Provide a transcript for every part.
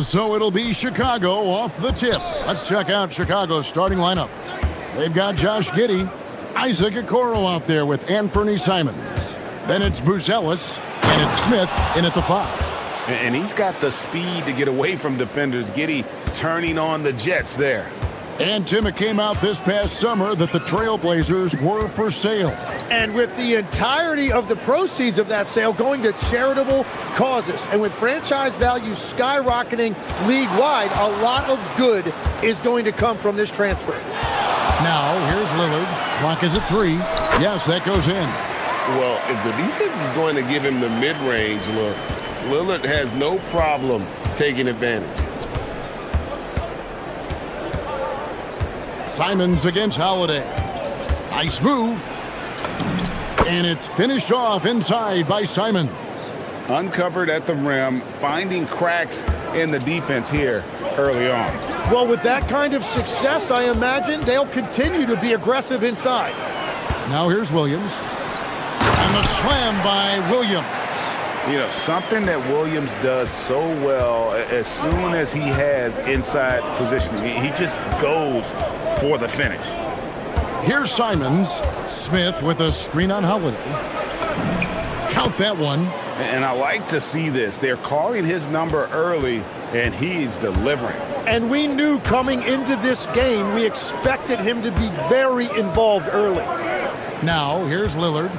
So it'll be Chicago off the tip. Let's check out Chicago's starting lineup. They've got Josh Giddey, Isaac Okoro out there with Anthony Simons. Then it's Buzelis, and it's Smith in at the 5. And he's got the speed to get away from defenders. Giddey turning on the Jets there. And Tim, it came out this past summer that the Trailblazers were for sale. And with the entirety of the proceeds of that sale going to charitable causes, and with franchise value skyrocketing league-wide, a lot of good is going to come from this transfer. Now, here's Lillard. Clock is at 3. Yes, that goes in. Well, if the defense is going to give him the mid-range look, Lillard has no problem taking advantage. Simons against Holiday. Nice move. And it's finished off inside by Simons. Uncovered at the rim, finding cracks in the defense here early on. Well, with that kind of success, I imagine they'll continue to be aggressive inside. Now here's Williams. And the slam by Williams. You know, something that Williams does so well, as soon as he has inside positioning, he just goes for the finish. Here's Simons. Smith with a screen on Holiday. Count that one. And I like to see this. They're calling his number early, and he's delivering. And we knew coming into this game, we expected him to be very involved early. Now, here's Lillard.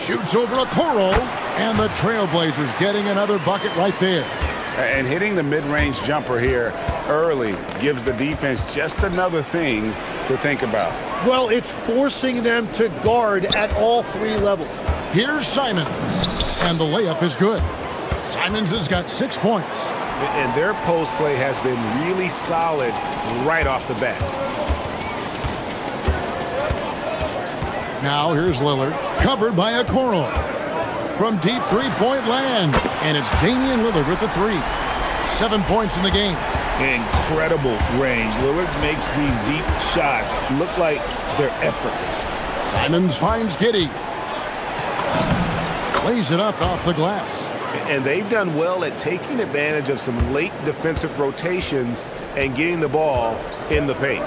Shoots over Okoro, and the Trailblazers getting another bucket right there. And hitting the mid-range jumper here early gives the defense just another thing to think about. Well, it's forcing them to guard at all 3 levels. Here's Simons, and the layup is good. Simons has got 6 points. And their post play has been really solid right off the bat. Now here's Lillard, covered by Okoro. From deep three-point land, and it's Damian Lillard with the 3. 7 points in the game. Incredible range. Lillard makes these deep shots look like they're effortless. Simons finds Giddey. Lays it up off the glass. And they've done well at taking advantage of some late defensive rotations and getting the ball in the paint.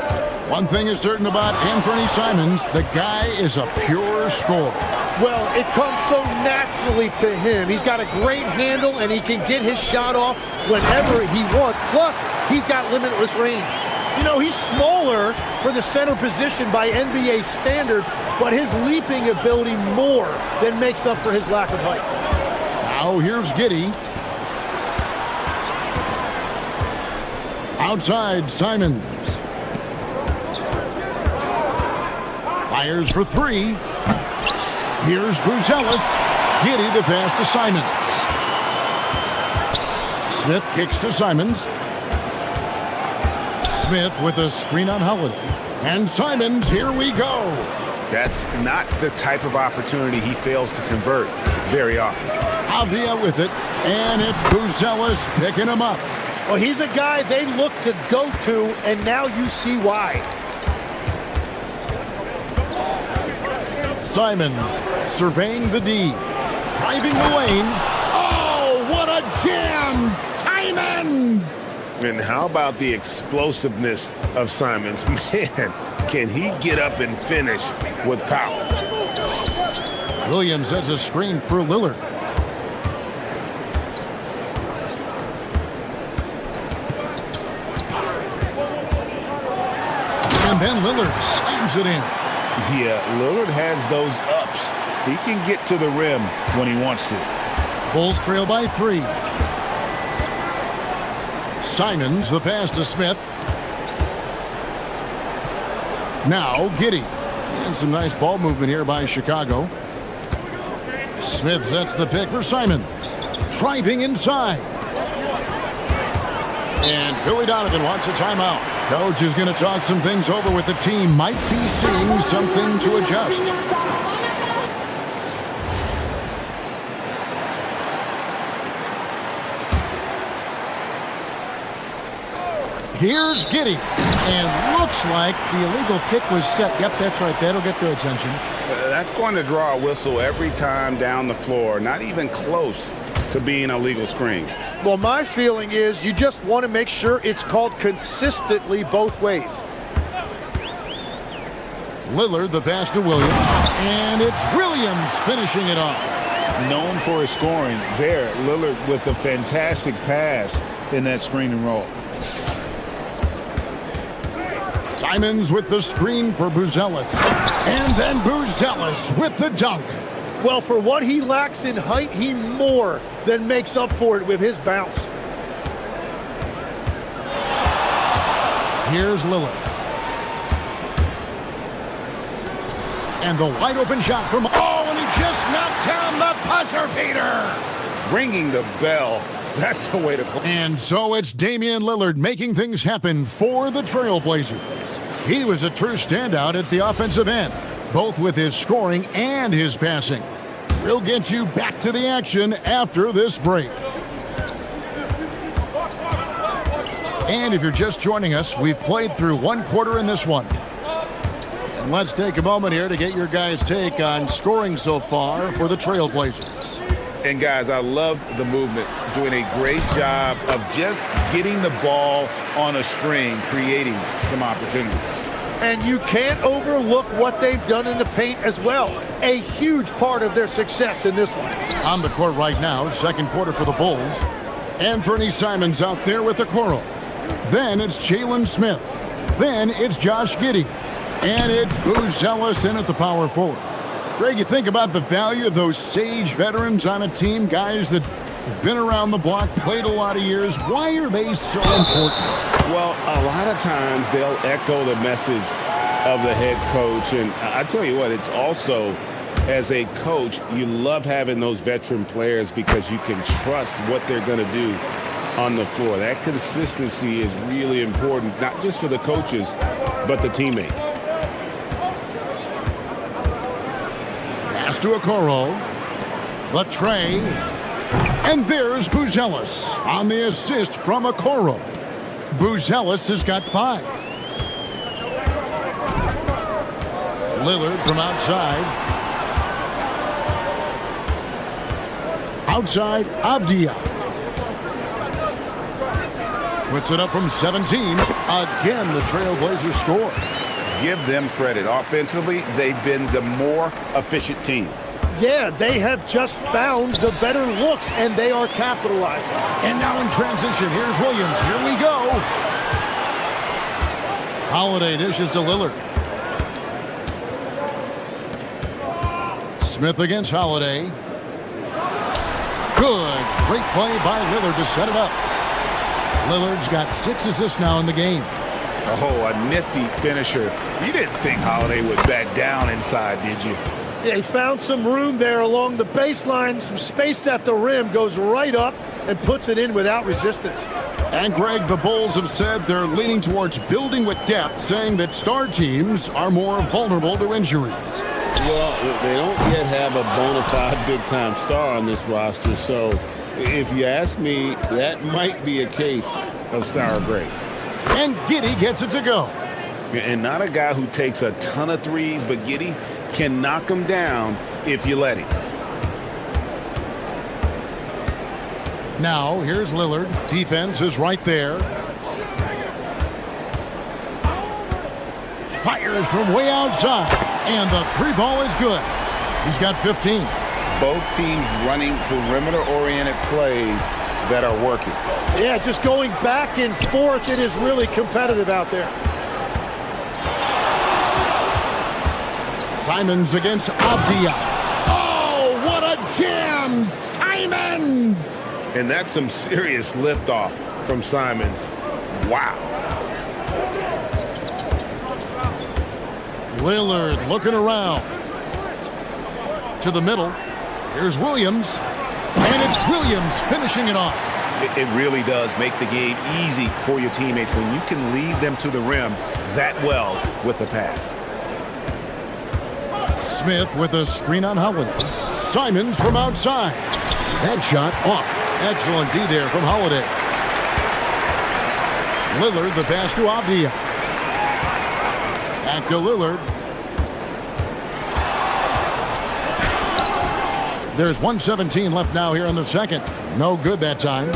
One thing is certain about Anthony Simons, the guy is a pure scorer. Well, it comes so naturally to him. He's got a great handle, and he can get his shot off whenever he wants. Plus, he's got limitless range. You know, he's smaller for the center position by NBA standard, but his leaping ability more than makes up for his lack of height. Now here's Giddey. Outside, Simons. Fires for 3. Here's Buzelis. Giddey the pass to Simons. Smith kicks to Simons. Smith with a screen on Holiday. And Simons, here we go. That's not the type of opportunity he fails to convert very often. Avia with it, and it's Buzelis picking him up. Well, he's a guy they look to go to, and now you see why. Simons surveying the D, driving the lane. Oh, what a jam! Simons! And how about the explosiveness of Simons? Man, can he get up and finish with power? Williams has a screen for Lillard. And then Lillard slams it in. Yeah, Lillard has those ups. He can get to the rim when he wants to. Bulls trail by 3. Simons, the pass to Smith. Now Giddey. And some nice ball movement here by Chicago. Smith sets the pick for Simons. Driving inside. And Billy Donovan wants a timeout. Coach is going to talk some things over with the team. Might be seeing something to adjust. Here's Giddey. And looks like the illegal kick was set. Yep, that's right. That'll get their attention. That's going to draw a whistle every time down the floor. Not even close to being a legal screen. Well, my feeling is you just want to make sure it's called consistently both ways. Lillard, the pass to Williams. And it's Williams finishing it off. Known for his scoring there, Lillard with a fantastic pass in that screen and roll. Simons with the screen for Buzelis. And then Buzelis with the dunk. Well, for what he lacks in height, he more than makes up for it with his bounce. Here's Lillard. And the wide open shot from, and he just knocked down the buzzer beater. Ringing the bell. That's the way to play. And so it's Damian Lillard making things happen for the Trailblazers. He was a true standout at the offensive end, both with his scoring and his passing. We'll get you back to the action after this break. And if you're just joining us, we've played through one quarter in this one. And let's take a moment here to get your guys' take on scoring so far for the Trailblazers. And guys, I love the movement, doing a great job of just getting the ball on a string, creating some opportunities. And you can't overlook what they've done in the paint as well. A huge part of their success in this one. On the court right now, second quarter for the Bulls. Anthony Simons out there with the Coral. Then it's Jalen Smith. Then it's Josh Giddey. And it's Buzelis in at the power forward. Greg, you think about the value of those sage veterans on a team, guys that have been around the block, played a lot of years. Why are they so important? Well, a lot of times they'll echo the message of the head coach. And I tell you what, it's also, as a coach, you love having those veteran players because you can trust what they're going to do on the floor. That consistency is really important, not just for the coaches, but the teammates. Pass to Okoro. The tray. And there's Buzelis on the assist from Okoro. Buzelis has got 5. Lillard from outside. Outside, Avdia. Puts it up from 17. Again, the Trailblazers score. Give them credit. Offensively, they've been the more efficient team. Yeah, they have just found the better looks, and they are capitalizing. And now in transition, here's Williams. Here we go. Holiday dishes to Lillard. Smith against Holiday. Good. Great play by Lillard to set it up. Lillard's got 6 assists now in the game. Oh, a nifty finisher. You didn't think Holiday would back down inside, did you? Yeah, he found some room there along the baseline, some space at the rim, goes right up and puts it in without resistance. And Greg, the Bulls have said they're leaning towards building with depth, saying that star teams are more vulnerable to injuries. Well, they don't yet have a bona fide big-time star on this roster, so if you ask me, that might be a case of sour grapes. And Giddey gets it to go. And not a guy who takes a ton of threes, but Giddey can knock them down if you let him. Now, here's Lillard. Defense is right there. Fires from way outside. And the 3 ball is good. He's got 15. Both teams running perimeter-oriented plays that are working. Yeah, just going back and forth. It is really competitive out there. Simons against Avdia. Oh, what a jam! Simons! And that's some serious liftoff from Simons. Wow. Lillard looking around. To the middle. Here's Williams. And it's Williams finishing it off. It really does make the game easy for your teammates when you can lead them to the rim that well with a pass. Smith with a screen on Holiday. Simons from outside. That shot off. Excellent D there from Holiday. Lillard, the pass to Avdia. Back to Lillard. There's 1:17 left now here in the second. No good that time.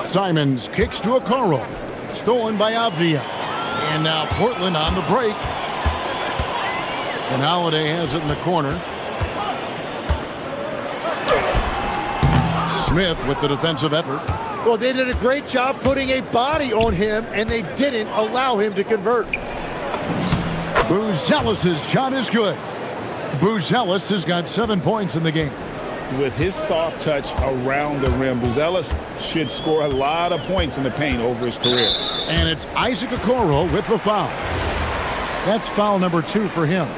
Simons kicks to Okoro. Stolen by Avdia. And now Portland on the break. And Holiday has it in the corner. Smith with the defensive effort. Well, they did a great job putting a body on him, and they didn't allow him to convert. Buzelis' shot is good. Buzelis has got 7 points in the game. With his soft touch around the rim, Buzelis should score a lot of points in the paint over his career. And it's Isaac Okoro with the foul. That's foul number 2 for him.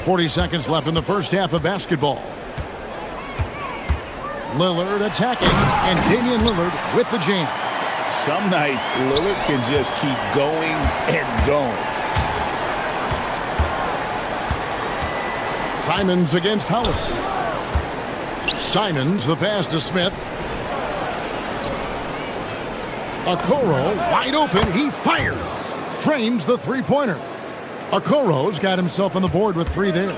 40 seconds left in the first half of basketball. Lillard attacking, and Damian Lillard with the jam. Some nights, Lillard can just keep going and going. Simons against Holiday. Simons, the pass to Smith. Okoro wide open, he fires. Trains the three-pointer. Okoro's got himself on the board with 3 there.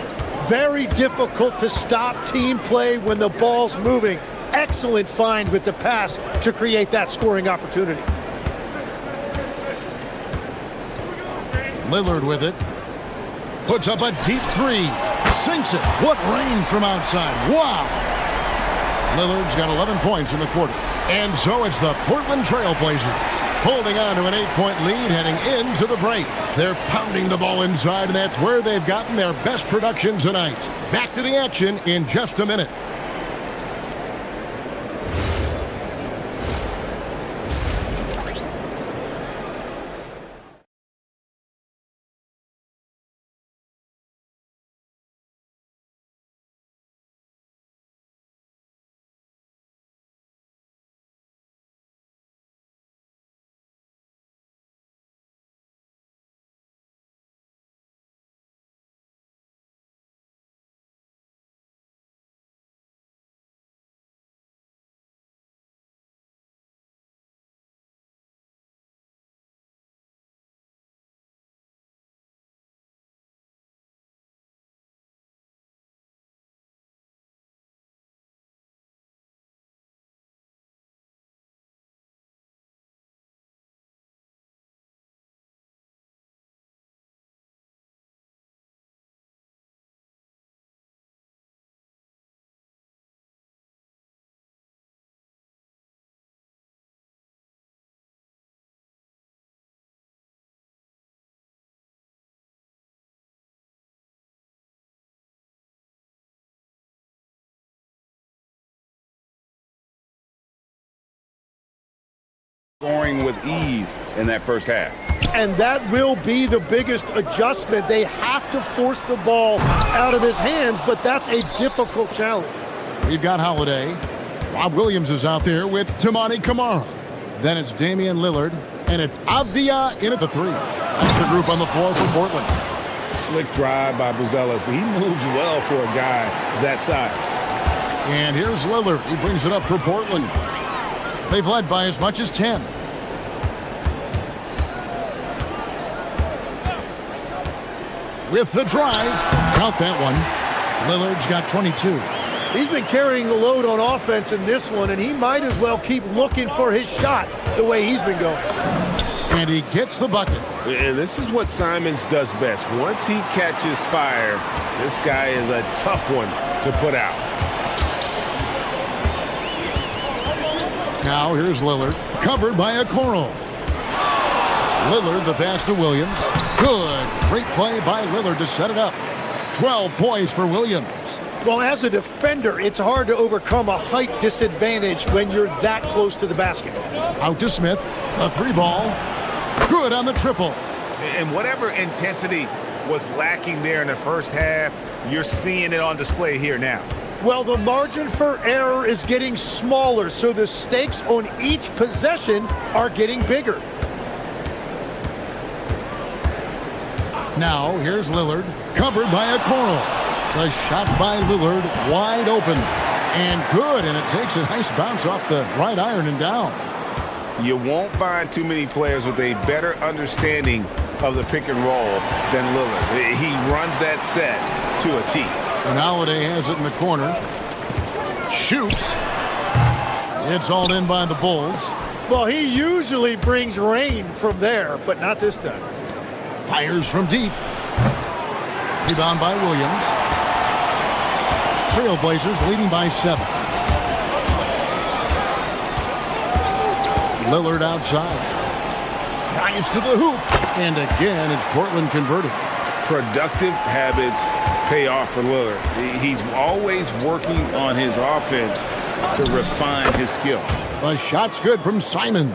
Very difficult to stop team play when the ball's moving. Excellent find with the pass to create that scoring opportunity. Lillard with it. Puts up a deep 3. Sinks it. What range from outside. Wow. Lillard's got 11 points in the quarter. And so it's the Portland Trail Blazers holding on to an 8-point lead heading into the break. They're pounding the ball inside, and that's where they've gotten their best production tonight. Back to the action in just a minute. Scoring with ease in that first half. And that will be the biggest adjustment. They have to force the ball out of his hands, but that's a difficult challenge. We've got Holiday. Rob Williams is out there with Tamani Kamara. Then it's Damian Lillard, and it's Avdia in at the 3. That's the group on the floor for Portland. Slick drive by Buzelis. He moves well for a guy that size. And here's Lillard. He brings it up for Portland. They've led by as much as 10. With the drive. Count that one. Lillard's got 22. He's been carrying the load on offense in this one, and he might as well keep looking for his shot the way he's been going. And he gets the bucket. And this is what Simons does best. Once he catches fire, this guy is a tough one to put out. Now here's Lillard, covered by Okoro. Lillard, the pass to Williams. Good. Great play by Lillard to set it up. 12 points for Williams. Well, as a defender, it's hard to overcome a height disadvantage when you're that close to the basket. Out to Smith. A 3-ball. Good on the triple. And whatever intensity was lacking there in the first half, you're seeing it on display here now. Well, the margin for error is getting smaller, so the stakes on each possession are getting bigger. Now, here's Lillard, covered by Okoro. The shot by Lillard, wide open. And good, and it takes a nice bounce off the right iron and down. You won't find too many players with a better understanding of the pick and roll than Lillard. He runs that set to a T. And Holiday has it in the corner. Shoots. It's all in by the Bulls. Well, he usually brings rain from there, but not this time. Fires from deep. Rebound by Williams. Trailblazers leading by 7. Lillard outside. Dives to the hoop. And again, it's Portland converted. Productive habits pay off for Lillard. He's always working on his offense to refine his skill. The shot's good from Simons.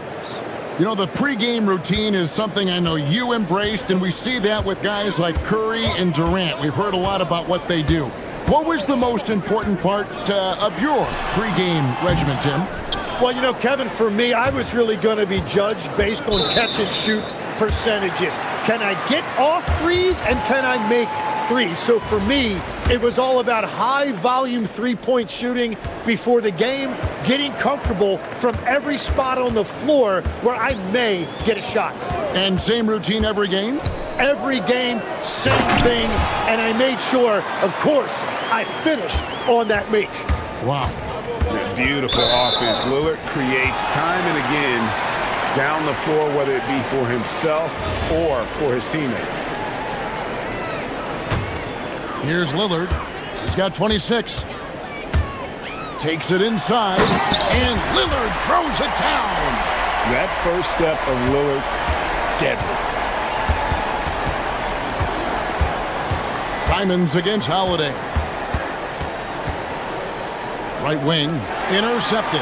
You know, the pregame routine is something I know you embraced, and we see that with guys like Curry and Durant. We've heard a lot about what they do. What was the most important part of your pregame regimen, Tim? Well, you know, Kevin, for me, I was really going to be judged based on catch and shoot percentages. Can I get off threes and can I make threes? So for me, it was all about high volume three-point shooting before the game, getting comfortable from every spot on the floor where I may get a shot. And same routine every game? Every game, same thing, and I made sure, of course, I finished on that make. Wow. Beautiful offense. Lillard creates time and again down the floor, whether it be for himself or for his teammates. Here's Lillard. He's got 26. Takes it inside, and Lillard throws it down. That first step of Lillard, deadly. Simons against Holiday. Right wing, intercepted.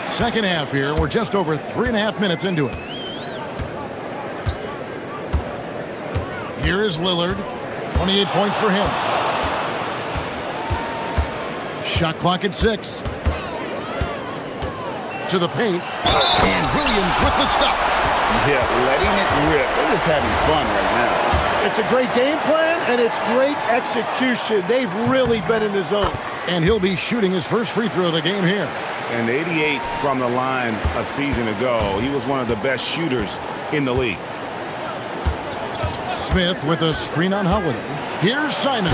Second half here. We're just over 3.5 minutes into it. Here is Lillard. 28 points for him. Shot clock at 6. To the paint. And Williams with the stuff. Yeah, letting it rip. They're just having fun right now. It's a great game plan, and it's great execution. They've really been in the zone. And he'll be shooting his first free throw of the game here. And 88 from the line a season ago. He was one of the best shooters in the league. Smith with a screen on Holiday. Here's Simons.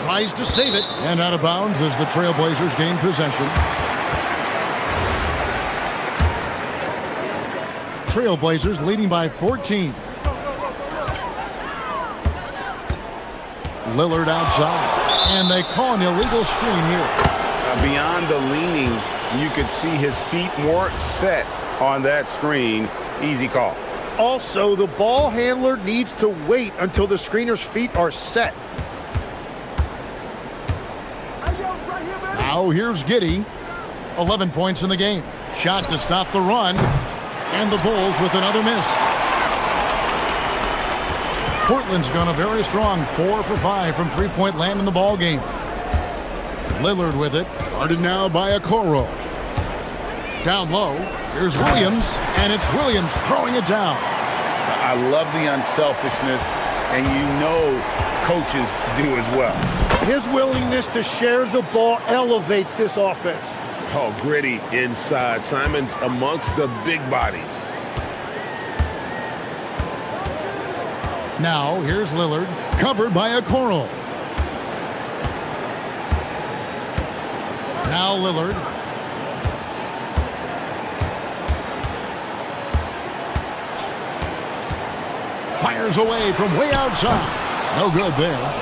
Tries to save it. And out of bounds as the Trailblazers gain possession. Trailblazers leading by 14. Lillard outside. And they call an illegal screen here. Beyond the leaning, you could see his feet more set on that screen. Easy call. Also, the ball handler needs to wait until the screener's feet are set. Now here's Giddey. 11 points in the game. Shot to stop the run. And the Bulls with another miss. Portland's gone a very strong 4 for 5 from three-point land in the ball game. Lillard with it. Guarded now by Okoro. Down low. Here's Williams. And it's Williams throwing it down. I love the unselfishness, and you know coaches do as well. His willingness to share the ball elevates this offense. Oh, gritty inside. Simons amongst the big bodies. Now, here's Lillard, covered by Okoro. Now Lillard. Fires away from way outside. No good there.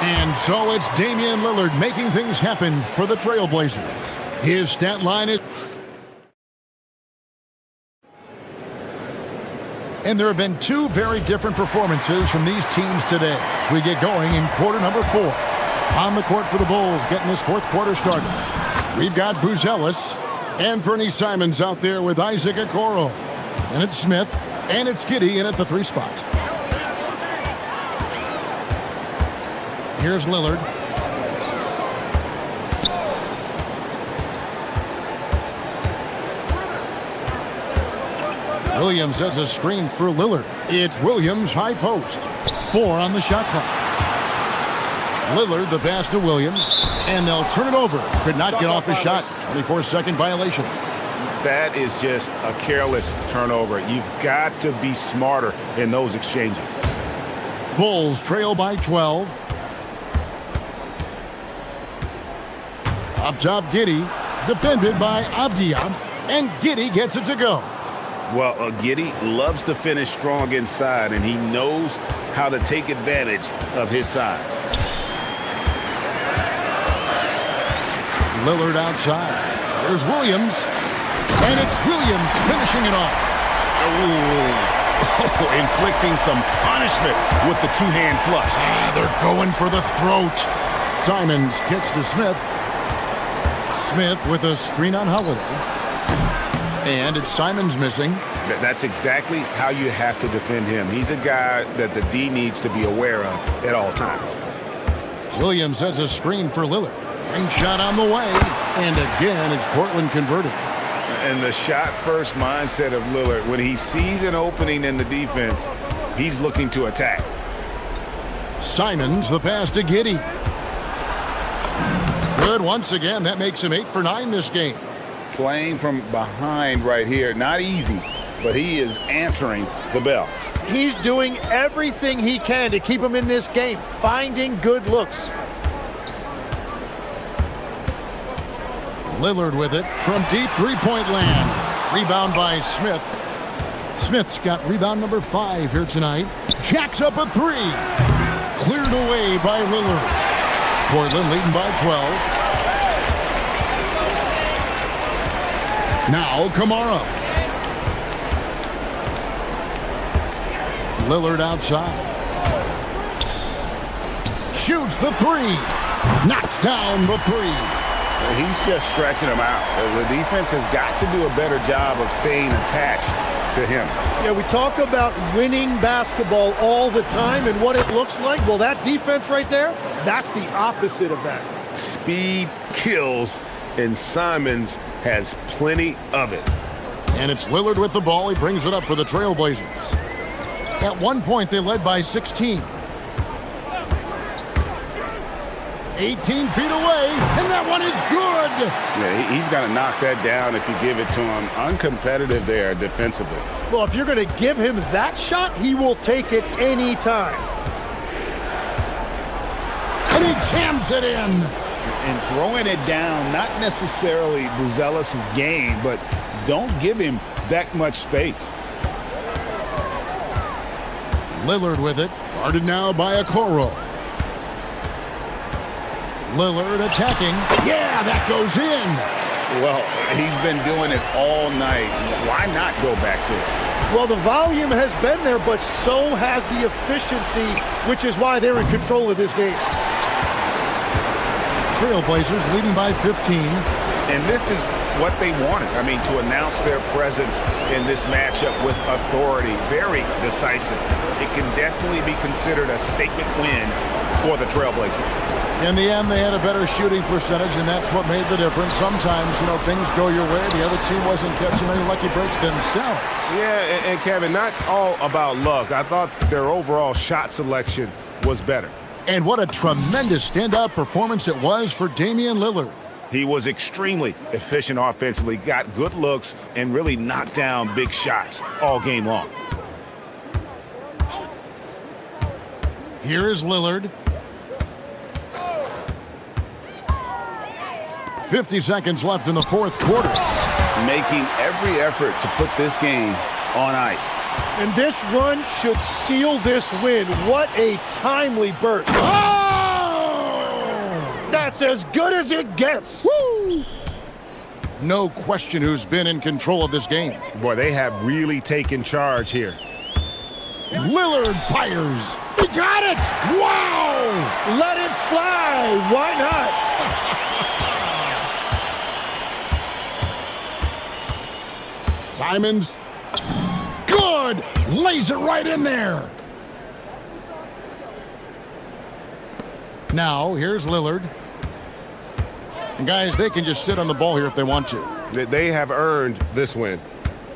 And so it's Damian Lillard making things happen for the Trailblazers. His stat line is... And there have been two very different performances from these teams today as we get going in quarter number 4. On the court for the Bulls, getting this fourth quarter started. We've got Buzelis and Fernie Simons out there with Isaac Okoro. And it's Smith, and it's Giddey in at the 3 spot. Here's Lillard. Williams has a screen for Lillard. It's Williams high post. 4 on the shot clock. Lillard, the pass to Williams, and they'll turn it over. Could not get off his shot. 24-second violation. That is just a careless turnover. You've got to be smarter in those exchanges. Bulls trail by 12. Up top, Giddey, defended by Avdia, and Giddey gets it to go. Well, Giddey loves to finish strong inside, and he knows how to take advantage of his size. Lillard outside. There's Williams, and it's Williams finishing it off. Ooh. Inflicting some punishment with the two-hand flush. They're going for the throat. Simons kicks to Smith. Smith with a screen on Holiday. And it's Simons missing. That's exactly how you have to defend him. He's a guy that the D needs to be aware of at all times. Williams has a screen for Lillard. Ring shot on the way. And again, it's Portland converting. And the shot-first mindset of Lillard, when he sees an opening in the defense, he's looking to attack. Simons, the pass to Giddey. Good once again. That makes him 8 for 9 this game. Playing from behind right here. Not easy, but he is answering the bell. He's doing everything he can to keep him in this game, finding good looks. Lillard with it from deep three-point land. Rebound by Smith. Smith's got rebound number 5 here tonight. Jacks up a 3. Cleared away by Lillard. Portland leading by 12. Now Kamara. Lillard outside. Shoots the 3. Knocks down the 3. He's just stretching him out. The defense has got to do a better job of staying attached to him. Yeah, we talk about winning basketball all the time and what it looks like. Well, that defense right there, that's the opposite of that. Speed kills, and Simons has plenty of it. And it's Lillard with the ball. He brings it up for the Trailblazers. At one point, they led by 16. 18 feet away, and that one is good. Yeah, he's got to knock that down if you give it to him. Uncompetitive there defensively. Well, if you're going to give him that shot, he will take it any time. And he jams it in. And throwing it down, not necessarily Buzelis' game, but don't give him that much space. Lillard with it, guarded now by Okoro. Lillard attacking. Yeah, that goes in. Well, he's been doing it all night. Why not go back to it? Well, the volume has been there, but so has the efficiency, which is why they're in control of this game. Trailblazers leading by 15. And this is what they wanted. I mean, to announce their presence in this matchup with authority. Very decisive. It can definitely be considered a statement win for the Trailblazers. In the end, they had a better shooting percentage, and that's what made the difference. Sometimes, things go your way. The other team wasn't catching many lucky breaks themselves. Yeah, and Kevin, not all about luck. I thought their overall shot selection was better. And what a tremendous standout performance it was for Damian Lillard. He was extremely efficient offensively, got good looks, and really knocked down big shots all game long. Here is Lillard. 50 seconds left in the fourth quarter. Making every effort to put this game on ice. And this run should seal this win. What a timely burst. Oh! That's as good as it gets. Woo! No question who's been in control of this game. Boy, they have really taken charge here. Lillard fires. He got it! Wow! Let it fly. Why not? Simons. Good! Lays it right in there. Now, here's Lillard. And guys, they can just sit on the ball here if they want to. They have earned this win.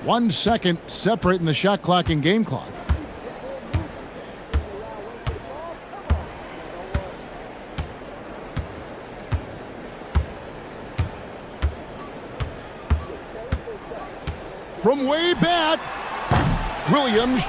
1 second separating the shot clock and game clock. from way back. Williams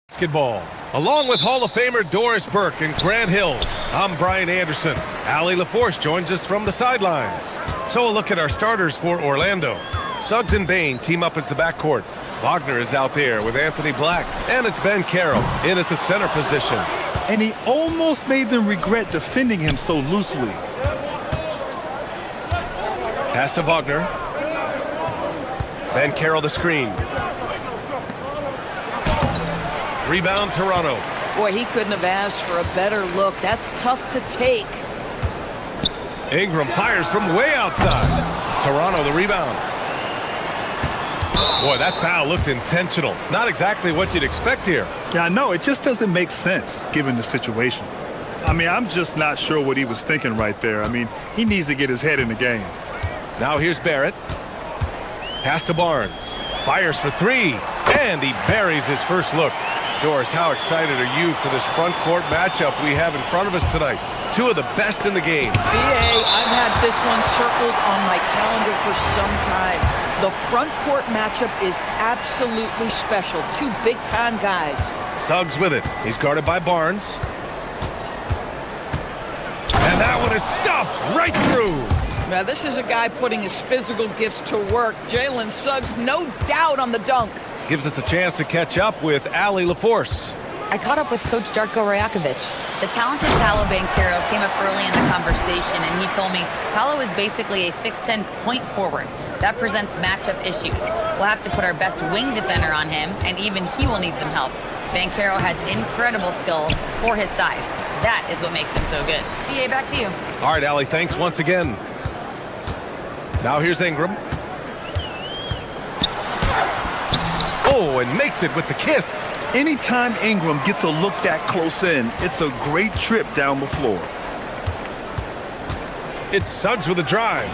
Basketball. Along with Hall of Famer Doris Burke and Grant Hill, I'm Brian Anderson. Allie LaForce joins us from the sidelines. So a look at our starters for Orlando. Suggs and Bain team up as the backcourt. Wagner is out there with Anthony Black, and it's Ben Carroll in at the center position. And he almost made them regret defending him so loosely. Pass to Wagner. Ben Carroll the screen. Rebound Toronto. Boy, he couldn't have asked for a better look. That's tough to take. Ingram fires from way outside. Toronto the rebound. Boy, that foul looked intentional. Not exactly what you'd expect here. Yeah, I know. It just doesn't make sense given the situation. I mean, I'm just not sure what he was thinking right there. I mean, he needs to get his head in the game. Now here's Barrett. Pass to Barnes. Fires for three. And he buries his first look. Doris, how excited are you for this front court matchup we have in front of us tonight? Two of the best in the game. BA, I've had this one circled on my calendar for some time. The front court matchup is absolutely special. Two big-time guys. Suggs with it. He's guarded by Barnes. And that one is stuffed right through. Now, this is a guy putting his physical gifts to work. Jalen Suggs, no doubt on the dunk. Gives us a chance to catch up with Allie LaForce. I caught up with Coach Darko Rajakovic. The talented Paolo Banchero came up early in the conversation, and he told me Paolo is basically a 6'10" point forward. That presents matchup issues. We'll have to put our best wing defender on him, and even he will need some help. Banchero has incredible skills for his size. That is what makes him so good. BA, back to you. All right, Allie, thanks once again. Now here's Ingram. Oh, and makes it with the kiss. Anytime Ingram gets a look that close in, it's a great trip down the floor. It's Suggs with a drive.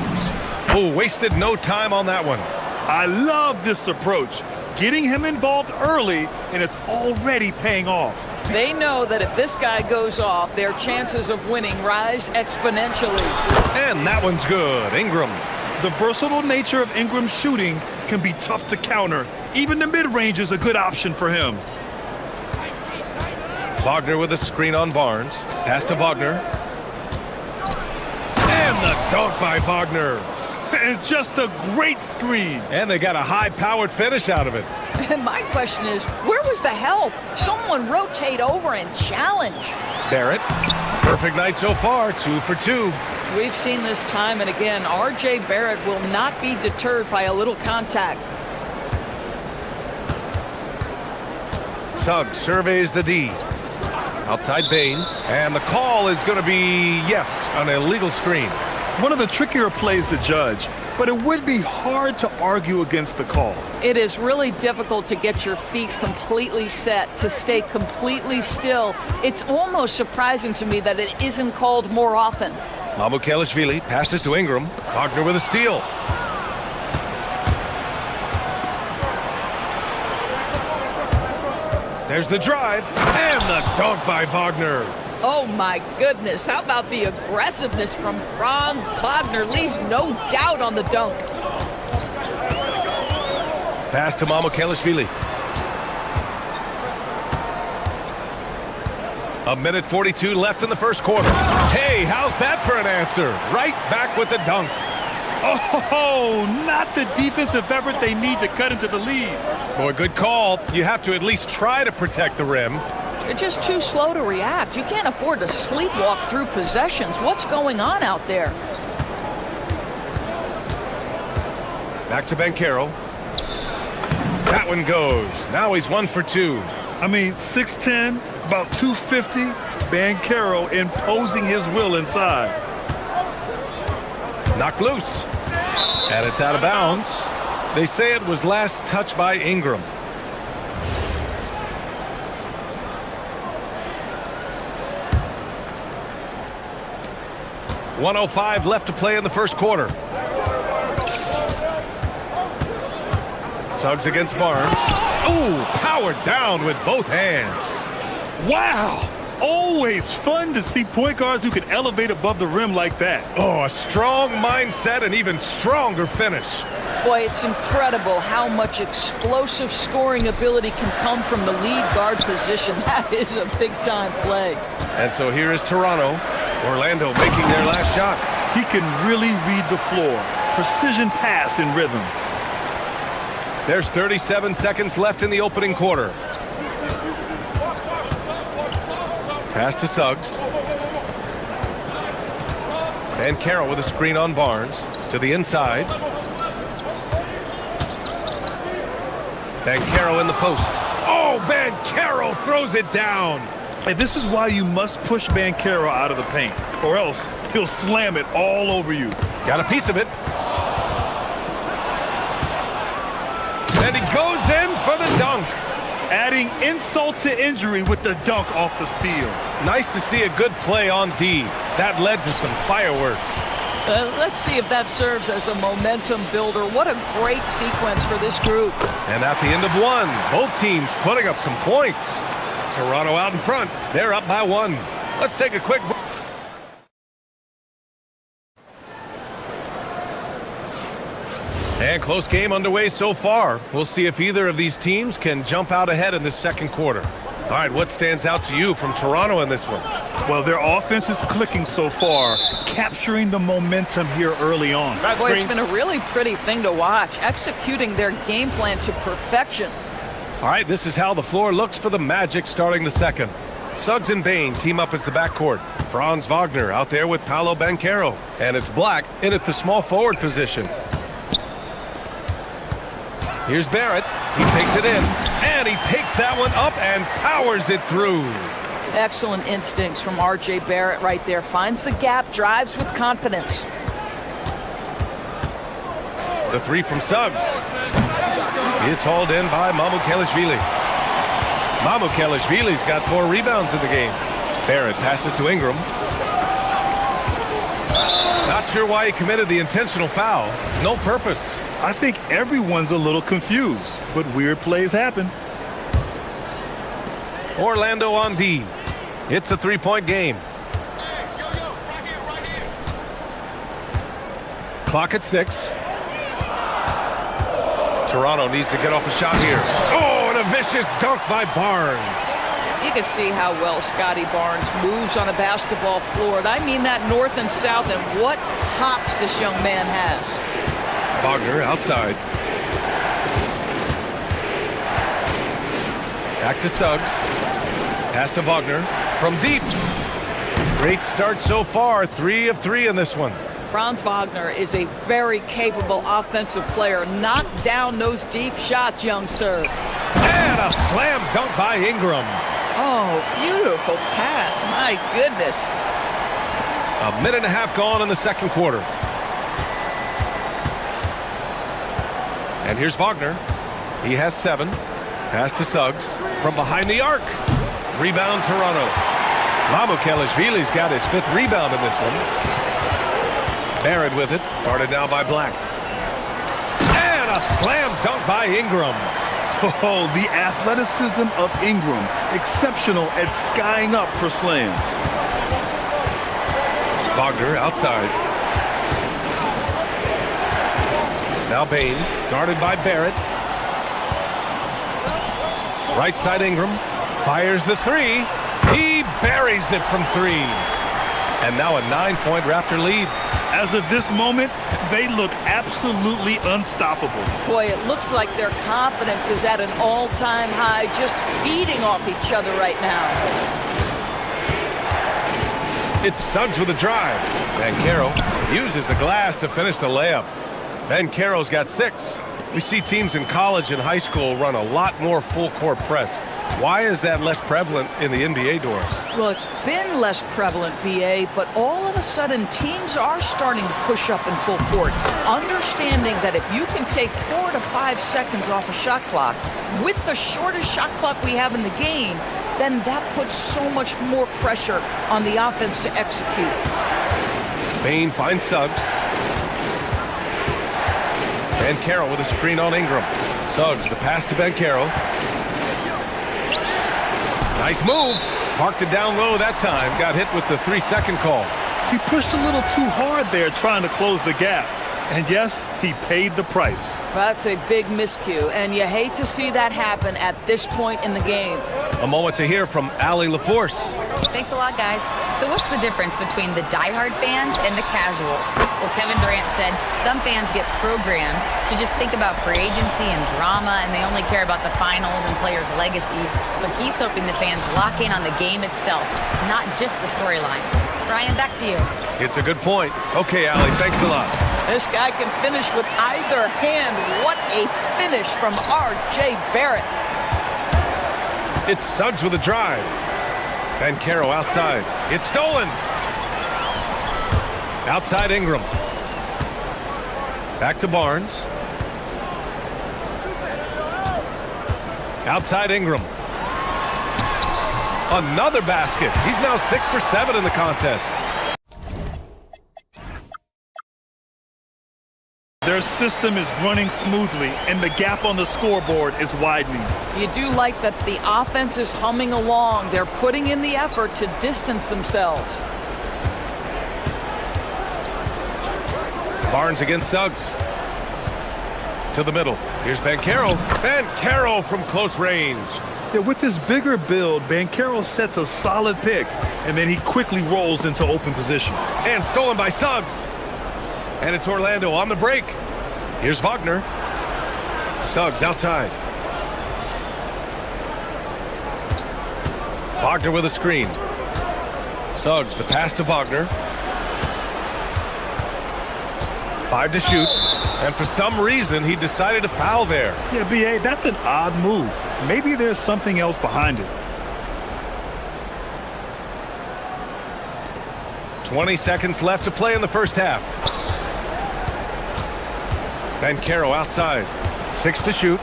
Oh, wasted no time on that one. I love this approach. Getting him involved early, and it's already paying off. They know that if this guy goes off, their chances of winning rise exponentially. And that one's good. Ingram. The versatile nature of Ingram's shooting can be tough to counter. Even the mid-range is a good option for him. Wagner with a screen on Barnes. Pass to Wagner. And the dunk by Wagner. And just a great screen. And they got a high-powered finish out of it. And my question is, where was the help? Someone rotate over and challenge. Barrett. Perfect night so far. 2 for 2. We've seen this time and again. R.J. Barrett will not be deterred by a little contact. Suggs surveys the D. Outside Bain. And the call is going to be, yes, an illegal screen. One of the trickier plays to judge, but it would be hard to argue against the call. It is really difficult to get your feet completely set, to stay completely still. It's almost surprising to me that it isn't called more often. Mamukelishvili passes to Ingram. Wagner with a steal. There's the drive, and the dunk by Wagner. Oh my goodness, how about the aggressiveness from Franz Wagner? Leaves no doubt on the dunk. Pass to Mamukelishvili. A minute 42 left in the first quarter. Hey, how's that for an answer? Right back with the dunk. Oh, not the defensive effort they need to cut into the lead. Boy, good call. You have to at least try to protect the rim. You're just too slow to react. You can't afford to sleepwalk through possessions. What's going on out there? Back to Banchero. That one goes. Now he's 1 for 2. I mean, 6'10", about 250. Banchero imposing his will inside. Knocked loose. And it's out of bounds. They say it was last touched by Ingram. .105 left to play in the first quarter. Suggs against Barnes. Ooh, powered down with both hands. Wow! Always fun to see point guards who can elevate above the rim like that. Oh, a strong mindset and even stronger finish. Boy, it's incredible how much explosive scoring ability can come from the lead guard position. That is a big-time play. And so here is Toronto. Orlando making their last shot. He can really read the floor. Precision pass in rhythm. There's 37 seconds left in the opening quarter. Pass to Suggs. And Carroll with a screen on Barnes. To the inside. Banchero in the post. Oh, Banchero throws it down. And this is why you must push Banchero out of the paint, or else he'll slam it all over you. Got a piece of it. And he goes in for the dunk. Adding insult to injury with the dunk off the steal. Nice to see a good play on D. That led to some fireworks. Let's see if that serves as a momentum builder. What a great sequence for this group. And at the end of one, both teams putting up some points. Toronto out in front. They're up by 1. Let's take a quick break. And close game underway so far. We'll see if either of these teams can jump out ahead in the second quarter. All right, what stands out to you from Toronto in this one? Well, their offense is clicking so far, capturing the momentum here early on. Boy, it's been a really pretty thing to watch, executing their game plan to perfection. All right, this is how the floor looks for the Magic starting the second. Suggs and Bain team up as the backcourt. Franz Wagner out there with Paolo Banchero. And it's Black in at the small forward position. Here's Barrett. He takes it in, and he takes that one up and powers it through. Excellent instincts from R.J. Barrett right there. Finds the gap, drives with confidence. The three from Suggs. It's hauled in by Mamukelashvili. Mamukelashvili's got 4 rebounds in the game. Barrett passes to Ingram. Not sure why he committed the intentional foul. No purpose. I think everyone's a little confused, but weird plays happen. Orlando on D. It's a 3-point game. Clock at 6. Toronto needs to get off a shot here. Oh, and a vicious dunk by Barnes. You can see how well Scotty Barnes moves on a basketball floor. And I mean that north and south, and what hops this young man has. Wagner outside. Back to Suggs. Pass to Wagner from deep. Great start so far. 3 of 3 in this one. Franz Wagner is a very capable offensive player. Knock down those deep shots, young sir. And a slam dunk by Ingram. Oh, beautiful pass. My goodness. A minute and a half gone in the second quarter. And here's Wagner. He has 7. Pass to Suggs from behind the arc. Rebound Toronto. Mamukelashvili's got his 5th rebound in this one. Barrett with it. Guarded now by Black. And a slam dunk by Ingram. Oh, the athleticism of Ingram. Exceptional at skying up for slams. Wagner outside. Now Bain, guarded by Barrett. Right side Ingram, fires the 3. He buries it from 3. And now a 9-point Raptor lead. As of this moment, they look absolutely unstoppable. Boy, it looks like their confidence is at an all-time high, just feeding off each other right now. It's Suggs with a drive. Banchero uses the glass to finish the layup. Banchero's got 6. We see teams in college and high school run a lot more full-court press. Why is that less prevalent in the NBA, Doris? Well, it's been less prevalent, BA, but all of a sudden teams are starting to push up in full court, understanding that if you can take 4 to 5 seconds off a shot clock with the shortest shot clock we have in the game, then that puts so much more pressure on the offense to execute. Bain finds Suggs. Banchero with a screen on Ingram. Suggs, the pass to Banchero. Nice move. Parked it down low that time. Got hit with the 3-second call. He pushed a little too hard there trying to close the gap. And yes, he paid the price. That's a big miscue, and you hate to see that happen at this point in the game. A moment to hear from Allie LaForce. Thanks a lot, guys. So what's the difference between the diehard fans and the casuals? Well, Kevin Durant said some fans get programmed to just think about free agency and drama, and they only care about the finals and players' legacies. But he's hoping the fans lock in on the game itself, not just the storylines. Brian, back to you. It's a good point. Okay, Allie, thanks a lot. This guy can finish with either hand. What a finish from R.J. Barrett. It's Suggs with a drive. Banchero outside. It's stolen. Outside Ingram. Back to Barnes. Outside Ingram. Another basket. He's now 6 for 7 in the contest. Their system is running smoothly, and the gap on the scoreboard is widening. You do like that the offense is humming along. They're putting in the effort to distance themselves. Barnes against Suggs. To the middle. Here's Banchero. Banchero from close range. Yeah, with his bigger build, Banchero sets a solid pick, and then he quickly rolls into open position. And stolen by Suggs. And it's Orlando on the break. Here's Wagner. Suggs outside. Wagner with a screen. Suggs, the pass to Wagner. 5 to shoot. And for some reason, he decided to foul there. Yeah, B.A., that's an odd move. Maybe there's something else behind it. 20 seconds left to play in the first half. Banchero outside. 6 to shoot.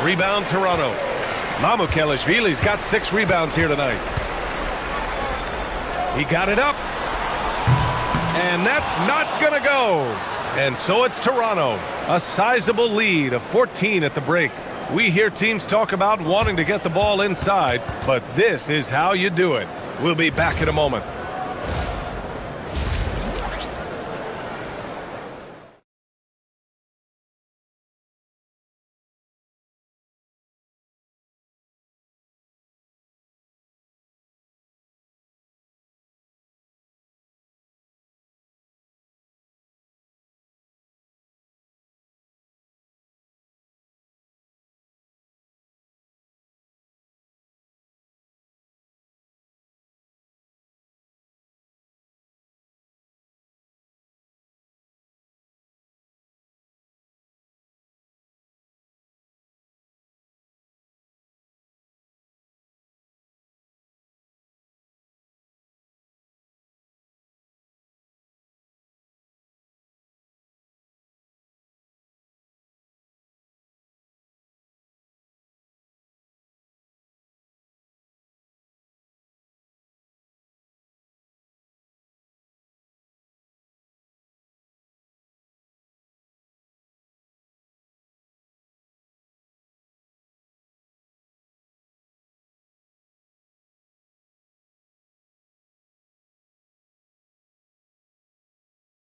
Rebound Toronto. Mamukelashvili's got 6 rebounds here tonight. He got it up. And that's not gonna go. And so it's Toronto. A sizable lead of 14 at the break. We hear teams talk about wanting to get the ball inside, but this is how you do it. We'll be back in a moment.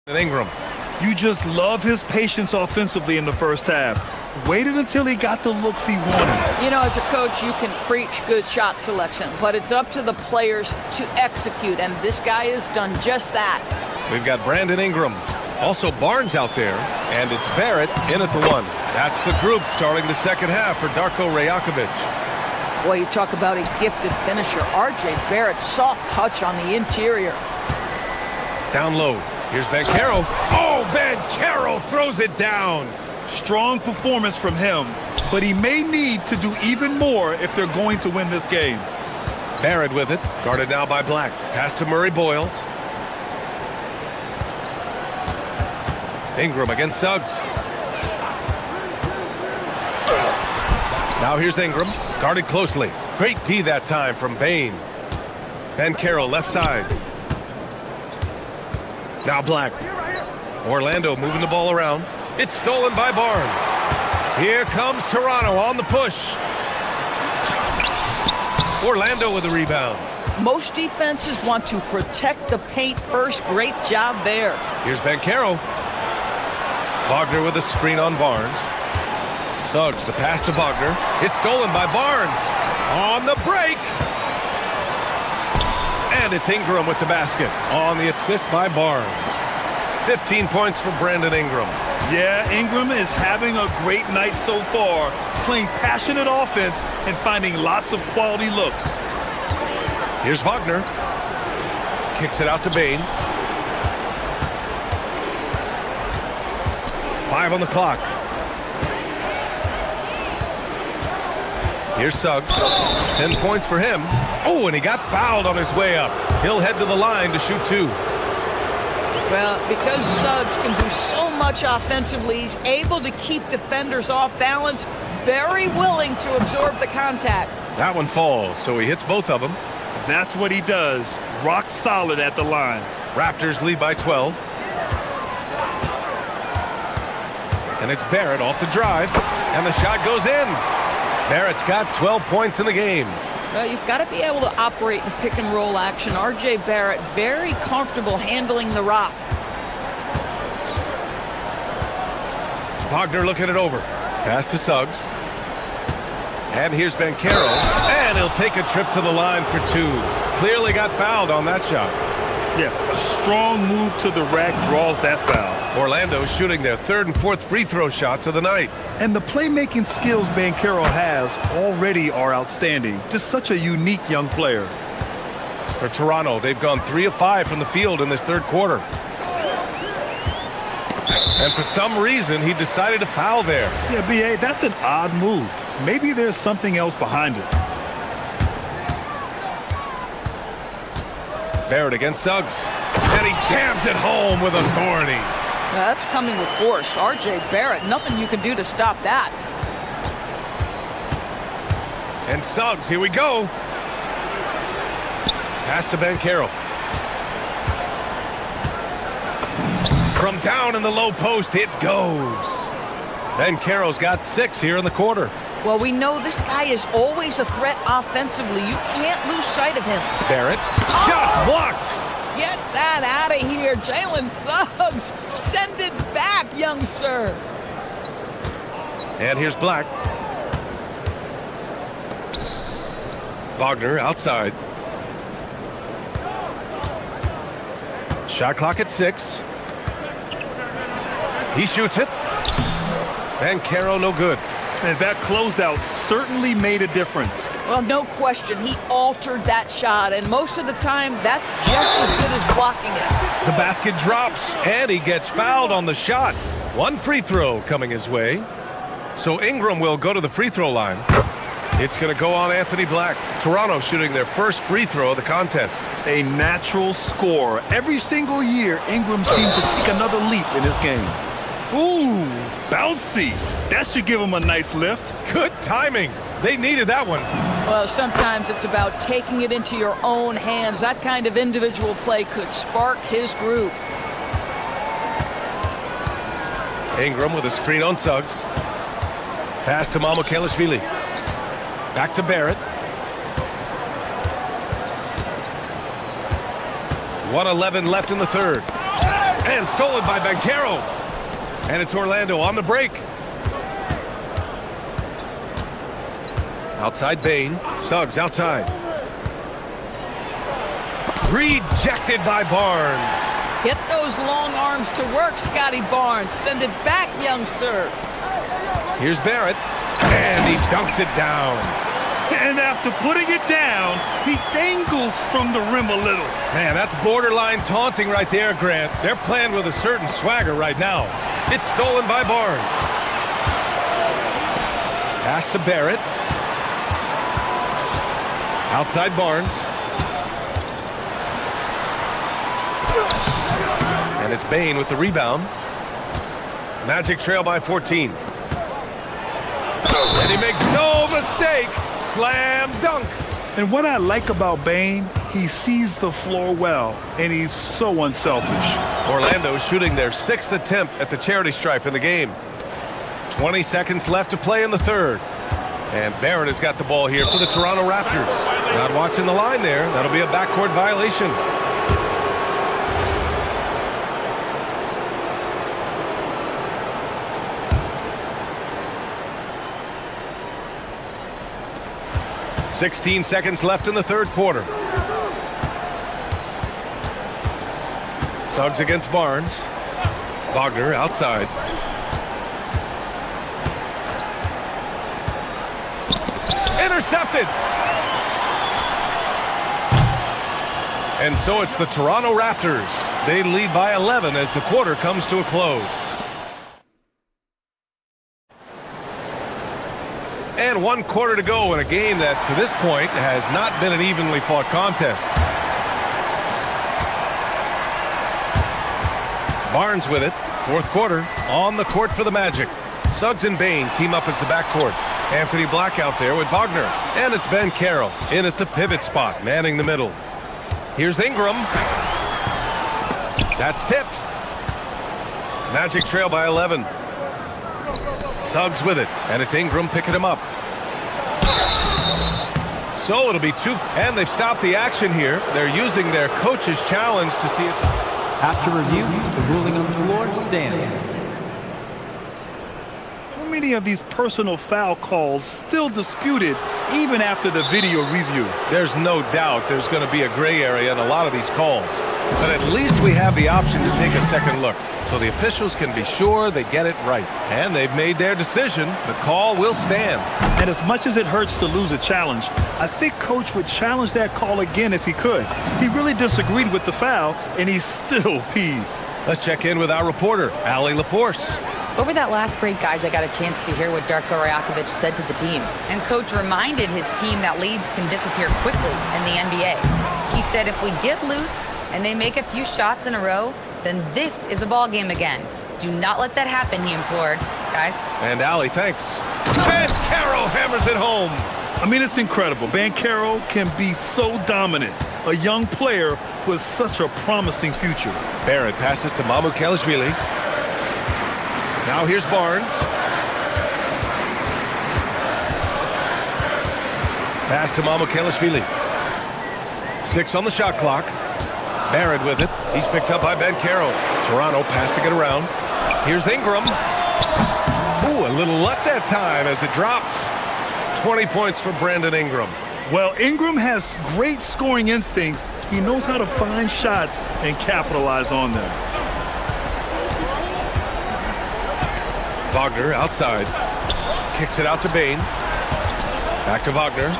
And Ingram. You just love his patience offensively in the first half. Waited until he got the looks he wanted. You know, as a coach, you can preach good shot selection, but it's up to the players to execute, and this guy has done just that. We've got Brandon Ingram. Also Barnes out there, and it's Barrett in at the 1. That's the group starting the second half for Darko Rajakovic. Boy, you talk about a gifted finisher. R.J. Barrett, soft touch on the interior. Down low. Here's Banchero. Oh, Banchero throws it down. Strong performance from him, but he may need to do even more if they're going to win this game. Barrett with it, guarded now by Black. Pass to Murray Boyles. Ingram against Suggs. Now here's Ingram, guarded closely. Great D that time from Bain. Banchero left side. Now Black. Orlando moving the ball around. It's stolen by Barnes. Here comes Toronto on the push. Orlando with the rebound. Most defenses want to protect the paint first. Great job there. Here's Banchero. Wagner with a screen on Barnes. Suggs, the pass to Wagner. It's stolen by Barnes. On the break. And it's Ingram with the basket. On the assist by Barnes. 15 points for Brandon Ingram. Yeah, Ingram is having a great night so far, playing passionate offense and finding lots of quality looks. Here's Wagner. Kicks it out to Bain. 5 on the clock. Here's Suggs. 10 points for him. Oh, and he got fouled on his way up. He'll head to the line to shoot 2. Well, because Suggs can do so much offensively, he's able to keep defenders off balance, very willing to absorb the contact. That one falls, so he hits both of them. That's what he does. Rock solid at the line. Raptors lead by 12. And it's Barrett off the drive, and the shot goes in. Barrett's got 12 points in the game. Well, you've got to be able to operate in pick and roll action. R.J. Barrett very comfortable handling the rock. Wagner looking it over. Pass to Suggs. And here's Banchero. And he'll take a trip to the line for 2. Clearly got fouled on that shot. Yeah, a strong move to the rack draws that foul. Orlando shooting their 3rd and 4th free throw shots of the night. And the playmaking skills Banchero has already are outstanding. Just such a unique young player. For Toronto, they've gone 3 of 5 from the field in this 3rd quarter. And for some reason, he decided to foul there. Yeah, B.A., that's an odd move. Maybe there's something else behind it. Barrett against Suggs. And he jams it home with authority. Now, that's coming with force. R.J. Barrett, nothing you can do to stop that. And Suggs, here we go. Pass to Banchero. From down in the low post, it goes. Banchero's got 6 here in the quarter. Well, we know this guy is always a threat offensively. You can't lose sight of him. Barrett. Shot blocked. Get that out of here, Jalen Suggs. Send it back, young sir. And here's Black. Wagner outside. Shot clock at 6. He shoots it. Banchero no good. And that closeout certainly made a difference. Well, no question. He altered that shot, and most of the time, that's just as good as blocking it. The basket drops, and he gets fouled on the shot. 1 free throw coming his way. So Ingram will go to the free throw line. It's going to go on Anthony Black. Toronto shooting their first free throw of the contest. A natural scorer. Every single year, Ingram seems to take another leap in his game. Ooh, bouncy. That should give him a nice lift. Good timing. They needed that one. Well, sometimes it's about taking it into your own hands. That kind of individual play could spark his group. Ingram with a screen on Suggs. Pass to Mamukelashvili. Back to Barrett. 1:11 left in the 3rd. And stolen by Banchero. And it's Orlando on the break. Outside Bain. Suggs outside. Rejected by Barnes. Get those long arms to work, Scotty Barnes. Send it back, young sir. Here's Barrett. And he dunks it down. And after putting it down, he dangles from the rim a little. Man, that's borderline taunting right there, Grant. They're playing with a certain swagger right now. It's stolen by Barnes. Pass to Barrett. Outside Barnes. And it's Bain with the rebound. Magic trail by 14. And he makes no mistake. Slam dunk. And what I like about Bain, he sees the floor well, and he's so unselfish. Orlando shooting their 6th attempt at the charity stripe in the game. 20 seconds left to play in the 3rd. And Barrett has got the ball here for the Toronto Raptors. Not watching the line there. That'll be a backcourt violation. .16 left in the third quarter. Suggs against Barnes. Wagner outside. Intercepted. And so it's the Toronto Raptors. They lead by 11 as the quarter comes to a close. And 1 quarter to go in a game that, to this point, has not been an evenly fought contest. Barnes with it. Fourth quarter on the court for the Magic. Suggs and Bain team up as the backcourt. Anthony Black out there with Wagner. And it's Ben Carroll in at the pivot spot, manning the middle. Here's Ingram. That's tipped. Magic trail by 11. Suggs with it, and it's Ingram picking him up. So it'll be 2, and they've stopped the action here. They're using their coach's challenge to see if... After review, the ruling on the floor stands. How many of these personal foul calls still disputed even after the video review? There's no doubt there's going to be a gray area in a lot of these calls. But at least we have the option to take a second look, so the officials can be sure they get it right. And they've made their decision. The call will stand. And as much as it hurts to lose a challenge, I think Coach would challenge that call again if he could. He really disagreed with the foul, and he's still peeved. Let's check in with our reporter, Allie LaForce. Over that last break, guys, I got a chance to hear what Darko Rajakovic said to the team. And Coach reminded his team that leads can disappear quickly in the NBA. He said if we get loose and they make a few shots in a row, then this is a ball game again. Do not let that happen, he implored. Guys. And Allie, thanks. Ben Carroll hammers it home. I mean, it's incredible. Ben Carroll can be so dominant. A young player with such a promising future. Barrett passes to Mamukelashvili. Now here's Barnes. Pass to Mamukelashvili. 6 on the shot clock. Barrett with it. He's picked up by Ben Carroll. Toronto passing it around. Here's Ingram. Ooh, a little luck that time as it drops. 20 points for Brandon Ingram. Well, Ingram has great scoring instincts. He knows how to find shots and capitalize on them. Wagner outside. Kicks it out to Bain. Back to Wagner.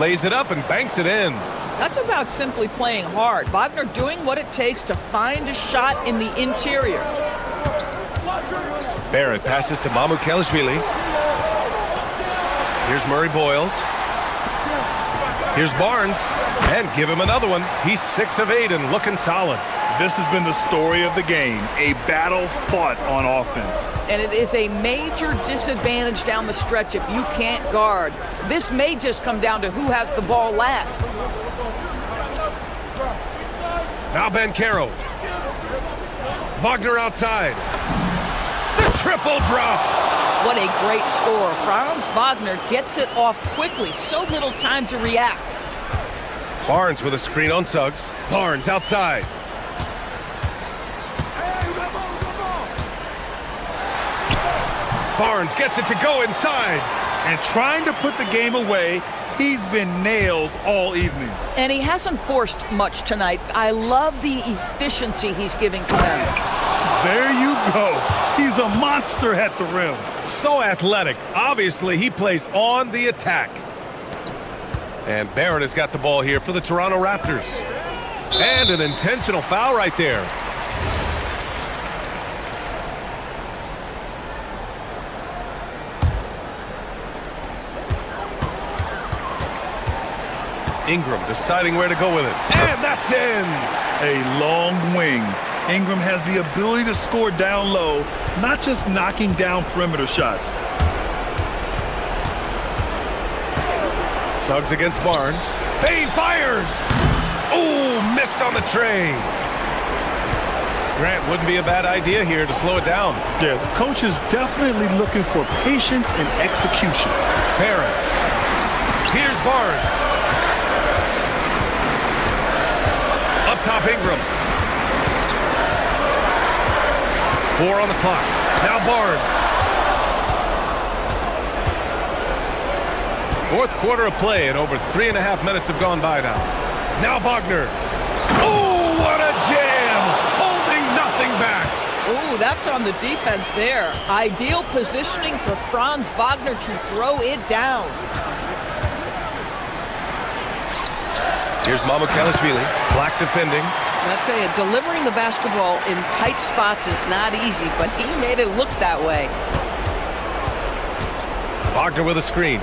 Lays it up and banks it in. That's about simply playing hard. Wagner doing what it takes to find a shot in the interior. Barrett passes to Mamukelashvili. Here's Murray Boyles. Here's Barnes. And give him another one. He's 6 of 8 and looking solid. This has been the story of the game, a battle fought on offense. And it is a major disadvantage down the stretch if you can't guard. This may just come down to who has the ball last. Now Ben Carroll. Wagner outside. The triple drops. What a great score. Franz Wagner gets it off quickly. So little time to react. Barnes with a screen on Suggs. Barnes outside. Barnes gets it to go inside. And trying to put the game away, he's been nails all evening. And he hasn't forced much tonight. I love the efficiency he's giving to them. There you go. He's a monster at the rim. So athletic. Obviously, he plays on the attack. And Barrett has got the ball here for the Toronto Raptors. And an intentional foul right there. Ingram deciding where to go with it. And that's in! A long wing. Ingram has the ability to score down low, not just knocking down perimeter shots. Suggs against Barnes. Bain fires! Oh, missed on the tray. Grant wouldn't be a bad idea here to slow it down. Yeah, the coach is definitely looking for patience and execution. Barrett. Here's Barnes. Up top, Ingram. 4 on the clock. Now Barnes. Fourth quarter of play, and over 3.5 minutes have gone by now. Now Wagner. Oh, what a jam! Holding nothing back. Ooh, that's on the defense there. Ideal positioning for Franz Wagner to throw it down. Here's Mamukelashvili, black defending. I tell you, delivering the basketball in tight spots is not easy, but he made it look that way. Wagner with a screen.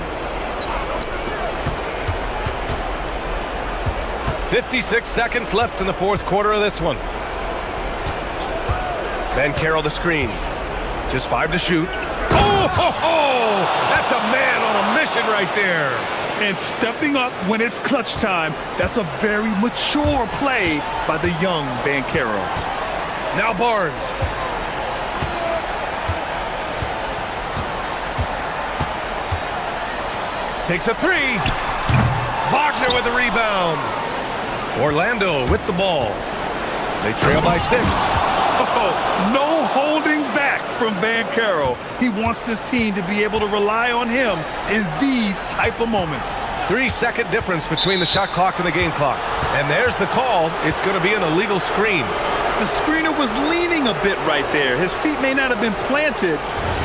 56 seconds left in the fourth quarter of this one. Van Carroll the screen. Just 5 to shoot. Oh, ho, ho! That's a man on a mission right there. And stepping up when it's clutch time, that's a very mature play by the young Banchero. Now Barnes. Takes a 3. Wagner with the rebound. Orlando with the ball. They trail by 6. Oh, no holding back from Banchero. He wants this team to be able to rely on him in these type of moments. 3-second difference between the shot clock and the game clock. And there's the call. It's going to be an illegal screen. The screener was leaning a bit right there. His feet may not have been planted.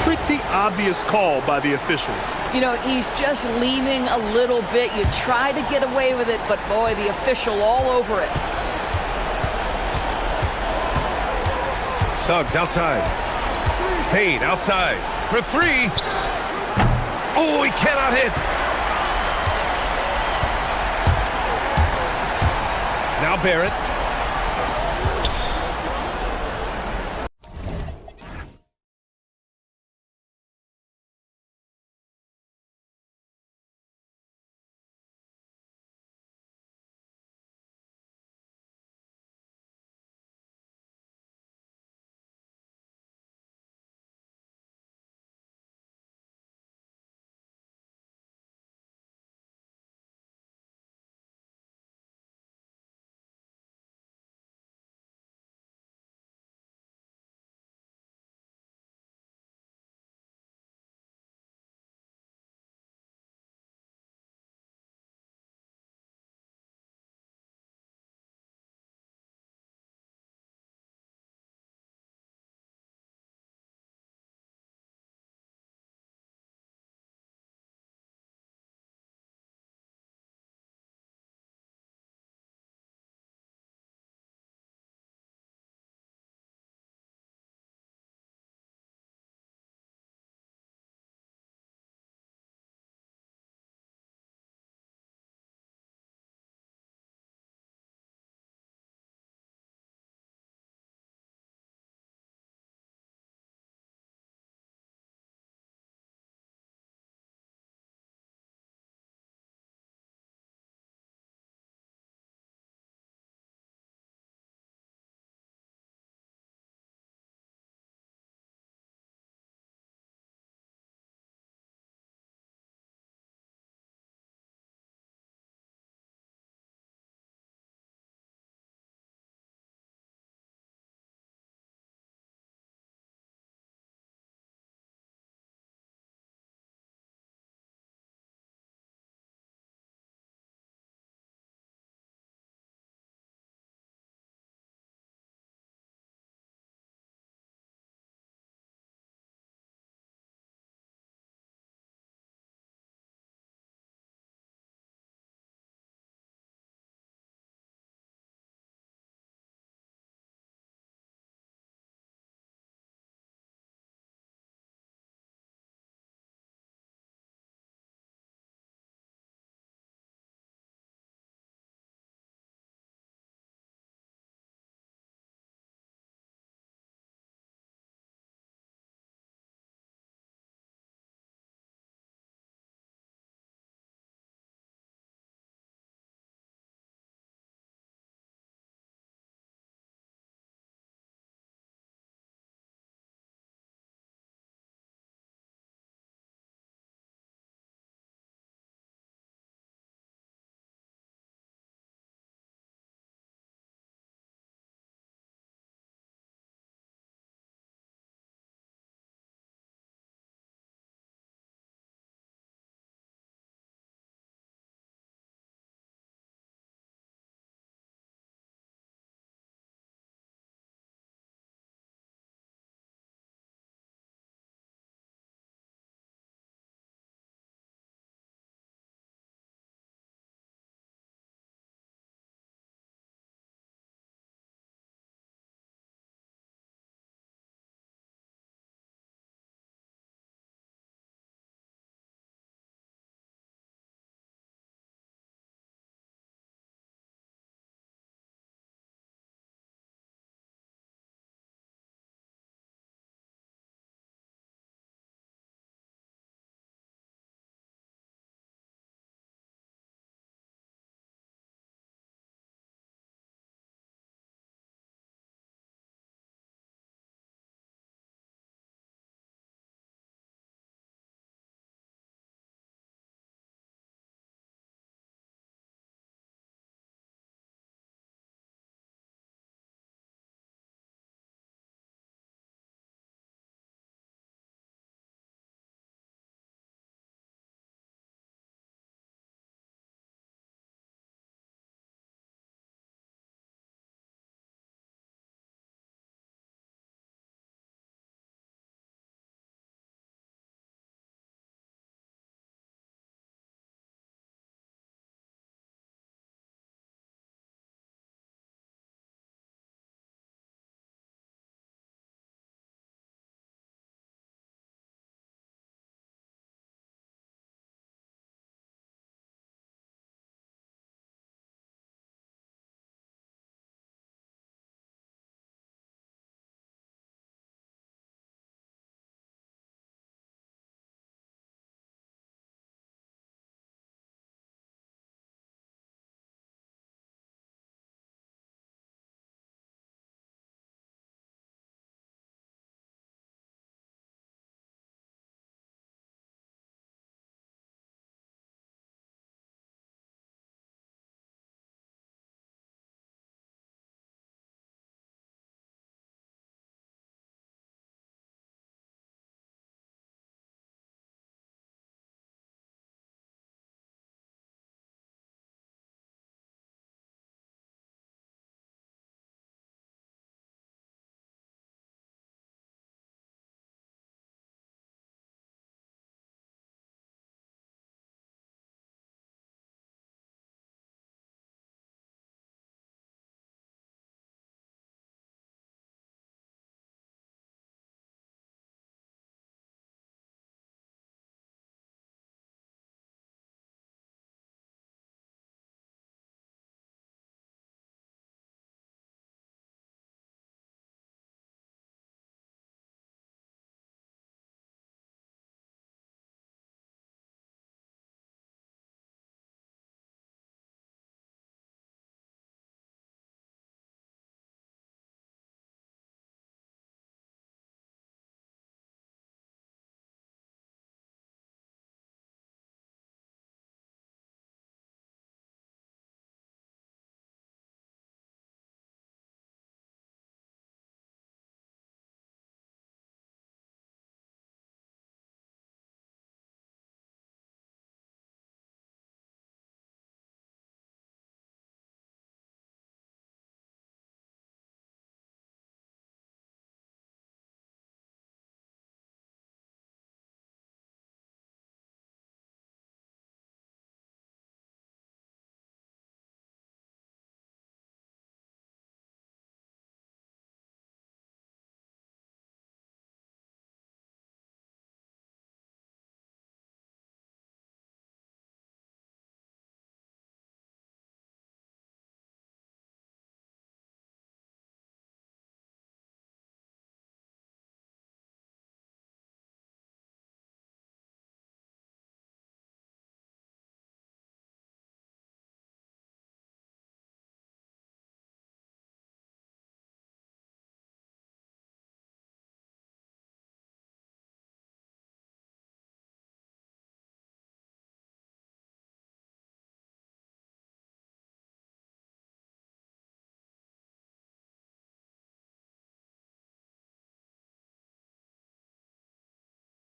Pretty obvious call by the officials. You know, he's just leaning a little bit. You try to get away with it, but boy, the official all over it. Suggs outside. Payne outside for 3. Oh, he cannot hit. Now Barrett.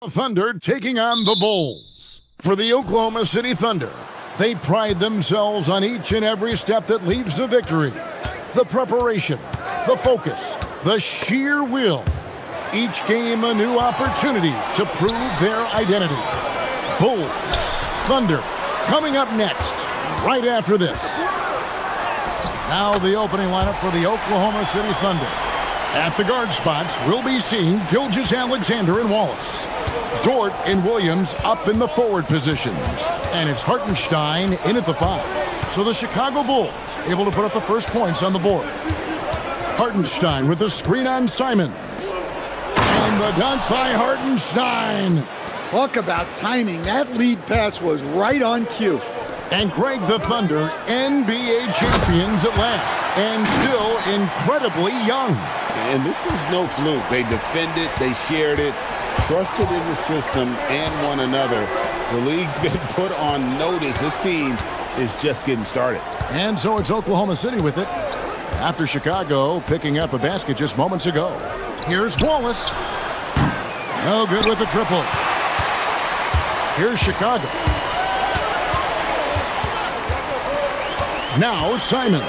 Thunder taking on the Bulls. For the Oklahoma City Thunder, they pride themselves on each and every step that leads to victory. The preparation, the focus, the sheer will. Each game a new opportunity to prove their identity. Bulls, Thunder, coming up next, right after this. Now the opening lineup for the Oklahoma City Thunder. At the guard spots, we'll be seeing Gilgeous-Alexander and Wallace. Dort and Williams up in the forward positions. And it's Hartenstein in at the 5. So the Chicago Bulls able to put up the first points on the board. Hartenstein with the screen on Simons. And the dunk by Hartenstein. Talk about timing. That lead pass was right on cue. And Greg, the Thunder, NBA champions at last. And still incredibly young. And this is no fluke. They defended, they shared it, trusted in the system and one another. The league's been put on notice. This team is just getting started. And so it's Oklahoma City with it. After Chicago picking up a basket just moments ago. Here's Wallace. No good with the triple. Here's Chicago. Now Simons.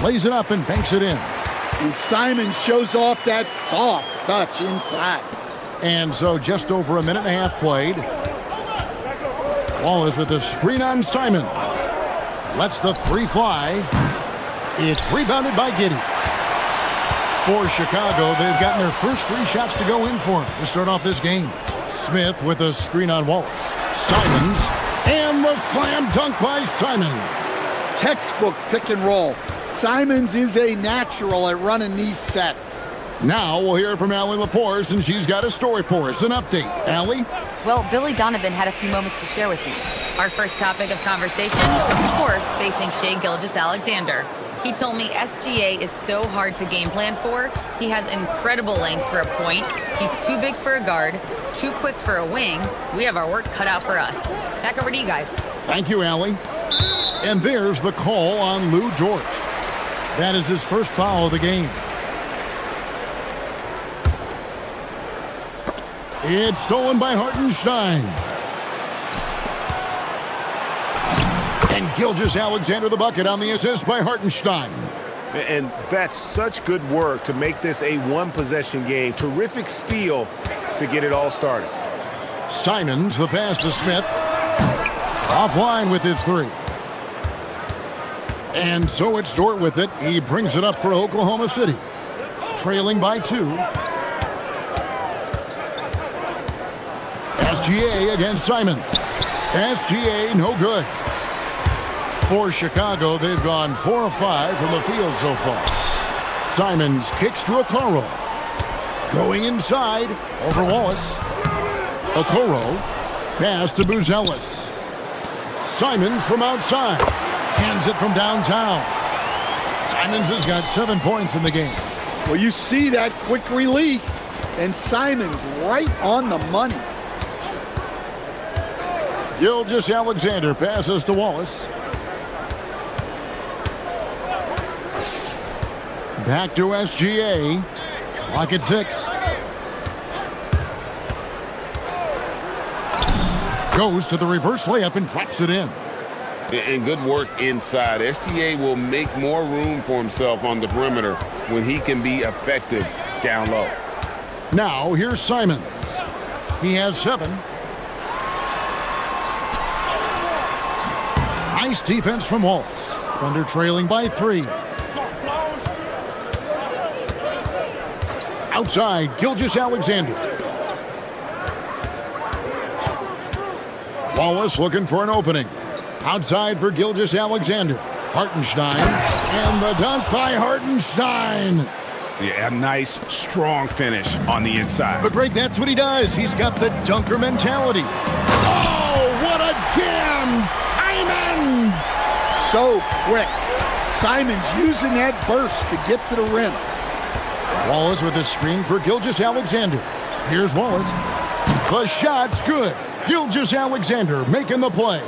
Lays it up and banks it in. And Simon shows off that soft touch inside. And so just over a minute and a half played. Wallace with the screen on Simon. Lets the 3 fly. It's rebounded by Giddey. For Chicago, they've gotten their first 3 shots to go in for him to start off this game. Smith with a screen on Wallace. Simons. And the slam dunk by Simon. Textbook pick and roll. Simons is a natural at running these sets. Now we'll hear from Allie LaForce, and she's got a story for us. An update. Allie? Well, Billy Donovan had a few moments to share with me. Our first topic of conversation was, of course, facing Shai Gilgeous-Alexander. He told me SGA is so hard to game plan for. He has incredible length for a point. He's too big for a guard, too quick for a wing. We have our work cut out for us. Back over to you guys. Thank you, Allie. And there's the call on Lou Dort. That is his first foul of the game. It's stolen by Hartenstein. And Gilgeous-Alexander the bucket on the assist by Hartenstein. And that's such good work to make this a one-possession game. Terrific steal to get it all started. Simons, the pass to Smith. Offline with his 3. And so it's Dort with it. He brings it up for Oklahoma City. Trailing by 2. SGA against Simon. SGA no good. For Chicago, they've gone 4 of 5 from the field so far. Simons kicks to Okoro. Going inside over Wallace. Okoro. Pass to Buzelis. Simons from outside. Hands it from downtown. Simons has got 7 points in the game. Well, you see that quick release. And Simons right on the money. Gilgeous-Alexander passes to Wallace. Back to SGA. Clock at 6. Goes to the reverse layup and drops it in. And good work inside. SGA will make more room for himself on the perimeter when he can be effective down low. Now here's Simons. He has 7. Nice defense from Wallace. Thunder trailing by 3. Outside, Gilgeous-Alexander. Wallace looking for an opening. Outside for Gilgeous-Alexander. Hartenstein. And the dunk by Hartenstein. Yeah, a nice, strong finish on the inside. But Greg, that's what he does. He's got the dunker mentality. Oh, what a jam! Simons! So quick. Simons using that burst to get to the rim. Wallace with a screen for Gilgeous-Alexander. Here's Wallace. The shot's good. Gilgeous-Alexander making the play.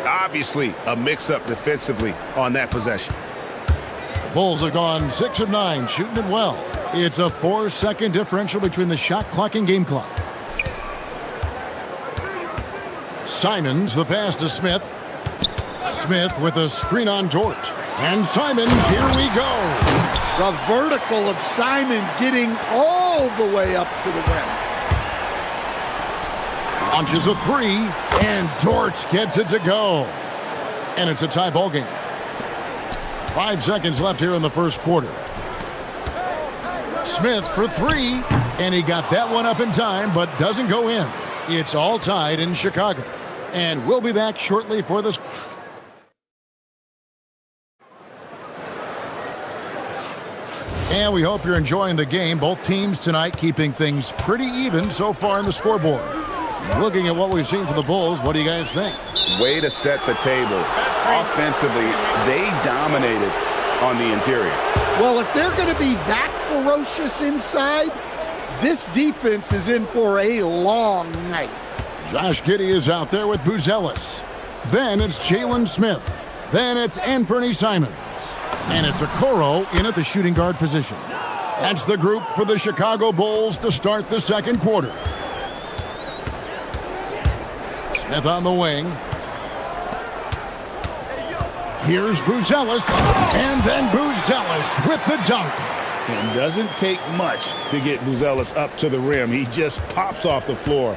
Obviously, a mix-up defensively on that possession. Bulls have gone 6 of 9, shooting it well. It's a 4-second differential between the shot clock and game clock. Simons, the pass to Smith. Smith with a screen on Dort. And Simons, here we go. The vertical of Simons getting all the way up to the rim. Launches a three, and Dort gets it to go. And it's a tie ball game. 5 seconds left here in the first quarter. Smith for three, and he got that one up in time, but doesn't go in. It's all tied in Chicago. And we'll be back shortly for this. And we hope you're enjoying the game. Both teams tonight keeping things pretty even so far in the scoreboard. Looking at what we've seen for the Bulls, what do you guys think? Way to set the table. Offensively, they dominated on the interior. Well, if they're going to be that ferocious inside, this defense is in for a long night. Josh Giddey is out there with Buzelis. Then it's Jalen Smith. Then it's Anthony Simons. And it's Okoro in at the shooting guard position. That's the group for the Chicago Bulls to start the second quarter. Smith on the wing. Here's Buzelis, and then Buzelis with the dunk. It doesn't take much to get Buzelis up to the rim. He just pops off the floor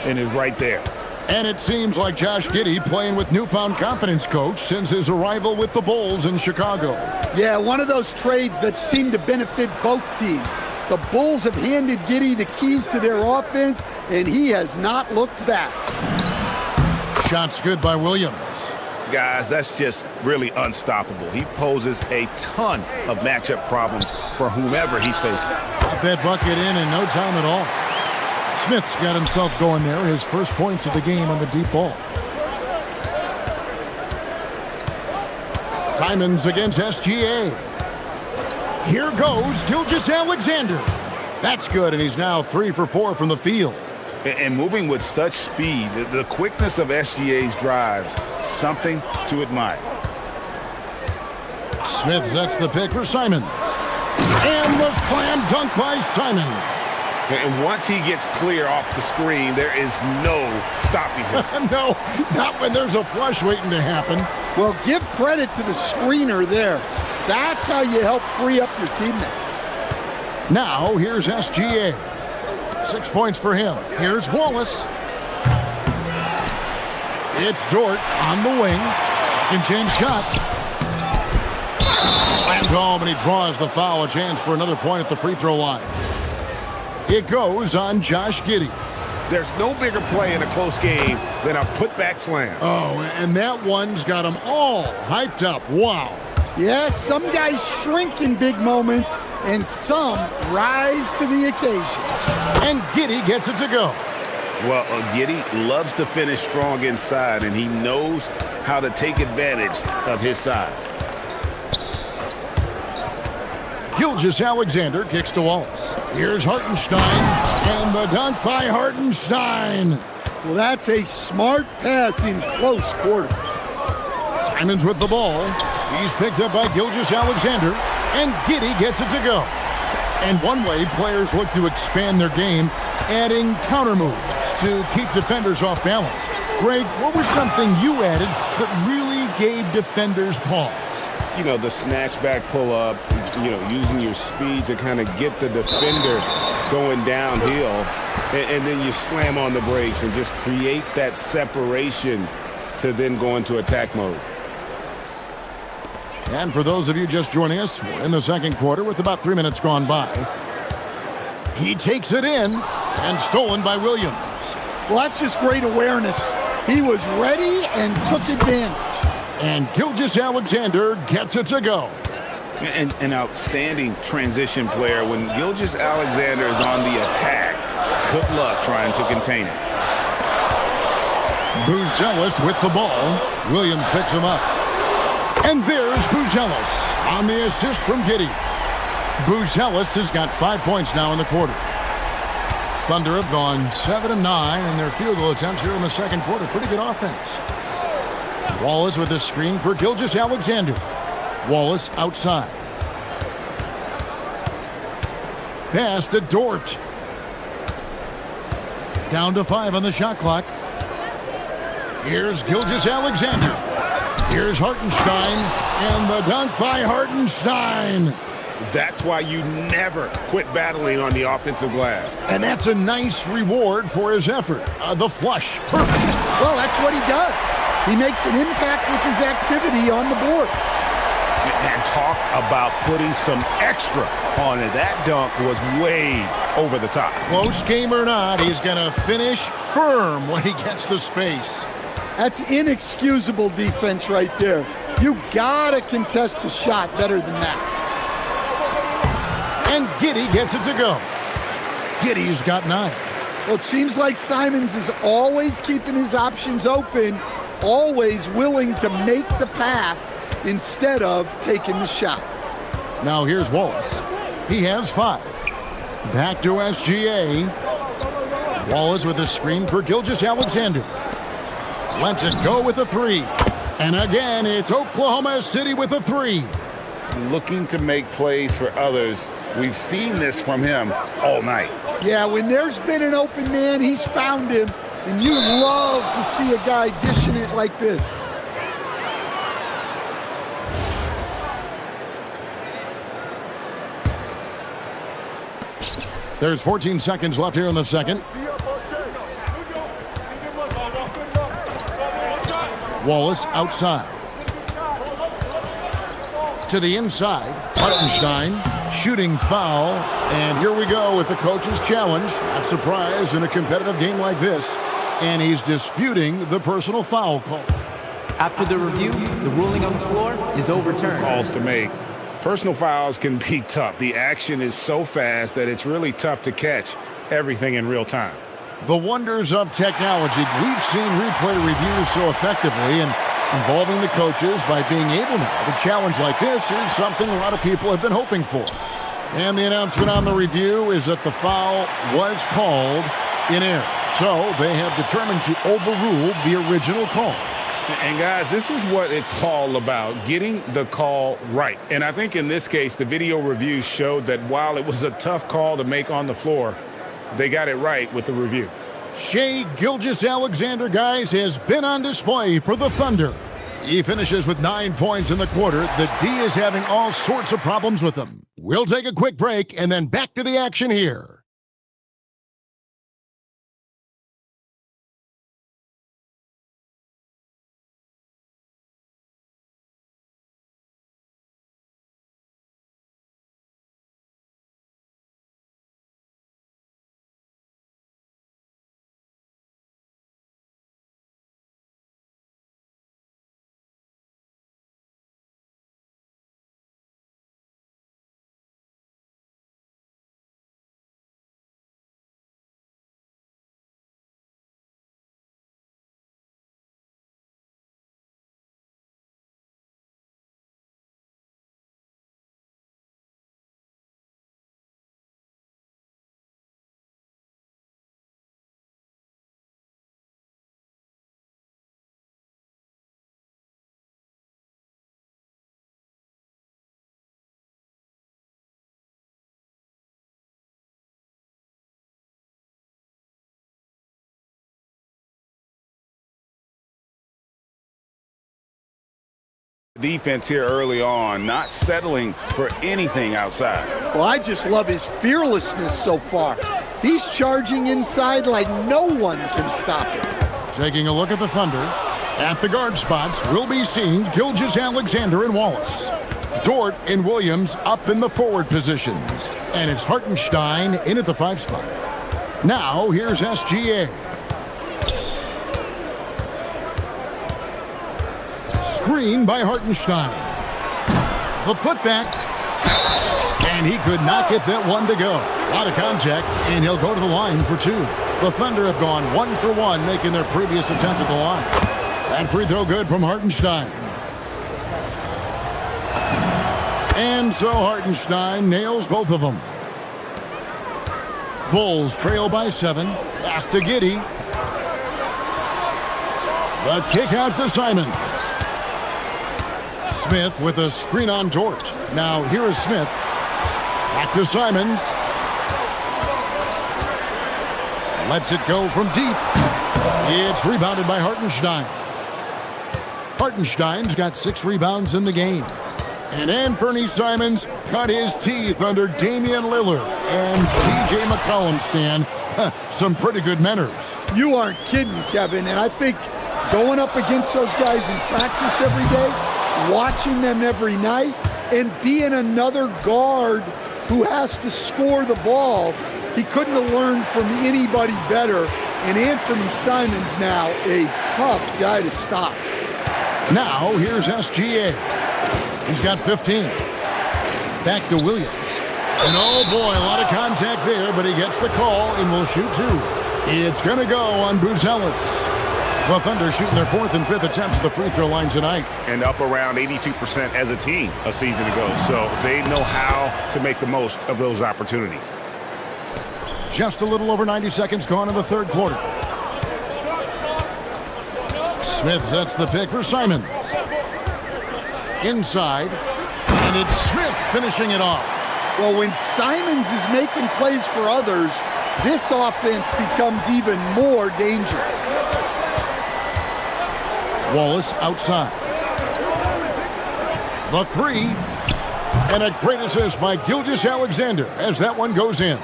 and is right there. And it seems like Josh Giddey playing with newfound confidence, coach, since his arrival with the Bulls in Chicago. Yeah, one of those trades that seem to benefit both teams. The Bulls have handed Giddey the keys to their offense, and he has not looked back. Shots good by Williams. Guys, that's just really unstoppable. He poses a ton of matchup problems for whomever he's facing. Got that bucket in no time at all. Smith's got himself going there, his first points of the game on the deep ball. Simons against SGA. Here goes Gilgeous-Alexander. That's good, and he's now 3 for 4 from the field. And moving with such speed, the quickness of SGA's drives, something to admire. Smith sets the pick for Simons. And the slam dunk by Simons. And once he gets clear off the screen, there is no stopping him. No, not when there's a flush waiting to happen. Well, give credit to the screener there. That's how you help free up your teammates. Now, here's SGA. 6 points for him. Here's Wallace. It's Dort on the wing. Second chance shot. Slammed home, and he draws the foul. A chance for another point at the free throw line. It goes on Josh Giddey. There's no bigger play in a close game than a putback slam. Oh, and that one's got them all hyped up. Wow. Yes, some guys shrink in big moments, and some rise to the occasion. And Giddey gets it to go. Well, Giddey loves to finish strong inside, and he knows how to take advantage of his size. Gilgeous-Alexander kicks to Wallace. Here's Hartenstein, and the dunk by Hartenstein. Well, that's a smart pass in close quarters. Simons with the ball. He's picked up by Gilgeous-Alexander, and Giddey gets it to go. And one way players look to expand their game, adding counter moves to keep defenders off balance. Greg, what was something you added that really gave defenders pause? You know, the snatchback pull-up, you know, using your speed to kind of get the defender going downhill, and then you slam on the brakes and just create that separation to then go into attack mode. And for those of you just joining us, we're in the second quarter with about 3 minutes gone by. He takes it in, and stolen by Williams. Well, that's just great awareness. He was ready and took advantage. And Gilgeous-Alexander gets it to go. And an outstanding transition player. When Gilgeous-Alexander is on the attack, good luck trying to contain it. Buzelis with the ball. Williams picks him up. And there's Buzelis on the assist from Giddey. Buzelis has got 5 points now in the quarter. Thunder have gone 7 of 9 in their field goal attempts here in the second quarter. Pretty good offense. Wallace with a screen for Gilgeous-Alexander. Wallace outside. Pass to Dort. Down to 5 on the shot clock. Here's Gilgeous-Alexander. Here's Hartenstein, and the dunk by Hartenstein. That's why you never quit battling on the offensive glass. And that's a nice reward for his effort. The flush. Perfect. Well, that's what he does. He makes an impact with his activity on the board. And talk about putting some extra on it. That dunk was way over the top. Close game or not, he's going to finish firm when he gets the space. That's inexcusable defense right there. You gotta contest the shot better than that. And Giddey gets it to go. Giddey's got 9. Well, it seems like Simons is always keeping his options open, always willing to make the pass instead of taking the shot. Now here's Wallace. He has 5. Back to SGA. Wallace with a screen for Gilgeous-Alexander. Lets it go with a 3. And again, it's Oklahoma City with a 3. Looking to make plays for others. We've seen this from him all night. Yeah, when there's been an open man, he's found him. And you love to see a guy dishing it like this. There's 14 seconds left here in the second. Wallace outside. To the inside. Hartenstein shooting foul. And here we go with the coach's challenge. Not surprised in a competitive game like this. And he's disputing the personal foul call. After the review, the ruling on the floor is overturned. Calls to make. Personal fouls can be tough. The action is so fast that it's really tough to catch everything in real time. The wonders of technology. We've seen replay reviews so effectively, and involving the coaches by being able now to challenge like this is something a lot of people have been hoping for. And the announcement on the review is that the foul was called in error. So they have determined to overrule the original call. And guys, this is what it's all about, getting the call right. And I think in this case, the video review showed that while it was a tough call to make on the floor, they got it right with the review. Shai Gilgeous-Alexander, guys, has been on display for the Thunder. He finishes with 9 points in the quarter. The D is having all sorts of problems with him. We'll take a quick break and then back to the action here. Defense here early on, not settling for anything outside. Well, I just love his fearlessness so far. He's charging inside like no one can stop him. Taking a look at the Thunder. At the guard spots, we'll be seeing Gilgeous-Alexander and Wallace. Dort and Williams up in the forward positions. And it's Hartenstein in at the 5 spot. Now, here's SGA. Screen by Hartenstein. The putback. And he could not get that one to go. A lot of contact, and he'll go to the line for 2. The Thunder have gone 1 for 1, making their previous attempt at the line. That free throw good from Hartenstein. And so Hartenstein nails both of them. Bulls trail by 7. Pass to Giddey. The kick out to Simons. Smith with a screen on Dort. Now here is Smith. Back to Simons. Lets it go from deep. It's rebounded by Hartenstein. Hartenstein's got 6 rebounds in the game. And Anthony Simons cut his teeth under Damian Lillard and C.J. McCollum, Stan. Some pretty good manners. You aren't kidding, Kevin. And I think going up against those guys in practice every day, watching them every night, and being another guard who has to score the ball, he couldn't have learned from anybody better. And Anthony Simons now a tough guy to stop. Now here's SGA. He's got 15. Back to Williams. And oh boy, a lot of contact there, but he gets the call and will shoot 2. It's going to go on Buzelis. The Thunder shooting their 4th and 5th attempts at the free throw line tonight. And up around 82% as a team a season ago. So they know how to make the most of those opportunities. Just a little over 90 seconds gone in the 3rd quarter. Smith sets the pick for Simons. Inside, and it's Smith finishing it off. Well, when Simons is making plays for others, this offense becomes even more dangerous. Wallace outside. The 3, and a great assist by Gilgeous-Alexander as that one goes in.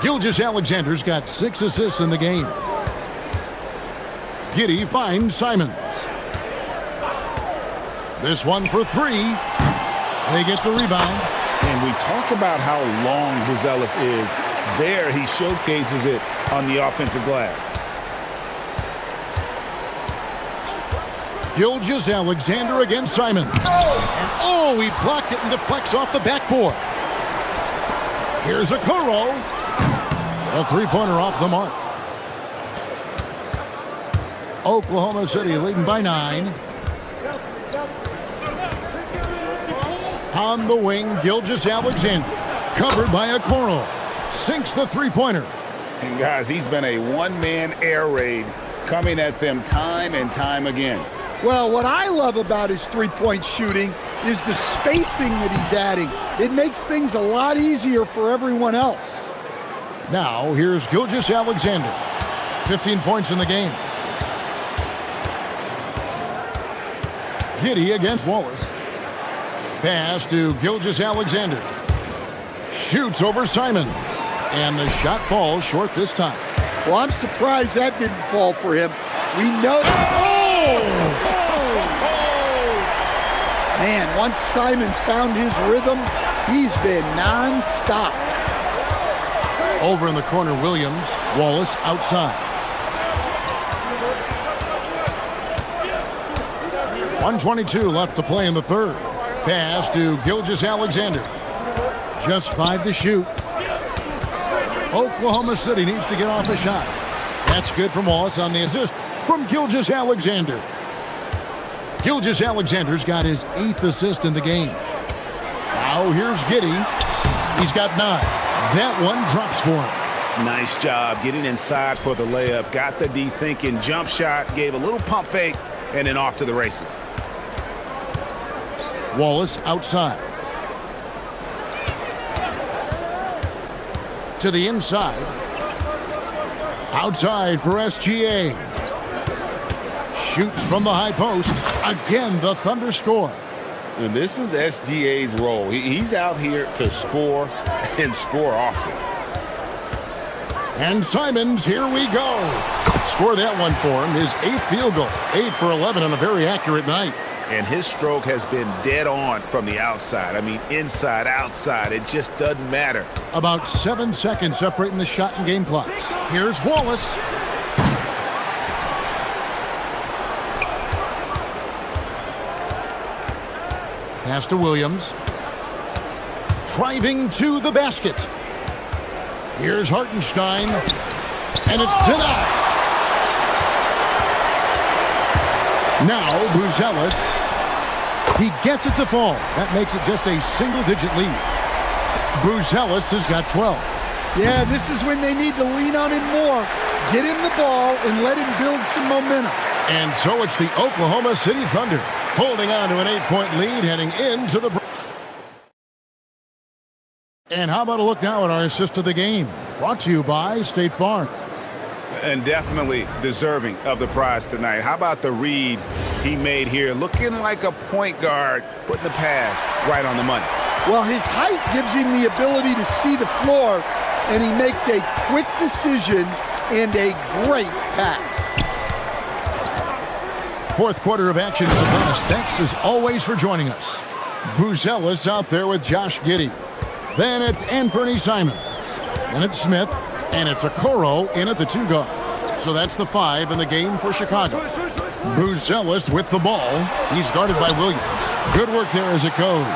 Gilgeous-Alexander's got 6 assists in the game. Giddey finds Simons. This one for 3. They get the rebound. And we talk about how long Buzelis is. There, he showcases it on the offensive glass. Gilgeous-Alexander against Simons. And he blocked it and deflects off the backboard. Here's Okoro. A 3-pointer off the mark. Oklahoma City leading by 9. On the wing, Gilgeous-Alexander. Covered by Okoro. Sinks the 3-pointer. And guys, he's been a one-man air raid coming at them time and time again. Well, what I love about his three-point shooting is the spacing that he's adding. It makes things a lot easier for everyone else. Now, here's Gilgeous-Alexander. 15 points in the game. Giddey against Wallace. Pass to Gilgeous-Alexander. Shoots over Simons. And the shot falls short this time. Well, I'm surprised that didn't fall for him. We know... Man, once Simons found his rhythm, he's been non-stop. Over in the corner, Williams. Wallace outside. 1:22 left to play in the 3rd. Pass to Gilgeous-Alexander. Just 5 to shoot. Oklahoma City needs to get off a shot. That's good from Wallace on the assist from Gilgeous-Alexander. Gilgeous-Alexander's got his 8th assist in the game. Now here's Giddey. He's got 9. That one drops for him. Nice job getting inside for the layup. Got the D thinking jump shot, gave a little pump fake, and then off to the races. Wallace outside. To the inside. Outside for SGA. Shoots from the high post. Again, the Thunder score. And this is SGA's role. He's out here to score and score often. And Simons, here we go. Score that one for him. His 8th field goal. 8 for 11 on a very accurate night. And his stroke has been dead on from the outside. I mean, inside, outside, it just doesn't matter. About 7 seconds separating the shot and game clocks. Here's Wallace. Pass to Williams. Driving to the basket. Here's Hartenstein. And it's denied. Now Buzelis. He gets it to fall. That makes it just a single-digit lead. Buzelis has got 12. Yeah, this is when they need to lean on him more. Get him the ball and let him build some momentum. And so it's the Oklahoma City Thunder holding on to an 8-point lead heading into the break. And how about a look now at our assist of the game? Brought to you by State Farm. And definitely deserving of the prize tonight. How about the read he made here? Looking like a point guard, putting the pass right on the money. Well, his height gives him the ability to see the floor, and he makes a quick decision and a great pass. Fourth quarter of action is upon us. Thanks as always for joining us. Buzelis out there with Josh Giddey. Then it's Anthony Simons. Then it's Smith. And it's Okoro in at the 2 guard. So that's the 5 in the game for Chicago. Buzelis with the ball. He's guarded by Williams. Good work there as it goes.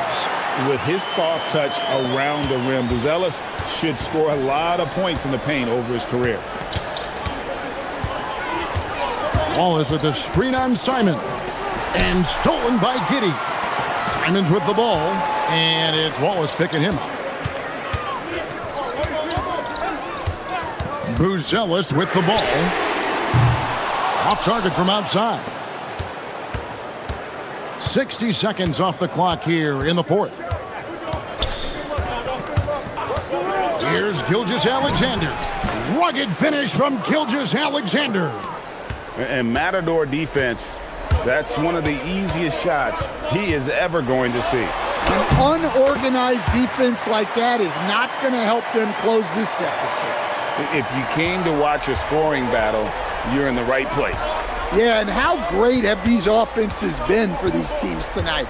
With his soft touch around the rim, Buzelis should score a lot of points in the paint over his career. Wallace with the screen on Simons. And stolen by Giddey. Simons with the ball. And it's Wallace picking him up. Buzelis with the ball. Off target from outside. 60 seconds off the clock here in the fourth. Here's Gilgeous-Alexander. Rugged finish from Gilgeous-Alexander. And Matador defense, that's one of the easiest shots he is ever going to see. An unorganized defense like that is not going to help them close this deficit. If you came to watch a scoring battle, you're in the right place. Yeah, and how great have these offenses been for these teams tonight?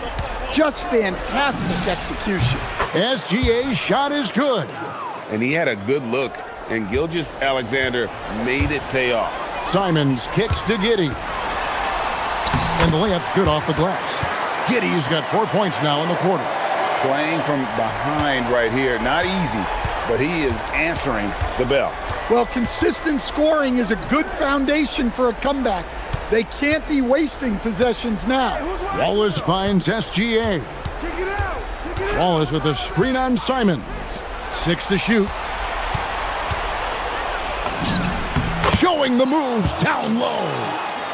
Just fantastic execution. SGA's shot is good. And he had a good look, and Gilgeous-Alexander made it pay off. Simons kicks to Giddey. And the layup's good off the glass. Giddey's got 4 points now in the quarter. Playing from behind right here, not easy, but he is answering the bell. Well, consistent scoring is a good foundation for a comeback. They can't be wasting possessions now. Wallace finds SGA. Wallace with a screen on Simons. 6 to shoot. Showing the moves down low.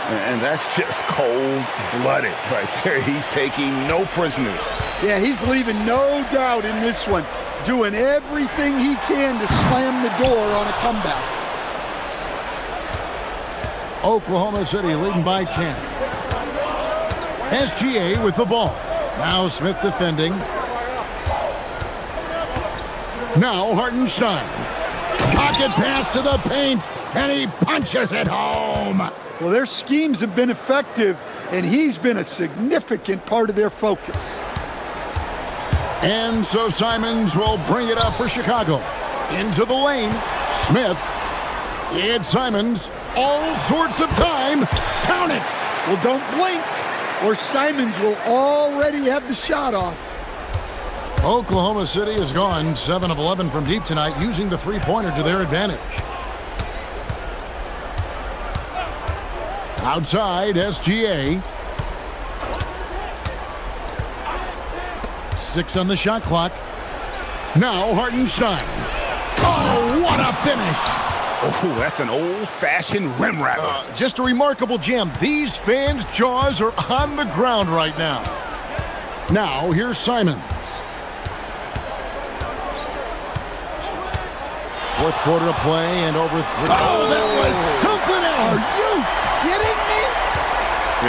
And that's just cold-blooded right there. He's taking no prisoners. Yeah, he's leaving no doubt in this one. Doing everything he can to slam the door on a comeback. Oklahoma City leading by 10. SGA with the ball. Now Smith defending. Now Hartenstein. Pocket pass to the paint, and he punches it home. Well, their schemes have been effective, and he's been a significant part of their focus. And so Simons will bring it up for Chicago. Into the lane. Smith. It's Simons. All sorts of time. Count it. Well, don't blink, or Simons will already have the shot off. Oklahoma City has gone 7 of 11 from deep tonight, using the three-pointer to their advantage. Outside, SGA. 6 on the shot clock. Now Hartenstein. Oh, what a finish! Oh, that's an old-fashioned rim rapper. Just a remarkable jam. These fans' jaws are on the ground right now. Now, here's Simons. Fourth quarter of play and over 3. Oh, that was something else! Are you kidding me?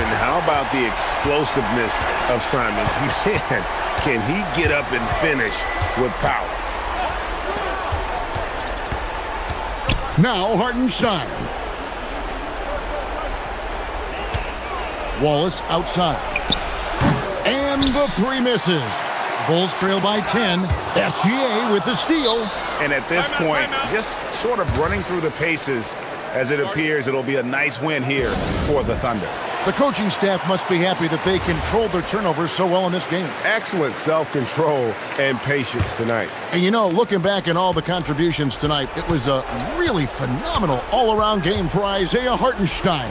And how about the explosiveness of Simons? Man, can he get up and finish with power? Now Hartenstein. Wallace outside. And the 3 misses. Bulls trail by 10. SGA with the steal. And at this point, just sort of running through the paces, as it appears it'll be a nice win here for the Thunder. The coaching staff must be happy that they controlled their turnovers so well in this game. Excellent self-control and patience tonight. And you know, looking back at all the contributions tonight, it was a really phenomenal all-around game for Isaiah Hartenstein.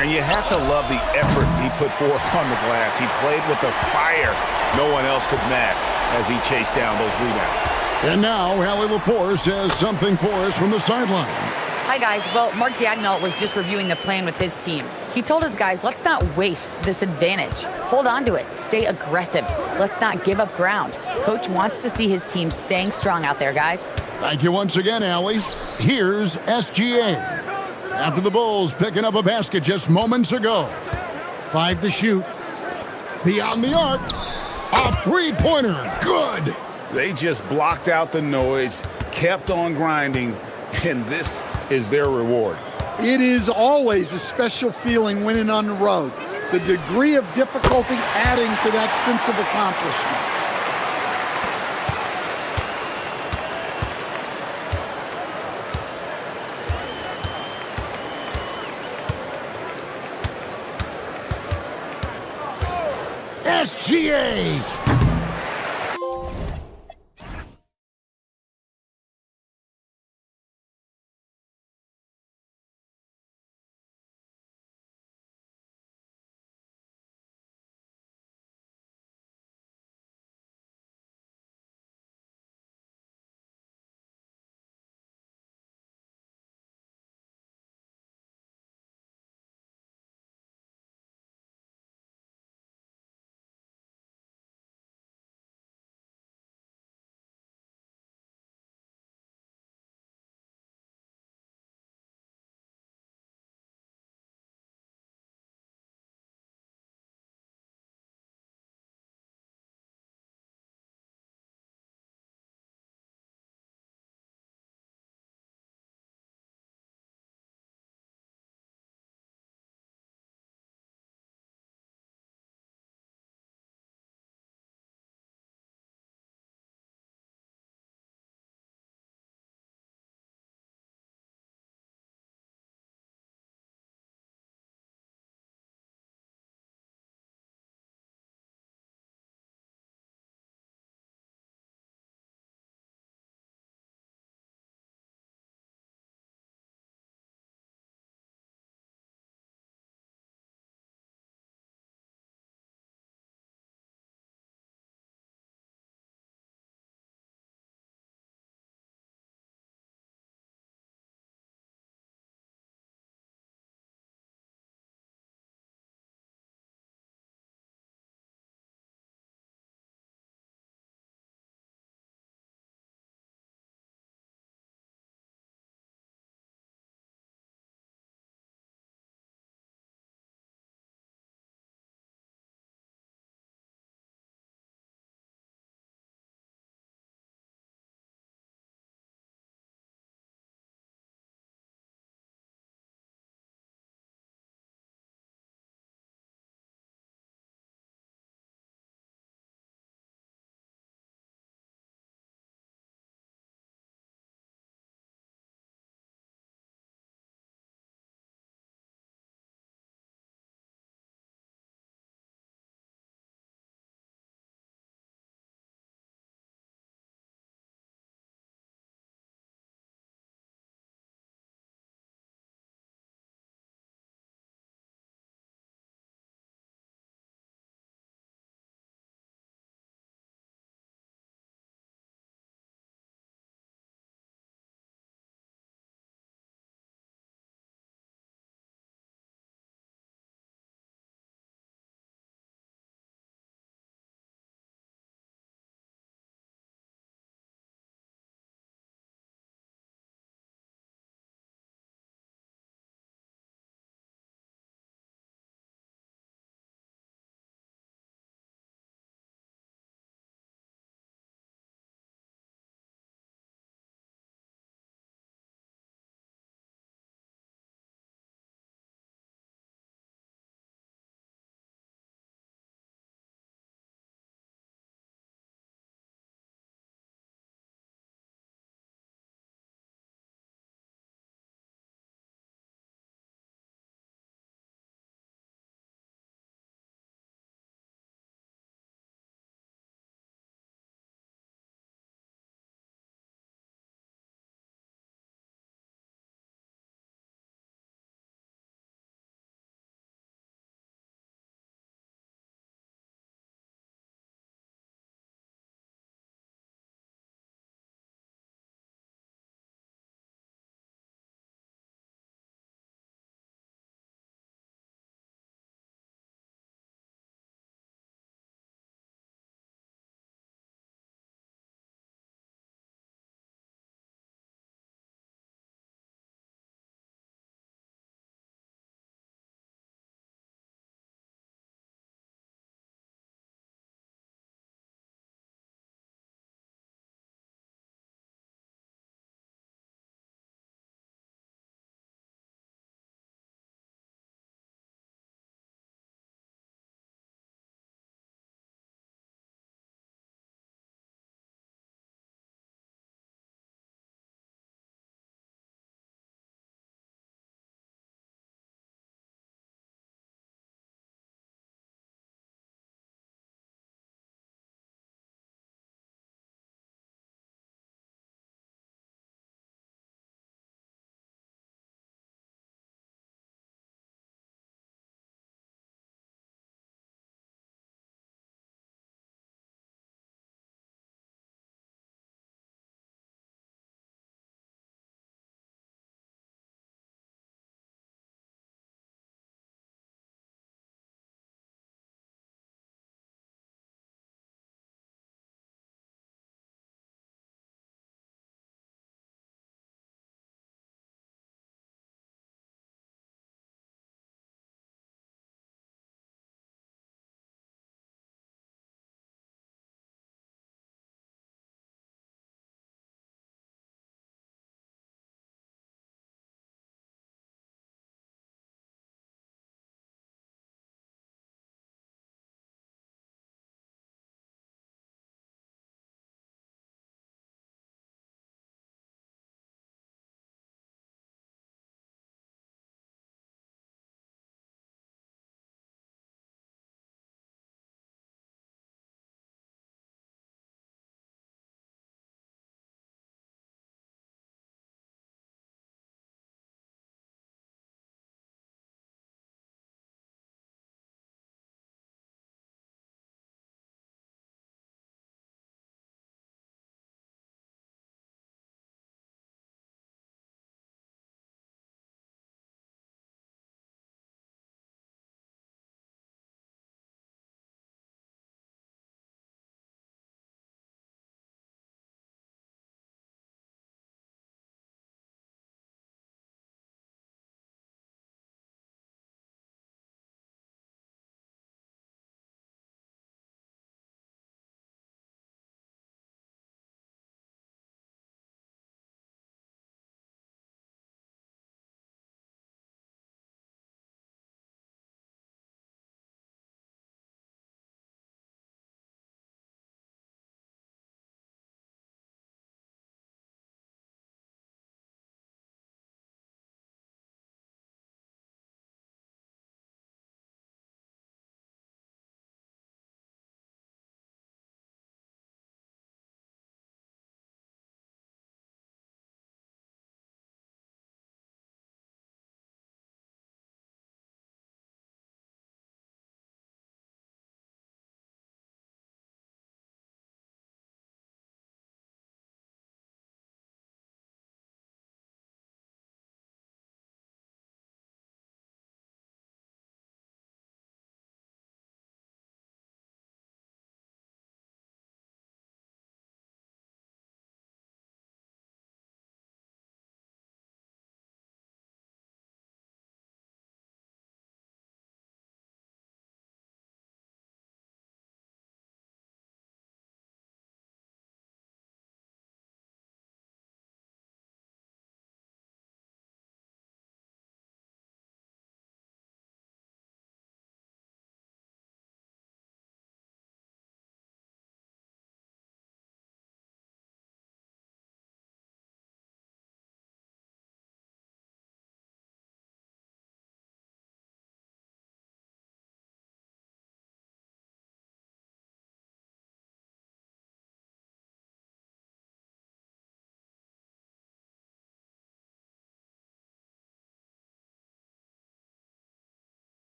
And you have to love the effort he put forth on the glass. He played with a fire no one else could match as he chased down those rebounds. And now, Allie LaForce has something for us from the sideline. Hi, guys. Well, Mark Dagnall was just reviewing the plan with his team. He told his guys, let's not waste this advantage. Hold on to it. Stay aggressive. Let's not give up ground. Coach wants to see his team staying strong out there, guys. Thank you once again, Allie. Here's SGA. After the Bulls picking up a basket just moments ago. 5 to shoot. Beyond the arc. A three-pointer. Good. They just blocked out the noise, kept on grinding, and this is their reward. It is always a special feeling winning on the road. The degree of difficulty adding to that sense of accomplishment. SGA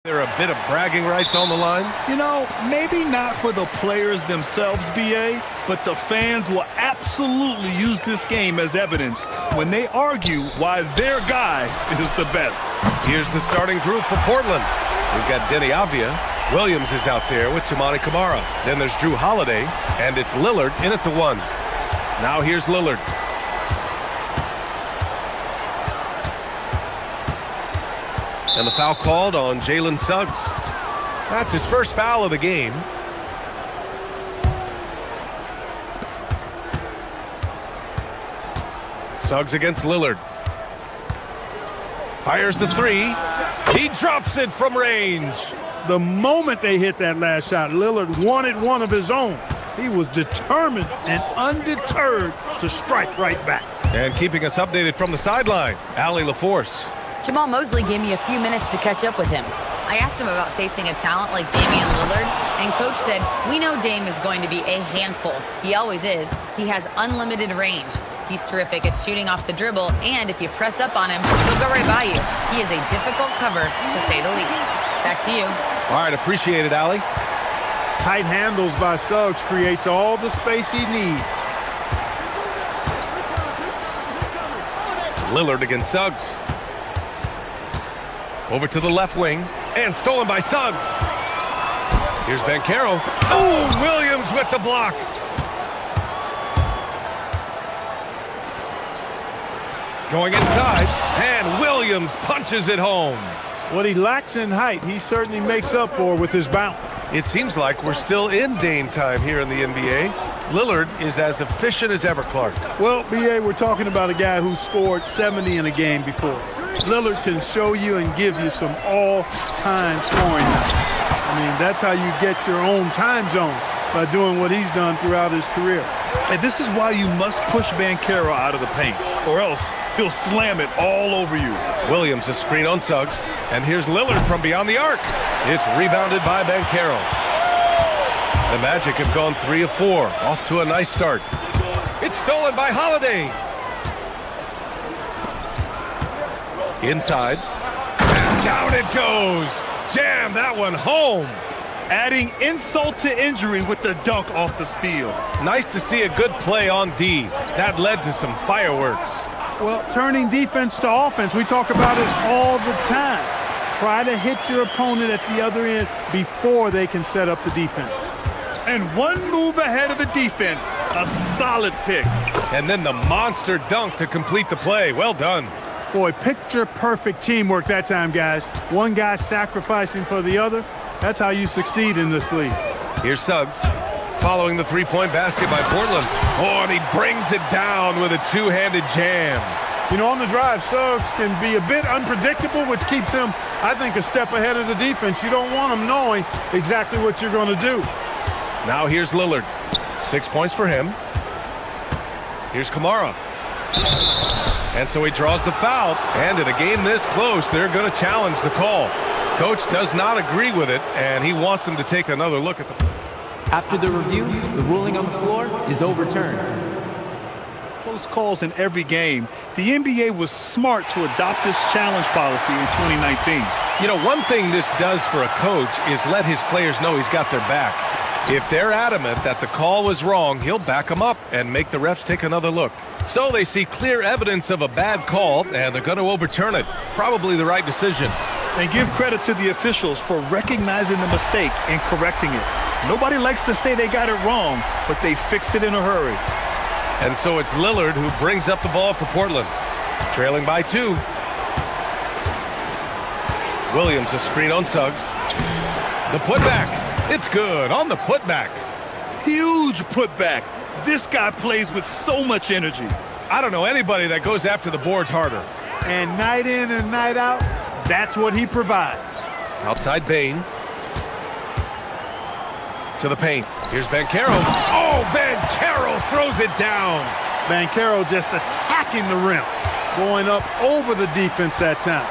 There are a bit of bragging rights on the line. You know, maybe not for the players themselves, BA, but the fans will absolutely use this game as evidence when they argue why their guy is the best. Here's the starting group for Portland. We've got Denny Avdia. Williams is out there with Toumani Camara. Then there's Drew Holiday, and it's Lillard in at the 1. Now here's Lillard. And the foul called on Jalen Suggs. That's his first foul of the game. Suggs against Lillard. Fires the 3. He drops it from range. The moment they hit that last shot, Lillard wanted one of his own. He was determined and undeterred to strike right back. And keeping us updated from the sideline, Allie LaForce. Jamal Mosley gave me a few minutes to catch up with him. I asked him about facing a talent like Damian Lillard, and Coach said, we know Dame is going to be a handful. He always is. He has unlimited range. He's terrific at shooting off the dribble, and if you press up on him, he'll go right by you. He is a difficult cover, to say the least. Back to you. All right, appreciate it, Allie. Tight handles by Suggs creates all the space he needs. Lillard against Suggs. Over to the left wing, and stolen by Suggs. Here's Banchero. Oh, Williams with the block. Going inside, and Williams punches it home. What he lacks in height, he certainly makes up for with his bounce. It seems like we're still in Dame time here in the NBA. Lillard is as efficient as ever, Clark. Well, BA, we're talking about a guy who scored 70 in a game before. Lillard can show you and give you some all-time scoring numbers. I mean, that's how you get your own time zone, by doing what he's done throughout his career. And this is why you must push Banchero out of the paint, or else he'll slam it all over you. Williams a screen on Suggs, and here's Lillard from beyond the arc. It's rebounded by Banchero. The Magic have gone 3 of 4, off to a nice start. It's stolen by Holiday. Inside, and down it goes. Jam that one home. Adding insult to injury with the dunk off the steal. Nice to see a good play on D. That led to some fireworks. Well, turning defense to offense, we talk about it all the time. Try to hit your opponent at the other end before they can set up the defense. And one move ahead of the defense, a solid pick. And then the monster dunk to complete the play. Well done. Boy, picture-perfect teamwork that time, guys. One guy sacrificing for the other. That's how you succeed in this league. Here's Suggs, following the three-point basket by Portland. Oh, and he brings it down with a two-handed jam. You know, on the drive, Suggs can be a bit unpredictable, which keeps him, I think, a step ahead of the defense. You don't want him knowing exactly what you're going to do. Now here's Lillard. 6 points for him. Here's Camara. And so he draws the foul. And in a game this close, they're going to challenge the call. Coach does not agree with it, and he wants them to take another look at the... After the review, the ruling on the floor is overturned. Close calls in every game. The NBA was smart to adopt this challenge policy in 2019. You know, one thing this does for a coach is let his players know he's got their back. If they're adamant that the call was wrong, he'll back them up and make the refs take another look. So they see clear evidence of a bad call, and they're going to overturn it. Probably the right decision. And give credit to the officials for recognizing the mistake and correcting it. Nobody likes to say they got it wrong, but they fixed it in a hurry. And so it's Lillard who brings up the ball for Portland. Trailing by 2. Williams a screen on Suggs. The putback. It's good on the putback. Huge putback. This guy plays with so much energy. I don't know anybody that goes after the boards harder. And night in and night out, that's what he provides. Outside Bane. To the paint. Here's Banchero. Oh, Banchero throws it down. Banchero just attacking the rim. Going up over the defense that time.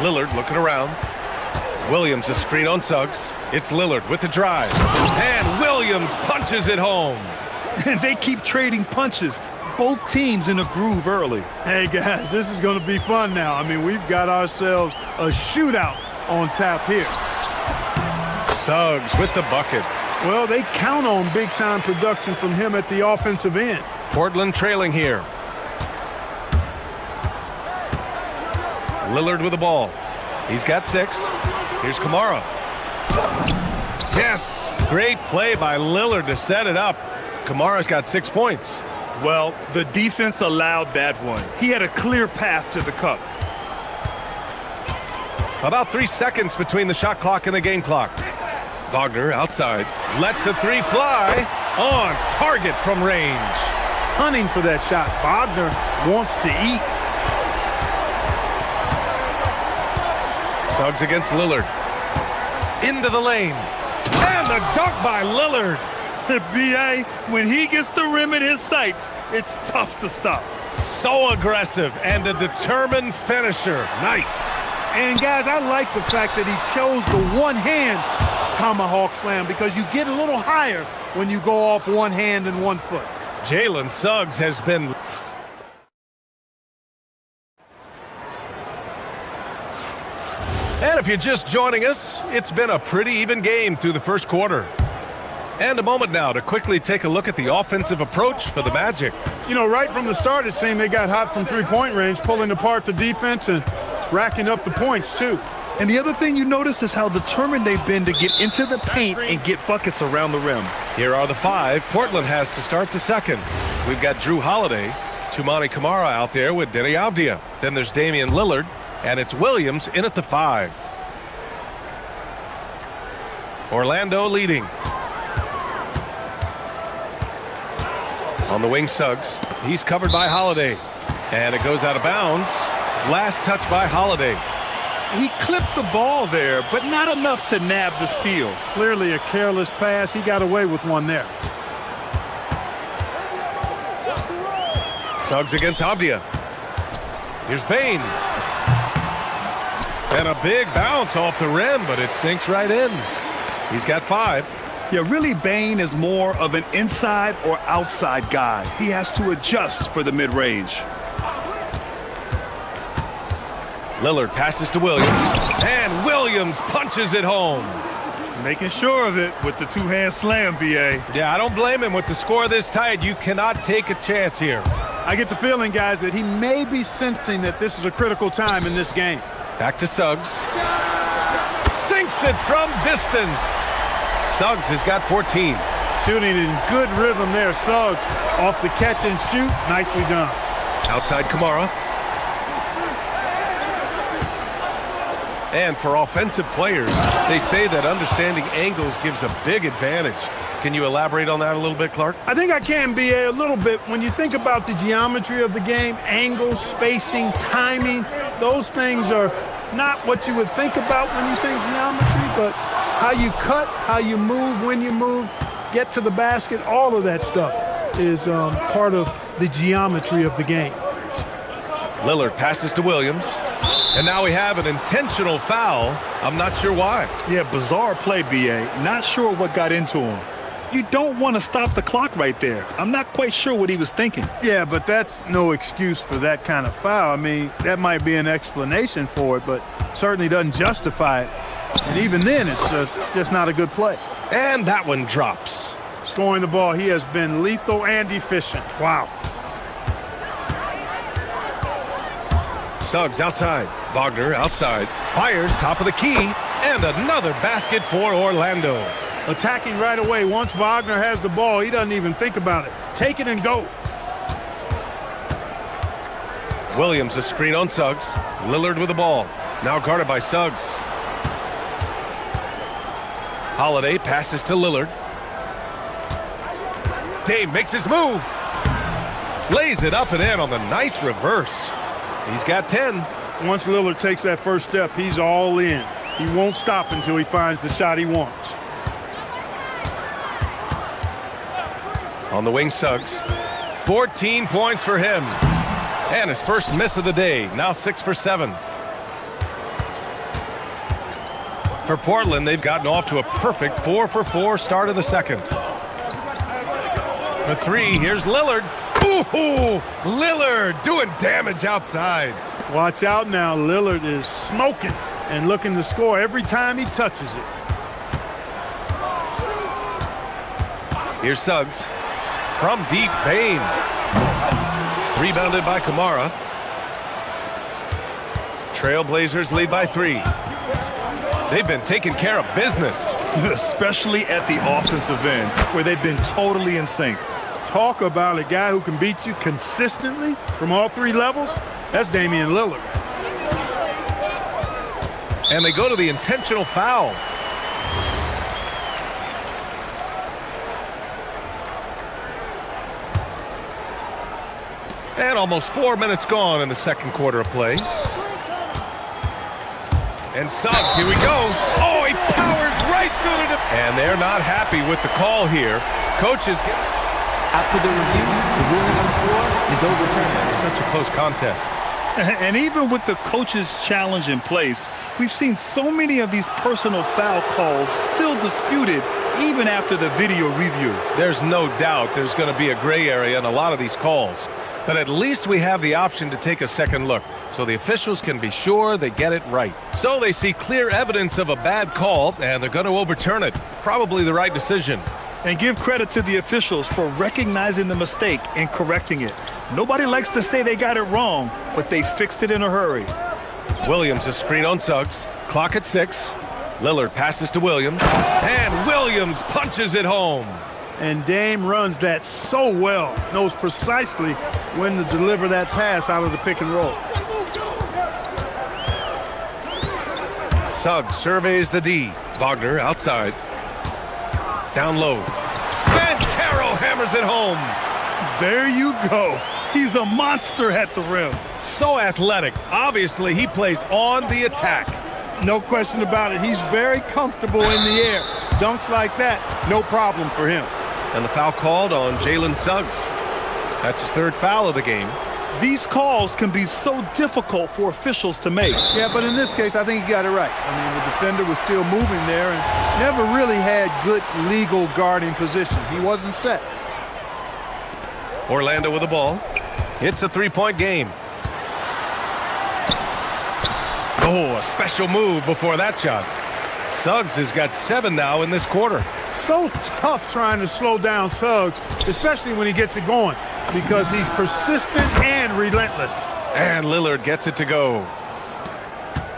Lillard looking around. Williams a screen on Suggs. It's Lillard with the drive. And Williams punches it home. And they keep trading punches. both teams in a groove early. Hey, guys, this is going to be fun now. I mean, we've got ourselves a shootout on tap here. Suggs with the bucket. Well, they count on big-time production from him at the offensive end. Portland trailing here. Lillard with the ball. He's got 6. Here's Kamara. Yes! Great play by Lillard to set it up. Kamara's got 6 points. Well, the defense allowed that one. He had a clear path to the cup. About 3 seconds between the shot clock and the game clock. Wagner outside. Lets the 3 fly. On target from range. Hunting for that shot. Wagner wants to eat. Suggs against Lillard. Into the lane. And the dunk by Lillard. B.A., when he gets the rim in his sights, it's tough to stop. So aggressive and a determined finisher. Nice. And, guys, I like the fact that he chose the one-hand tomahawk slam because you get a little higher when you go off one hand and 1 foot. Jalen Suggs has been... And if you're just joining us, it's been a pretty even game through the first quarter. And a moment now to quickly take a look at the offensive approach for the Magic. You know, right from the start, it seemed they got hot from three-point range, pulling apart the defense and racking up the points, too. And the other thing you notice is how determined they've been to get into the paint and get buckets around the rim. Here are the 5 Portland has to start the second. We've got Drew Holiday, Toumani Camara out there with Denny Avdia. Then there's Damian Lillard, and it's Williams in at the 5. Orlando leading. On the wing, Suggs. He's covered by Holiday. And it goes out of bounds. Last touch by Holiday. He clipped the ball there, but not enough to nab the steal. Clearly a careless pass. He got away with one there. Suggs against Avdia. Here's Bain. And a big bounce off the rim, but it sinks right in. He's got 5. Yeah, really, Bain is more of an inside or outside guy. He has to adjust for the mid-range. Lillard passes to Williams, and Williams punches it home. Making sure of it with the two-hand slam, B.A. Yeah, I don't blame him with the score this tight. You cannot take a chance here. I get the feeling, guys, that he may be sensing that this is a critical time in this game. Back to Suggs. Sinks it from distance. Suggs has got 14. Shooting in good rhythm there, Suggs. Off the catch and shoot, nicely done. Outside Kamara. And for offensive players, they say that understanding angles gives a big advantage. Can you elaborate on that a little bit, Clark? I think I can, B.A., a little bit. When you think about the geometry of the game, angles, spacing, timing, those things are not what you would think about when you think geometry, but how you cut, how you move, when you move, get to the basket, all of that stuff is part of the geometry of the game. Lillard passes to Williams. And now we have an intentional foul. I'm not sure why. Yeah, bizarre play, B.A. Not sure what got into him. You don't want to stop the clock right there. I'm not quite sure what he was thinking. Yeah, but that's no excuse for that kind of foul. I mean, that might be an explanation for it, but certainly doesn't justify it. And even then, it's just not a good play. And that one drops. Scoring the ball, he has been lethal and efficient. Wow. Suggs outside. Wagner outside. Fires top of the key. And another basket for Orlando. Attacking right away. Once Wagner has the ball, he doesn't even think about it. Take it and go. Williams a screen on Suggs. Lillard with the ball. Now guarded by Suggs. Holiday passes to Lillard. Dame makes his move. Lays it up and in on the nice reverse. He's got 10. Once Lillard takes that first step, he's all in. He won't stop until he finds the shot he wants. On the wing, Suggs. 14 points for him. And his first miss of the day. Now 6 for 7. For Portland, they've gotten off to a perfect 4 for 4 start of the second. For 3, here's Lillard. Boom! Ooh, Lillard doing damage outside. Watch out now. Lillard is smoking and looking to score every time he touches it. Here's Suggs. From deep, Bane. Rebounded by Kamara. Trailblazers lead by 3. They've been taking care of business. Especially at the offensive end, where they've been totally in sync. Talk about a guy who can beat you consistently from all 3 levels. That's Damian Lillard. And they go to the intentional foul. And almost 4 minutes gone in the second quarter of play. And Suggs, here we go. Oh, he powers right through it. And they're not happy with the call here. Coaches get... After the review, the ruling on the floor is overturned. Such a close contest. And even with the coach's challenge in place, we've seen so many of these personal foul calls still disputed even after the video review. There's no doubt there's going to be a gray area in a lot of these calls. But at least we have the option to take a second look, so the officials can be sure they get it right. So they see clear evidence of a bad call, and they're going to overturn it. Probably the right decision. And give credit to the officials for recognizing the mistake and correcting it. Nobody likes to say they got it wrong, but they fixed it in a hurry. Williams, a screen on Suggs. Clock at 6. Lillard passes to Williams. And Williams punches it home. And Dame runs that so well. Knows precisely when to deliver that pass out of the pick and roll. Suggs surveys the D. Wagner outside. Down low. Van Caro hammers it home. There you go. He's a monster at the rim. So athletic. Obviously, he plays on the attack. No question about it. He's very comfortable in the air. Dunks like that, no problem for him. And the foul called on Jalen Suggs. That's his 3rd foul of the game. These calls can be so difficult for officials to make. Yeah, but in this case, I think he got it right. I mean, the defender was still moving there and never really had good legal guarding position. He wasn't set. Orlando with the ball. It's a 3-point game. Oh, a special move before that shot. Suggs has got 7 now in this quarter. So tough trying to slow down Suggs, especially when he gets it going, because he's persistent and relentless. And Lillard gets it to go.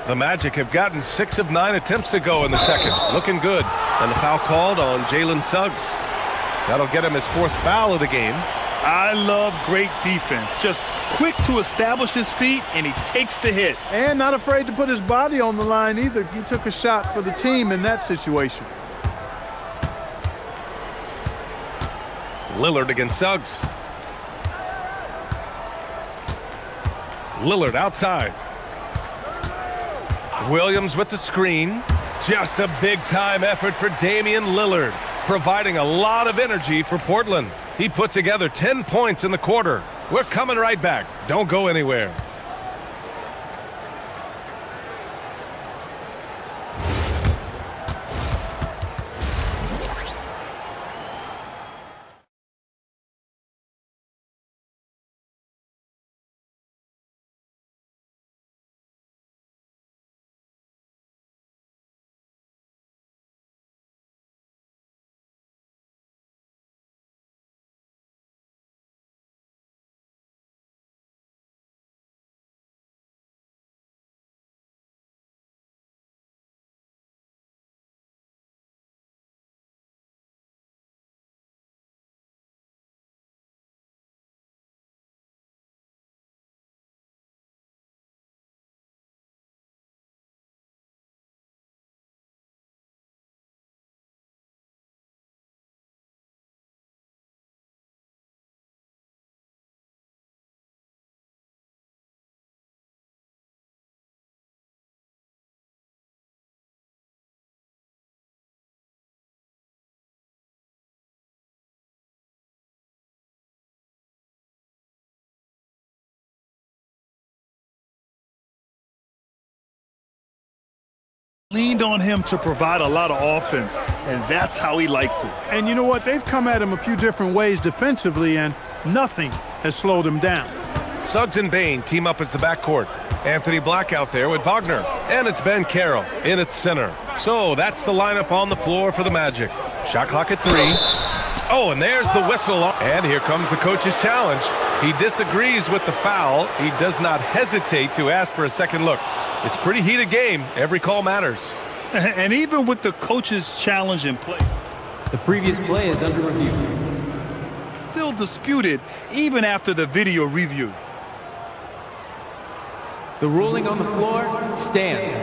The Magic have gotten 6 of 9 attempts to go in the second. Looking good. And the foul called on Jalen Suggs. That'll get him his 4th foul of the game. I love great defense. Just quick to establish his feet, and he takes the hit. And not afraid to put his body on the line either. He took a shot for the team in that situation. Lillard against Suggs. Lillard outside. Williams with the screen. Just a big-time effort for Damian Lillard, providing a lot of energy for Portland. He put together 10 points in the quarter. We're coming right back. Don't go anywhere. Leaned on him to provide a lot of offense, and that's how he likes it. And you know what? They've come at him a few different ways defensively, and nothing has slowed him down. Suggs and Bain team up as the backcourt. Anthony Black out there with Wagner. And it's Ben Carroll in its center. So that's the lineup on the floor for the Magic. Shot clock at 3. Oh, and there's the whistle. And here comes the coach's challenge. He disagrees with the foul. He does not hesitate to ask for a second look. It's a pretty heated game. Every call matters. And even with the coach's challenge in play, The previous play is under review. still disputed even after the video review. The ruling on the floor stands.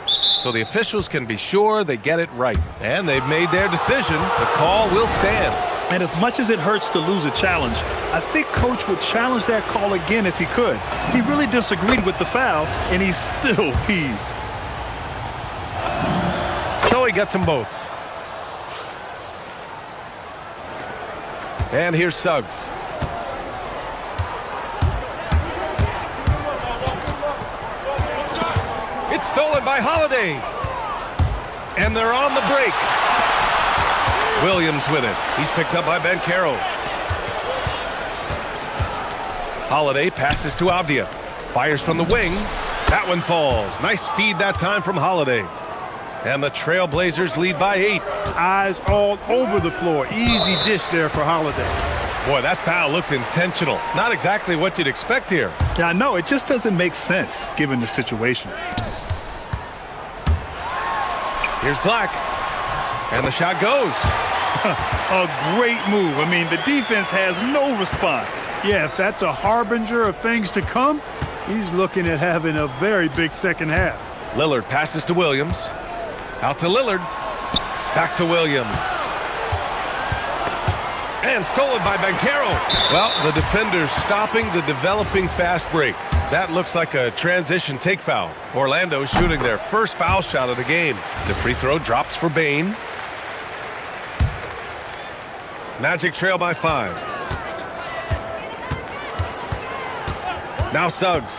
So the officials can be sure they get it right. And they've made their decision. The call will stand. And as much as it hurts to lose a challenge, I think Coach would challenge that call again if he could. He really disagreed with the foul, and he's still peeved. So he gets them both. And here's Suggs. It's stolen by Holiday. And they're on the break. Williams with it. He's picked up by Ben Carroll. Holiday passes to Avdia. Fires from the wing. That one falls. Nice feed that time from Holiday. And the Trailblazers lead by 8. Eyes all over the floor. Easy dish there for Holiday. Boy, that foul looked intentional. Not exactly what you'd expect here. Yeah, I know. It just doesn't make sense given the situation. Here's Black. And the shot goes. A great move. I mean, the defense has no response. Yeah, if that's a harbinger of things to come, he's looking at having a very big second half. Lillard passes to Williams. Out to Lillard. Back to Williams. And stolen by Banchero. Well, the defender's stopping the developing fast break. That looks like a transition take foul. Orlando shooting their first foul shot of the game. The free throw drops for Bain. Magic trail by 5. Now Suggs.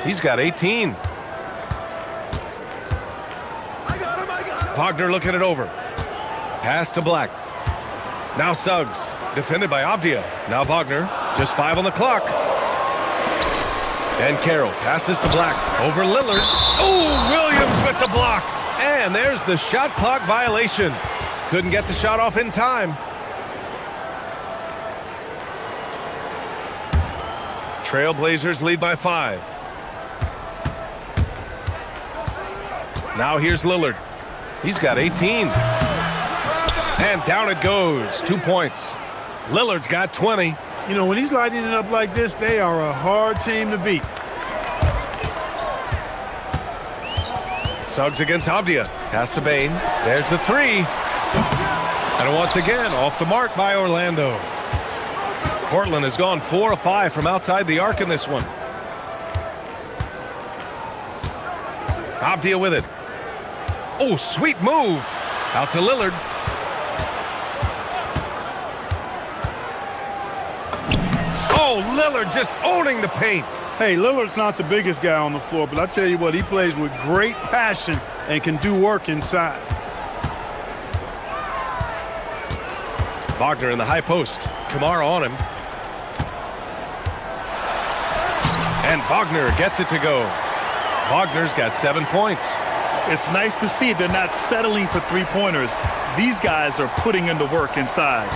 He's got 18. Wagner looking it over. Pass to Black. Now Suggs. Defended by Avdia. Now Wagner. Just 5 on the clock. And Carroll passes to Black. Over Lillard. Oh, Williams with the block. And there's the shot clock violation. Couldn't get the shot off in time. Trailblazers lead by 5. Now here's Lillard. He's got 18. And down it goes. 2 points. Lillard's got 20. You know, when he's lighting it up like this, they are a hard team to beat. Suggs against Avdia. Pass to Bain. There's the 3. And once again, off the mark by Orlando. Portland has gone 4 of 5 from outside the arc in this one. Avdia with it. Oh, sweet move. Out to Lillard. Oh, Lillard just owning the paint. Hey, Lillard's not the biggest guy on the floor, but I tell you what, he plays with great passion and can do work inside. Wagner in the high post. Kamara on him. And Wagner gets it to go. Wagner's got 7 points. It's nice to see they're not settling for three-pointers. These guys are putting in the work inside.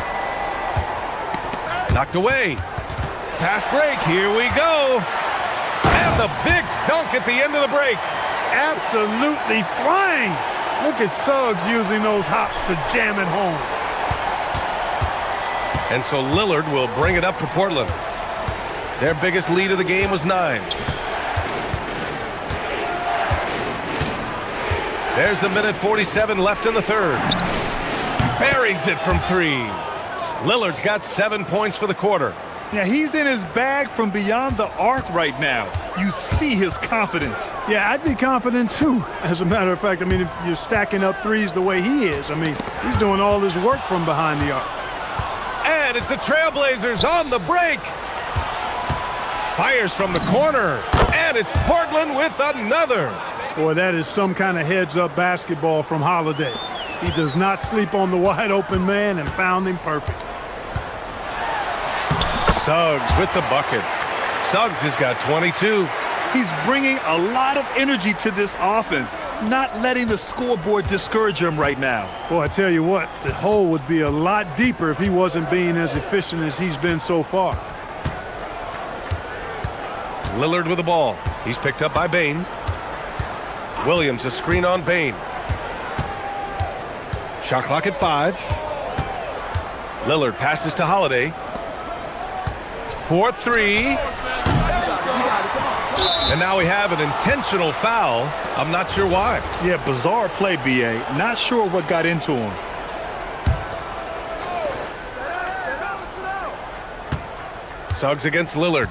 Knocked away. Fast break. Here we go. And the big dunk at the end of the break. Absolutely flying. Look at Suggs using those hops to jam it home. And so Lillard will bring it up for Portland. Their biggest lead of the game was 9. There's 1:47 left in the third. Buries it from 3. Lillard's got 7 points for the quarter. Yeah, he's in his bag from beyond the arc right now. You see his confidence. Yeah, I'd be confident too. As a matter of fact, I mean, if you're stacking up threes the way he is, I mean, he's doing all his work from behind the arc. And it's the Trailblazers on the break. Fires from the corner. And it's Portland with another. Boy, that is some kind of heads-up basketball from Holiday. He does not sleep on the wide-open man and found him perfect. Suggs with the bucket. Suggs has got 22. He's bringing a lot of energy to this offense, not letting the scoreboard discourage him right now. Boy, I tell you what, the hole would be a lot deeper if he wasn't being as efficient as he's been so far. Lillard with the ball. He's picked up by Bane. Williams a screen on Bane. Shot clock at 5. Lillard passes to Holiday. 4-3. And now we have an intentional foul. I'm not sure why. Yeah, bizarre play, B.A. Not sure what got into him. Suggs against Lillard.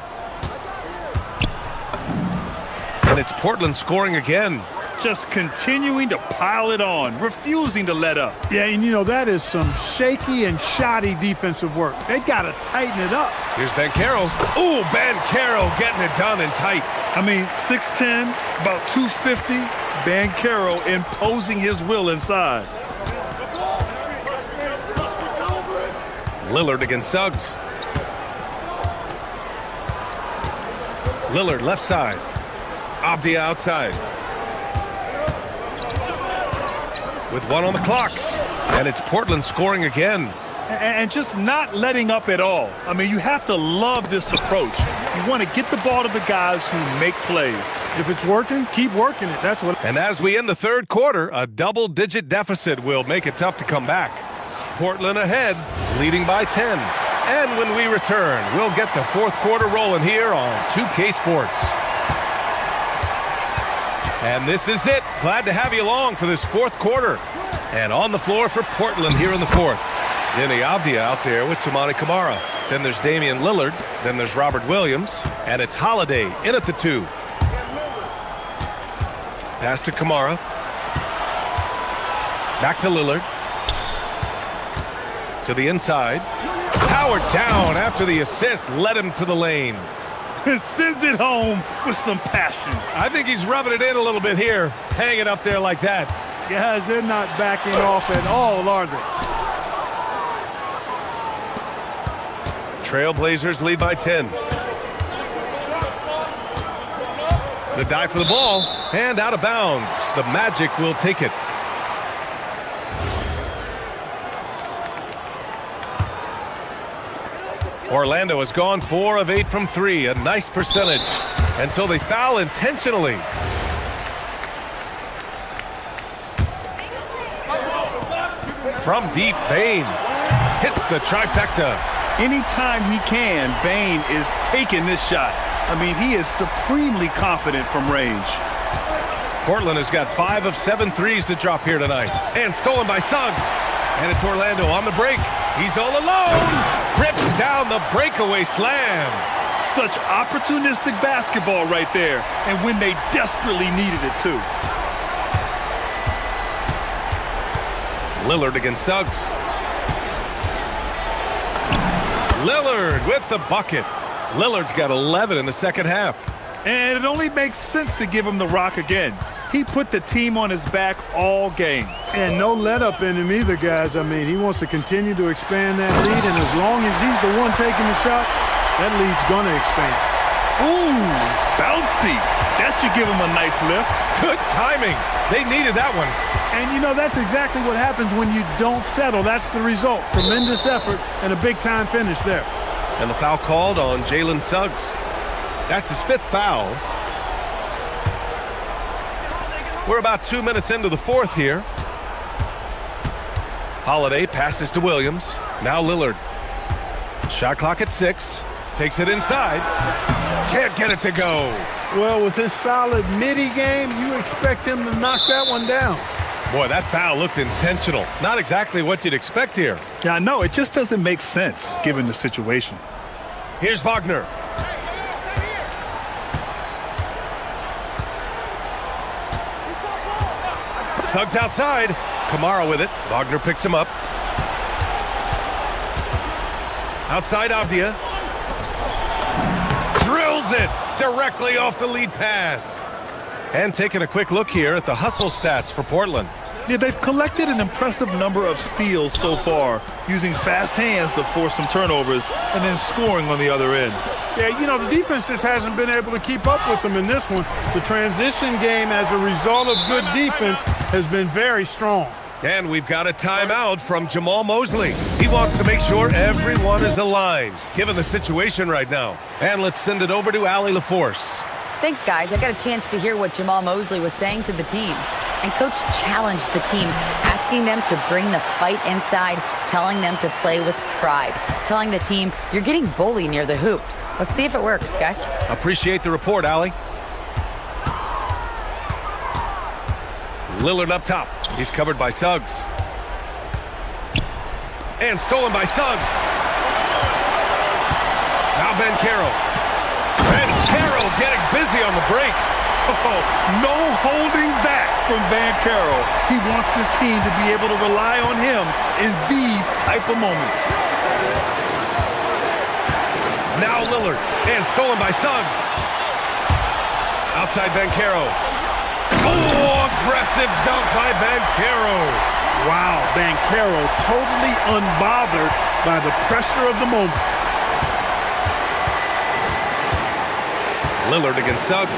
And it's Portland scoring again. Just continuing to pile it on, refusing to let up. Yeah, and you know, that is some shaky and shoddy defensive work. They got to tighten it up. Here's Banchero. Ooh, Banchero getting it done and tight. I mean, 6'10", about 250. Banchero imposing his will inside. Lillard against Suggs. Lillard left side. Avdia outside. With 1 on the clock. And it's Portland scoring again. And just not letting up at all. I mean, you have to love this approach. You want to get the ball to the guys who make plays. If it's working, keep working it. That's what. And as we end the third quarter, a double-digit deficit will make it tough to come back. Portland ahead, leading by 10. And when we return, we'll get the fourth quarter rolling here on 2K Sports. And this is it. Glad to have you along for this fourth quarter. And on the floor for Portland here in the fourth. Denny Avdia out there with Toumani Camara. Then there's Damian Lillard. Then there's Robert Williams. And it's Holiday in at the 2. Pass to Camara. Back to Lillard. To the inside. Powered down after the assist led him to the lane. Sends it home with some passion. I think he's rubbing it in a little bit here. Hanging up there like that. Guys, they're not backing off at all, are they? Trailblazers lead by 10. The dive for the ball, and out of bounds. The Magic will take it. Orlando has gone 4 of 8 from 3, a nice percentage. And so they foul intentionally. From deep, Bane hits the trifecta. Anytime he can, Bane is taking this shot. I mean, he is supremely confident from range. Portland has got 5 of 7 threes to drop here tonight. And stolen by Suggs. And it's Orlando on the break. He's all alone. Rips down the breakaway slam. Such opportunistic basketball right there. And when they desperately needed it too. Lillard against Suggs. Lillard with the bucket. Lillard's got 11 in the second half. And it only makes sense to give him the rock again. He put the team on his back all game. And no let up in him either, guys. I mean, he wants to continue to expand that lead, and as long as he's the one taking the shots, that lead's going to expand. Ooh, bouncy. That should give him a nice lift. Good timing. They needed that one. And, you know, that's exactly what happens when you don't settle. That's the result. Tremendous effort and a big-time finish there. And the foul called on Jalen Suggs. That's his 5th foul. We're about 2 minutes into the fourth here. Holiday passes to Williams. Now Lillard. Shot clock at 6. Takes it inside. Can't get it to go. Well, with his solid midi game, you expect him to knock that one down. Boy, that foul looked intentional. Not exactly what you'd expect here. Yeah, I know. It just doesn't make sense given the situation. Here's Wagner. Suggs outside. Camara with it. Wagner picks him up. Outside Avdia. Drills it directly off the lead pass. And taking a quick look here at the hustle stats for Portland. Yeah, they've collected an impressive number of steals so far, using fast hands to force some turnovers and then scoring on the other end. Yeah, you know, the defense just hasn't been able to keep up with them in this one. The transition game, as a result of good defense, has been very strong. And we've got a timeout from Jamal Mosley. He wants to make sure everyone is aligned, given the situation right now. And let's send it over to Allie LaForce. Thanks, guys. I got a chance to hear what Jamal Mosley was saying to the team. And Coach challenged the team, asking them to bring the fight inside, telling them to play with pride, telling the team, you're getting bullied near the hoop. Let's see if it works, guys. Appreciate the report, Allie. Lillard up top. He's covered by Suggs. And stolen by Suggs. Now Banchero. Banchero getting busy on the break. Oh, no holding back from Banchero. He wants this team to be able to rely on him in these type of moments. Now Lillard. And stolen by Suggs. Outside Banchero. Oh, aggressive dunk by Banchero. Wow, Banchero totally unbothered by the pressure of the moment. Lillard against Suggs.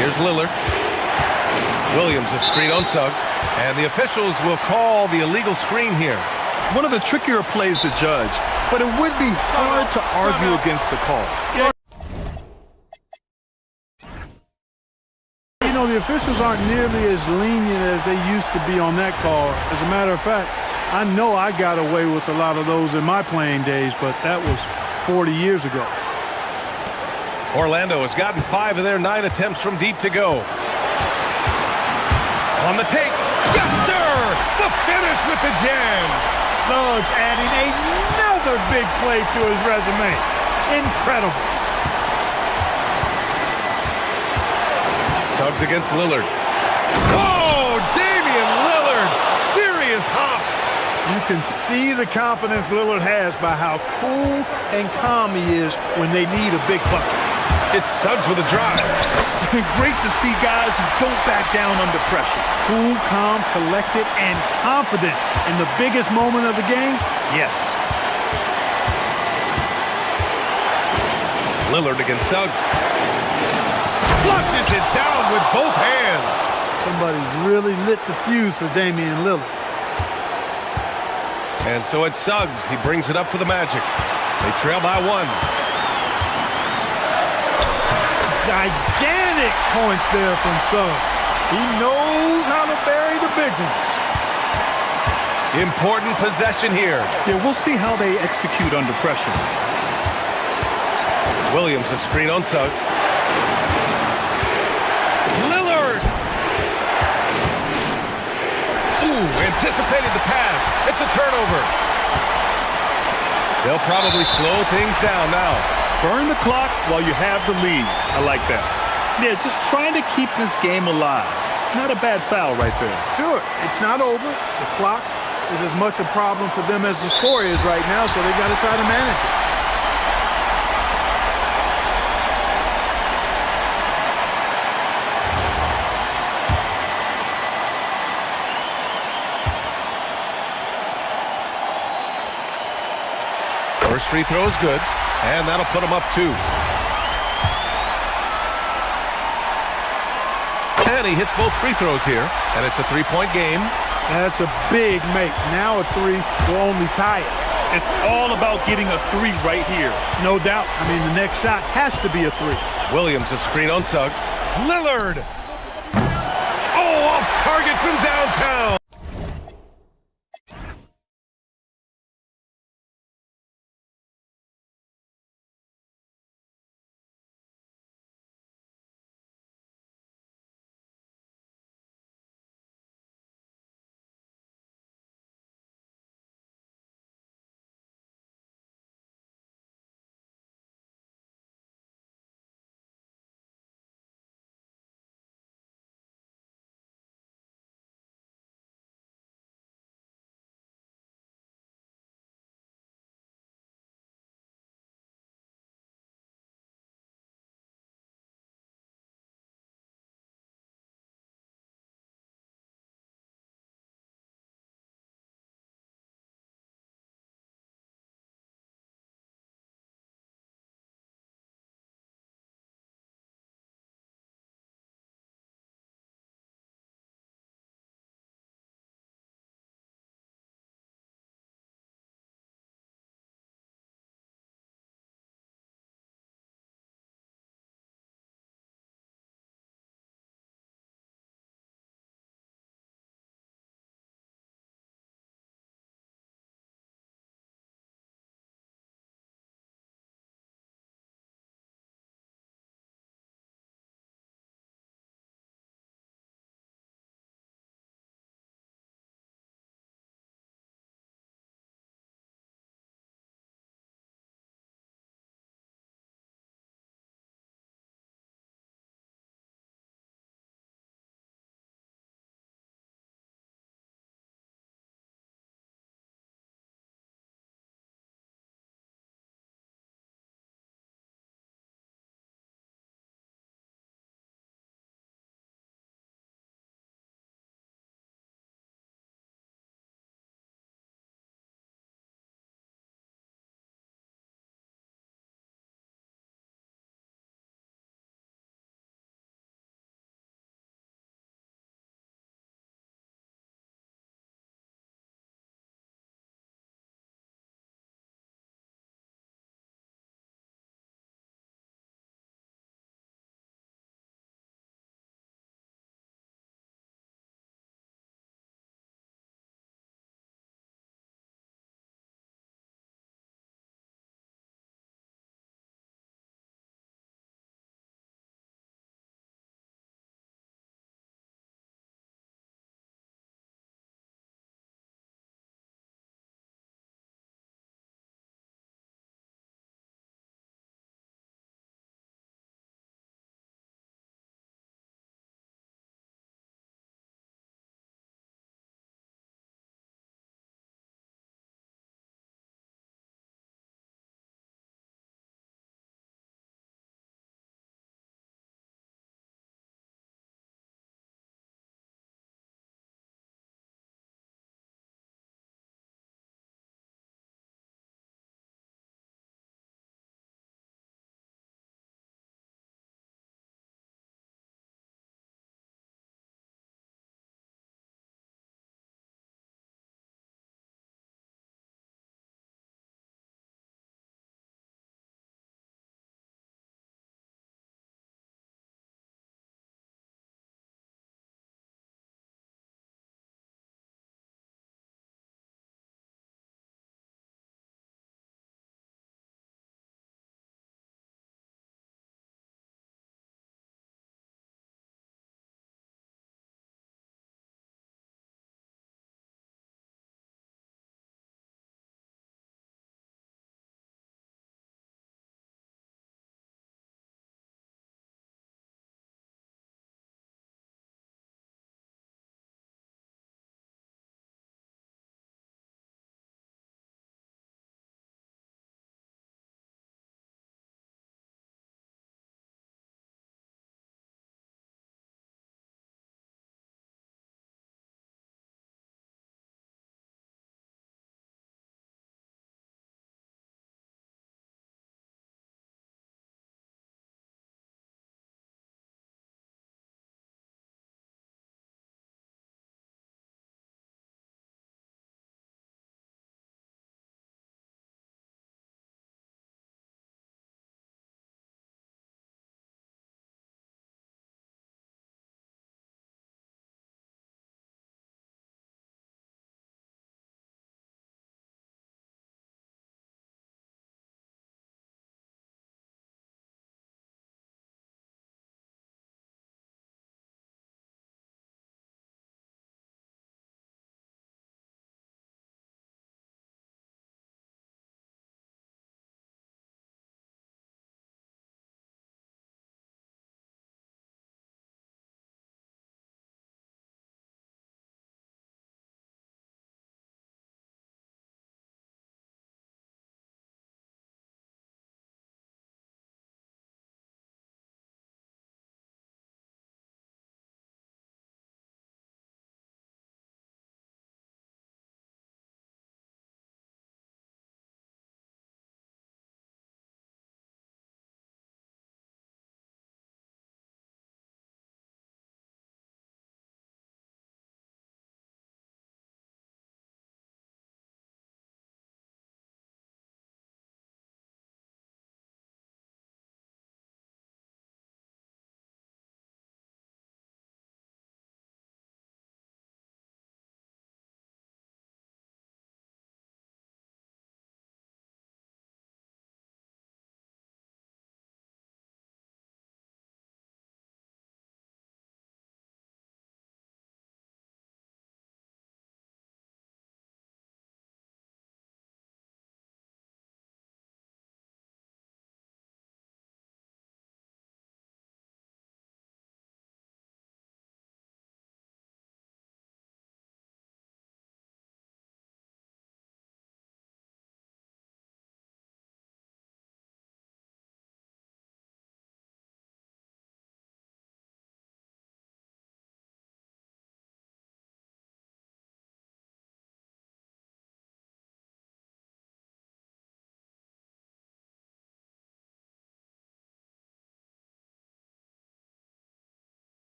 Here's Lillard. Williams a screen on Suggs. And the officials will call the illegal screen here. One of the trickier plays to judge, but it would be hard to argue against the call. You know, the officials aren't nearly as lenient as they used to be on that call. As a matter of fact, I know I got away with a lot of those in my playing days, but that was 40 years ago. Orlando has gotten 5 of their 9 attempts from deep to go. On the take. Yes, sir! The finish with the jam. Suggs adding another big play to his resume. Incredible. Suggs against Lillard. Oh, Damian Lillard! Serious hops. You can see the confidence Lillard has by how cool and calm he is when they need a big bucket. It's Suggs with a drive. Great to see guys who don't back down under pressure. Cool, calm, collected, and confident in the biggest moment of the game? Yes. Lillard against Suggs. Flushes it down with both hands. Somebody's really lit the fuse for Damian Lillard. And so it's Suggs. He brings it up for the Magic. They trail by 1. Gigantic points there from Suggs. He knows how to bury the big ones. Important possession here. Yeah, we'll see how they execute under pressure. Williams a screen on Suggs. Lillard! Ooh, anticipated the pass. It's a turnover. They'll probably slow things down now. Burn the clock while you have the lead. I like that. Yeah, just trying to keep this game alive. Not a bad foul right there. Sure, it's not over. The clock is as much a problem for them as the score is right now, so they got to try to manage it. First free throw is good, and that'll put them up 2. And he hits both free throws here, and it's a 3-point game. That's a big make. Now a 3 will only tie it. It's all about getting a 3 right here. No doubt. I mean, the next shot has to be a 3. Williams a screen on Suggs. Lillard! Oh, off target from downtown!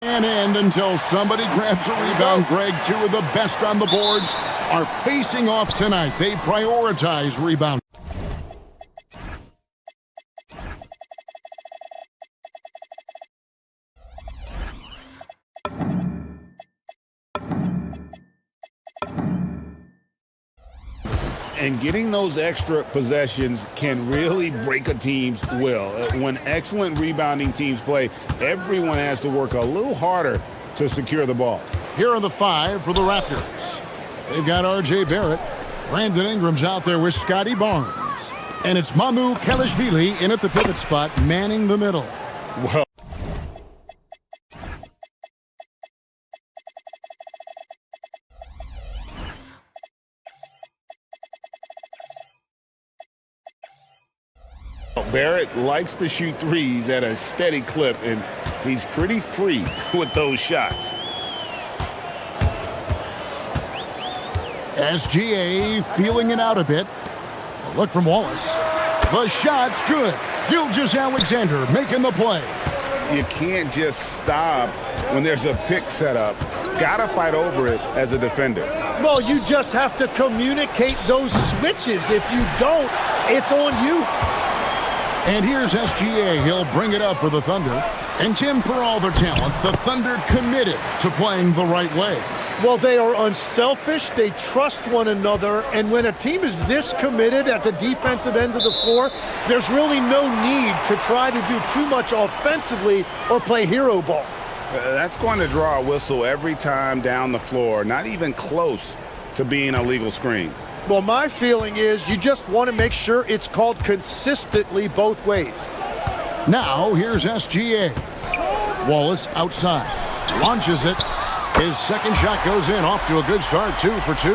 And end until somebody grabs a rebound. Greg, two of the best on the boards are facing off tonight. They prioritize rebound. And getting those extra possessions can really break a team's will. When excellent rebounding teams play, everyone has to work a little harder to secure the ball. Here are the five for the Raptors. They've got R.J. Barrett. Brandon Ingram's out there with Scotty Barnes. And it's Mamu Kelishvili in at the pivot spot, manning the middle. Well, Barrett likes to shoot threes at a steady clip, and he's pretty free with those shots. SGA feeling it out a bit. A look from Wallace. The shot's good. Gilgeous-Alexander making the play. You can't just stop when there's a pick set up. Gotta fight over it as a defender. Well, you just have to communicate those switches. If you don't, it's on you. And here's SGA. He'll bring it up for the Thunder. And Tim, for all their talent, the Thunder committed to playing the right way. Well, they are unselfish. They trust one another. And when a team is this committed at the defensive end of the floor, there's really no need to try to do too much offensively or play hero ball. That's going to draw a whistle every time down the floor. Not even close to being a legal screen. Well, my feeling is you just want to make sure it's called consistently both ways. Now, here's SGA. Wallace outside. Launches it. His second shot goes in. Off to a good start. 2 for 2.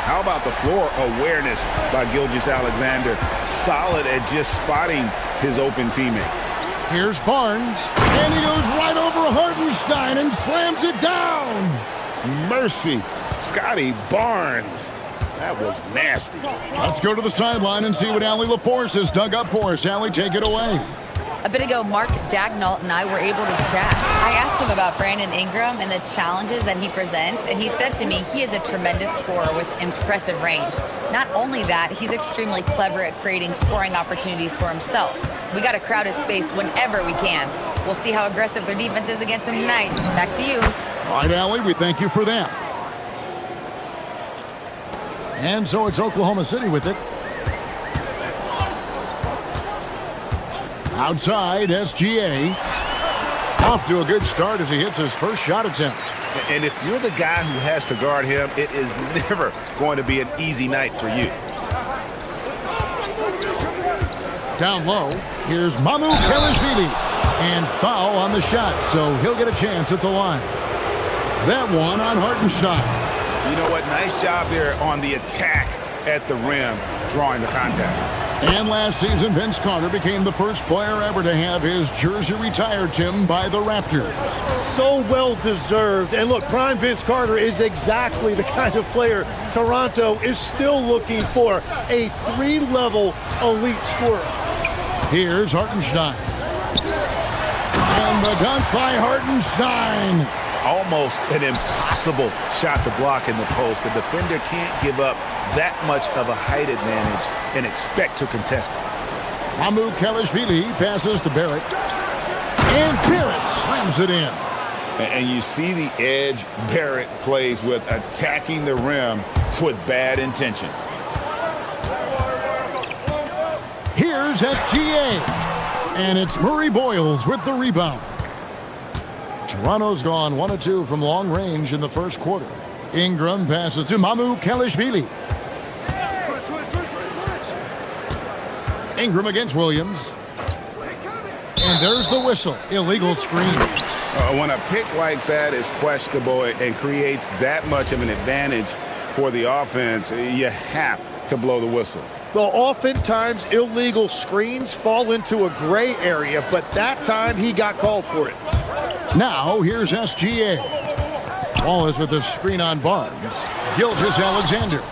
How about the floor awareness by Gilgeous-Alexander? Solid at just spotting his open teammate. Here's Barnes. And he goes right over Hartenstein and slams it down. Mercy. Scotty Barnes. That was nasty. Let's go to the sideline and see what Allie LaForce has dug up for us. Allie, take it away. A bit ago, Mark Daignault and I were able to chat. I asked him about Brandon Ingram and the challenges that he presents, and he said to me he is a tremendous scorer with impressive range. Not only that, he's extremely clever at creating scoring opportunities for himself. We got to crowd his space whenever we can. We'll see how aggressive their defense is against him tonight. Back to you. All right, Allie, we thank you for that. And so it's Oklahoma City with it. Outside, SGA. Off to a good start as he hits his first shot attempt. And if you're the guy who has to guard him, it is never going to be an easy night for you. Down low, here's Mamu Kelishvili. And foul on the shot, so he'll get a chance at the line. That one on Hartenstein. You know what? Nice job there on the attack at the rim, drawing the contact. And last season, Vince Carter became the first player ever to have his jersey retired, Tim, by the Raptors. So well deserved. And look, prime Vince Carter is exactly the kind of player Toronto is still looking for. A 3-level elite scorer. Here's Hartenstein. And the dunk by Hartenstein. Almost an impossible shot to block in the post. The defender can't give up that much of a height advantage and expect to contest it. Mamu Kelishvili passes to Barrett. And Barrett slams it in. And you see the edge Barrett plays with, attacking the rim with bad intentions. Here's SGA. And it's Murray Boyles with the rebound. Toronto's gone 1 of 2 from long range in the first quarter. Ingram passes to Mamu Kelishvili. Ingram against Williams. And there's the whistle. Illegal screen. When a pick like that is questionable and creates that much of an advantage for the offense, you have to blow the whistle. Well, oftentimes illegal screens fall into a gray area, but that time he got called for it. Now, here's SGA. Wallace with the screen on Barnes. Gilgeous-Alexander.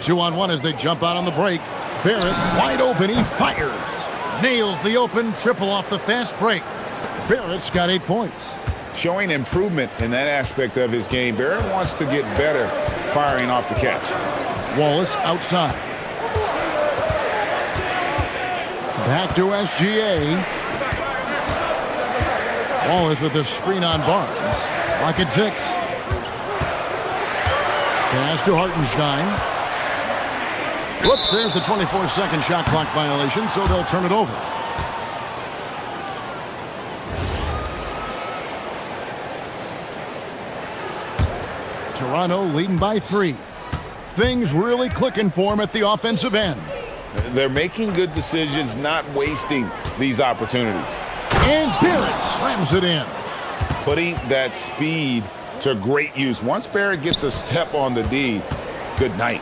2-on-1 as they jump out on the break. Barrett wide open. He fires. Nails the open triple off the fast break. Barrett's got 8 points. Showing improvement in that aspect of his game. Barrett wants to get better firing off the catch. Wallace outside. Back to SGA. Wallace with the screen on Barnes. Lock at 6. Pass to Hartenstein. Whoops, there's the 24-second shot clock violation, so they'll turn it over. Toronto leading by 3. Things really clicking for them at the offensive end. They're making good decisions, not wasting these opportunities. And Barrett slams it in. Putting that speed to great use. Once Barrett gets a step on the D, good night.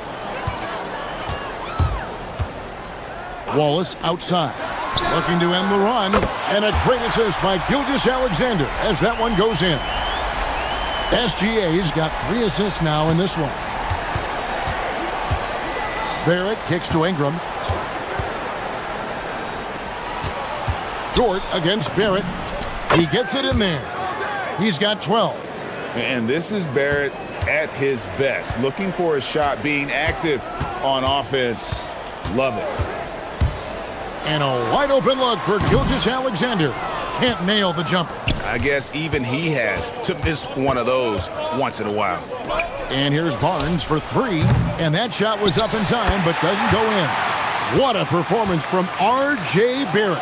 Wallace outside. Looking to end the run. And a great assist by Gilgeous-Alexander as that one goes in. SGA's got 3 assists now in this one. Barrett kicks to Ingram. Dort against Barrett. He gets it in there. He's got 12. And this is Barrett at his best. Looking for a shot, being active on offense. Love it. And a wide open look for Gilgeous-Alexander. Can't nail the jumper. I guess even he has to miss one of those once in a while. And here's Barnes for 3. And that shot was up in time, but doesn't go in. What a performance from R.J. Barrett.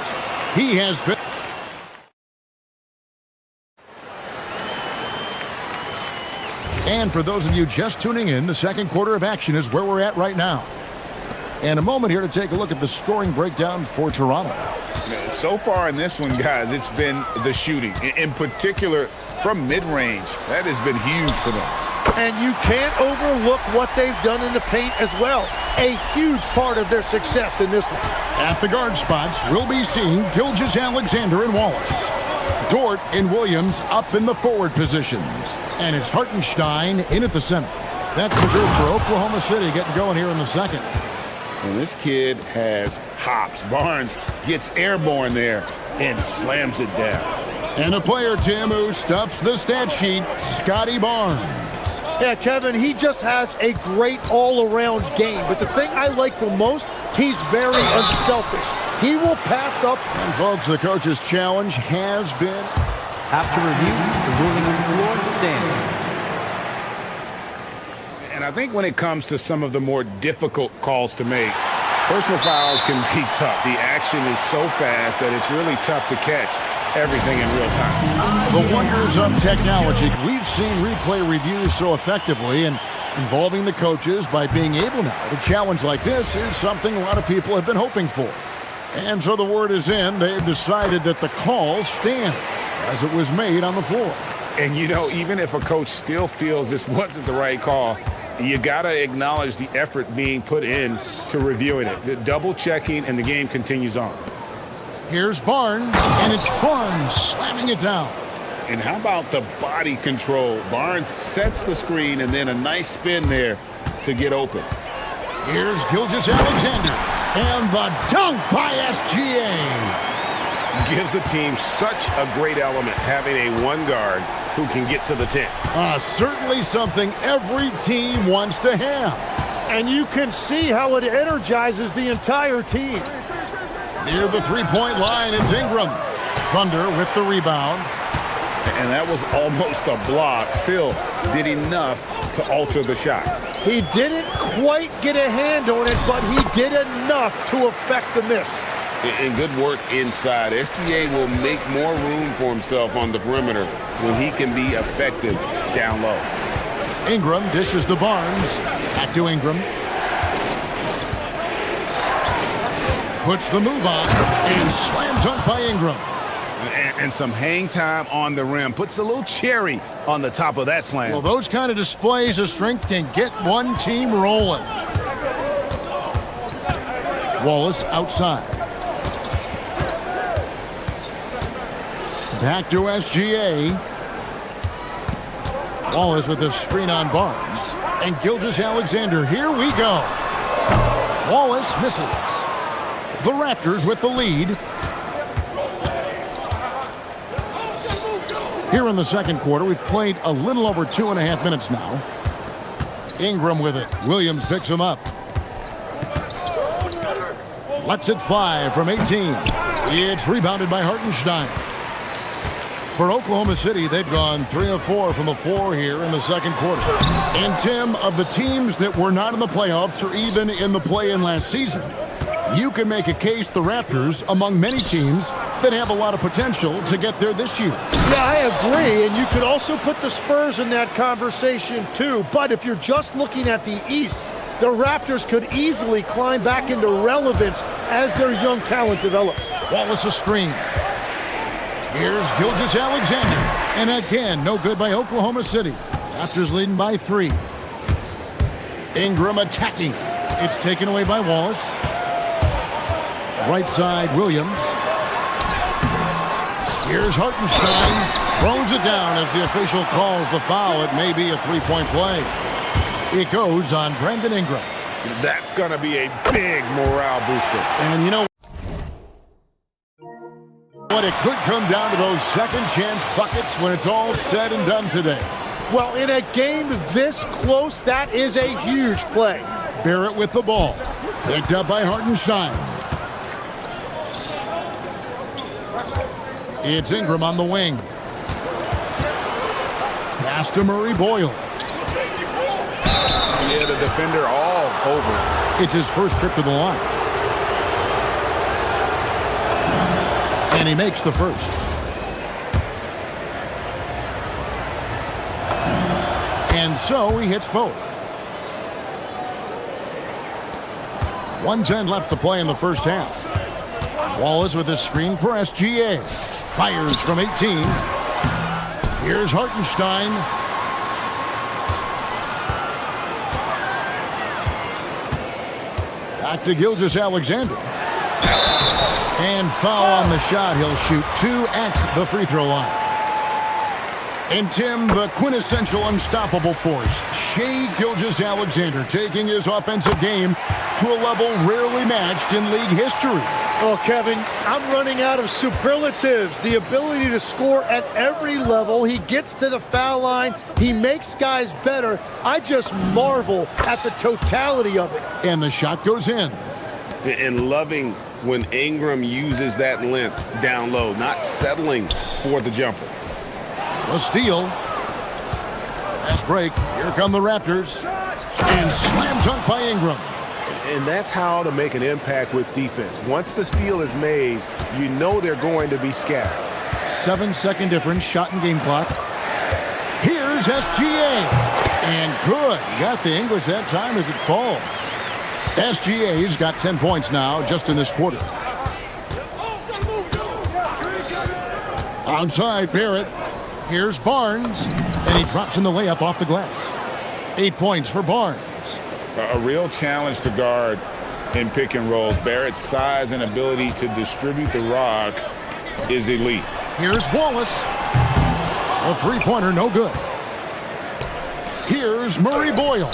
He has been... And for those of you just tuning in, the second quarter of action is where we're at right now. And a moment here to take a look at the scoring breakdown for Toronto. So far in this one, guys, it's been the shooting. In particular, from mid-range. That has been huge for them. And you can't overlook what they've done in the paint as well. A huge part of their success in this one. At the guard spots, we'll be seeing Gilgeous-Alexander and Wallace. Dort and Williams up in the forward positions. And it's Hartenstein in at the center. That's the group for Oklahoma City getting going here in the second. And this kid has hops. Barnes gets airborne there and slams it down. And a player, Tim, who stuffs the stat sheet, Scotty Barnes. Yeah, Kevin, he just has a great all-around game. But the thing I like the most, he's very unselfish. He will pass up. And folks, the coach's challenge has been... After review, the ruling on the floor stands. And I think when it comes to some of the more difficult calls to make, personal fouls can be tough. The action is so fast that it's really tough to catch everything in real time. The wonders of technology. We've seen replay reviews so effectively, and involving the coaches by being able now to challenge like this is something a lot of people have been hoping for. And so the word is in. They've decided that the call stands as it was made on the floor. And, you know, even if a coach still feels this wasn't the right call, you got to acknowledge the effort being put in to reviewing it. The double checking, and the game continues on. Here's Barnes, and it's Barnes slamming it down. And how about the body control? Barnes sets the screen, and then a nice spin there to get open. Here's Gilgeous-Alexander, and the dunk by SGA. Gives the team such a great element, having a one guard who can get to the 10. Certainly something every team wants to have. And you can see how it energizes the entire team. Near the three-point line, it's Ingram. Thunder with the rebound. And that was almost a block. Still did enough to alter the shot. He didn't quite get a hand on it, but he did enough to affect the miss. And good work inside. SGA will make more room for himself on the perimeter when he can be effective down low. Ingram dishes to Barnes. Back to Ingram. Puts the move on, and slam dunk by Ingram. And some hang time on the rim. Puts a little cherry on the top of that slam. Well, those kind of displays of strength can get one team rolling. Wallace outside. Back to SGA. Wallace with the screen on Barnes. And Gilgeous-Alexander, here we go. Wallace misses. The Raptors with the lead. Here in the second quarter, we've played a little over 2.5 minutes now. Ingram with it. Williams picks him up. Lets it fly from 18. It's rebounded by Hartenstein. For Oklahoma City, they've gone 3 of 4 from the floor here in the second quarter. And Tim, of the teams that were not in the playoffs or even in the play-in last season, you can make a case the Raptors among many teams that have a lot of potential to get there this year. Yeah, I agree, and you could also put the Spurs in that conversation too. But if you're just looking at the East, the Raptors could easily climb back into relevance as their young talent develops. Wallace a screen. Here's Gilgeous-Alexander. And again, no good by Oklahoma City. Raptors leading by 3. Ingram attacking. It's taken away by Wallace. Right side, Williams. Here's Hartenstein. Throws it down as the official calls the foul. It may be a three-point play. It goes on Brandon Ingram. That's going to be a big morale booster. And you know what? It could come down to those second-chance buckets when it's all said and done today. Well, in a game this close, that is a huge play. Barrett with the ball. Picked up by Hartenstein. It's Ingram on the wing. Pass to Murray Boyle. Yeah, the defender all over. It's his first trip to the line. And he makes the first. And so he hits both. 1:10 left to play in the first half. Wallace with a screen for SGA. Fires from 18. Here's Hartenstein. Back to Gilgeous-Alexander. And foul on the shot. He'll shoot 2 at the free throw line. And Tim, the quintessential unstoppable force, Shai Gilgeous-Alexander, taking his offensive game to a level rarely matched in league history. Oh, Kevin, I'm running out of superlatives. The ability to score at every level. He gets to the foul line. He makes guys better. I just marvel at the totality of it. And the shot goes in. And loving when Ingram uses that length down low, not settling for the jumper. The steal. Fast break. Here come the Raptors. And slam dunk by Ingram. And that's how to make an impact with defense. Once the steal is made, you know they're going to be scattered. 7-second difference, shot and game clock. Here's SGA. And good. He got the English that time as it falls. SGA's got 10 points now just in this quarter. Outside, Barrett. Here's Barnes. And he drops in the layup off the glass. 8 points for Barnes. A real challenge to guard in pick and rolls. Barrett's size and ability to distribute the rock is elite. Here's Wallace. A three-pointer, no good. Here's Murray Boyle.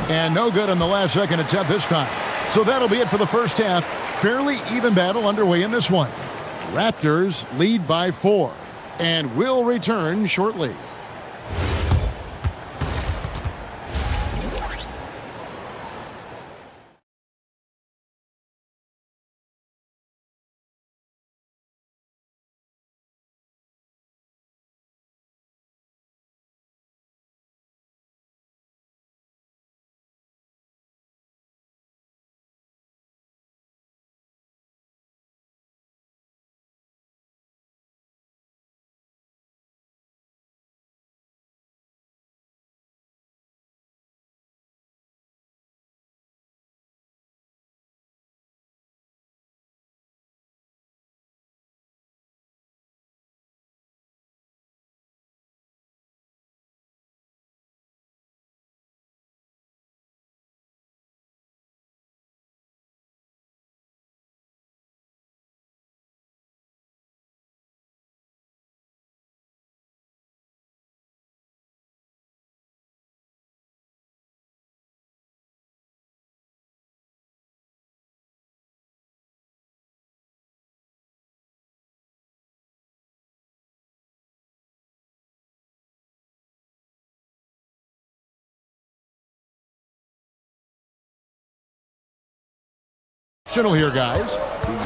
And no good on the last second attempt this time. So that'll be it for the first half. Fairly even battle underway in this one. Raptors lead by 4. And will return shortly. here, guys.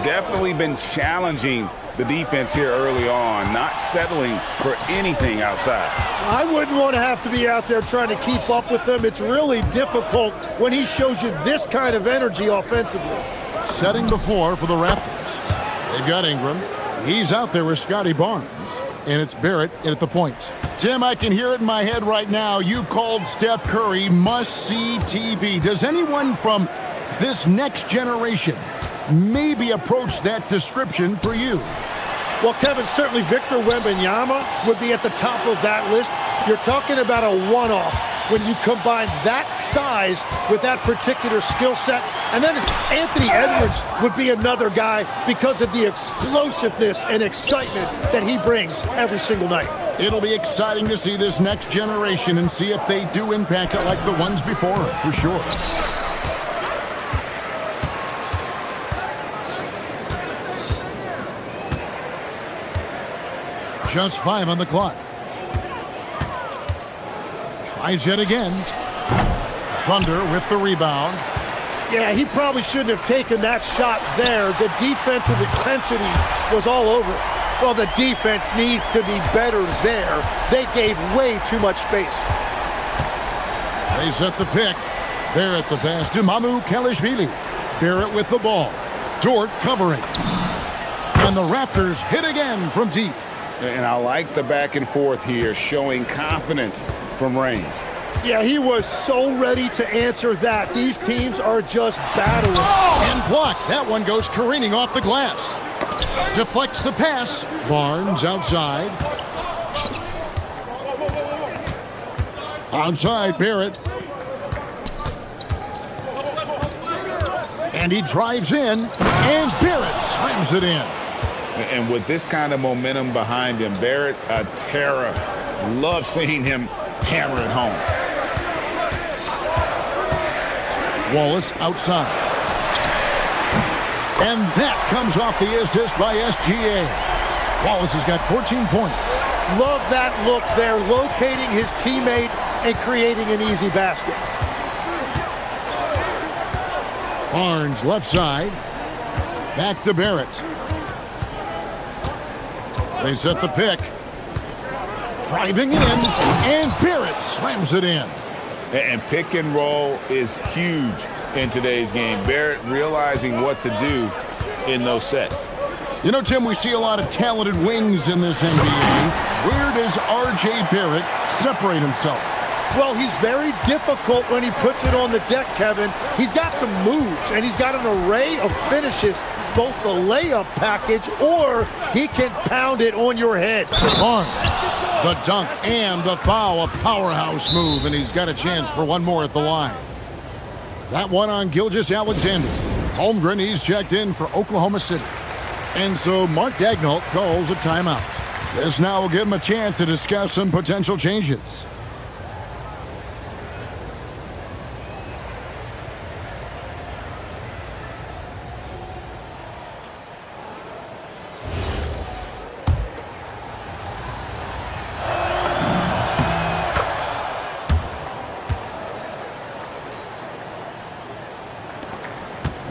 Definitely been challenging the defense here early on, not settling for anything outside. I wouldn't want to have to be out there trying to keep up with them. It's really difficult when he shows you this kind of energy offensively. Setting the floor for the Raptors. They've got Ingram. He's out there with Scotty Barnes. And it's Barrett at the points. Tim, I can hear it in my head right now. You called Steph Curry must-see TV. Does anyone from this next generation maybe approach that description for you? Well, Kevin, certainly Victor Wembanyama would be at the top of that list. You're talking about a one-off when you combine that size with that particular skill set. And then Anthony Edwards would be another guy because of the explosiveness and excitement that he brings every single night. It'll be exciting to see this next generation and see if they do impact it like the ones before, for sure. Just 5 on the clock. Tries yet again. Thunder with the rebound. Yeah, he probably shouldn't have taken that shot there. The defensive intensity was all over. Well, the defense needs to be better there. They gave way too much space. They set the pick. Barrett the pass to Mamu Kelishvili. Barrett with the ball. Dort covering. And the Raptors hit again from deep. And I like the back and forth here, showing confidence from range. Yeah, he was so ready to answer that. These teams are just battling. And blocked. That one goes careening off the glass. Deflects the pass. Barnes outside. Outside, Barrett. And he drives in, and Barrett slams it in. And with this kind of momentum behind him, Barrett, a terror. Love seeing him hammer it home. Wallace outside. And that comes off the assist by SGA. Wallace has got 14 points. Love that look there, locating his teammate and creating an easy basket. Barnes left side. Back to Barrett. They set the pick. Driving in, and Barrett slams it in. And pick and roll is huge in today's game. Barrett realizing what to do in those sets. You know, Tim, we see a lot of talented wings in this NBA. Where does R.J. Barrett separate himself? Well, he's very difficult when he puts it on the deck, Kevin. He's got some moves, and he's got an array of finishes, both the layup package, or he can pound it on your head. Barnes, the dunk and the foul, a powerhouse move, and he's got a chance for one more at the line. That one on Gilgeous-Alexander. Holmgren, he's checked in for Oklahoma City. And so Mark Daigneault calls a timeout. This now will give him a chance to discuss some potential changes.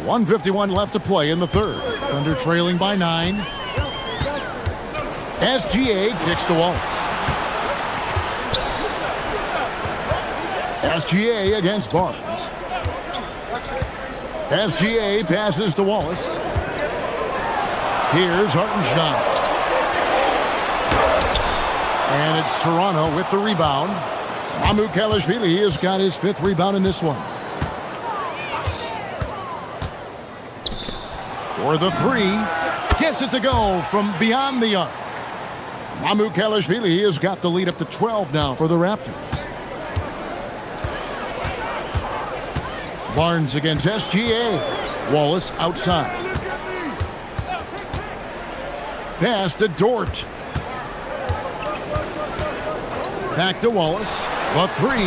.151 left to play in the third. Thunder trailing by 9. SGA kicks to Wallace. SGA against Barnes. SGA passes to Wallace. Here's Hartenstein. And it's Toronto with the rebound. Mamu Kelishvili has got his 5th rebound in this one. For the 3, gets it to go from beyond the arc. Mamu Kelishvili has got the lead up to 12 now for the Raptors. Barnes against SGA. Wallace outside. Pass to Dort. Back to Wallace. The 3,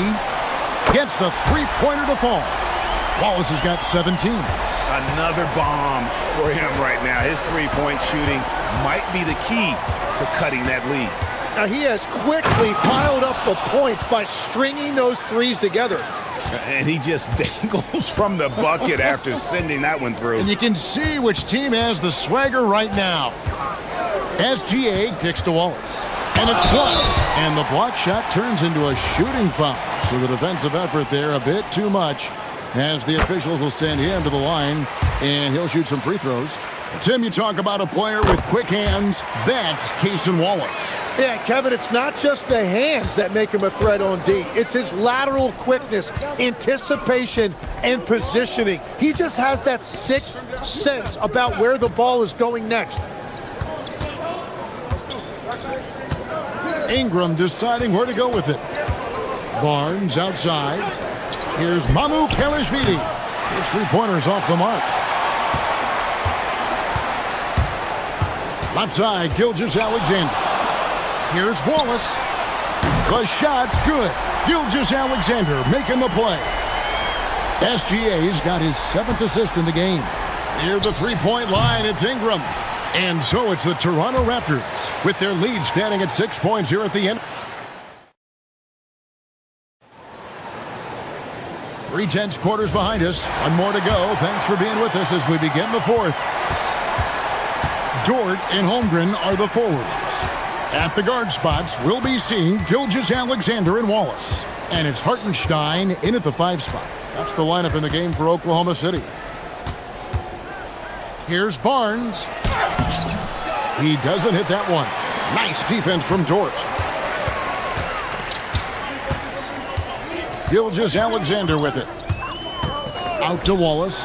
gets the three-pointer to fall. Wallace has got 17. Another bomb for him right now. His three-point shooting might be the key to cutting that lead. Now he has quickly piled up the points by stringing those threes together. And he just dangles from the bucket after sending that one through. And you can see which team has the swagger right now. SGA kicks to Wallace. And it's blocked. And the block shot turns into a shooting foul. So the defensive effort there a bit too much, as the officials will send him to the line, and he'll shoot some free throws. Tim, you talk about a player with quick hands. That's Cason Wallace. Yeah, Kevin, it's not just the hands that make him a threat on D. It's his lateral quickness, anticipation, and positioning. He just has that sixth sense about where the ball is going next. Ingram deciding where to go with it. Barnes outside. Here's Mamu Kelishvili. His three-pointers off the mark. Left side, Gilgeous-Alexander. Here's Wallace. The shot's good. Gilgeous-Alexander making the play. SGA's got his 7th assist in the game. Near the three-point line, it's Ingram. And so it's the Toronto Raptors with their lead standing at 6 points here at the end. 3/10 quarters behind us. One more to go. Thanks for being with us as we begin the fourth. Dort and Holmgren are the forwards. At the guard spots, we'll be seeing Gilgeous-Alexander and Wallace. And it's Hartenstein in at the 5 spot. That's the lineup in the game for Oklahoma City. Here's Barnes. He doesn't hit that one. Nice defense from Dort. Gilgeous-Alexander with it. Out to Wallace.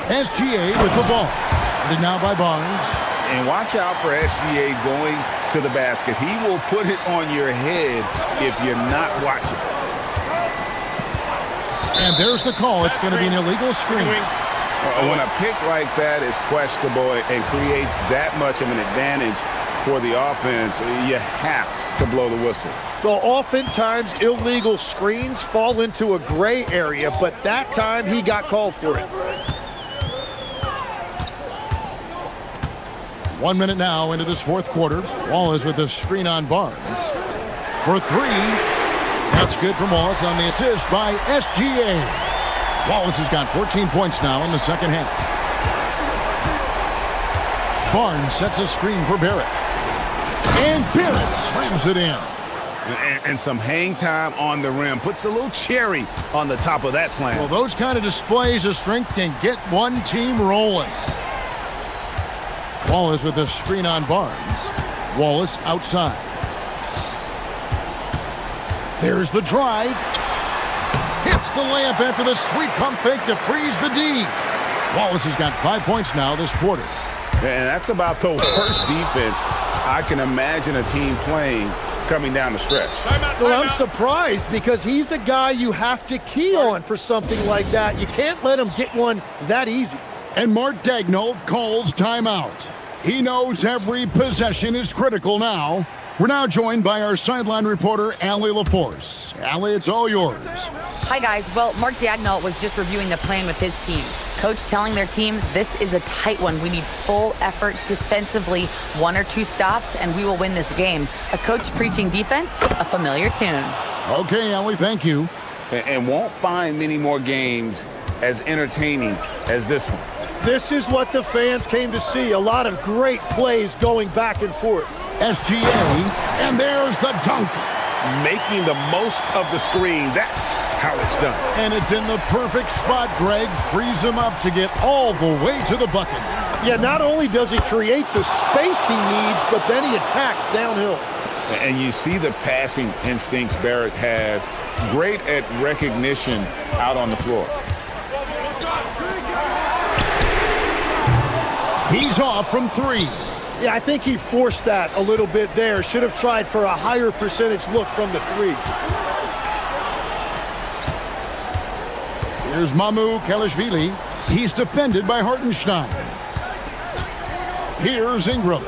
SGA with the ball. And now by Barnes. And watch out for SGA going to the basket. He will put it on your head if you're not watching. And there's the call. It's going to be an illegal screen. When a pick like that is questionable and creates that much of an advantage for the offense, you have to blow the whistle. Well, oftentimes illegal screens fall into a gray area, but that time he got called for it. 1 minute now into this fourth quarter. Wallace with a screen on Barnes. For 3. That's good from Wallace on the assist by SGA. Wallace has got 14 points now in the second half. Barnes sets a screen for Barrett. And Barrett slams it in. And some hang time on the rim. Puts a little cherry on the top of that slam. Well, those kind of displays of strength can get one team rolling. Wallace with a screen on Barnes. Wallace outside. There's the drive. Hits the layup after the sweet pump fake to freeze the D. Wallace has got 5 points now this quarter. And that's about the worst defense I can imagine a team playing coming down the stretch. Well, I'm surprised because he's a guy you have to key on for something like that. You can't let him get one that easy. And Mark Daigneault calls timeout. He knows every possession is critical now. We're now joined by our sideline reporter, Allie LaForce. Allie, it's all yours. Hi, guys. Well, Mark Daigneault was just reviewing the plan with his team. Coach telling their team, this is a tight one. We need full effort defensively, 1 or 2 stops, and we will win this game. A coach preaching defense, a familiar tune. Okay, Allie, thank you. And won't find many more games as entertaining as this one. This is what the fans came to see. A lot of great plays going back and forth. SGA, and there's the dunk. Making the most of the screen. That's how it's done. And it's in the perfect spot. Greg frees him up to get all the way to the bucket. Yeah, not only does he create the space he needs, but then he attacks downhill. And you see the passing instincts Barrett has. Great at recognition out on the floor. He's off from 3. Yeah, I think he forced that a little bit there. Should have tried for a higher percentage look from the 3. Here's Mamu Kelishvili. He's defended by Hartenstein. Here's Ingram.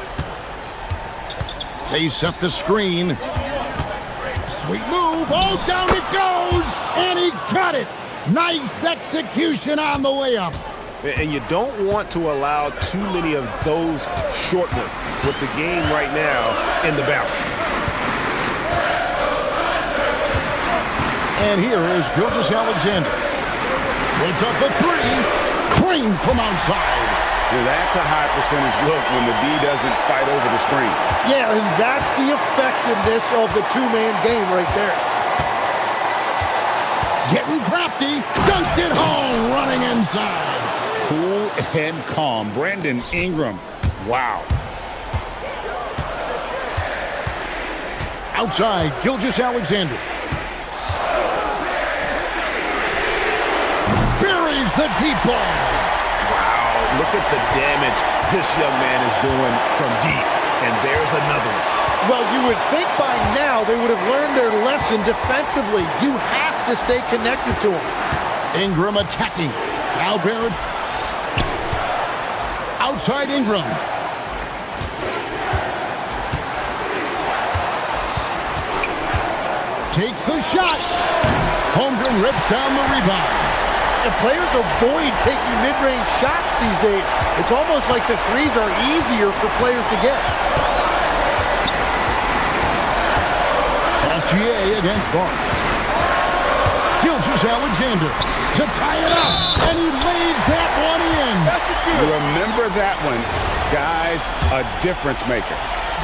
They set the screen. Sweet move. Oh, down it goes. And he got it. Nice execution on the layup. And you don't want to allow too many of those short ones with the game right now in the balance. And here is Gilgeous-Alexander. Puts up a three. Crane from outside. Yeah, that's a high percentage look when the D doesn't fight over the screen. Yeah, and that's the effectiveness of the two-man game right there. Getting crafty. Dunked it home. Running inside. Cool and calm. Brandon Ingram. Wow. Outside, Gilgeous-Alexander. Buries the deep ball. Wow, look at the damage this young man is doing from deep. And there's another one. Well, you would think by now they would have learned their lesson defensively. You have to stay connected to him. Ingram attacking. Now Barrett. Outside Ingram. Takes the shot. Holmgren rips down the rebound. And players avoid taking mid-range shots these days. It's almost like the threes are easier for players to get. SGA against Barnes. Gilgeous-Alexander to tie it up, and he lays that one in. Remember that one. Guys, a difference maker.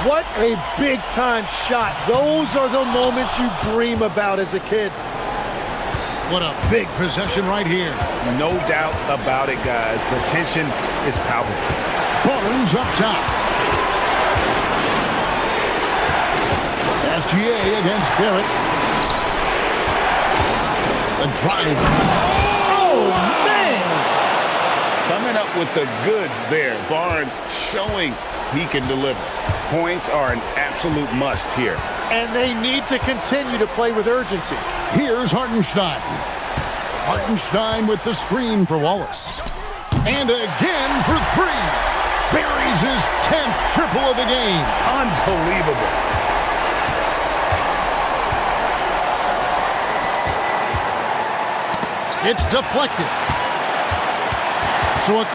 What a big-time shot. Those are the moments you dream about as a kid. What a big possession right here. No doubt about it, guys. The tension is palpable. Barnes up top. SGA against Barrett. The drive. Oh, man! Coming up with the goods there. Barnes showing he can deliver. Points are an absolute must here. And they need to continue to play with urgency. Here's Hartenstein. Hartenstein with the screen for Wallace. And again for three. Buries his 10th triple of the game. Unbelievable. It's deflected. So a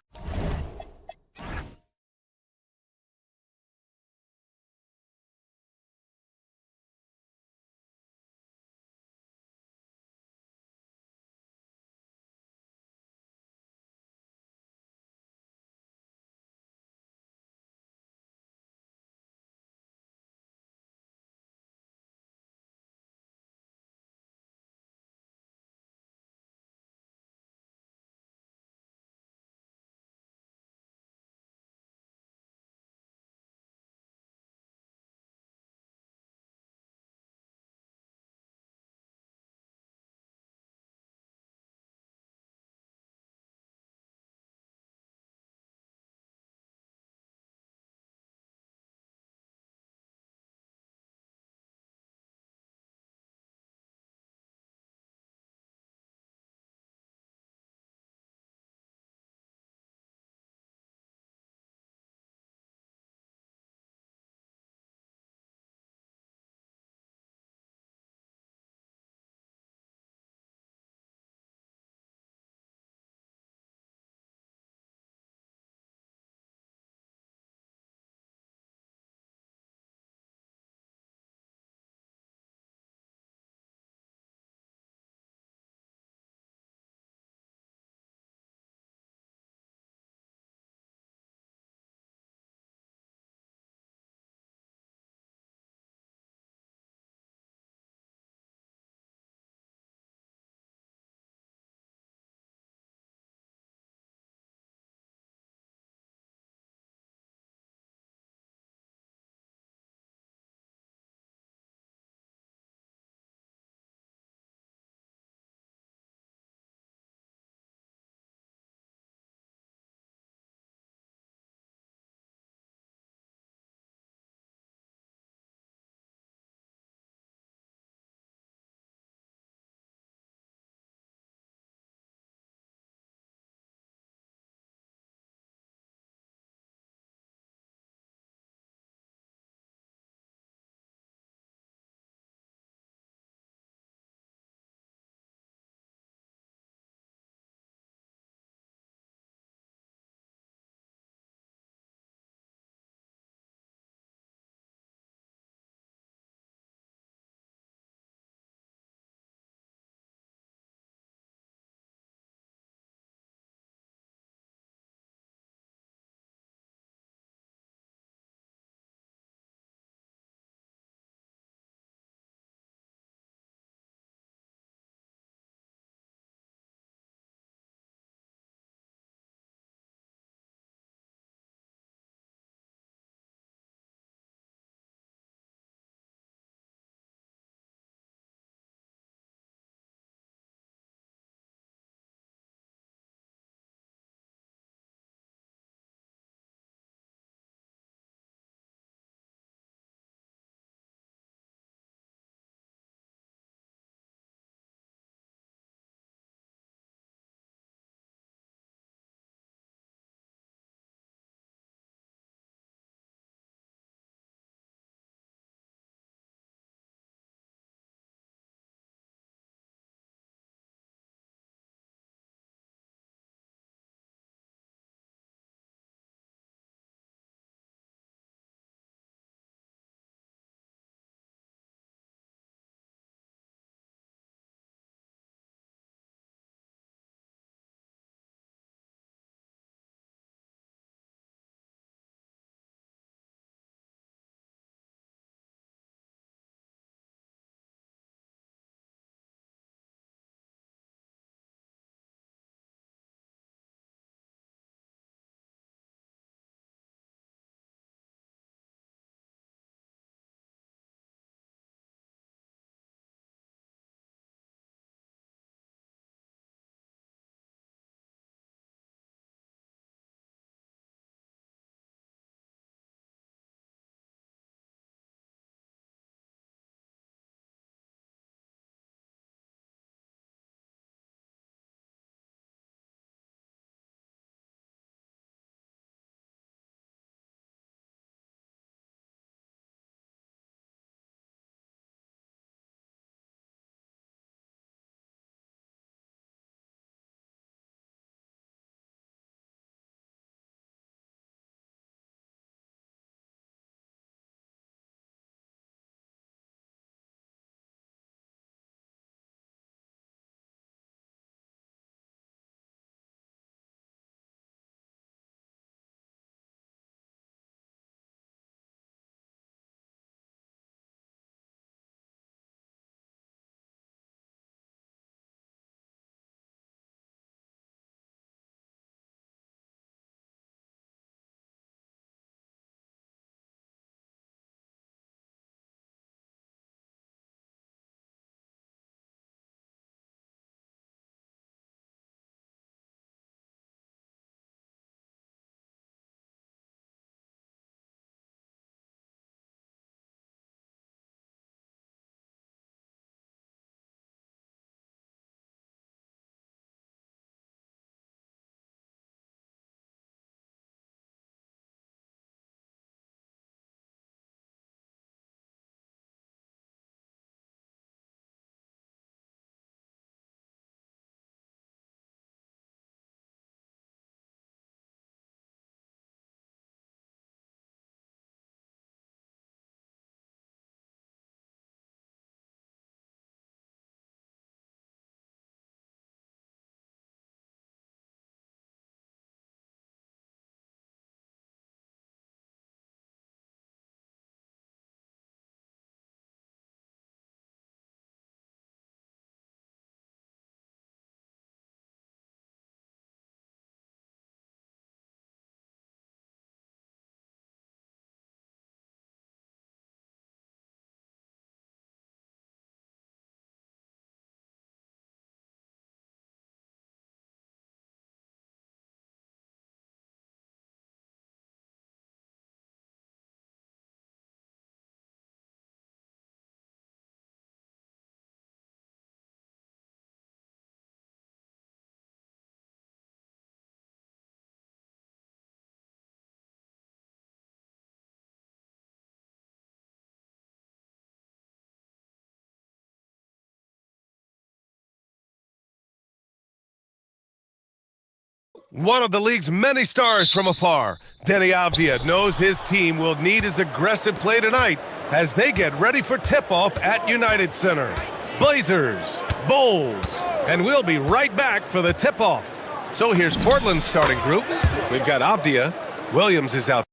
One of the league's many stars from afar, Denny Avdia knows his team will need his aggressive play tonight as they get ready for tip-off at United Center. Blazers, Bulls, and we'll be right back for the tip-off. So here's Portland's starting group. We've got Avdia. Williams is out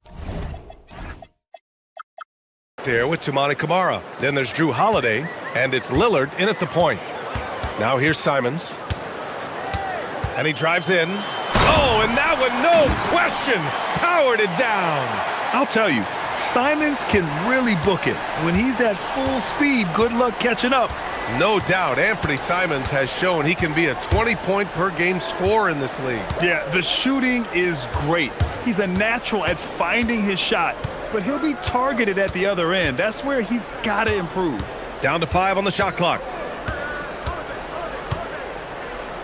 there with Toumani Camara. Then there's Drew Holiday, and it's Lillard in at the point. Now here's Simons. And he drives in. Oh, and that one, no question, powered it down. I'll tell you, Simons can really book it. When he's at full speed, good luck catching up. No doubt, Anthony Simons has shown he can be a 20-point-per-game scorer in this league. Yeah, the shooting is great. He's a natural at finding his shot, but he'll be targeted at the other end. That's where he's got to improve. Down to 5 on the shot clock.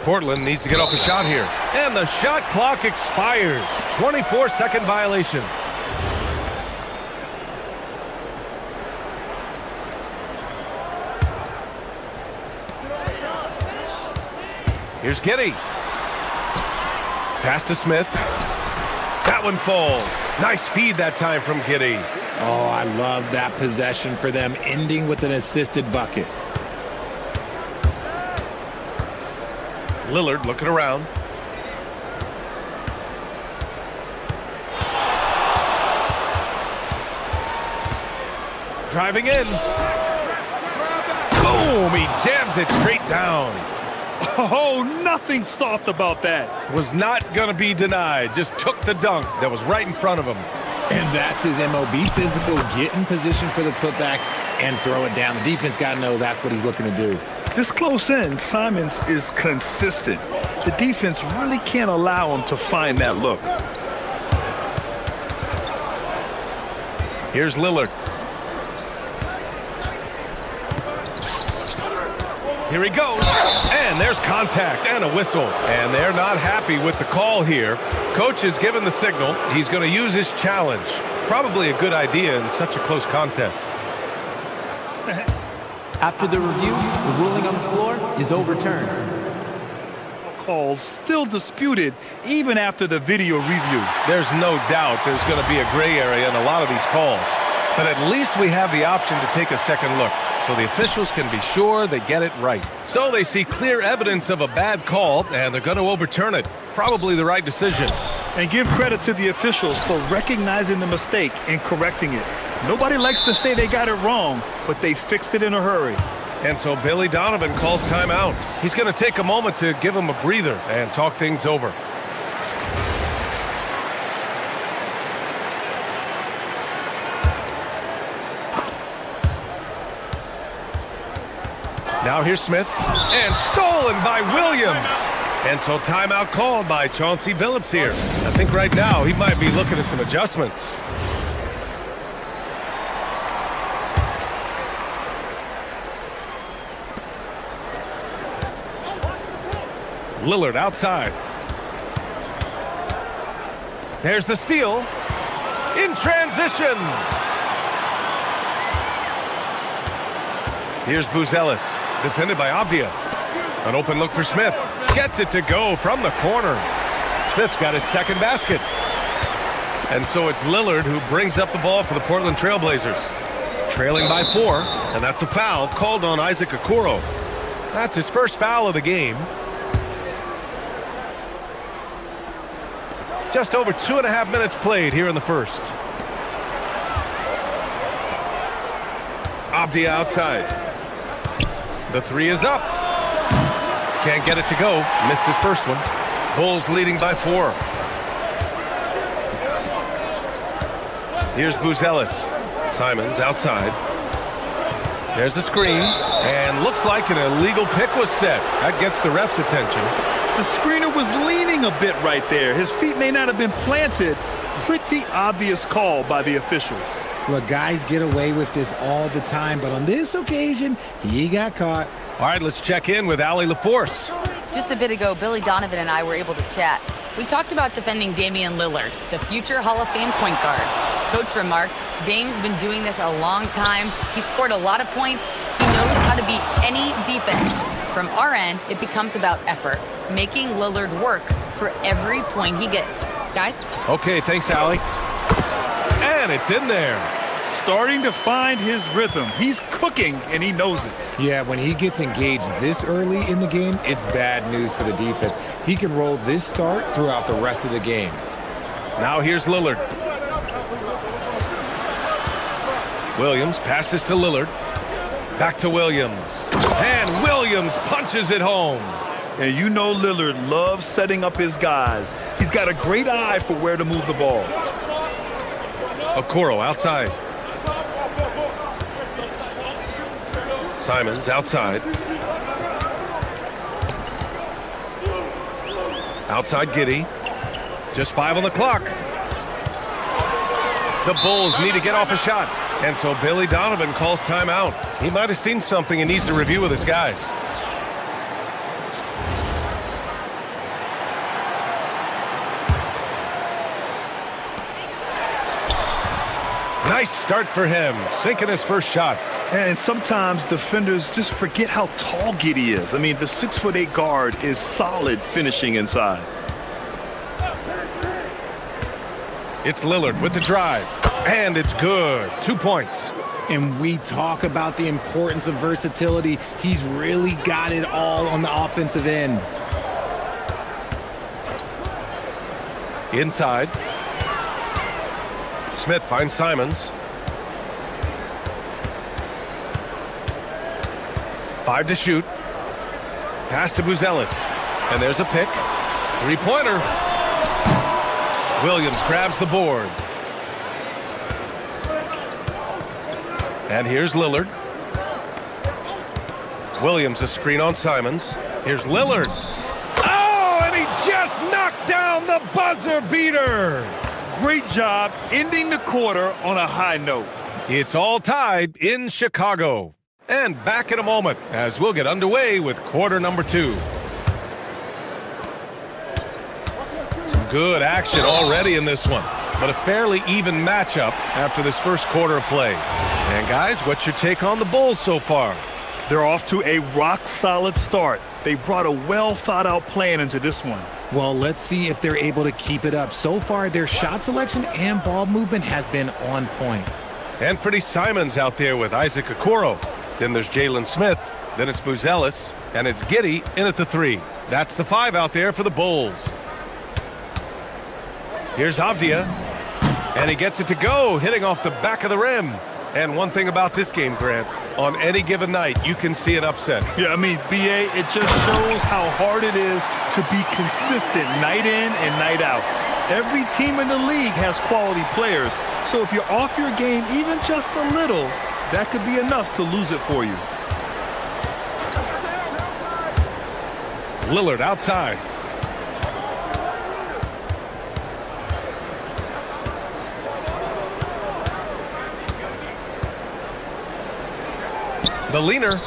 Portland needs to get off a shot here. And the shot clock expires. 24-second violation. Here's Giddey. Pass to Smith. That one falls. Nice feed that time from Giddey. Oh, I love that possession for them, ending with an assisted bucket. Lillard looking around. Driving in. Boom! He jams it straight down. Oh, nothing soft about that. Was not going to be denied. Just took the dunk that was right in front of him. And that's his MOB, physical, get in position for the putback and throw it down. The defense got to know that's what he's looking to do. This close in, Simons is consistent. The defense really can't allow him to find that look. Here's Lillard. Here he goes. And there's contact and a whistle. And they're not happy with the call here. Coach has given the signal. He's going to use his challenge. Probably a good idea in such a close contest. After the review, the ruling on the floor is overturned. Calls still disputed even after the video review. There's no doubt there's going to be a gray area in a lot of these calls. But at least we have the option to take a second look, so the officials can be sure they get it right. So they see clear evidence of a bad call, and they're going to overturn it. Probably the right decision. And give credit to the officials for recognizing the mistake and correcting it. Nobody likes to say they got it wrong, but they fixed it in a hurry. And so Billy Donovan calls timeout. He's going to take a moment to give him a breather and talk things over. Now here's Smith, and stolen by Williams. And so timeout called by Chauncey Billups here. I think right now he might be looking at some adjustments. Lillard outside. There's the steal. In transition. Here's Buzelis, defended by Avdia. An open look for Smith. Gets it to go from the corner. Smith's got his second basket. And so it's Lillard who brings up the ball for the Portland Trailblazers. Trailing by 4, and that's a foul called on Isaac Okoro. That's his first foul of the game. Just over 2.5 minutes played here in the first. Avdia outside. The three is up. Can't get it to go. Missed his first one. Bulls leading by 4. Here's Buzelis. Simons outside. There's a screen. And looks like an illegal pick was set. That gets the ref's attention. The screener was leaning a bit right there. His feet may not have been planted. Pretty obvious call by the officials. Look, guys get away with this all the time, but on this occasion, he got caught. All right, let's check in with Allie LaForce. Just a bit ago, Billy Donovan and I were able to chat. We talked about defending Damian Lillard, the future Hall of Fame point guard. Coach remarked, Dame's been doing this a long time. He scored a lot of points. He knows how to beat any defense. From our end, it becomes about effort, making Lillard work for every point he gets. Guys? Okay, thanks, Allie. And it's in there. Starting to find his rhythm. He's cooking, and he knows it. Yeah, when he gets engaged this early in the game, it's bad news for the defense. He can roll this start throughout the rest of the game. Now here's Lillard. Williams passes to Lillard. Back to Williams. And Williams punches it home. And you know Lillard loves setting up his guys. He's got a great eye for where to move the ball. Okoro outside. Simons outside. Outside Giddey. Just 5 on the clock. The Bulls need to get off a shot. And so Billy Donovan calls timeout. He might have seen something and needs to review with his guys. Nice start for him, sinking his first shot. And sometimes defenders just forget how tall Giddey is. I mean, the 6'8" guard is solid finishing inside. It's Lillard with the drive, and it's good. 2 points. And we talk about the importance of versatility. He's really got it all on the offensive end. Inside. Smith finds Simons. 5 to shoot. Pass to Buzelis. And there's a pick. 3-pointer. Williams grabs the board. And here's Lillard. Williams a screen on Simons. Here's Lillard. Oh, and he just knocked down the buzzer beater. Great job ending the quarter on a high note. It's all tied in Chicago. And back in a moment as we'll get underway with quarter number 2. Some good action already in this one, but a fairly even matchup after this first quarter of play. And guys, what's your take on the Bulls so far? They're off to a rock-solid start. They brought a well-thought-out plan into this one. Well, let's see if they're able to keep it up. So far, their shot selection and ball movement has been on point. Anthony Simons out there with Isaac Okoro. Then there's Jalen Smith. Then it's Buzelis. And it's Giddey in at the 3. That's the 5 out there for the Bulls. Here's Avdia. And he gets it to go, hitting off the back of the rim. And one thing about this game, Grant, on any given night, you can see an upset. Yeah, I mean, BA, it just shows how hard it is to be consistent night in and night out. Every team in the league has quality players, so if you're off your game even just a little, that could be enough to lose it for you. Lillard outside. The leaner.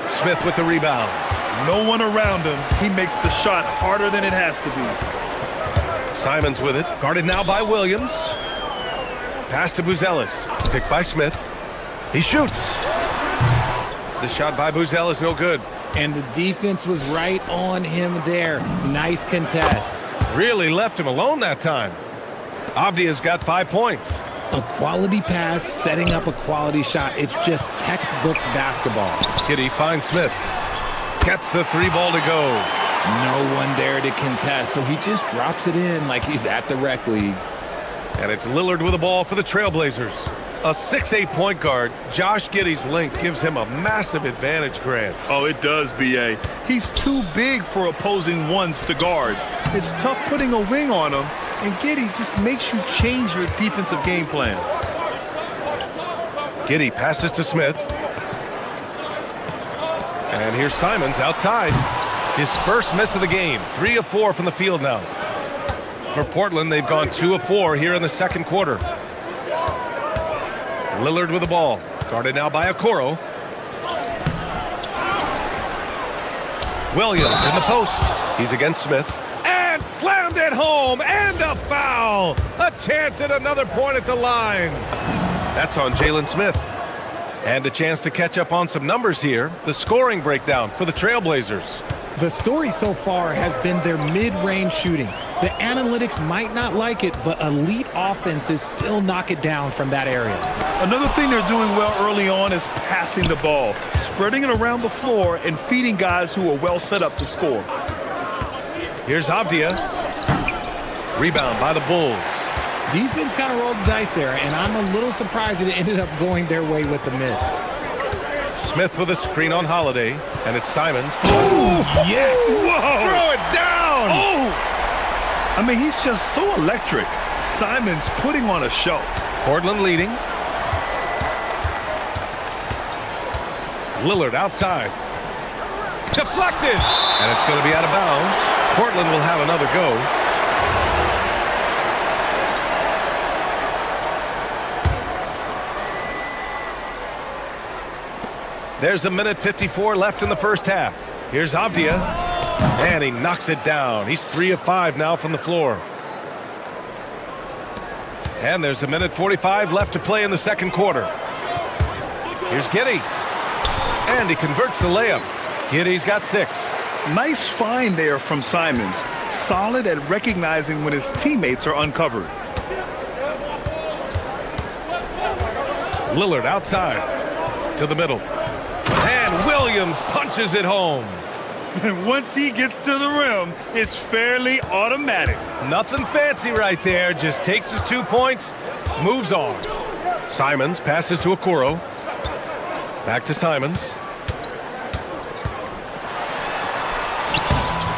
Smith with the rebound. No one around him. He makes the shot harder than it has to be. Simons with it. Guarded now by Williams. Pass to Buzelis. Picked by Smith. He shoots. The shot by Buzelis no good. And the defense was right on him there. Nice contest. Really left him alone that time. Avdia's got 5 points. A quality pass, setting up a quality shot. It's just textbook basketball. Giddey finds Smith. Gets the 3 ball to go. No one there to contest, so he just drops it in like he's at the rec league. And it's Lillard with the ball for the Trailblazers. A 6'8" point guard, Josh Giddey's length gives him a massive advantage, Grant. Oh, it does, BA. He's too big for opposing ones to guard. It's tough putting a wing on him, and Giddey just makes you change your defensive game plan. Giddey passes to Smith. And here's Simons outside. His first miss of the game. 3 of 4 from the field now. For Portland, they've gone 2 of 4 here in the second quarter. Lillard with the ball. Guarded now by Okoro. Williams in the post. He's against Smith. And slammed it home. And a foul. A chance at another point at the line. That's on Jalen Smith. And a chance to catch up on some numbers here. The scoring breakdown for the Trailblazers. The story so far has been their mid-range shooting. The analytics might not like it, but elite offenses still knock it down from that area. Another thing they're doing well early on is passing the ball, spreading it around the floor and feeding guys who are well set up to score. Here's Avdia. Rebound by the Bulls. Defense kind of rolled the dice there, and I'm a little surprised that it ended up going their way with the miss. Smith with a screen on Holiday, and it's Simons. Oh, yes! Whoa. Throw it down! Oh! I mean, he's just so electric. Simons putting on a show. Portland leading. Lillard outside. Deflected! And it's going to be out of bounds. Portland will have another go. There's 1:54 left in the first half. Here's Avdia, and he knocks it down. He's 3 of 5 now from the floor. And there's 1:45 left to play in the second quarter. Here's Giddey, and he converts the layup. Giddey's got 6. Nice find there from Simons. Solid at recognizing when his teammates are uncovered. Lillard outside to the middle. And Williams punches it home. And once he gets to the rim, it's fairly automatic. Nothing fancy right there. Just takes his 2 points, moves on. Simons passes to Okoro. Back to Simons.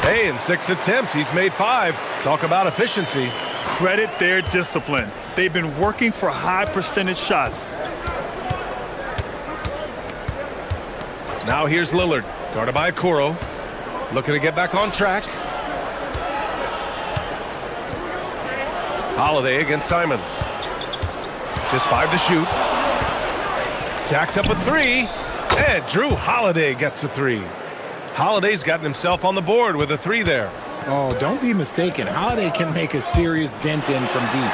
Hey, in 6 attempts, he's made 5. Talk about efficiency. Credit their discipline. They've been working for high percentage shots. Now here's Lillard, guarded by Okoro. Looking to get back on track. Holiday against Simons. Just 5 to shoot. Jacks up a 3. And Drew Holiday gets a 3. Holiday's gotten himself on the board with a 3 there. Oh, don't be mistaken. Holiday can make a serious dent in from deep.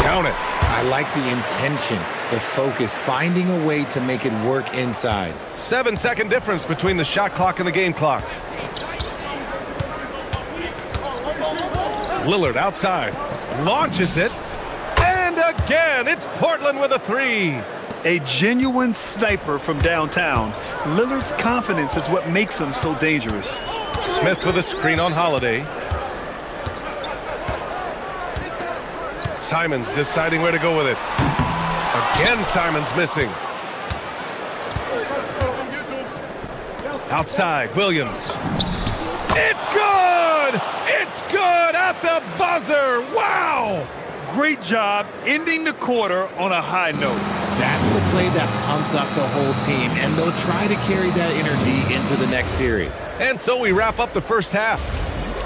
Count it. I like the intention, the focus, finding a way to make it work inside. 7-second difference between the shot clock and the game clock. Lillard outside. Launches it. And again, it's Portland with a 3. A genuine sniper from downtown. Lillard's confidence is what makes him so dangerous. Smith with a screen on Holiday. Simons deciding where to go with it. Again, Simons missing. Outside, Williams. It's good! It's good at the buzzer! Wow! Great job ending the quarter on a high note. That's the play that pumps up the whole team, and they'll try to carry that energy into the next period. And so we wrap up the first half.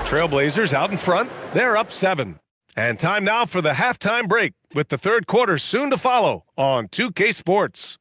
Trailblazers out in front. They're up 7. And time now for the halftime break, with the third quarter soon to follow on 2K Sports.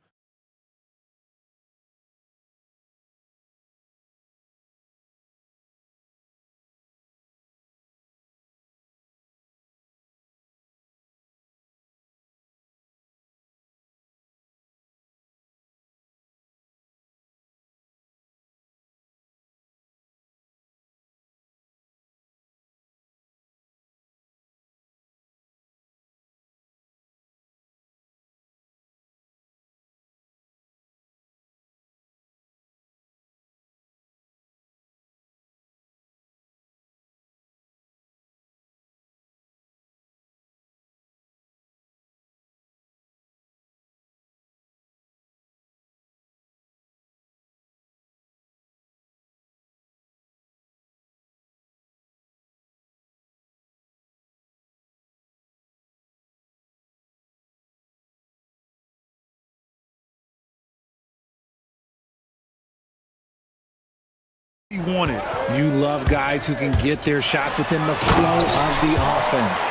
Wanted. You love guys who can get their shots within the flow of the offense.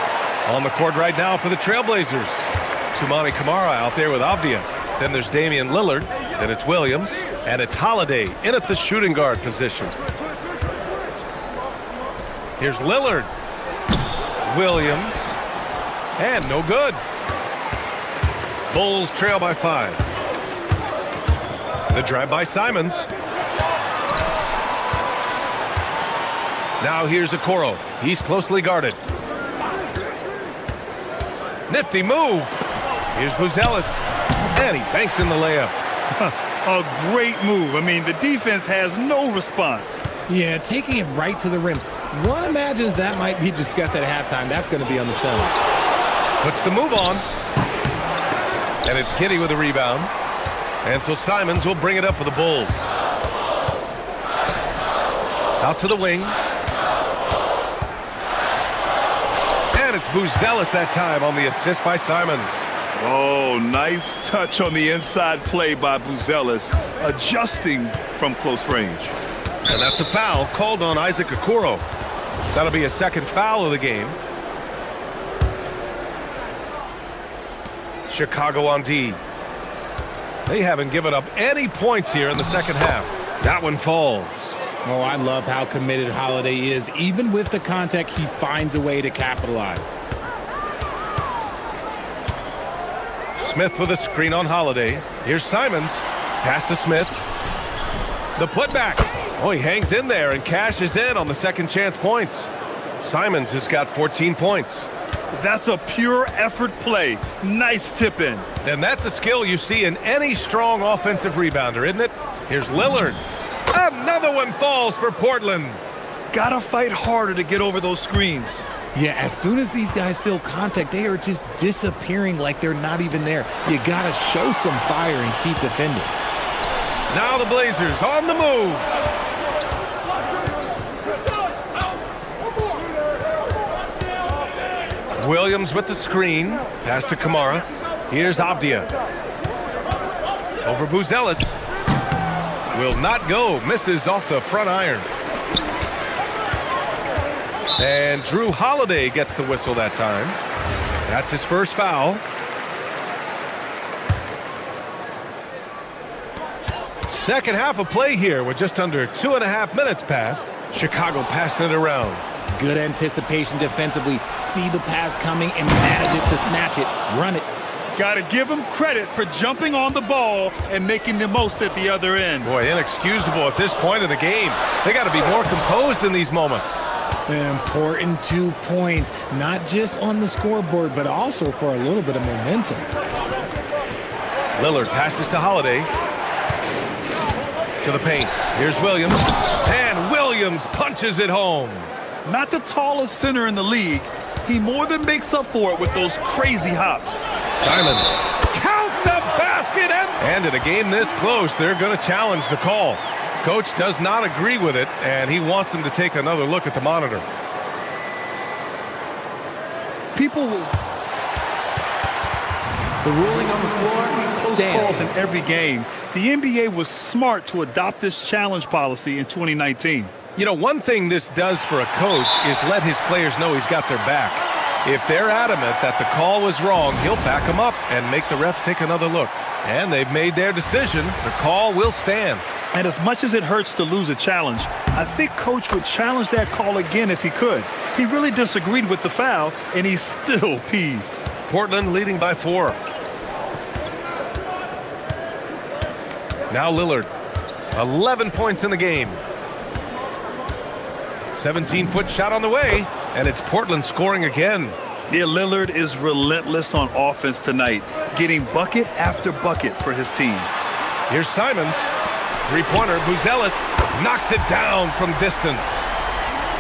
On the court right now for the Trailblazers. Toumani Camara out there with Avdia. Then there's Damian Lillard. Then it's Williams. And it's Holiday in at the shooting guard position. Here's Lillard. Williams. And no good. Bulls trail by 5. The drive by Simons. Now here's Okoro. He's closely guarded. Nifty move. Here's Buzelis. And he banks in the layup. A great move. I mean, the defense has no response. Yeah, taking it right to the rim. One imagines that might be discussed at halftime. That's going to be on the film. Puts the move on. And it's Giddy with a rebound. And so Simons will bring it up for the Bulls. Out to the wing. And it's Buzelis that time on the assist by Simons. Oh, nice touch on the inside play by Buzelis, adjusting from close range. And that's a foul called on Isaac Okoro. That'll be a second foul of the game. Chicago on D. They haven't given up any points here in the second half. That one falls. Oh, I love how committed Holiday is. Even with the contact, he finds a way to capitalize. Smith with a screen on Holiday. Here's Simons. Pass to Smith. The putback. Oh, he hangs in there and cashes in on the second chance points. Simons has got 14 points. That's a pure effort play. Nice tip in. And that's a skill you see in any strong offensive rebounder, isn't it? Here's Lillard. Another one falls for Portland. Gotta fight harder to get over those screens. Yeah, as soon as these guys feel contact, they are just disappearing like they're not even there. You gotta show some fire and keep defending. Now the Blazers on the move. Williams with the screen. Pass to Kamara. Here's Avdia. Over Buzelis. Will not go. Misses off the front iron. And Drew Holiday gets the whistle that time. That's his first foul. Second half of play here with just under 2.5 minutes passed. Chicago passing it around. Good anticipation defensively. See the pass coming and manage it to snatch it. Run it. Got to give him credit for jumping on the ball and making the most at the other end. Boy, inexcusable at this point of the game. They got to be more composed in these moments. An important 2 points, not just on the scoreboard, but also for a little bit of momentum. Lillard passes to Holiday. To the paint. Here's Williams. And Williams punches it home. Not the tallest center in the league. He more than makes up for it with those crazy hops. Simons. Count the basket. And in a game this close, they're going to challenge the call. Coach does not agree with it, and he wants him to take another look at the monitor. People will... The ruling on the floor stands. In every game, the NBA was smart to adopt this challenge policy in 2019. You know, one thing this does for a coach is let his players know he's got their back. If they're adamant that the call was wrong, he'll back them up and make the refs take another look. And they've made their decision. The call will stand. And as much as it hurts to lose a challenge, I think Coach would challenge that call again if he could. He really disagreed with the foul, and he's still peeved. Portland leading by 4. Now Lillard. 11 points in the game. 17-foot shot on the way, and it's Portland scoring again. Yeah, Lillard is relentless on offense tonight, getting bucket after bucket for his team. Here's Simons. Three-pointer, Buzelis knocks it down from distance.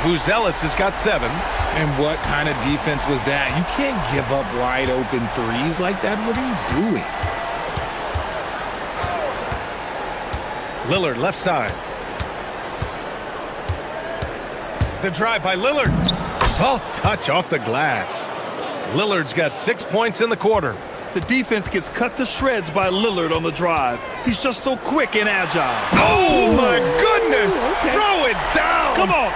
Buzelis has got 7. And what kind of defense was that? You can't give up wide open threes like that. What are you doing? Lillard left side. The drive by Lillard. Soft touch off the glass. Lillard's got 6 points in the quarter. The defense gets cut to shreds by Lillard on the drive. He's just so quick and agile. Oh, my goodness! Okay. Throw it down! Come on!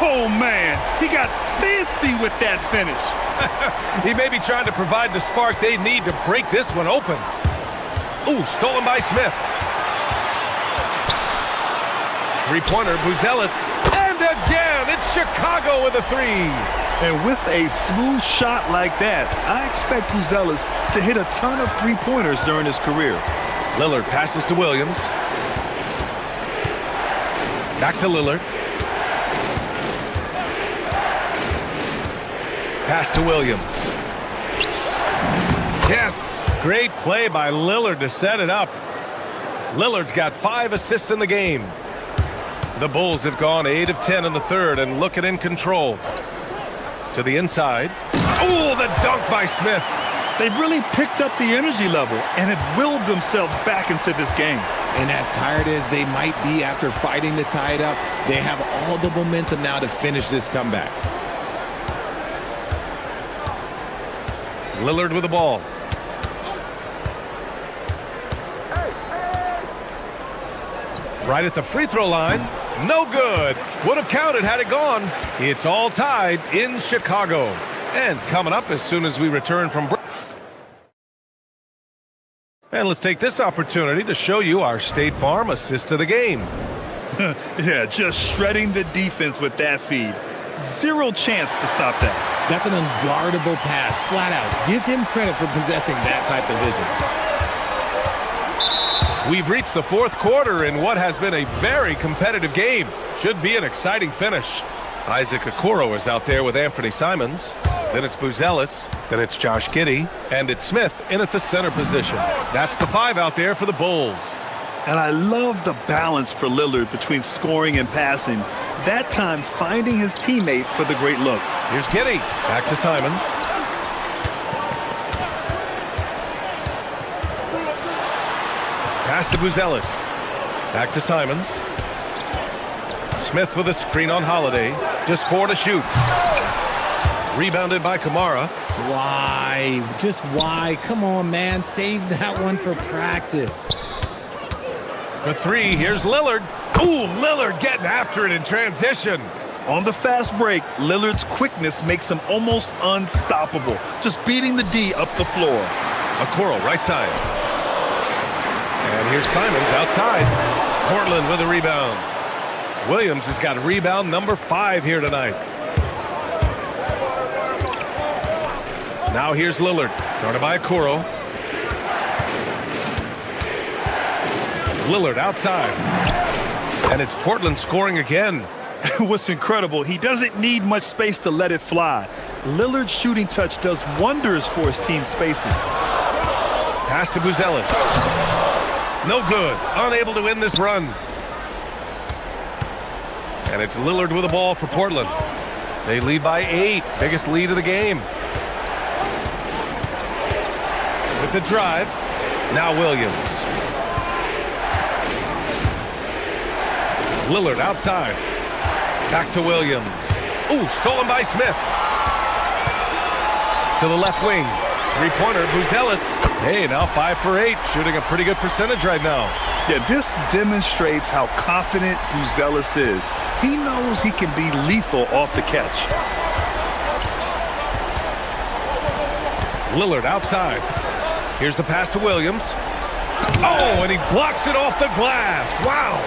Oh, man. He got fancy with that finish. He may be trying to provide the spark they need to break this one open. Ooh, stolen by Smith. Three-pointer, Buzelis. And again, it's Chicago with a 3. And with a smooth shot like that, I expect Buzelis to hit a ton of three-pointers during his career. Lillard passes to Williams. Back to Lillard. Pass to Williams. Yes, great play by Lillard to set it up. Lillard's got 5 assists in the game. The Bulls have gone 8 of 10 in the third and looking in control. To the inside. Oh, the dunk by Smith. They've really picked up the energy level and have willed themselves back into this game. And as tired as they might be after fighting to tie it up, they have all the momentum now to finish this comeback. Lillard with the ball. Right at the free throw line. No good. Would have counted had it gone. It's all tied in Chicago. And coming up as soon as we return from break. And let's take this opportunity to show you our State Farm assist of the game. Yeah, just shredding the defense with that feed. Zero chance to stop that. That's an unguardable pass, flat out. Give him credit for possessing that type of vision. We've reached the fourth quarter in what has been a very competitive game. Should be an exciting finish. Isaac Okoro is out there with Anthony Simons. Then it's Buzelis. Then it's Josh Giddey. And it's Smith in at the center position. That's the 5 out there for the Bulls. And I love the balance for Lillard between scoring and passing. That time finding his teammate for the great look. Here's Giddey. Back to Simons. Pass to Buzelis. Back to Simons. Smith with a screen on Holiday. Just 4 to shoot. Rebounded by Kamara. Why? Just why? Come on, man. Save that one for practice. For 3, here's Lillard. Ooh, Lillard getting after it in transition. On the fast break, Lillard's quickness makes him almost unstoppable. Just beating the D up the floor. Okoro, right side. And here's Simons outside. Portland with a rebound. Williams has got rebound number 5 here tonight. Now here's Lillard, guarded by Okoro. Lillard outside. And it's Portland scoring again. What's incredible, he doesn't need much space to let it fly. Lillard's shooting touch does wonders for his team's spacing. Pass to Buzelis. No good. Unable to win this run. And it's Lillard with the ball for Portland. They lead by 8. Biggest lead of the game. With the drive. Now Williams. Lillard outside. Back to Williams. Ooh, stolen by Smith. To the left wing. 3-pointer, Buzelis. Hey, now 5 for 8. Shooting a pretty good percentage right now. Yeah, this demonstrates how confident Buzelis is. He knows he can be lethal off the catch. Lillard outside. Here's the pass to Williams. Oh, and he blocks it off the glass. Wow.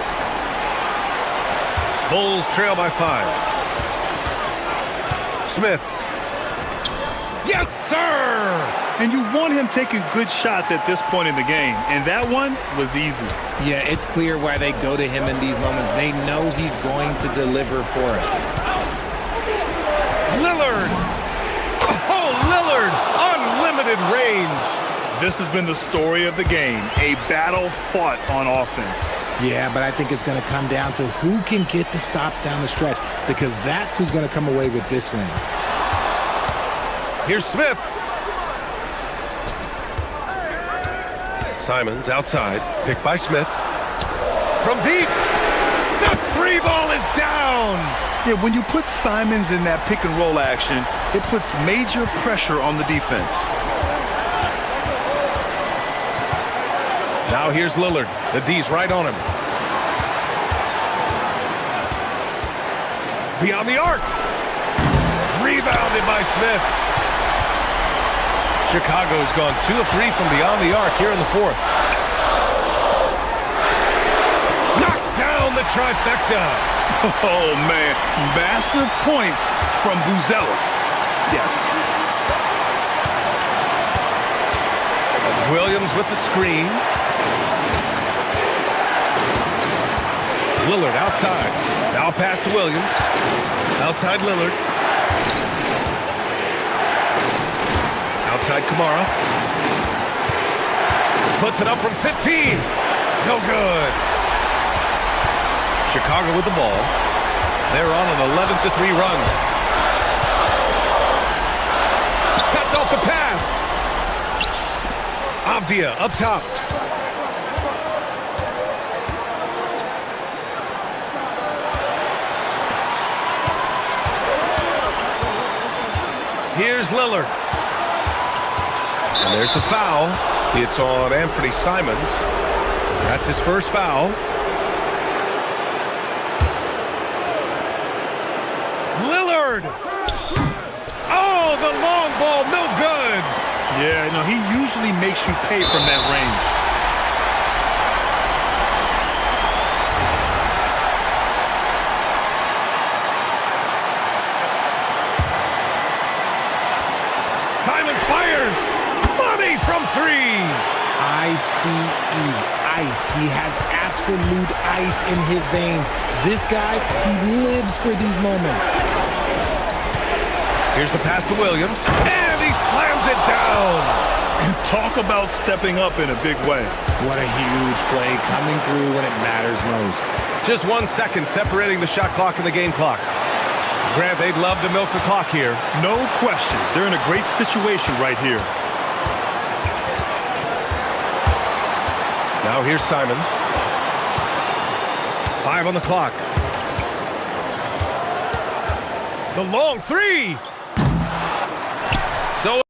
Bulls trail by 5. Smith. Yes, sir! And you want him taking good shots at this point in the game, and that one was easy. Yeah, it's clear why they go to him in these moments. They know he's going to deliver for it. Lillard! Oh, Lillard! Unlimited range! This has been the story of the game, a battle fought on offense. Yeah, but I think it's going to come down to who can get the stops down the stretch, because that's who's going to come away with this win. Here's Smith. Simons outside, picked by Smith. From deep, the 3 ball is down. Yeah, when you put Simons in that pick and roll action, it puts major pressure on the defense. Now here's Lillard. The D's right on him. Beyond the arc. Rebounded by Smith. Chicago's gone 2 of 3 from beyond the arc here in the 4th. Knocks down the trifecta. Oh, man. Massive points from Buzelis. Yes. Williams with the screen. Lillard outside. Now pass to Williams. Outside Lillard. Outside Kamara. Puts it up from 15. No good. Chicago with the ball. They're on an 11-3 run. Cuts off the pass. Avdia up top. Here's Lillard. And there's the foul. It's on Anthony Simons. That's his first foul. Lillard! Oh, the long ball, no good! Yeah, no, he usually makes you pay from that range. Simons fires! Money from three! ICE, ice. He has absolute ice in his veins. This guy, he lives for these moments. Here's the pass to Williams, and he slams it down! Talk about stepping up in a big way. What a huge play coming through when it matters most. Just 1 second separating the shot clock and the game clock. Grant, they'd love to milk the clock here. No question. They're in a great situation right here. Now here's Simons. 5 on the clock. The long three! So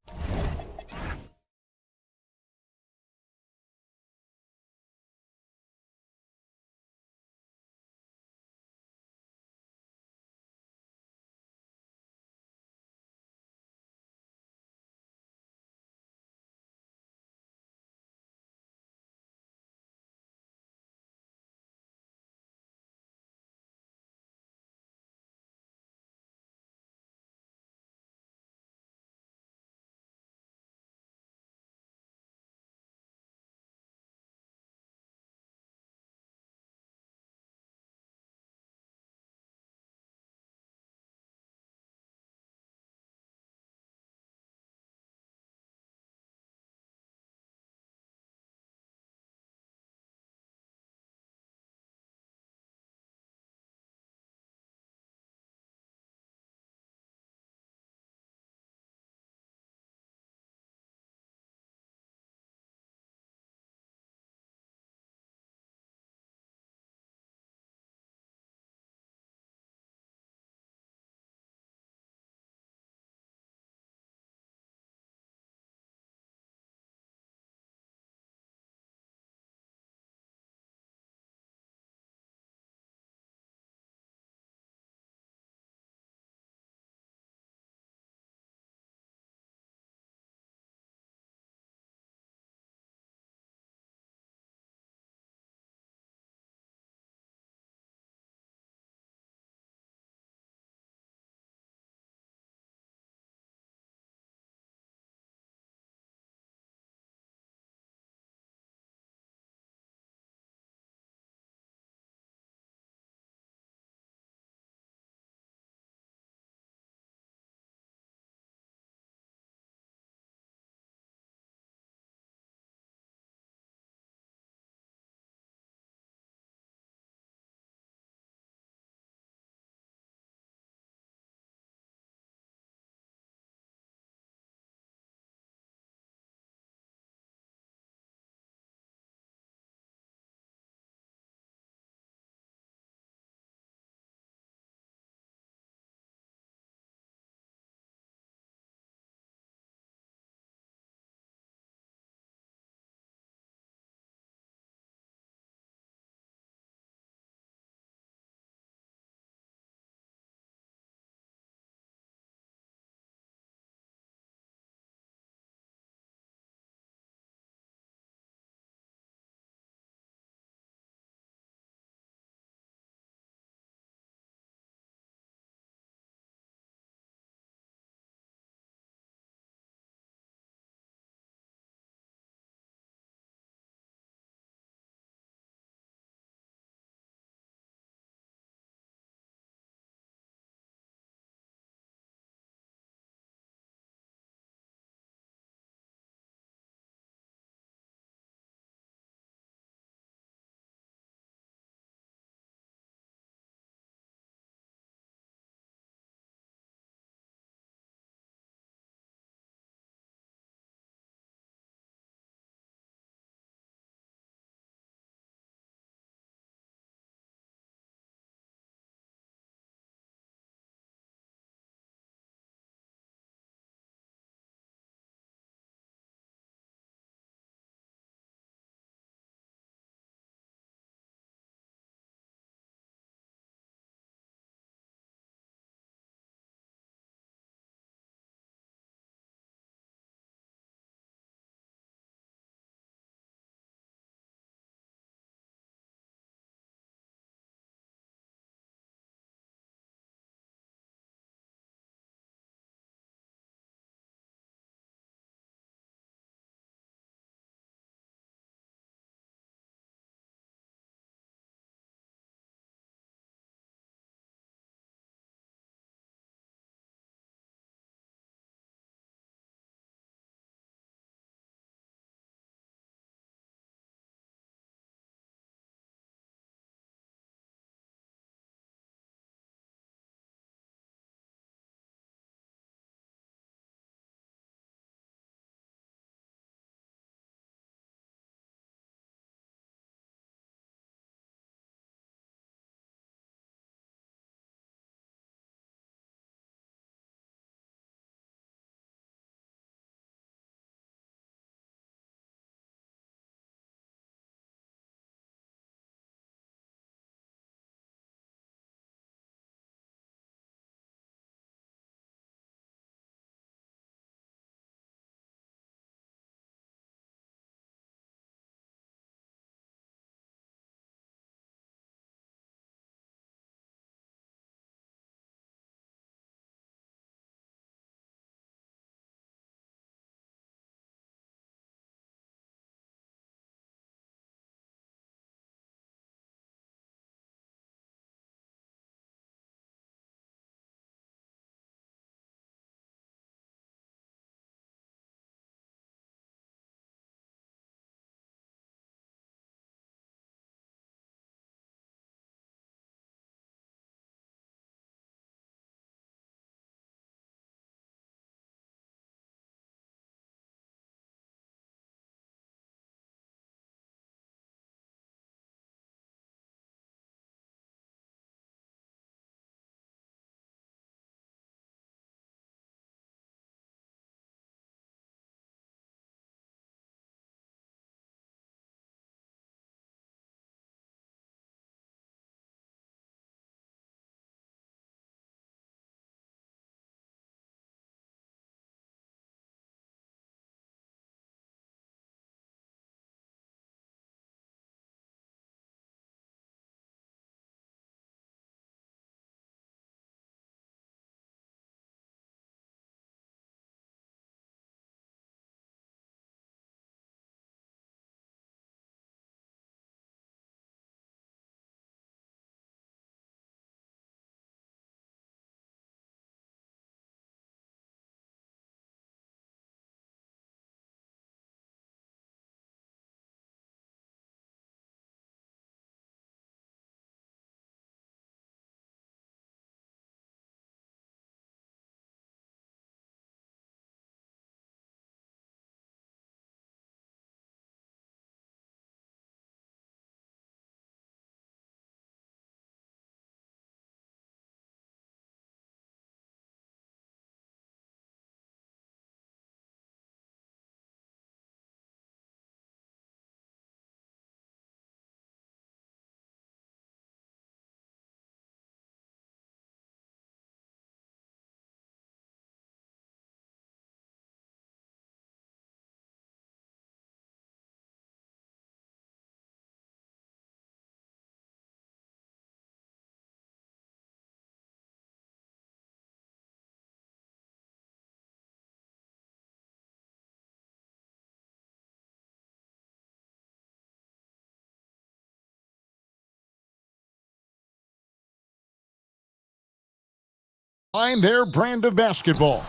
Find their brand of basketball.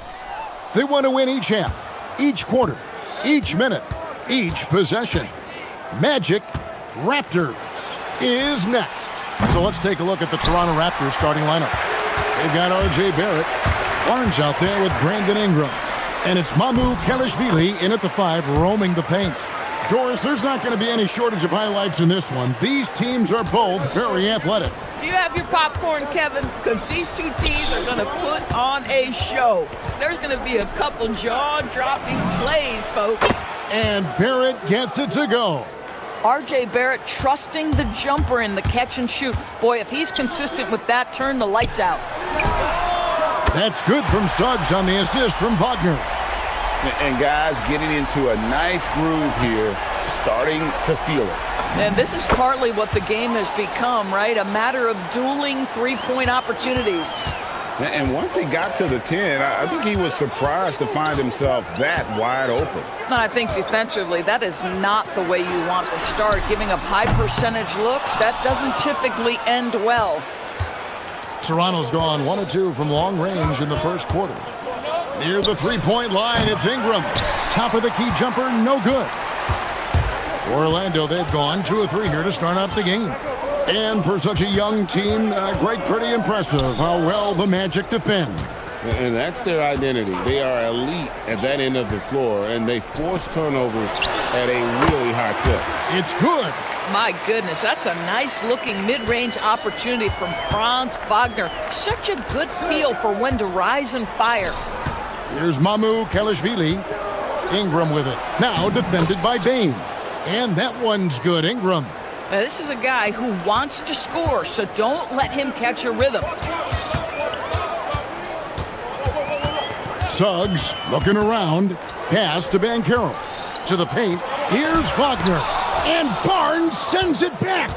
They want to win each half, each quarter, each minute, each possession. Magic Raptors is next. So let's take a look at the Toronto Raptors starting lineup. They've got R.J. Barrett, Barnes out there with Brandon Ingram. And it's Mamu Kelishvili in at the 5, roaming the paint. Doris, there's not going to be any shortage of highlights in this one. These teams are both very athletic. Do you have your popcorn, Kevin? Because these two teams are going to put on a show. There's going to be a couple jaw-dropping plays, folks. And Barrett gets it to go. R.J. Barrett trusting the jumper in the catch and shoot. Boy, if he's consistent with that, turn the lights out. That's good from Suggs on the assist from Wagner. And guys getting into a nice groove here, starting to feel it. And this is partly what the game has become, right? A matter of dueling three-point opportunities. And once he got to the 10, I think he was surprised to find himself that wide open. And I think defensively, that is not the way you want to start. Giving up high percentage looks, that doesn't typically end well. Toronto's gone 1 of 2 from long range in the first quarter. Near the three-point line, it's Ingram. Top of the key jumper, no good. For Orlando, they've gone 2 of 3 here to start out the game. And for such a young team, pretty impressive how well the Magic defend. And that's their identity. They are elite at that end of the floor, and they force turnovers at a really high clip. It's good. My goodness, that's a nice-looking mid-range opportunity from Franz Wagner. Such a good feel for when to rise and fire. Here's Mamu Kelishvili. Ingram with it. Now defended by Bain. And that one's good, Ingram. Now, this is a guy who wants to score, so don't let him catch a rhythm. Suggs looking around. Pass to Banchero. To the paint. Here's Wagner. And Barnes sends it back.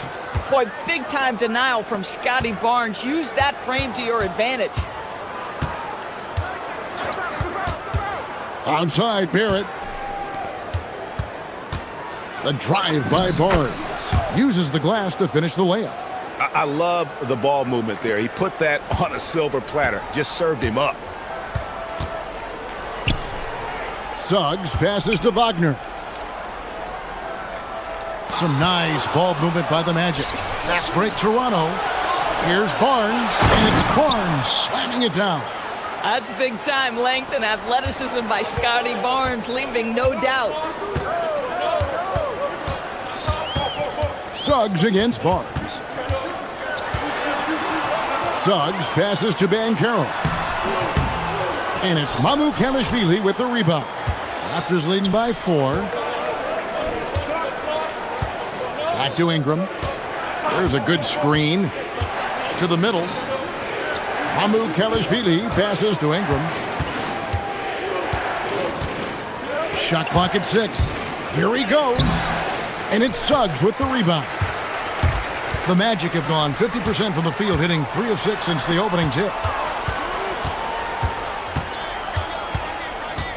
Boy, big-time denial from Scotty Barnes. Use that frame to your advantage. Outside, Barrett. The drive by Barnes. Uses the glass to finish the layup. I love the ball movement there. He put that on a silver platter. Just served him up. Suggs passes to Wagner. Some nice ball movement by the Magic. Fast break Toronto. Here's Barnes, and it's Barnes slamming it down. That's big-time length and athleticism by Scotty Barnes, leaving no doubt. Suggs against Barnes. Suggs passes to Banchero. And it's Mamu Kelishvili with the rebound. Raptors leading by 4. Back to Ingram. There's a good screen. To the middle. Mamu Kelishvili passes to Ingram. Shot clock at 6. Here he goes. And it's Suggs with the rebound. The Magic have gone 50% from the field, hitting 3 of 6 since the opening tip.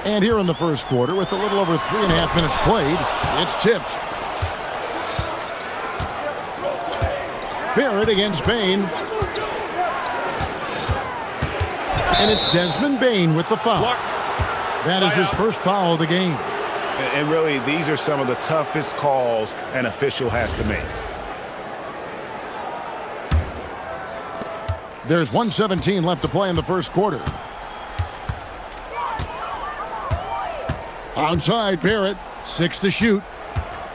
And here in the first quarter, with a little over 3.5 minutes played, it's tipped. Barrett against Bain. And it's Desmond Bain with the foul. That is his first foul of the game. And really, these are some of the toughest calls an official has to make. There's 1:17 left to play in the first quarter. Outside, Barrett, 6 to shoot.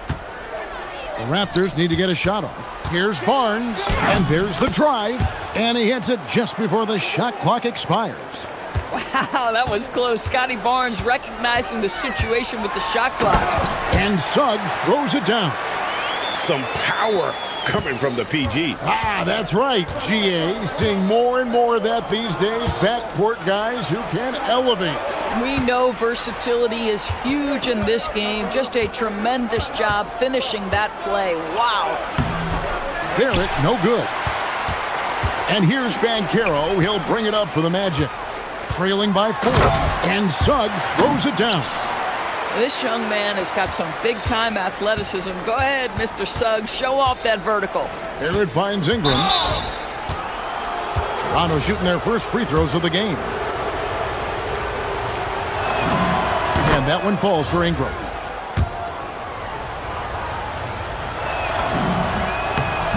The Raptors need to get a shot off. Here's Barnes, and there's the drive. And he hits it just before the shot clock expires. Wow, that was close. Scotty Barnes recognizing the situation with the shot clock. And Suggs throws it down. Some power coming from the PG. That's right, GA. Seeing more and more of that these days. Backcourt guys who can elevate. We know versatility is huge in this game. Just a tremendous job finishing that play. Wow. Barrett, no good. And here's Banchero. He'll bring it up for the Magic. Trailing by 4. And Suggs throws it down. This young man has got some big-time athleticism. Go ahead, Mr. Suggs. Show off that vertical. Barrett finds Ingram. Toronto shooting their first free throws of the game. And that one falls for Ingram.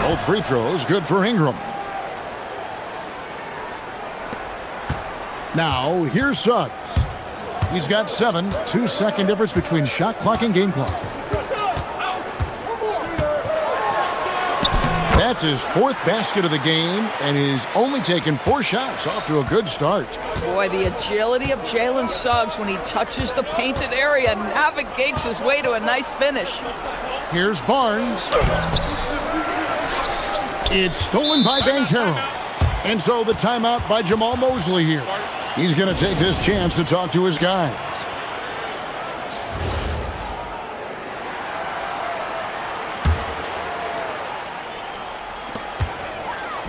Both free throws good for Ingram. Now, here's Suggs. He's got 7, 2-second difference between shot clock and game clock. That's his 4th basket of the game, and he's only taken 4 shots. Off to a good start. Boy, the agility of Jalen Suggs when he touches the painted area and navigates his way to a nice finish. Here's Barnes. It's stolen by Banchero. And so the timeout by Jamal Mosley here. He's going to take this chance to talk to his guys.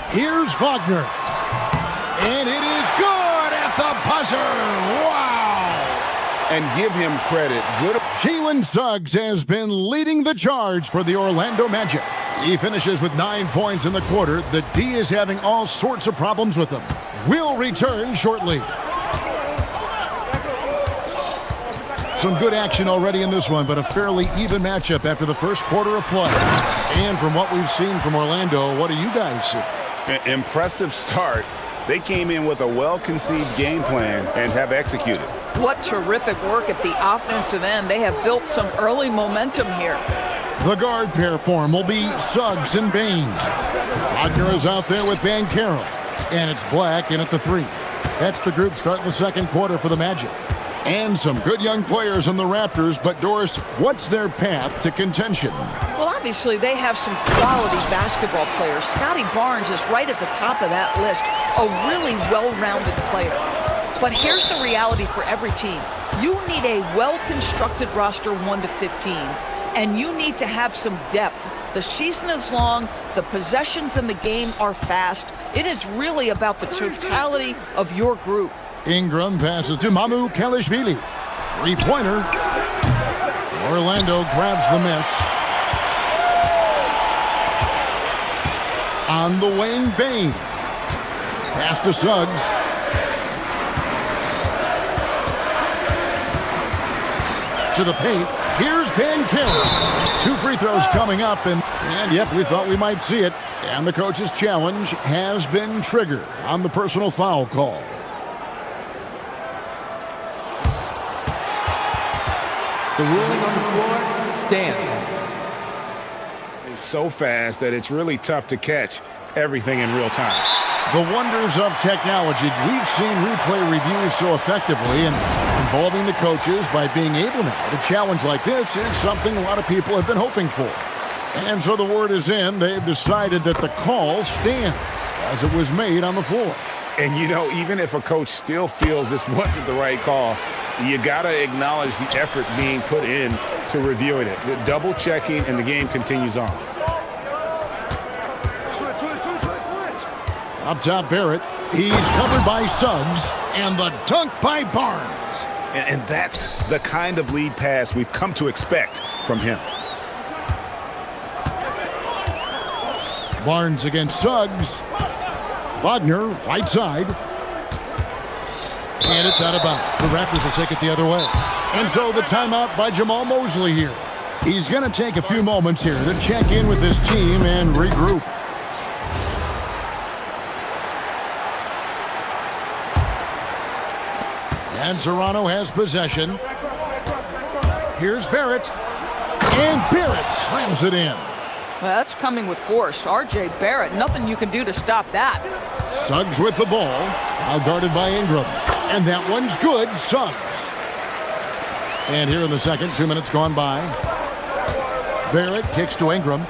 Here's Wagner. And it is good at the buzzer. Wow. And give him credit. Good. Jalen Suggs has been leading the charge for the Orlando Magic. He finishes with 9 points in the quarter. The D is having all sorts of problems with him. We'll return shortly. Some good action already in this one, but a fairly even matchup after the first quarter of play. And from what we've seen from Orlando, what do you guys see? Impressive start. They came in with a well-conceived game plan and have executed. What terrific work at the offensive end. They have built some early momentum here. The guard pair form will be Suggs and Bain. Wagner is out there with Banchero. And it's Black in at the 3. That's the group starting the second quarter for the Magic. And some good young players on the Raptors, but Doris, what's their path to contention? Well, obviously, they have some quality basketball players. Scotty Barnes is right at the top of that list, a really well-rounded player. But here's the reality for every team. You need a well-constructed roster 1 to 15, and you need to have some depth. The season is long, the possessions in the game are fast. It is really about the totality of your group. Ingram passes to Mamu Kalishvili. 3-pointer. Orlando grabs the miss. On the wing, Bain. Pass to Suggs. To the paint. Here's Banchero. 2 free throws coming up, and yep, we thought we might see it. And the coach's challenge has been triggered on the personal foul call. The ruling on the floor stands. It's so fast that it's really tough to catch everything in real time. The wonders of technology. We've seen replay reviews so effectively, and involving the coaches by being able now to challenge like this is something a lot of people have been hoping for. And so the word is in. They've decided that the call stands as it was made on the floor. And, you know, even if a coach still feels this wasn't the right call, you got to acknowledge the effort being put in to reviewing it. The double checking, and the game continues on. Up top, Barrett. He's covered by Suggs, and the dunk by Barnes. And that's the kind of lead pass we've come to expect from him. Barnes against Suggs. Wagner, right side. And it's out of bounds. The Raptors will take it the other way. And so the timeout by Jamal Mosley here. He's going to take a few moments here to check in with his team and regroup. And Toronto has possession. Here's Barrett. And Barrett slams it in. Well, that's coming with force. R.J. Barrett, nothing you can do to stop that. Suggs with the ball. Now guarded by Ingram. And that one's good. Suggs. And here in the second, 2 minutes gone by. Barrett kicks to Ingram.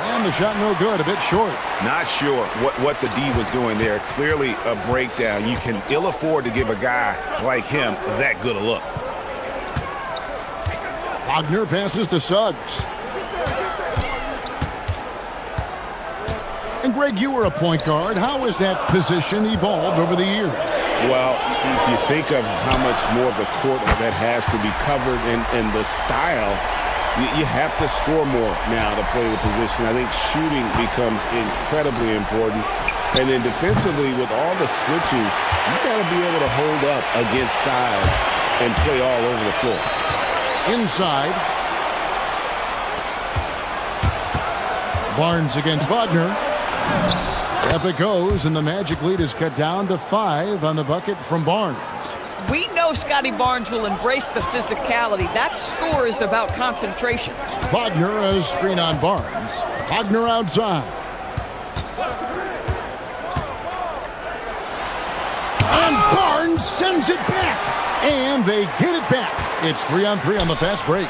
And the shot no good, a bit short. Not sure what the D was doing there. Clearly a breakdown. You can ill afford to give a guy like him that good a look. Wagner passes to Suggs. And Greg, you were a point guard. How has that position evolved over the years? Well, if you think of how much more of the court that has to be covered and the style You have to score more now to play the position. I think shooting becomes incredibly important. And then defensively, with all the switching, you got to be able to hold up against size and play all over the floor. Inside. Barnes against Wagner. Up it goes, and the Magic lead is cut down to 5 on the bucket from Barnes. We know Scotty Barnes will embrace the physicality. That score is about concentration. Wagner has screen on Barnes. Wagner outside. And Barnes sends it back. And they get it back. It's 3-on-3 on the fast break.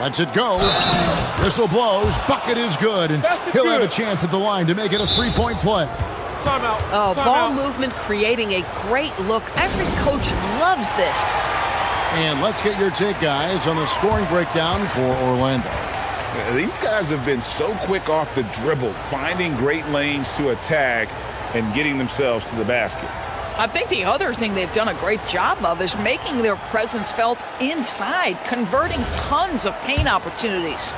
Lets it go. Whistle blows. Bucket is good. And he'll have a chance at the line to make it a 3-point play. Timeout. Oh, ball movement creating a great look. Every coach loves this. And let's get your take, guys, on the scoring breakdown for Orlando. These guys have been so quick off the dribble, finding great lanes to attack and getting themselves to the basket. I think the other thing they've done a great job of is making their presence felt inside, converting tons of paint opportunities.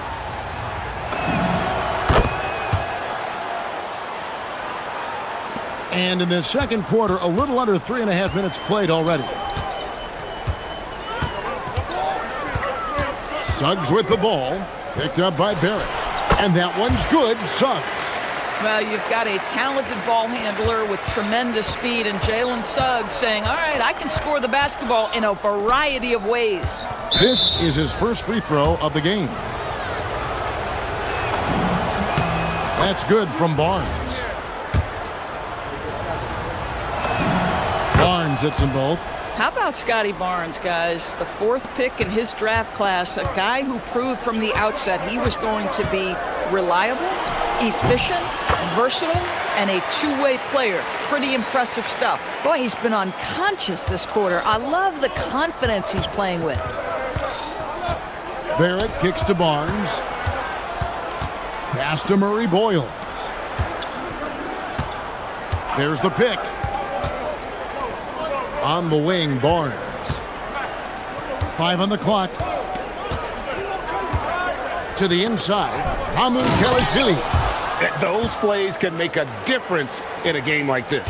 And in the second quarter, a little under 3.5 minutes played already. Suggs with the ball, picked up by Barrett. And that one's good, Suggs. Well, you've got a talented ball handler with tremendous speed, and Jalen Suggs saying, all right, I can score the basketball in a variety of ways. This is his first free throw of the game. That's good from Barnes. Barnes hits them both. How about Scotty Barnes, guys? The 4th pick in his draft class, a guy who proved from the outset he was going to be reliable, efficient, versatile, and a two-way player. Pretty impressive stuff. Boy, he's been unconscious this quarter. I love the confidence he's playing with. Barrett kicks to Barnes. Pass to Murray Boyles. There's the pick. On the wing, Barnes. 5 on the clock. To the inside, Hamou Kelishvili. Those plays can make a difference in a game like this.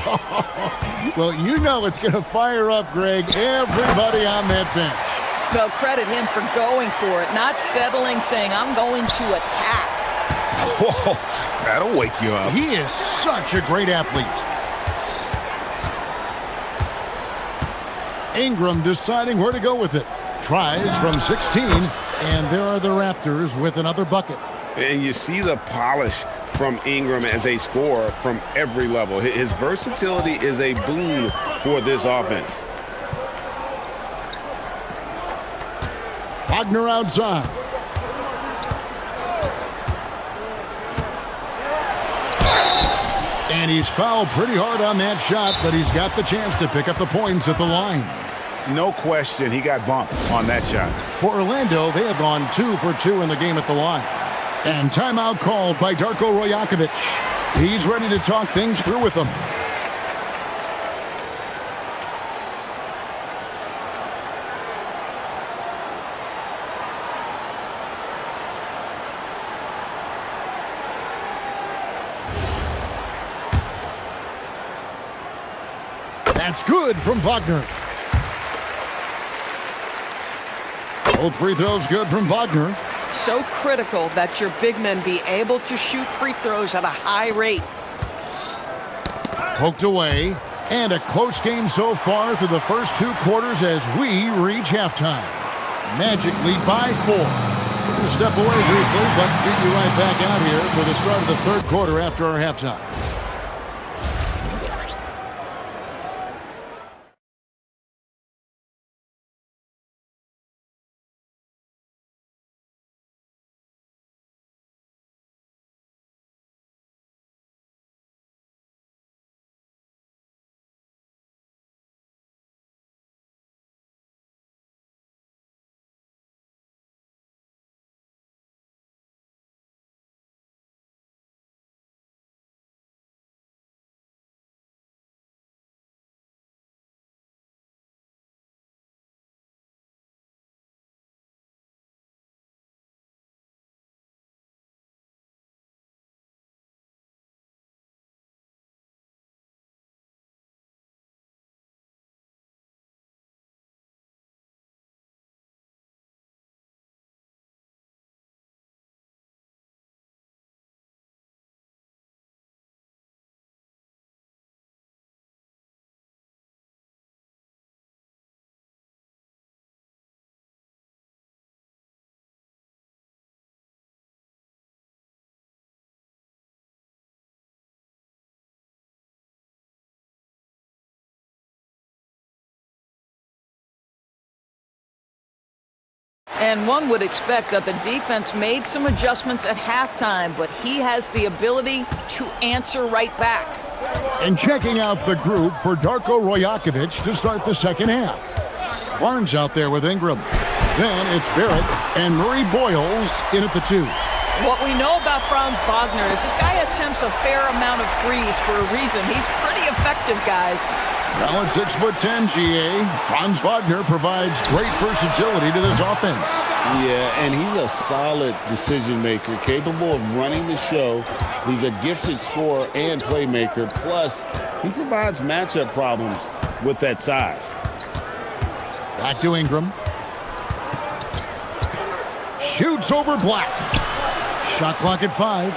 Well, you know it's going to fire up, Greg, everybody on that bench. Well, credit him for going for it, not settling, saying, I'm going to attack. Whoa, that'll wake you up. He is such a great athlete. Ingram deciding where to go with it. Tries from 16, and there are the Raptors with another bucket. And you see the polish from Ingram as a scorer from every level. His versatility is a boon for this offense. Wagner outside. And he's fouled pretty hard on that shot, but he's got the chance to pick up the points at the line. No question, he got bumped on that shot. For Orlando, they have gone 2 for 2 in the game at the line. And timeout called by Darko Rojakovic. He's ready to talk things through with them. That's good from Wagner. Both free throws good from Wagner. So critical that your big men be able to shoot free throws at a high rate. Poked away. And a close game so far through the first 2 quarters as we reach halftime. Magic lead by 4. We're going to step away briefly, but get you right back out here for the start of the 3rd quarter after our halftime. And one would expect that the defense made some adjustments at halftime, but he has the ability to answer right back. And checking out the group for Darko Rojakovic to start the second half. Barnes out there with Ingram. Then it's Barrett and Murray Boyles in at the 2. What we know about Franz Wagner is this guy attempts a fair amount of threes for a reason. He's pretty effective, guys. Well, at 6'10", GA, Franz Wagner provides great versatility to this offense. Yeah, and he's a solid decision maker, capable of running the show. He's a gifted scorer and playmaker. Plus, he provides matchup problems with that size. Back to Ingram. Shoots over Black. Shot clock at 5.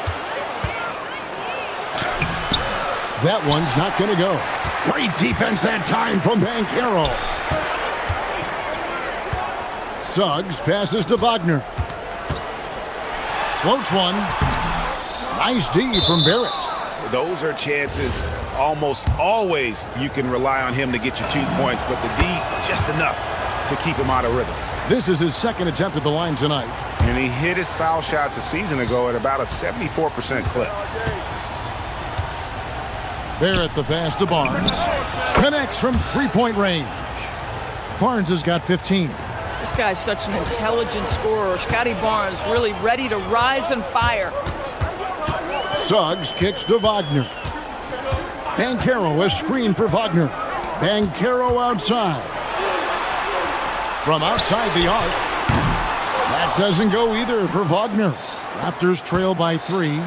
That one's not going to go. Great defense that time from Banchero. Suggs passes to Wagner. Floats one. Nice D from Barrett. Those are chances almost always you can rely on him to get you 2 points, but the D just enough to keep him out of rhythm. This is his second attempt at the line tonight. And he hit his foul shots a season ago at about a 74% clip. Barrett the pass to Barnes. Connects from three-point range. Barnes has got 15. This guy's such an intelligent scorer. Scotty Barnes really ready to rise and fire. Suggs kicks to Wagner. Banchero, a screen for Wagner. Banchero outside. From outside the arc. That doesn't go either for Wagner. Raptors trail by 3.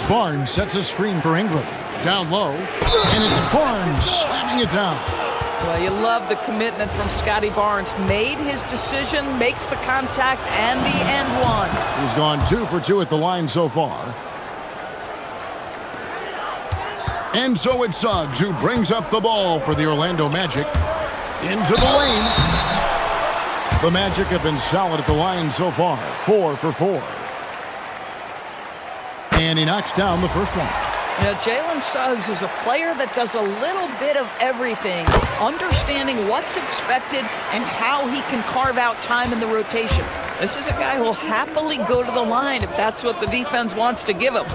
Barnes sets a screen for Ingram. Down low. And it's Barnes slamming it down. Well, you love the commitment from Scotty Barnes. Made his decision, makes the contact, and the end one. He's gone 2 for 2 at the line so far. And so it's Suggs who brings up the ball for the Orlando Magic. Into the lane. The Magic have been solid at the line so far. 4 for 4. And he knocks down the first one. You know, Jalen Suggs is a player that does a little bit of everything, understanding what's expected and how he can carve out time in the rotation. This is a guy who will happily go to the line if that's what the defense wants to give him.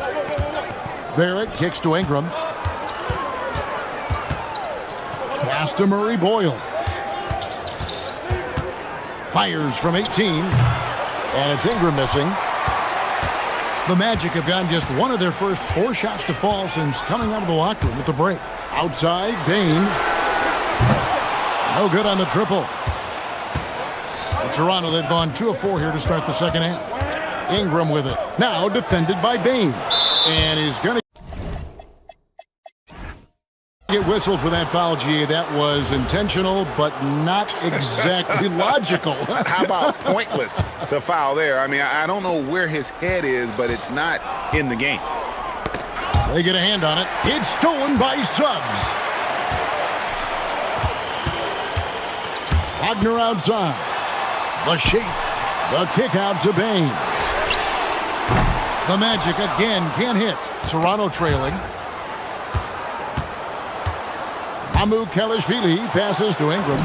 Barrett kicks to Ingram. Pass to Murray Boyle. Fires from 18. And it's Ingram missing. The Magic have gotten just one of their first 4 shots to fall since coming out of the locker room at the break. Outside, Bain. No good on the triple. In Toronto, they've gone 2 of 4 here to start the second half. Ingram with it. Now defended by Bain. And he's going to get whistled for that foul, GA. That was intentional, but not exactly logical. How about pointless to foul there? I mean, I don't know where his head is, but it's not in the game. They get a hand on it. It's stolen by Suggs. Wagner outside. The shake. The kick out to Bain. The Magic again can't hit. Toronto trailing. Amu Kelishvili passes to Ingram,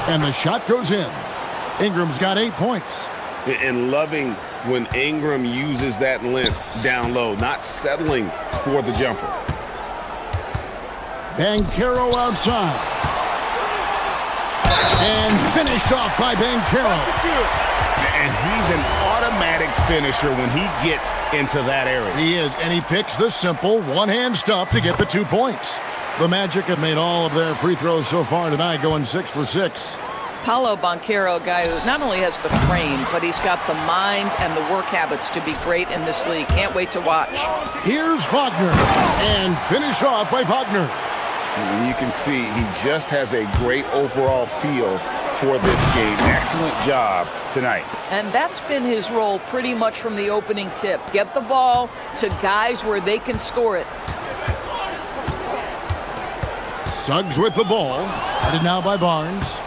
and the shot goes in. Ingram's got 8 points. And loving when Ingram uses that length down low, not settling for the jumper. Banchero outside. And finished off by Banchero. And he's an automatic finisher when he gets into that area. He is, and he picks the simple one-hand stuff to get the 2 points. The Magic have made all of their free throws so far tonight, going 6 for 6. Paolo Banchero, a guy who not only has the frame, but he's got the mind and the work habits to be great in this league. Can't wait to watch. Here's Wagner, and finished off by Wagner. You can see he just has a great overall feel for this game. Excellent job tonight. And that's been his role pretty much from the opening tip. Get the ball to guys where they can score it. Suggs with the ball. Headed now by Barnes.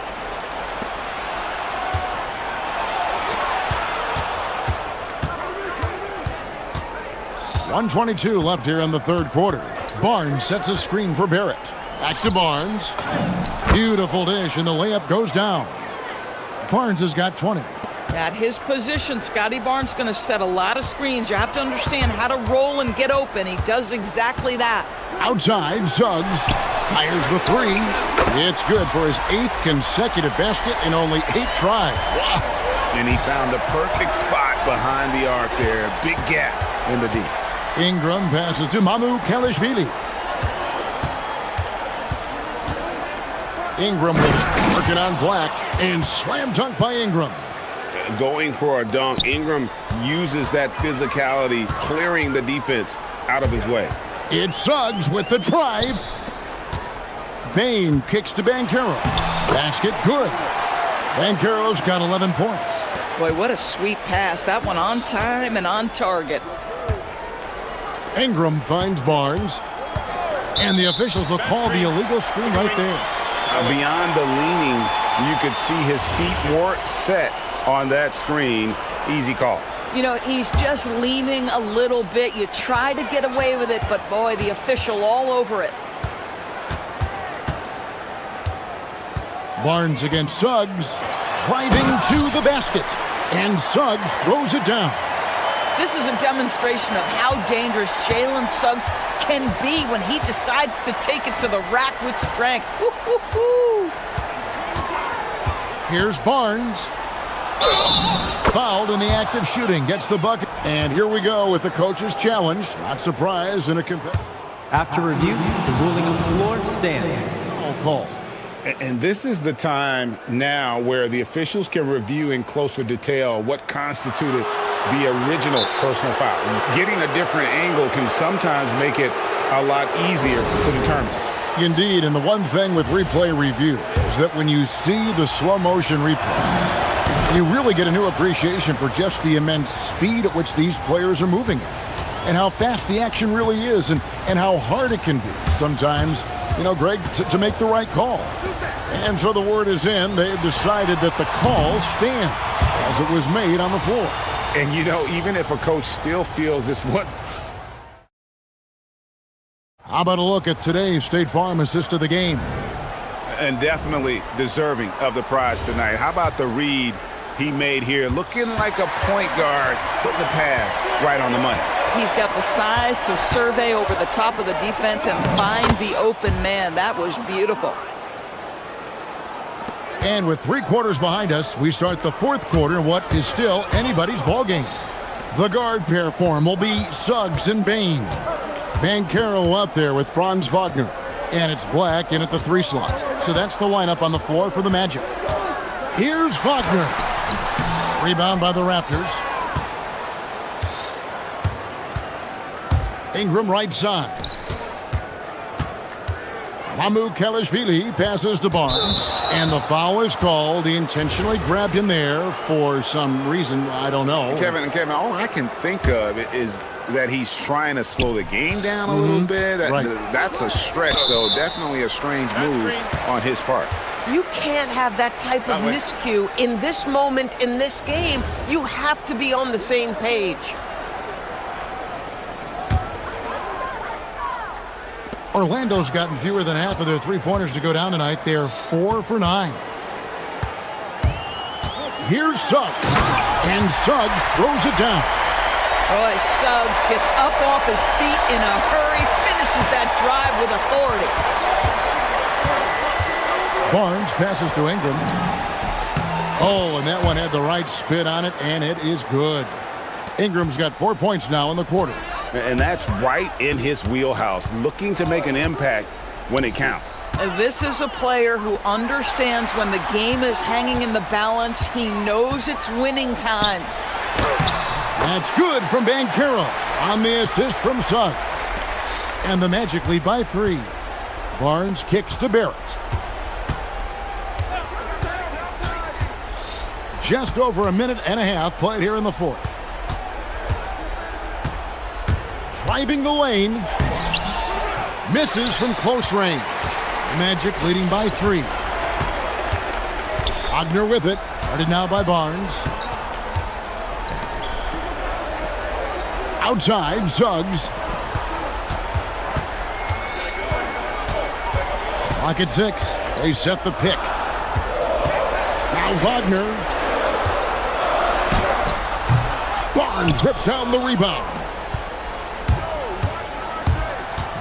.122 left here in the third quarter. Barnes sets a screen for Barrett. Back to Barnes. Beautiful dish, and the layup goes down. Barnes has got 20. At his position, Scotty Barnes going to set a lot of screens. You have to understand how to roll and get open. He does exactly that. Outside, Suggs fires the three. It's good for his 8th consecutive basket in only 8 tries. Wow. And he found the perfect spot behind the arc there. Big gap in the D. Ingram passes to Mamu Kalishvili. Ingram working on Black, and slam dunk by Ingram. Going for a dunk. Ingram uses that physicality, clearing the defense out of his way. It's Suggs with the drive. Bain kicks to Banchero. Basket good. Banchero's got 11 points. Boy, what a sweet pass. That one on time and on target. Ingram finds Barnes, and the officials will call the illegal screen right there. Beyond the leaning, you could see his feet weren't set on that screen. Easy call. You know, he's just leaning a little bit. You try to get away with it, but boy, the official all over it. Barnes against Suggs, driving to the basket, and Suggs throws it down. This is a demonstration of how dangerous Jalen Suggs can be when he decides to take it to the rack with strength. Woo-hoo-hoo. Here's Barnes. Fouled in the act of shooting, gets the bucket. And here we go with the coach's challenge. Not surprised in a competitive. After review, the ruling on the floor stands. Call. And this is the time now where the officials can review in closer detail what constituted the original personal foul. Getting a different angle can sometimes make it a lot easier to determine. Indeed, and the one thing with replay review is that when you see the slow motion replay, you really get a new appreciation for just the immense speed at which these players are moving at, and how fast the action really is, and how hard it can be sometimes, you know, Greg, to make the right call. And so the word is in. They've decided that the call stands as it was made on the floor. And, you know, even if a coach still feels this was... How about a look at today's State Farm assist of the game? And definitely deserving of the prize tonight. How about the read he made here? Looking like a point guard, putting the pass right on the money. He's got the size to survey over the top of the defense and find the open man. That was beautiful. And with 3 quarters behind us, we start the 4th quarter in what is still anybody's ball game. The guard pair form will be Suggs and Bain. Banchero out there with Franz Wagner. And it's Black in at the 3 slot. So that's the lineup on the floor for the Magic. Here's Wagner. Rebound by the Raptors. Ingram right side. Mamu Kalishvili passes to Barnes, and the foul is called. He intentionally grabbed him there for some reason, I don't know. Kevin, all I can think of is that he's trying to slow the game down a little bit. That's a stretch, though. Definitely a strange move on his part. You can't have that type of miscue in this moment, in this game. You have to be on the same page. Orlando's gotten fewer than half of their 3-pointers to go down tonight. They're 4 for 9. Here's Suggs, and Suggs throws it down. Boy, Suggs gets up off his feet in a hurry, finishes that drive with authority. Barnes passes to Ingram. Oh, and that one had the right spin on it, and it is good. Ingram's got 4 points now in the quarter. And that's right in his wheelhouse, looking to make an impact when it counts. This is a player who understands when the game is hanging in the balance. He knows it's winning time. That's good from Banchero on the assist from Suggs. And the Magic lead by 3. Barnes kicks to Barrett. Just over a minute and a half played here in the 4th. Driving the lane. Misses from close range. Magic leading by 3. Wagner with it. Guarded now by Barnes. Outside, Suggs. Clock at 6. They set the pick. Now Now Wagner. Barnes rips down the rebound.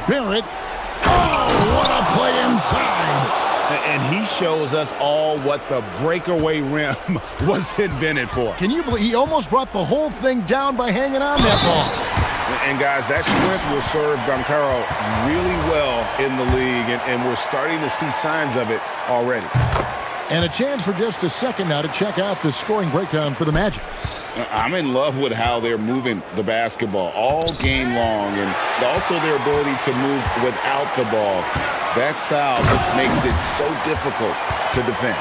Barrett. Oh, what a play inside. And he shows us all what the breakaway rim was invented for. Can you believe he almost brought the whole thing down by hanging on that ball? And guys, that strength will serve Bancaro really well in the league, and we're starting to see signs of it already. And a chance for just a second now to check out the scoring breakdown for the Magic. I'm in love with how they're moving the basketball all game long, and also their ability to move without the ball. That style just makes it so difficult to defend.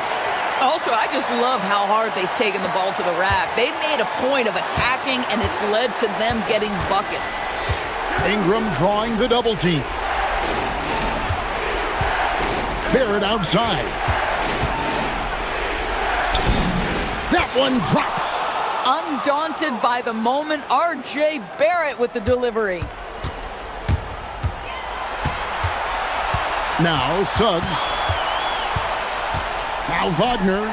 Also, I just love how hard they've taken the ball to the rack. They've made a point of attacking, and it's led to them getting buckets. Ingram drawing the double team. Barrett outside. That one drops. Undaunted by the moment, R.J. Barrett with the delivery. Now Suggs. Now Wagner.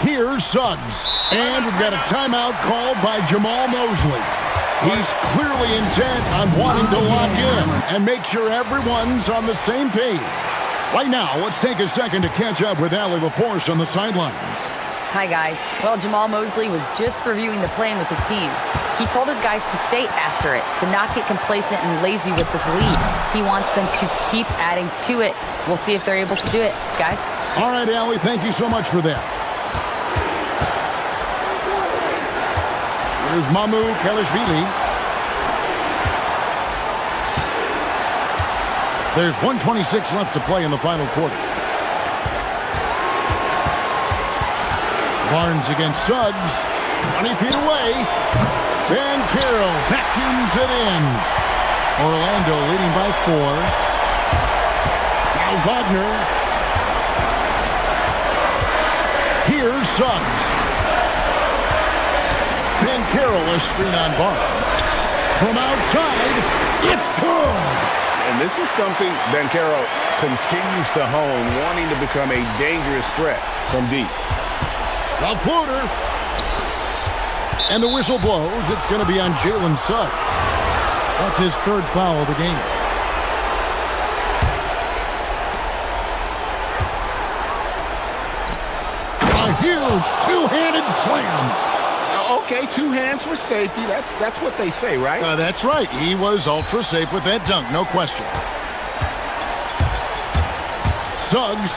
Here's Suggs. And we've got a timeout called by Jamal Mosley. He's clearly intent on wanting to lock in and make sure everyone's on the same page. Right now, let's take a second to catch up with Allie LaForce on the sidelines. Hi, guys. Well, Jamal Mosley was just reviewing the plan with his team. He told his guys to stay after it, to not get complacent and lazy with this lead. He wants them to keep adding to it. We'll see if they're able to do it, guys. All right, Allie, thank you so much for that. Here's Mamu Kelishvili. There's 1:26 left to play in the final quarter. Barnes against Suggs. 20 feet away. Van Carroll vacuums it in. Orlando leading by 4. Now Wagner. Here's Suggs. Van Carroll a screen on Barnes. From outside, it's good. And this is something Bancaro continues to hone, wanting to become a dangerous threat from deep. The floater. And the whistle blows. It's going to be on Jalen Suggs. That's his third foul of the game. A huge two-handed slam. Okay, 2 hands for safety. That's what they say, right? That's right. He was ultra safe with that dunk, no question. Suggs.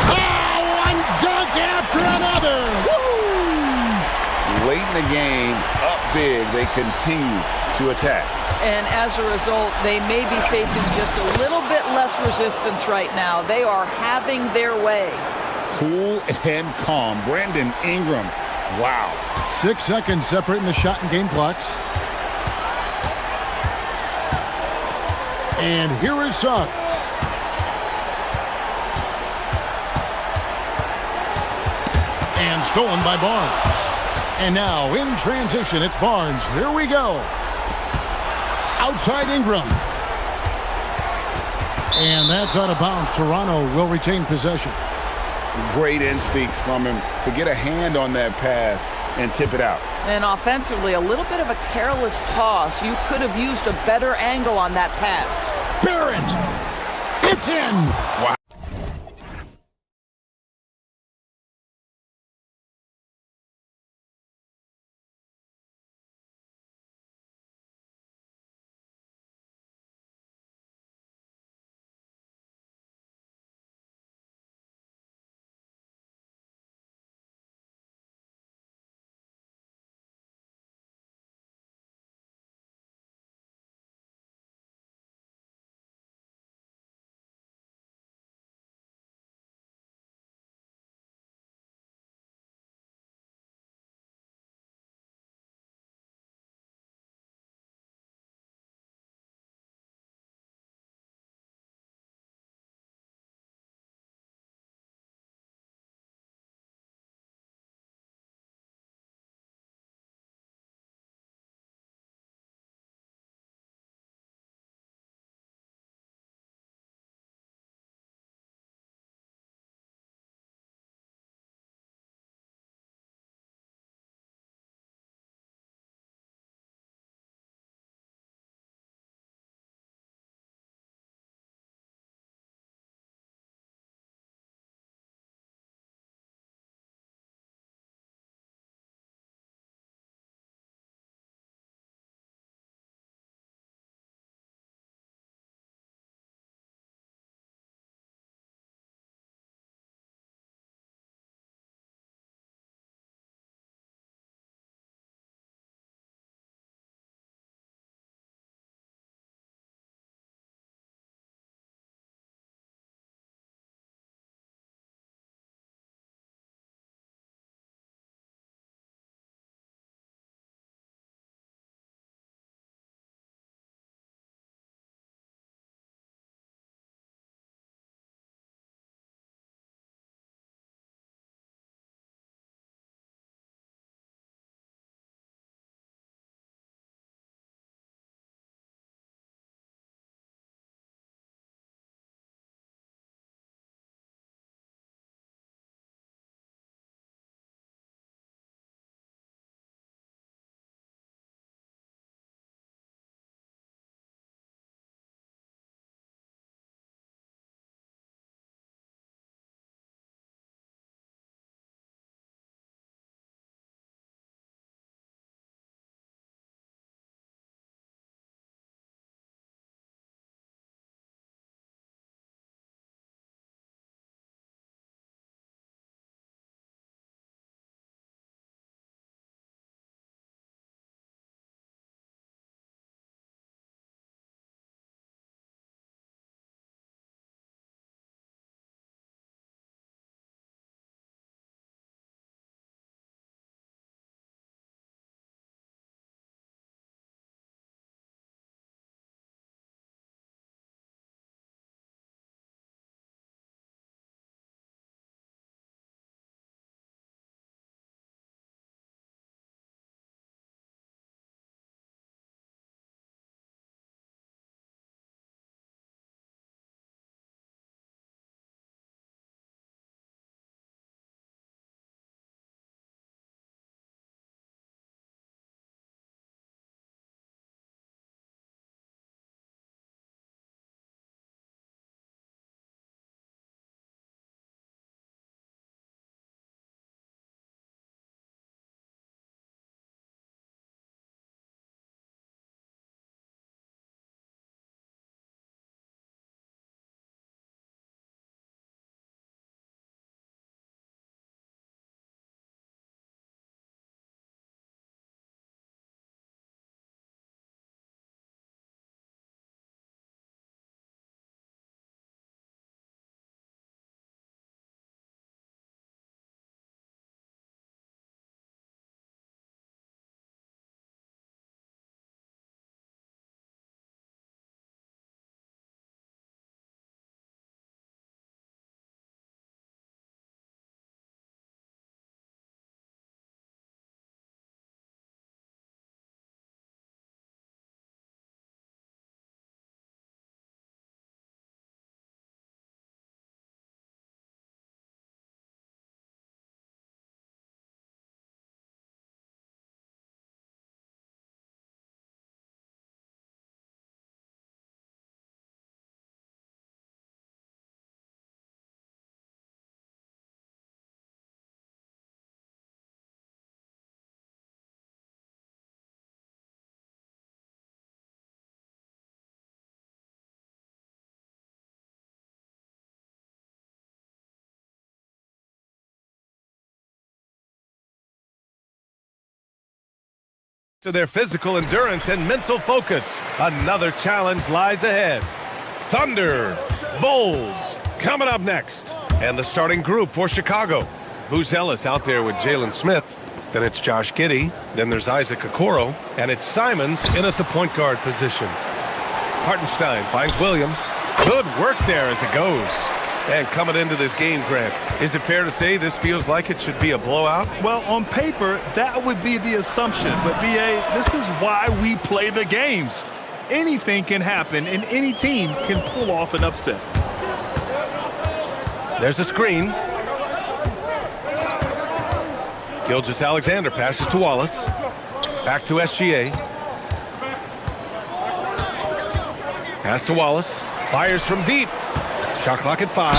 Oh, one dunk after another. Woo! Late in the game, up big, they continue to attack. And as a result, they may be facing just a little bit less resistance right now. They are having their way. Cool and calm. Brandon Ingram. Wow. 6 seconds separating the shot and game clocks. And here is Suggs. And stolen by Barnes. And now in transition, it's Barnes. Here we go. Outside Ingram. And that's out of bounds. Toronto will retain possession. Great instincts from him to get a hand on that pass and tip it out. And offensively, a little bit of a careless toss. You could have used a better angle on that pass. Barrett! It's in! Wow. To their physical endurance and mental focus, another challenge lies ahead. Thunder, Bulls, coming up next. And the starting group for Chicago. Buzelis out there with Jalen Smith. Then it's Josh Giddey. Then there's Isaac Okoro. And it's Simons in at the point guard position. Hartenstein finds Williams. Good work there as it goes. And coming into this game, Grant, is it fair to say this feels like it should be a blowout? Well, on paper, that would be the assumption. But, B.A., this is why we play the games. Anything can happen, and any team can pull off an upset. There's a screen. Gilgeous-Alexander passes to Wallace. Back to SGA. Pass to Wallace. Fires from deep. Shot clock at 5.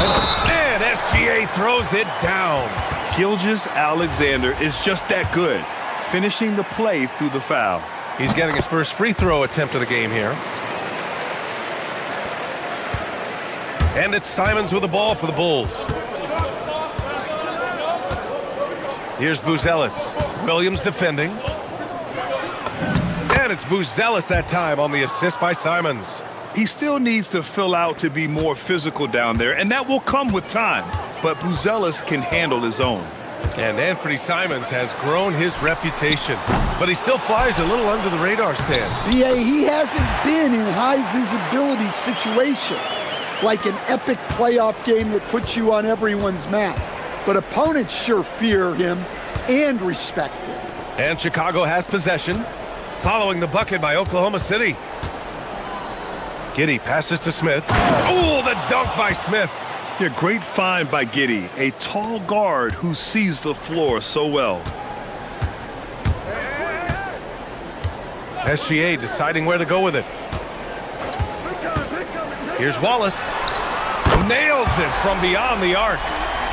And SGA throws it down. Gilgeous-Alexander is just that good, finishing the play through the foul. He's getting his first free throw attempt of the game here. And it's Simons with the ball for the Bulls. Here's Buzelis. Williams defending. And it's Buzelis that time on the assist by Simons. He still needs to fill out to be more physical down there, and that will come with time. But Buzelis can handle his own. And Anthony Simons has grown his reputation, but he still flies a little under the radar, Stan. BA, he hasn't been in high visibility situations, like an epic playoff game that puts you on everyone's map. But opponents sure fear him and respect him. And Chicago has possession, following the bucket by Oklahoma City. Giddey passes to Smith. Oh, the dunk by Smith. Yeah, great find by Giddey, a tall guard who sees the floor so well. SGA deciding where to go with it. Here's Wallace. Nails it from beyond the arc.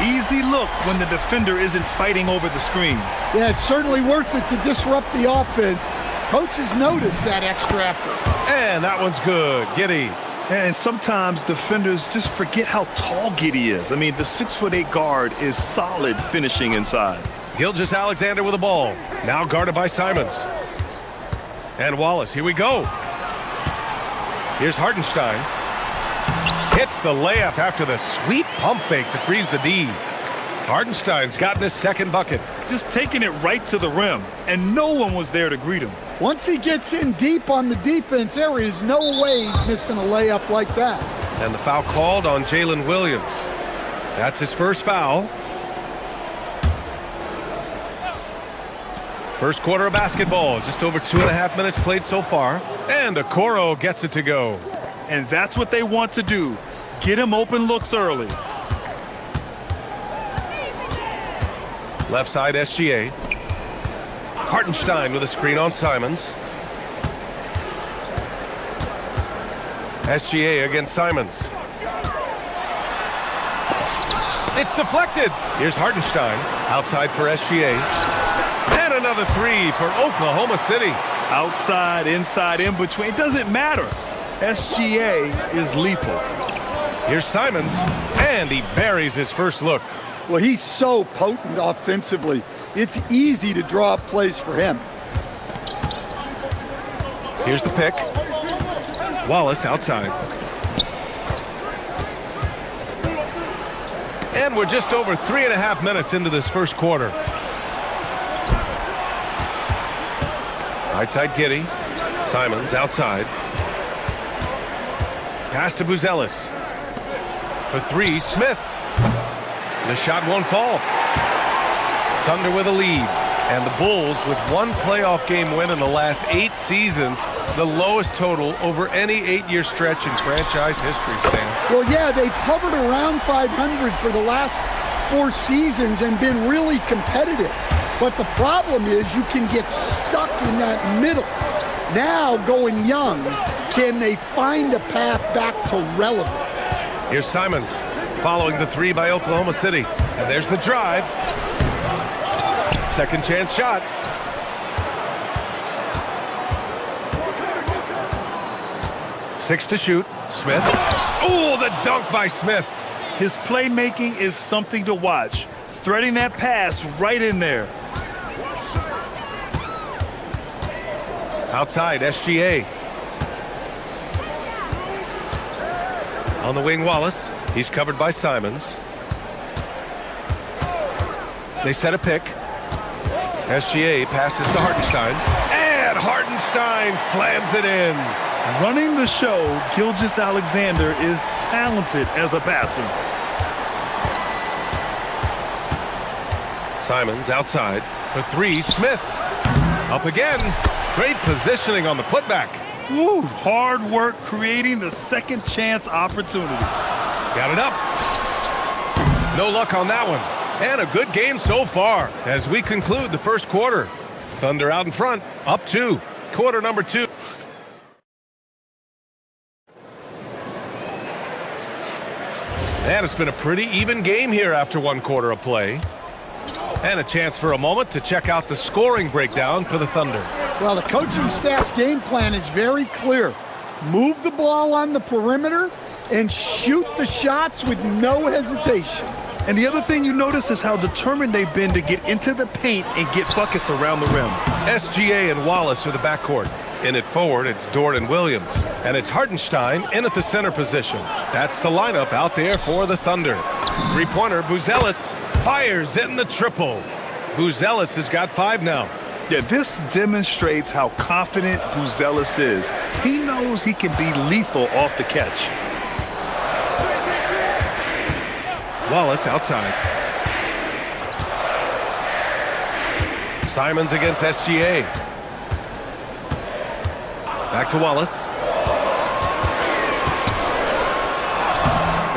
Easy look when the defender isn't fighting over the screen. Yeah, it's certainly worth it to disrupt the offense. Coaches notice that extra effort. And that one's good. Giddey. And sometimes defenders just forget how tall Giddey is. I mean, the 6'8" guard is solid finishing inside. Gilgeous-Alexander with the ball. Now guarded by Simons. And Wallace, here we go. Here's Hartenstein. Hits the layup after the sweet pump fake to freeze the D. Hartenstein's gotten his second bucket. Just taking it right to the rim, and no one was there to greet him. Once he gets in deep on the defense, there is no way he's missing a layup like that. And the foul called on Jalen Williams. That's his first foul. First quarter of basketball, just over 2.5 minutes played so far. And Okoro gets it to go. And that's what they want to do. Get him open looks early. Left side SGA. Hartenstein with a screen on Simons. SGA against Simons. It's deflected. Here's Hartenstein. Outside for SGA. And another three for Oklahoma City. Outside, inside, in between. It doesn't matter. SGA is lethal. Here's Simons. And he buries his first look. Well, he's so potent offensively. It's easy to draw up plays for him. Here's the pick. Wallace outside. And we're just over 3.5 minutes into this first quarter. Right side Giddey. Simons outside. Pass to Buzelis. For three, Smith. The shot won't fall. Thunder with a lead. And the Bulls with one playoff game win in the last 8 seasons, the lowest total over any 8-year stretch in franchise history, Stan. Well, yeah, they've hovered around 500 for the last 4 seasons and been really competitive. But the problem is you can get stuck in that middle. Now, going young, can they find a path back to relevance? Here's Simons following the three by Oklahoma City. And there's the drive. Second chance shot. Six to shoot. Smith. Oh, the dunk by Smith. His playmaking is something to watch. Threading that pass right in there. Outside, SGA. On the wing, Wallace. He's covered by Simons. They set a pick. SGA passes to Hartenstein. And Hartenstein slams it in. Running the show, Gilgeous-Alexander is talented as a passer. Simons outside for three. Smith up again. Great positioning on the putback. Woo, hard work creating the second chance opportunity. Got it up. No luck on that one. And a good game so far as we conclude the first quarter. Thunder out in front, up 2. Quarter number 2. And it's been a pretty even game here after one quarter of play. And a chance for a moment to check out the scoring breakdown for the Thunder. Well, the coaching staff's game plan is very clear. Move the ball on the perimeter and shoot the shots with no hesitation. And the other thing you notice is how determined they've been to get into the paint and get buckets around the rim. SGA and Wallace are the backcourt. In it forward, it's Dort and Williams. And it's Hartenstein in at the center position. That's the lineup out there for the Thunder. Three-pointer, Buzelis fires in the triple. Buzelis has got 5 now. Yeah, this demonstrates how confident Buzelis is. He knows he can be lethal off the catch. Wallace outside. Simons against SGA. Back to Wallace.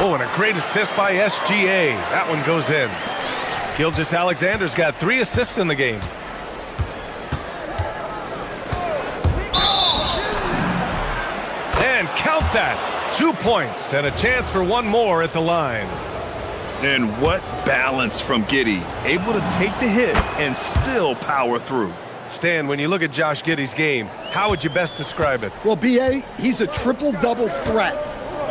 Oh, and a great assist by SGA. That one goes in. Gilgeous-Alexander's got 3 assists in the game. And count that. 2 points and a chance for one more at the line. And what balance from Giddey. Able to take the hit and still power through. Stan, when you look at Josh Giddey's game, how would you best describe it? Well, B.A., he's a triple-double threat.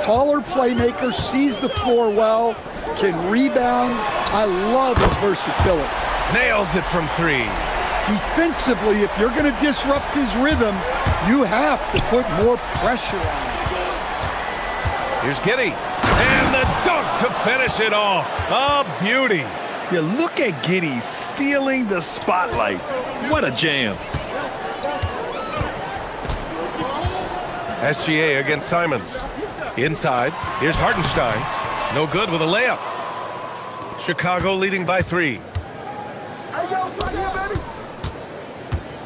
Taller playmaker, sees the floor well, can rebound. I love his versatility. Nails it from 3. Defensively, if you're going to disrupt his rhythm, you have to put more pressure on him. Here's Giddey. And the dunk to finish it off. A beauty. Yeah, look at Giddey stealing the spotlight. What a jam. SGA against Simons. Inside, here's Hartenstein. No good with a layup. Chicago leading by 3.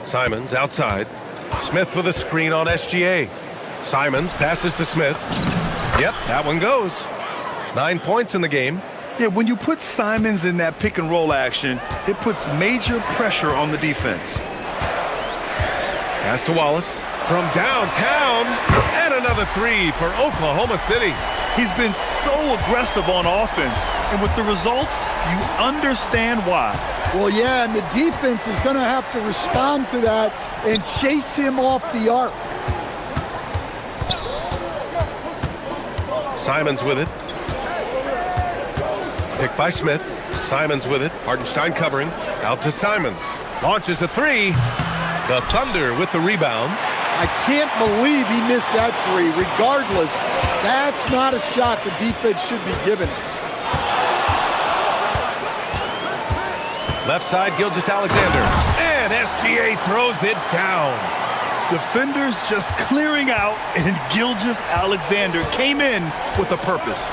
Simons outside. Smith with a screen on SGA. Simons passes to Smith. Yep, that one goes. 9 points in the game. Yeah, when you put Simons in that pick and roll action, it puts major pressure on the defense. Pass to Wallace from downtown, and another 3 for Oklahoma City. He's been so aggressive on offense, and with the results, you understand why. Well, yeah, and the defense is going to have to respond to that and chase him off the arc. Simons with it. Pick by Smith. Simons with it. Hartenstein covering. Out to Simons. Launches a 3. The Thunder with the rebound. I can't believe he missed that 3. Regardless, that's not a shot the defense should be giving him. Left side, Gilgeous-Alexander. And SGA throws it down. Defenders just clearing out, and Gilgeous-Alexander came in with a purpose.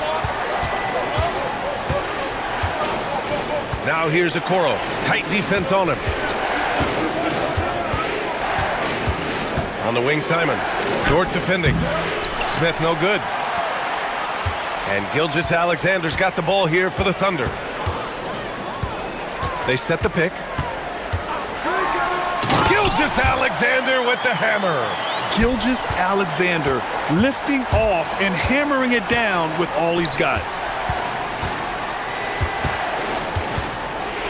Now here's Okoro. Tight defense on him. On the wing, Simons. Dort defending. Smith no good. And Gilgeous-Alexander's got the ball here for the Thunder. They set the pick. Gilgeous-Alexander with the hammer. Gilgeous-Alexander lifting off and hammering it down with all he's got.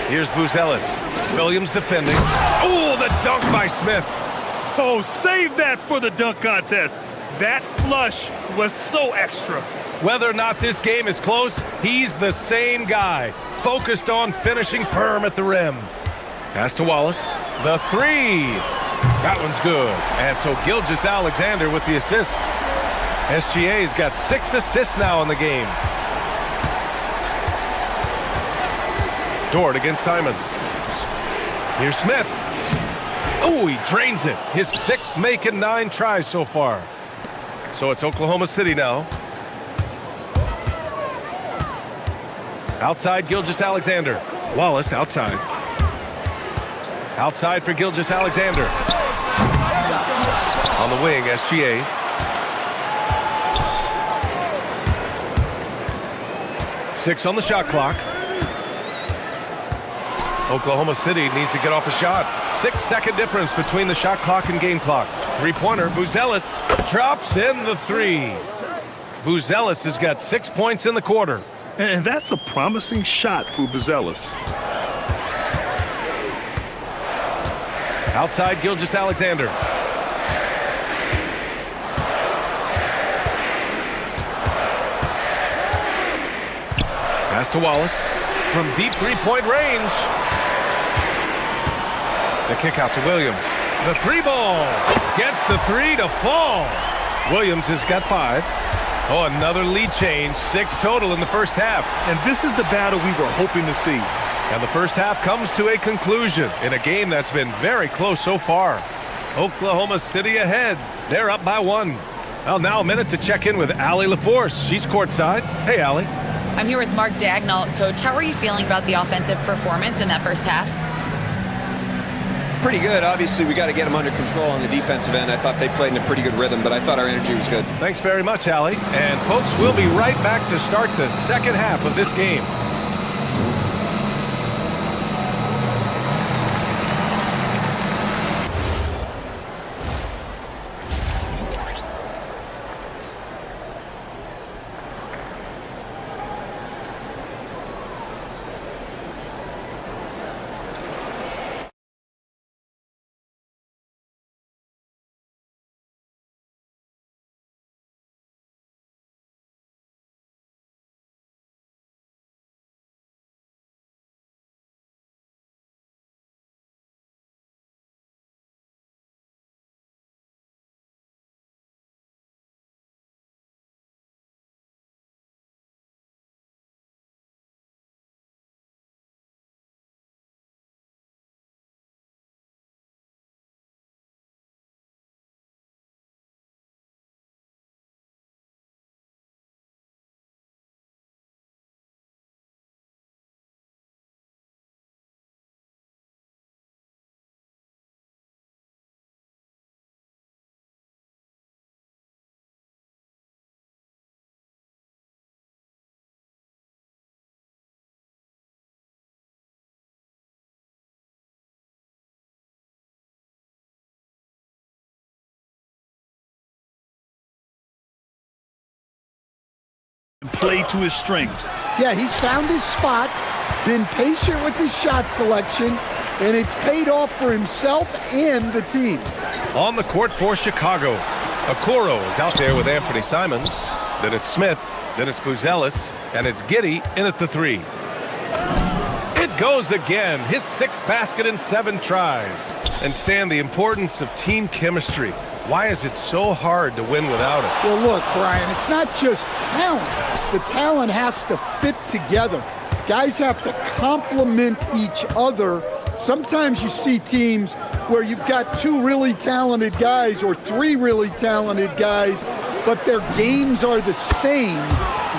Here's Buzelis. Williams defending. Oh, the dunk by Smith. Oh, save that for the dunk contest. That flush was so extra. Whether or not this game is close, he's the same guy. Focused on finishing firm at the rim. Pass to Wallace. The 3. That one's good. And so Gilgeous-Alexander with the assist. SGA's got 6 assists now in the game. Dort against Simons. Here's Smith. Oh, he drains it. His 6th make in 9 tries so far. So it's Oklahoma City now. Outside Gilgeous-Alexander. Wallace outside. Outside for Gilgeous-Alexander. On the wing, SGA. Six on the shot clock. Oklahoma City needs to get off a shot. 6-second difference between the shot clock and game clock. Three-pointer, Buzelis drops in the 3. Buzelis has got 6 points in the quarter. And that's a promising shot for Buzelis. Outside Gilgeous-Alexander. Pass to Wallace from deep three-point range. The kick out to Williams. The 3 ball gets the 3 to fall. Williams has got 5. Oh, another lead change. 6 total in the first half. And this is the battle we were hoping to see. And the first half comes to a conclusion in a game that's been very close so far. Oklahoma City ahead. They're up by 1. Well, now a minute to check in with Allie LaForce. She's courtside. Hey, Allie. I'm here with Mark Daigneault. Coach, how are you feeling about the offensive performance in that first half? Pretty good. Obviously, we got to get them under control on the defensive end. I thought they played in a pretty good rhythm, but I thought our energy was good. Thanks very much, Allie. And folks, we'll be right back to start the second half of this game. Play to his strengths. Yeah, he's found his spots, been patient with his shot selection, and it's paid off for himself and the team. On the court for Chicago, Okoro is out there with Anthony Simons. Then it's Smith, then it's Buzelis, and it's Giddey in at the 3. It goes again, his 6th basket in 7 tries. And Stan, the importance of team chemistry. Why is it so hard to win without it? Well, look, Brian, it's not just talent. The talent has to fit together. Guys have to complement each other. Sometimes you see teams where you've got 2 really talented guys or 3 really talented guys, but their games are the same.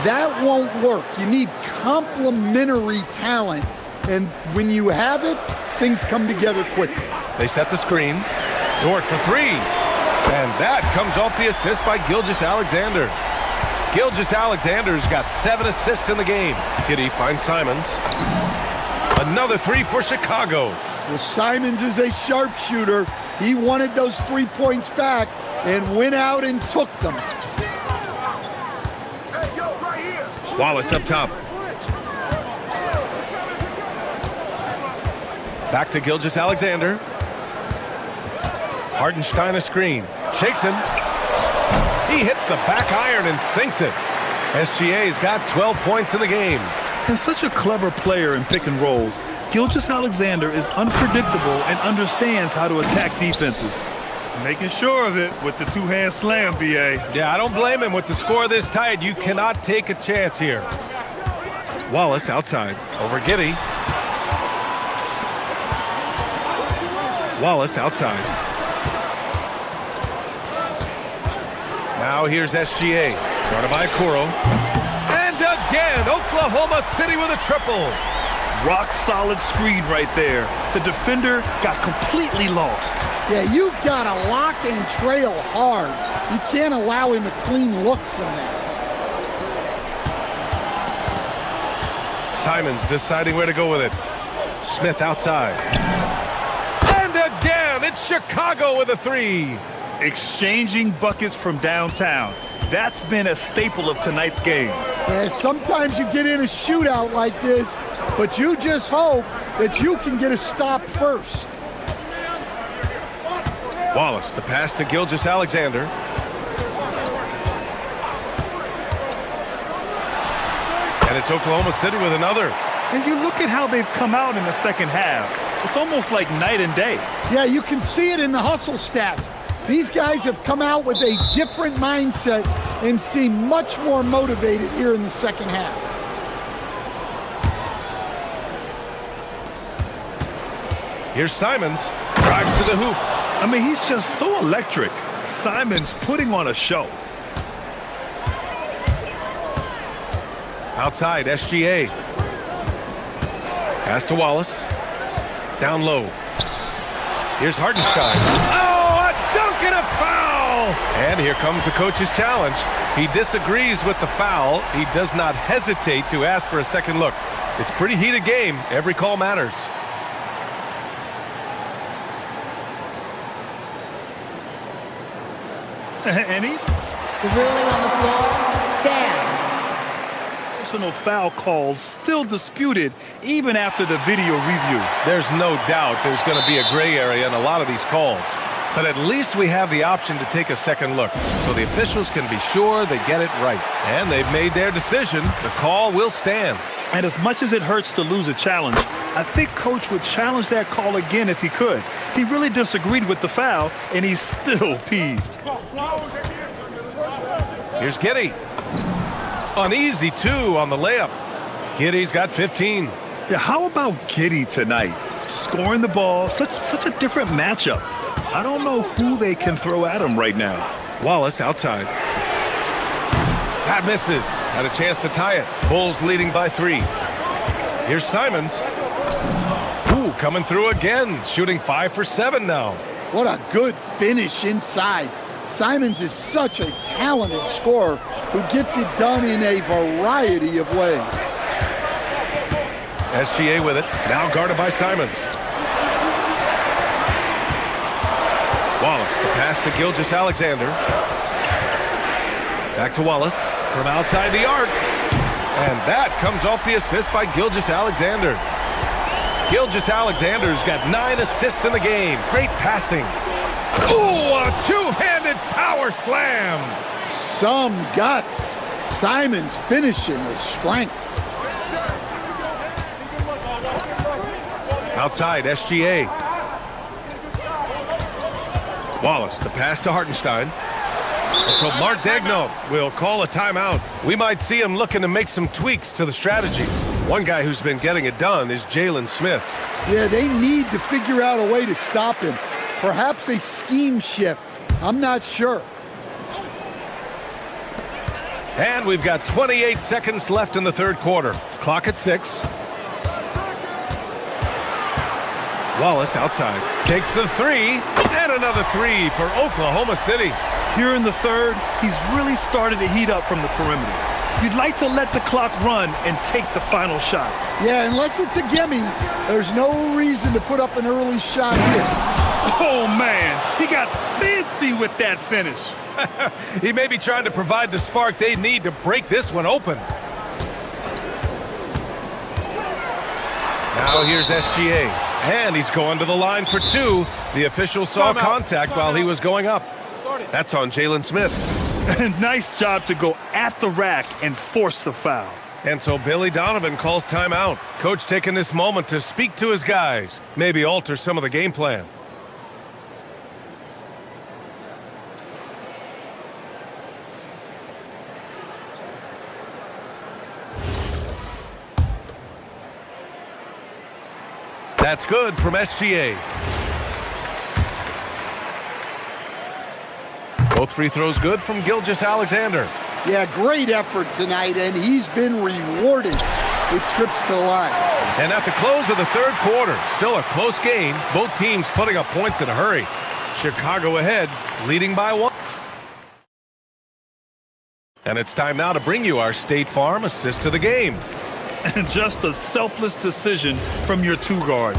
That won't work. You need complementary talent. And when you have it, things come together quickly. They set the screen. Dort for 3. And that comes off the assist by Gilgeous-Alexander. Gilgeous-Alexander's got 7 assists in the game. Giddey finds Simons. Another 3 for Chicago. Well, Simons is a sharpshooter. He wanted those 3 points back and went out and took them. Wallace up top. Back to Gilgeous-Alexander. Hartenstein a screen. Shakes him. He hits the back iron and sinks it. SGA's got 12 points in the game. And such a clever player in pick and rolls. Gilgeous-Alexander is unpredictable and understands how to attack defenses. Making sure of it with the two-hand slam, B.A. Yeah, I don't blame him. With the score this tight, you cannot take a chance here. Wallace outside, over Giddey. Wallace outside. Now here's SGA, guarded by Kuro. And again, Oklahoma City with a triple. Rock solid screen right there. The defender got completely lost. Yeah, you've got to lock and trail hard. You can't allow him a clean look from that. Simons deciding where to go with it. Smith outside. And again, it's Chicago with a three. Exchanging buckets from downtown. That's been a staple of tonight's game. Yeah, sometimes you get in a shootout like this, but you just hope that you can get a stop first. Wallace, the pass to Gilgeous-Alexander. And it's Oklahoma City with another. And you look at how they've come out in the second half. It's almost like night and day. Yeah, you can see it in the hustle stats. These guys have come out with a different mindset and seem much more motivated here in the second half. Here's Simons, drives to the hoop. I mean, he's just so electric. Simons putting on a show. Outside, SGA. Pass to Wallace. Down low. Here's Hartenstein. Oh, a dunk and a foul! And here comes the coach's challenge. He disagrees with the foul. He does not hesitate to ask for a second look. It's a pretty heated game. Every call matters. Any? The ruling on the floor stands. Personal foul calls still disputed even after the video review. There's no doubt there's going to be a gray area in a lot of these calls. But at least we have the option to take a second look, so the officials can be sure they get it right. And they've made their decision. The call will stand. And as much as it hurts to lose a challenge, I think Coach would challenge that call again if he could. He really disagreed with the foul, and he's still peeved. Here's Giddey. Uneasy, too, on the layup. Giddey's got 15. Yeah, how about Giddey tonight? Scoring the ball, such a different matchup. I don't know who they can throw at him right now. Wallace outside. That misses. Had a chance to tie it. Bulls leading by 3. Here's Simons. Ooh, coming through again. Shooting 5 for 7 now. What a good finish inside. Simons is such a talented scorer who gets it done in a variety of ways. SGA with it. Now guarded by Simons. Wallace, the pass to Gilgeous-Alexander. Back to Wallace from outside the arc. And that comes off the assist by Gilgeous-Alexander. Gilgeous-Alexander's got 9 assists in the game. Great passing. Ooh, a two-handed power slam. Some guts. Simons finishing with strength. Outside, SGA. Wallace, the pass to Hartenstein. So Mark Daigneault will call a timeout. We might see him looking to make some tweaks to the strategy. One guy who's been getting it done is Jalen Smith. Yeah, they need to figure out a way to stop him. Perhaps a scheme shift. I'm not sure. And we've got 28 seconds left in the third quarter. Clock at 6. Wallace outside. Takes the 3. And another 3 for Oklahoma City. Here in the third, he's really started to heat up from the perimeter. You'd like to let the clock run and take the final shot. Yeah, unless it's a gimme, there's no reason to put up an early shot here. Oh, man, he got fancy with that finish. He may be trying to provide the spark they need to break this one open. Now here's SGA, and he's going to the line for 2. The official saw contact while he was going up. That's on Jalen Smith. Nice job to go at the rack and force the foul. And so Billy Donovan calls timeout. Coach taking this moment to speak to his guys, maybe alter some of the game plan. That's good from SGA. Both free throws good from Gilgeous-Alexander. Yeah, great effort tonight, and he's been rewarded with trips to the line. And at the close of the third quarter, still a close game. Both teams putting up points in a hurry. Chicago ahead, leading by 1. And it's time now to bring you our State Farm assist to the game. And just a selfless decision from your two-guard.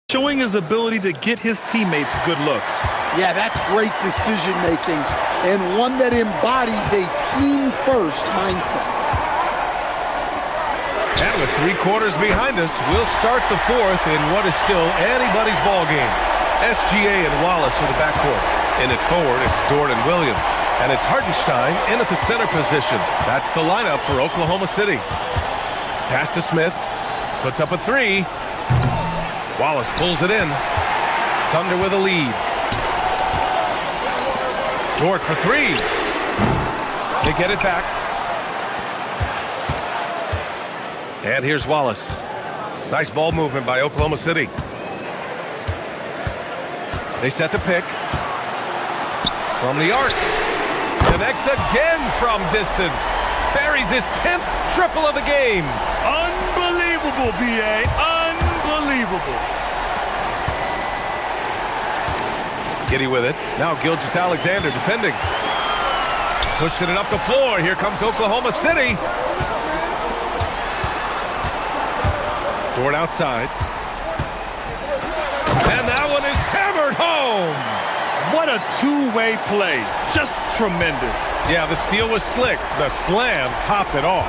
Showing his ability to get his teammates good looks. Yeah, that's great decision-making, and one that embodies a team-first mindset. And with 3 quarters behind us, we'll start the fourth in what is still anybody's ball game. SGA and Wallace are the backcourt. In it forward, it's Dort and Williams. And it's Hartenstein in at the center position. That's the lineup for Oklahoma City. Pass to Smith. Puts up a 3. Wallace pulls it in. Thunder with a lead. Dort for 3. They get it back. And here's Wallace. Nice ball movement by Oklahoma City. They set the pick. From the arc. Connects again from distance. Buries his 10th triple of the game. Unbelievable, B.A. Unbelievable. Giddy with it. Now Gilgeous-Alexander defending. Pushing it up the floor. Here comes Oklahoma City. Dort outside. And that one is hammered home. What a two-way play. Just tremendous. Yeah, the steal was slick. The slam topped it off.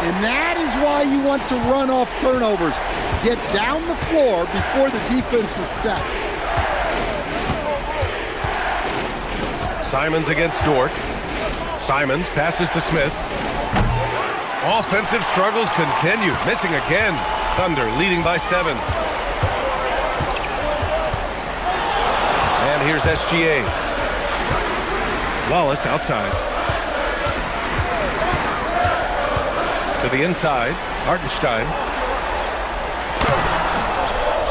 And that is why you want to run off turnovers. Get down the floor before the defense is set. Simons against Dort. Simons passes to Smith. Offensive struggles continue. Missing again. Thunder leading by 7. And here's SGA. Wallace outside. To the inside. Hartenstein.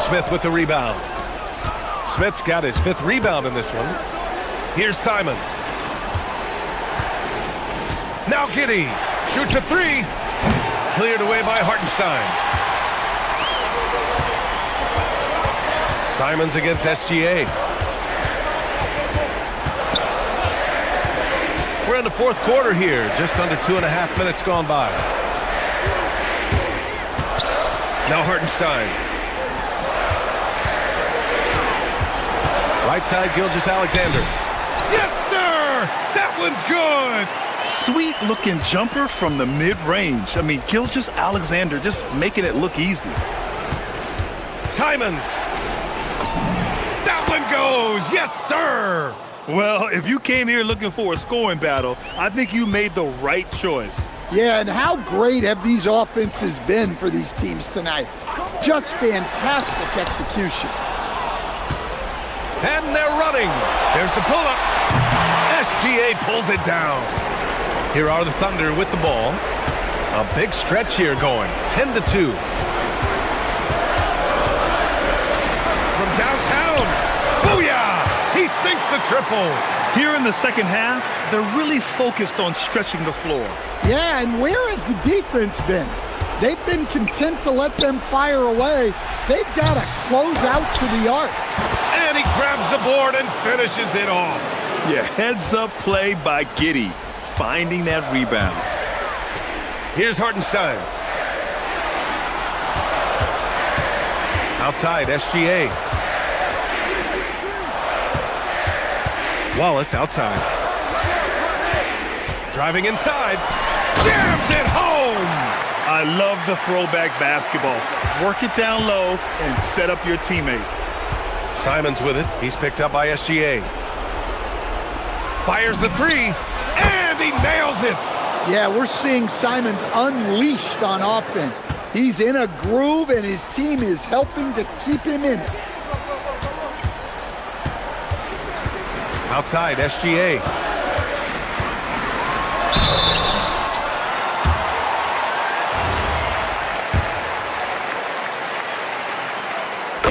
Smith with the rebound. Smith's got his 5th rebound in this one. Here's Simons. Now Giddey. Shoots a 3. Cleared away by Hartenstein. Simons against SGA. We're in the 4th quarter here. Just under 2.5 minutes gone by. Now Hartenstein. Right side, Gilgeous-Alexander. Yes, sir! That one's good! Sweet-looking jumper from the mid-range. I mean, Gilgeous-Alexander just making it look easy. Simons. That one goes! Yes, sir! Well, if you came here looking for a scoring battle, I think you made the right choice. Yeah, and how great have these offenses been for these teams tonight? Just fantastic execution. And they're running. There's the pull-up. SGA pulls it down. Here are the Thunder with the ball. A big stretch here going. 10-2. From downtown. Booyah! He sinks the triple. Here in the second half, they're really focused on stretching the floor. Yeah, and where has the defense been? They've been content to let them fire away. They've got to close out to the arc. And he grabs the board and finishes it off. Yeah, heads-up play by Giddey, finding that rebound. Here's Hartenstein. Outside, SGA. Wallace outside. Driving inside. Jams it home! I love the throwback basketball. Work it down low and set up your teammate. Simons with it. He's picked up by SGA. Fires the three, and he nails it. Yeah, we're seeing Simons unleashed on offense. He's in a groove, and his team is helping to keep him in it. Outside, SGA.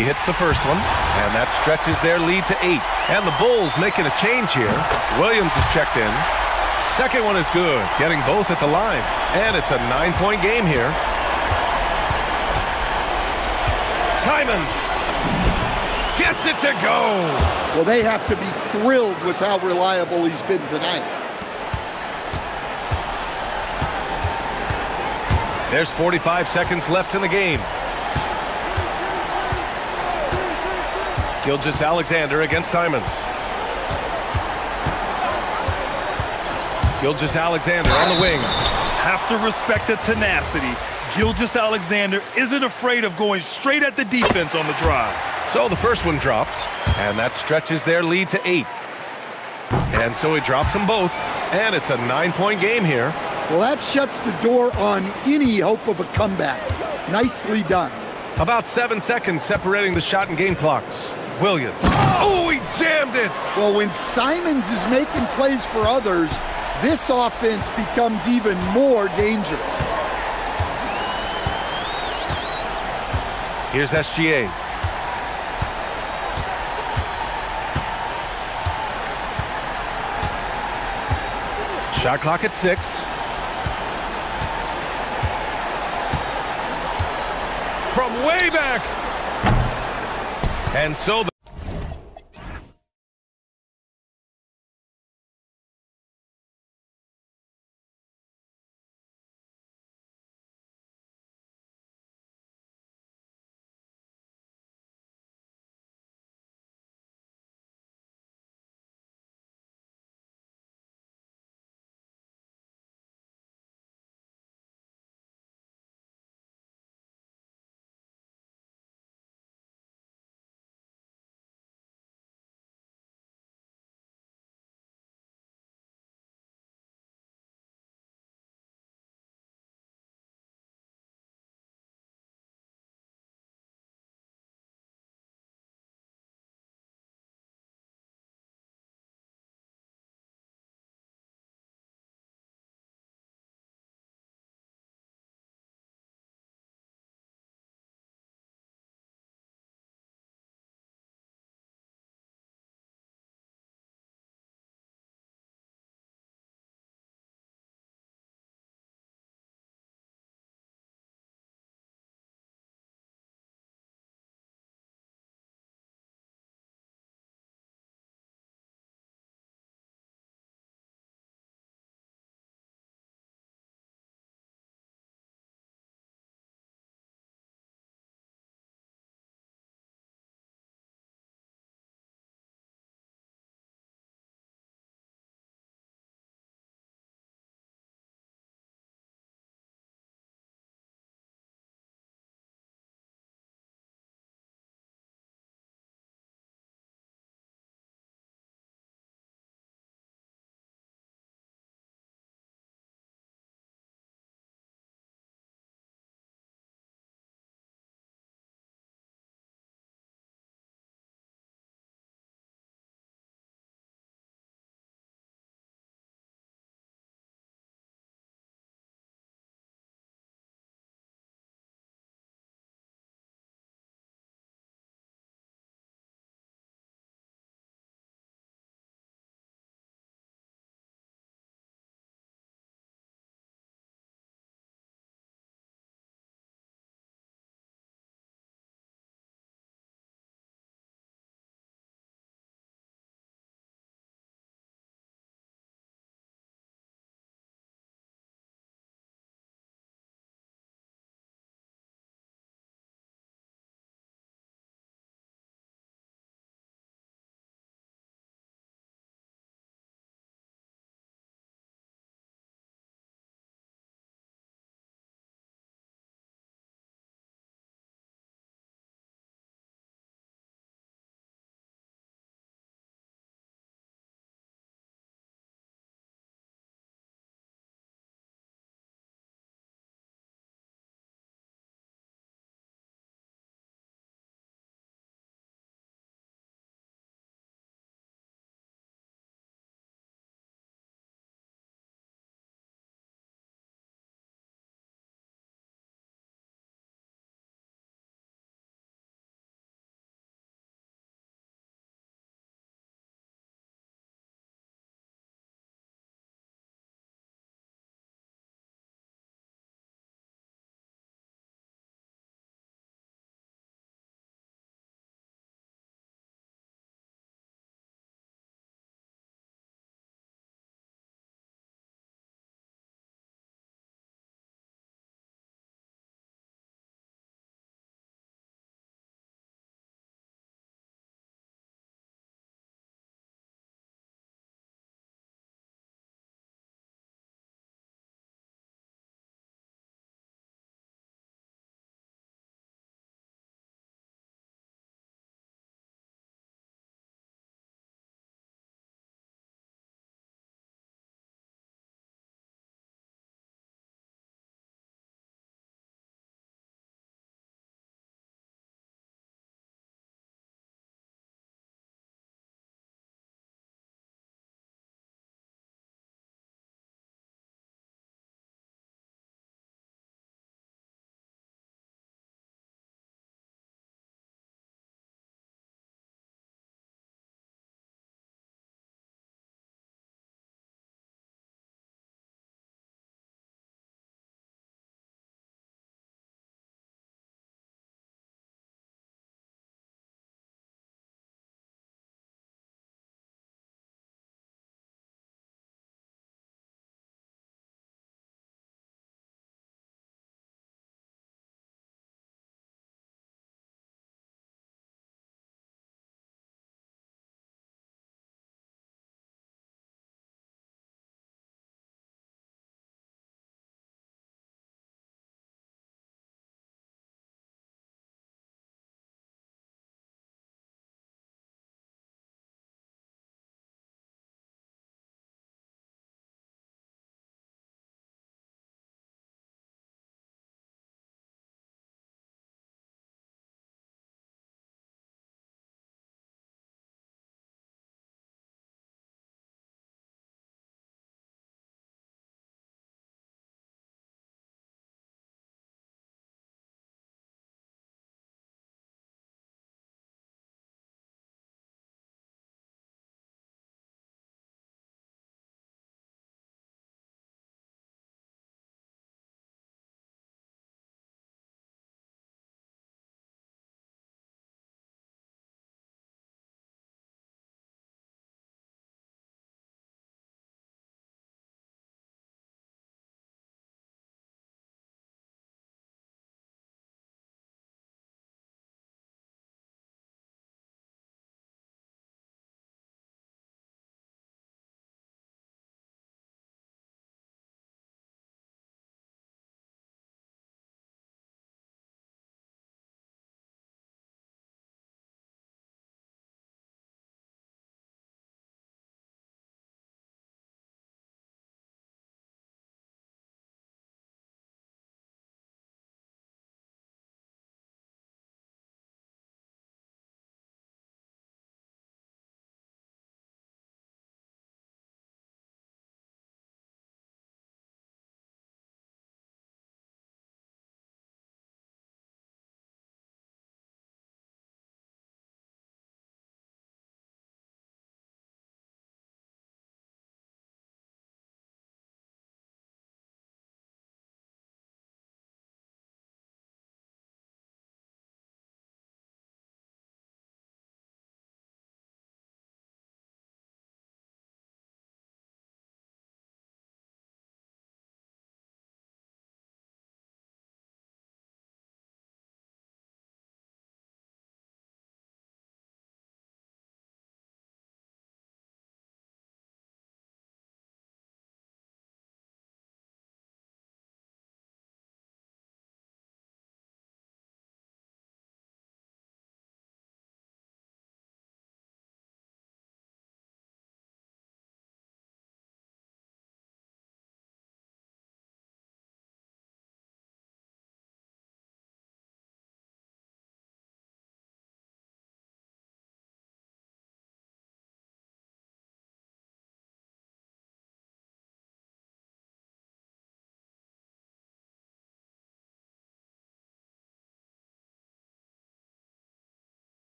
He hits the first one, and that stretches their lead to 8. And the Bulls making a change here. Williams is checked in. Second one is good, getting both at the line. And it's a 9-point game here. Simons gets it to go. Well, they have to be thrilled with how reliable he's been tonight. There's 45 seconds left in the game. Gilgeous-Alexander against Simons. Gilgeous-Alexander on the wing. Have to respect the tenacity. Gilgeous-Alexander isn't afraid of going straight at the defense on the drive. So the first one drops, and that stretches their lead to 8. And so he drops them both, and it's a 9-point game here. Well, that shuts the door on any hope of a comeback. Nicely done. About 7 seconds separating the shot and game clocks. Williams. Oh, he jammed it! Well, when Simons is making plays for others, this offense becomes even more dangerous. Here's SGA. Shot clock at 6. From way back! And so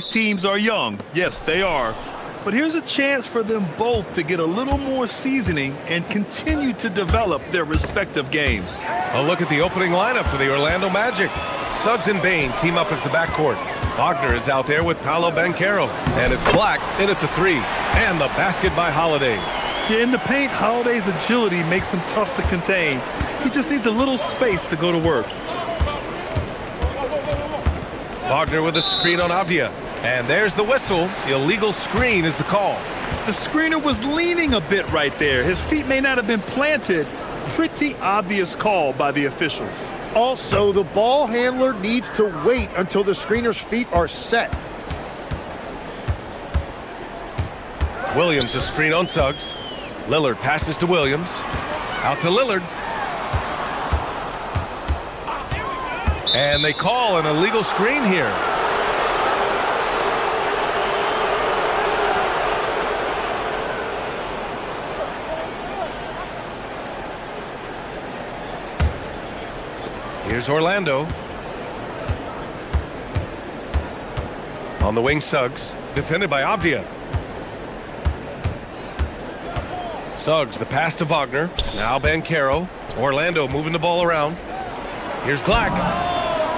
These teams are young. Yes, they are. But here's a chance for them both to get a little more seasoning and continue to develop their respective games. A look at the opening lineup for the Orlando Magic. Suggs and Bain team up as the backcourt. Wagner is out there with Paolo Banchero. And it's Black in at the 3. And the basket by Holiday. Yeah, in the paint, Holiday's agility makes him tough to contain. He just needs a little space to go to work. Wagner with a screen on Avdia. And there's the whistle. Illegal screen is the call. The screener was leaning a bit right there. His feet may not have been planted. Pretty obvious call by the officials. Also, the ball handler needs to wait until the screener's feet are set. Williams a screen on Suggs. Lillard passes to Williams. Out to Lillard. And they call an illegal screen here. Here's Orlando. On the wing, Suggs. Defended by Avdia. Suggs, the pass to Wagner. Now Banchero. Orlando moving the ball around. Here's Black.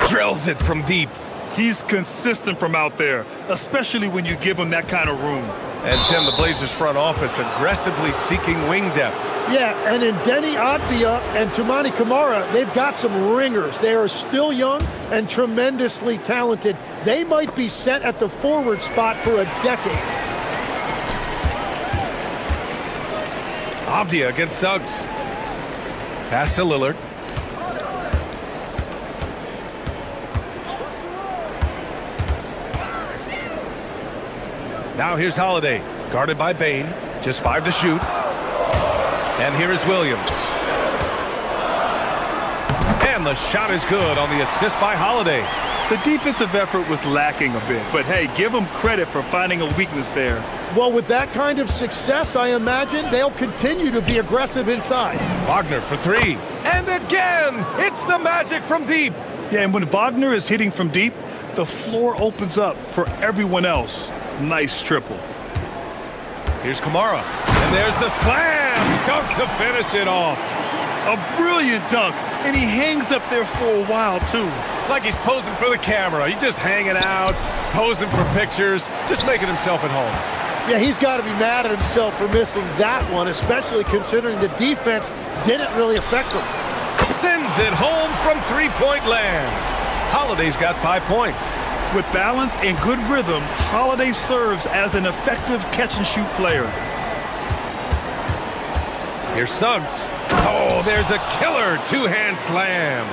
Drills it from deep. He's consistent from out there, especially when you give him that kind of room. And Tim, the Blazers front office aggressively seeking wing depth. Yeah, and in Denny Avdia and Toumani Camara, they've got some ringers. They are still young and tremendously talented. They might be set at the forward spot for a decade. Avdia against Suggs. Pass to Lillard. Now here's Holiday, guarded by Bain. Just 5 to shoot. And here is Williams. And the shot is good on the assist by Holiday. The defensive effort was lacking a bit, but hey, give them credit for finding a weakness there. Well, with that kind of success, I imagine they'll continue to be aggressive inside. Wagner for 3. And again, it's the Magic from deep. Yeah, and when Wagner is hitting from deep, the floor opens up for everyone else. Nice triple. Here's Camara. And there's the slam dunk to finish it off. A brilliant dunk. And he hangs up there for a while, too. Like he's posing for the camera. He's just hanging out, posing for pictures, just making himself at home. Yeah, he's got to be mad at himself for missing that one, especially considering the defense didn't really affect him. Sends it home from three-point land. Holiday's got 5 points. With balance and good rhythm, Holiday serves as an effective catch-and-shoot player. Here's Suggs. Oh, there's a killer two-hand slam.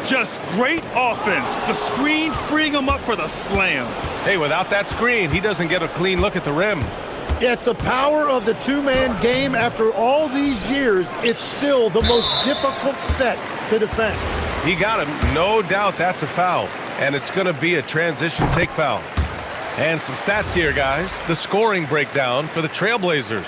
Just great offense. The screen freeing him up for the slam. Hey, without that screen, he doesn't get a clean look at the rim. Yeah, it's the power of the two-man game. After all these years, it's still the most difficult set to defend. He got him. No doubt that's a foul. And it's going to be a transition take foul. And some stats here, guys. The scoring breakdown for the Trailblazers.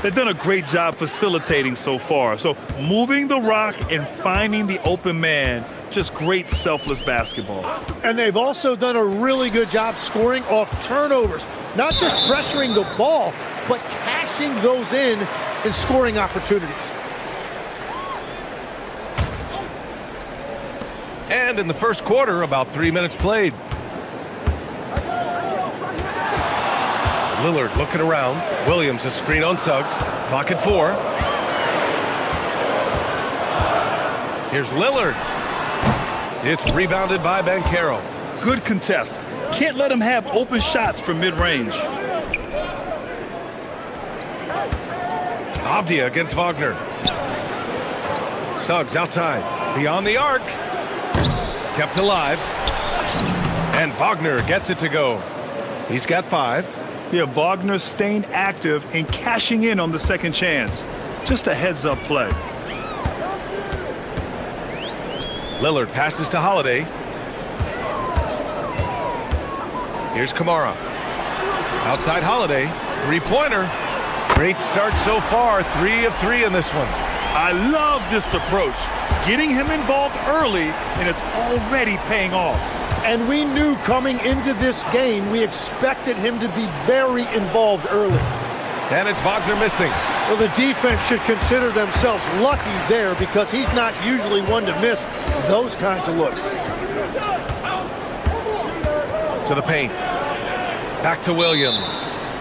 They've done a great job facilitating so far. So moving the rock and finding the open man, just great selfless basketball. And they've also done a really good job scoring off turnovers. Not just pressuring the ball, but cashing those in and scoring opportunities. And in the first quarter, about 3 minutes played. Lillard looking around. Williams a screen on Suggs. Clock at 4. Here's Lillard. It's rebounded by Banchero. Good contest. Can't let him have open shots from mid-range. Avdia against Wagner. Suggs outside. Beyond the arc. Kept alive. And Wagner gets it to go. He's got 5. Yeah, Wagner staying active and cashing in on the second chance. Just a heads-up play. Lillard passes to Holiday. Here's Camara. Outside Holiday. Three-pointer. Great start so far. 3 of 3 in this one. I love this approach. Getting him involved early, and it's already paying off. And we knew coming into this game, we expected him to be very involved early. And it's Wagner missing. Well, the defense should consider themselves lucky there because he's not usually one to miss those kinds of looks. To the paint. Back to Williams.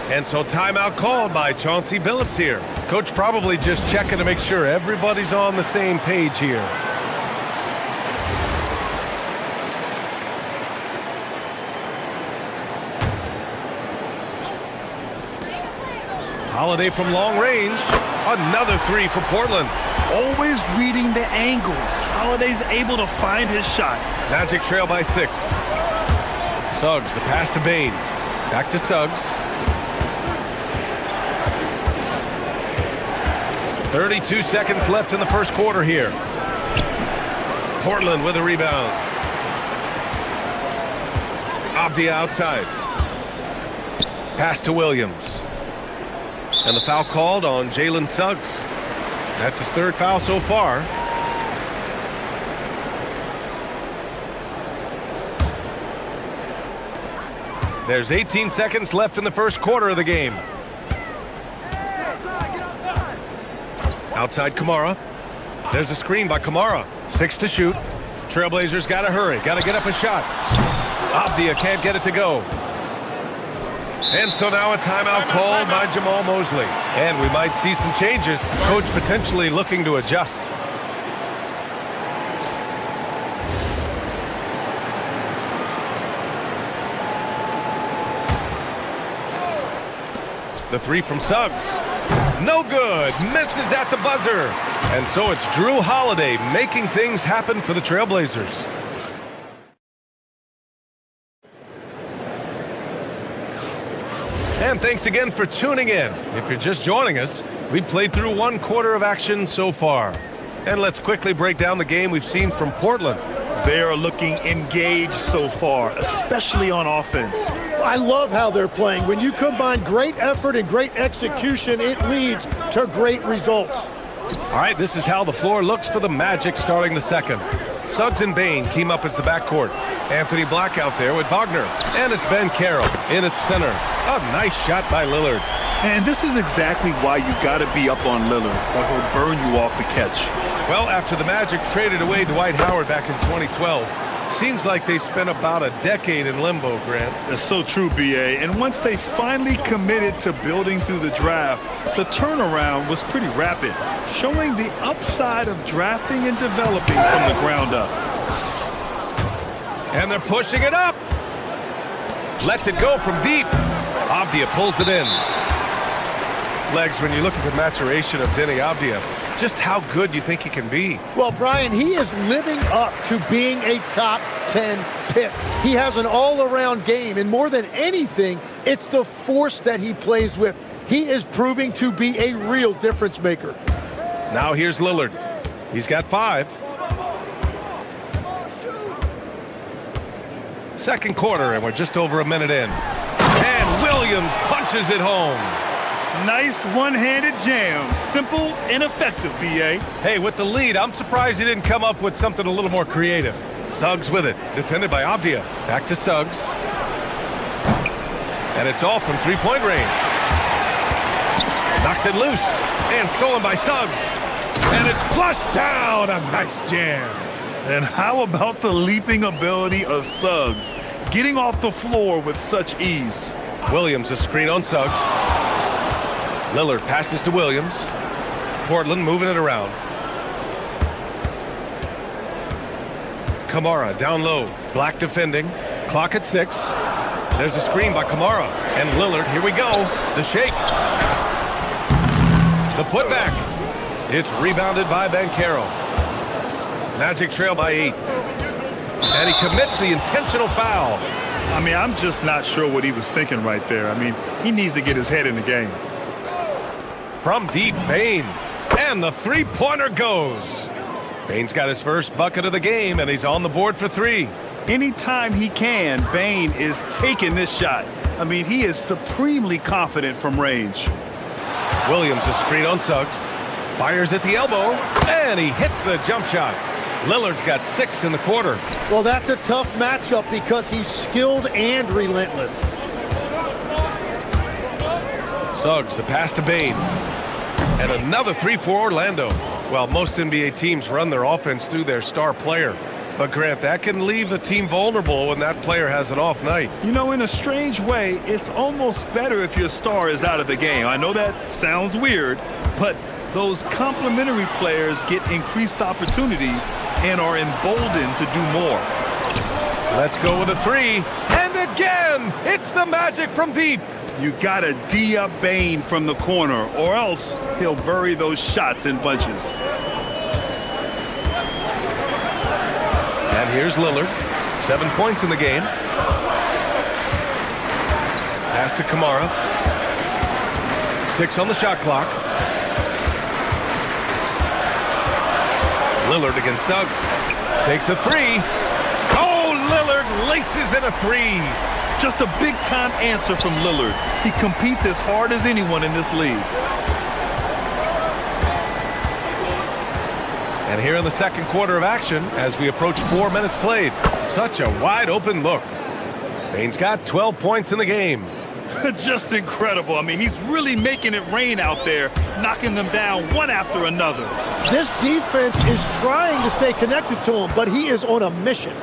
And so timeout called by Chauncey Billups here. Coach probably just checking to make sure everybody's on the same page here. Holiday from long range. Another three for Portland. Always reading the angles. Holiday's able to find his shot. Magic trail by 6. Suggs, the pass to Bane. Back to Suggs. 32 seconds left in the first quarter here. Portland with a rebound. Avdia outside. Pass to Williams. And the foul called on Jalen Suggs. That's his 3rd foul so far. There's 18 seconds left in the first quarter of the game. Outside Kamara. There's a screen by Kamara. 6 to shoot. Trailblazers got to hurry. Got to get up a shot. Avdia can't get it to go. And so now a timeout called by Jamal Mosley. And we might see some changes. Coach potentially looking to adjust. The three from Suggs. No good. Misses at the buzzer. And so it's Drew Holiday making things happen for the Trailblazers. And thanks again for tuning in. If you're just joining us, we've played through 1 quarter of action so far. And let's quickly break down the game we've seen from Portland. They are looking engaged so far, especially on offense. I love how they're playing. When you combine great effort and great execution, it leads to great results. All right, this is how the floor looks for the Magic starting the second. Suggs and Bane team up as the backcourt. Anthony Black out there with Wagner. And it's Ben Carroll in at center. A nice shot by Lillard. And this is exactly why you got to be up on Lillard, or he'll burn you off the catch. Well, after the Magic traded away Dwight Howard back in 2012, seems like they spent about a decade in limbo, Grant. That's so true, BA. And once they finally committed to building through the draft, the turnaround was pretty rapid, showing the upside of drafting and developing from the ground up. And they're pushing it up. Lets it go from deep. Avdia pulls it in. Legs, when you look at the maturation of Denny Avdia, just how good you think he can be. Well, Brian, he is living up to being a top 10 pick. He has an all-around game, and more than anything, it's the force that he plays with. He is proving to be a real difference maker. Now here's Lillard. He's got 5. Second quarter, and we're just over a minute in. And Williams punches it home. Nice one-handed jam. Simple and effective, BA. Hey, with the lead, I'm surprised he didn't come up with something a little more creative. Suggs with it. Defended by Avdia. Back to Suggs. And it's all from three-point range. Knocks it loose. And stolen by Suggs. And it's flushed down. A nice jam. And how about the leaping ability of Suggs? Getting off the floor with such ease. Williams a screen on Suggs. Lillard passes to Williams. Portland moving it around. Kamara down low. Black defending. Clock at 6. There's a screen by Kamara. And Lillard, here we go. The shake. The putback. It's rebounded by Ben Carroll. Magic trail by 8. And he commits the intentional foul. I mean, I'm just not sure what he was thinking right there. I mean, he needs to get his head in the game. From deep, Bane. And the three-pointer goes. Bane's got his first bucket of the game, and he's on the board for 3. Anytime he can, Bane is taking this shot. I mean, he is supremely confident from range. Williams a screen on Suggs. Fires at the elbow, and he hits the jump shot. Lillard's got 6 in the quarter. Well, that's a tough matchup because he's skilled and relentless. Suggs, the pass to Bane. And another 3 for Orlando. Well, most NBA teams run their offense through their star player. But Grant, that can leave the team vulnerable when that player has an off night. You know, in a strange way, it's almost better if your star is out of the game. I know that sounds weird, but those complementary players get increased opportunities and are emboldened to do more. So let's go with a 3. And again, it's the Magic from deep. You gotta D up Bane from the corner, or else he'll bury those shots in bunches. And here's Lillard. 7 points in the game. Pass to Kamara. 6 on the shot clock. Lillard against Suggs. Takes a 3. Oh, Lillard laces in a 3. Just a big-time answer from Lillard. He competes as hard as anyone in this league. And here in the second quarter of action, as we approach 4 minutes played, such a wide-open look. Bane's got 12 points in the game. Just incredible. I mean, he's really making it rain out there, knocking them down one after another. This defense is trying to stay connected to him, but he is on a mission.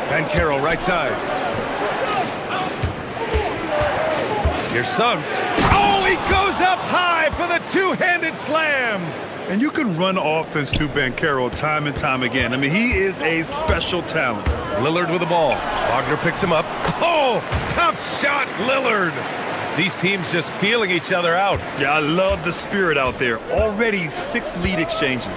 Ben Carroll, right side. Here's Suggs. Oh, he goes up high for the two-handed slam. And you can run offense through Ben Carroll time and time again. I mean, he is a special talent. Lillard with the ball. Wagner picks him up. Oh, tough shot, Lillard. These teams just feeling each other out. Yeah, I love the spirit out there. Already 6 lead exchanges.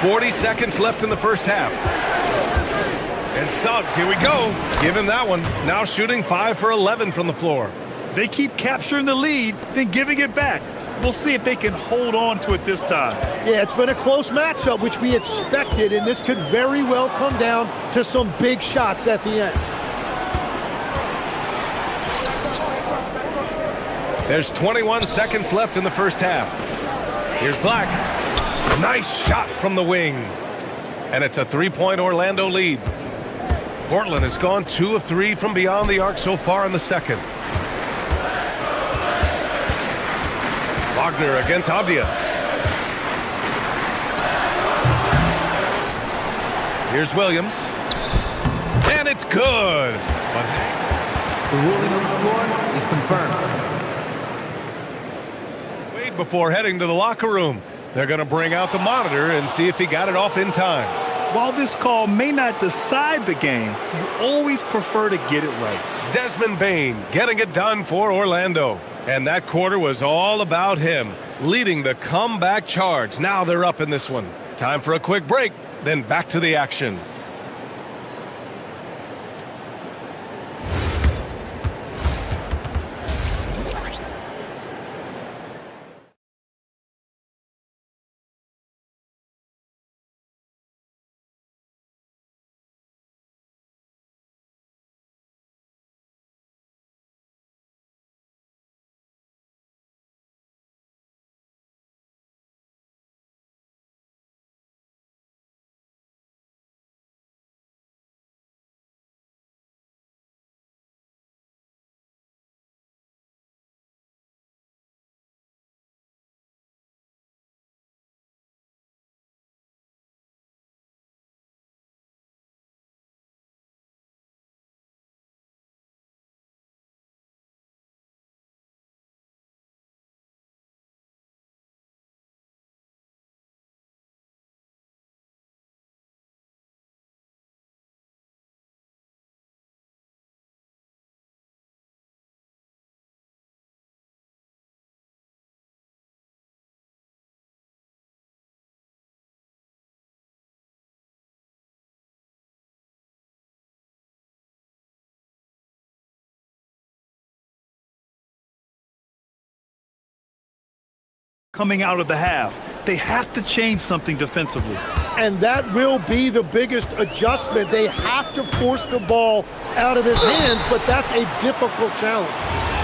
40 seconds left in the first half. And Suggs, here we go. Give him that one. Now shooting 5 for 11 from the floor. They keep capturing the lead, then giving it back. We'll see if they can hold on to it this time. Yeah, it's been a close matchup, which we expected, and this could very well come down to some big shots at the end. There's 21 seconds left in the first half. Here's Black. Nice shot from the wing. And it's a 3-point Orlando lead. Portland has gone 2 of 3 from beyond the arc so far in the second. Wagner against Abdia. Here's Williams. And it's good. But the ruling on the floor is confirmed. Wait before heading to the locker room. They're going to bring out the monitor and see if he got it off in time. While this call may not decide the game, you always prefer to get it right. Desmond Bane getting it done for Orlando. And that quarter was all about him, leading the comeback charge. Now they're up in this one. Time for a quick break, then back to the action. Coming out of the half, they have to change something defensively. And that will be the biggest adjustment. They have to force the ball out of his hands, but that's a difficult challenge.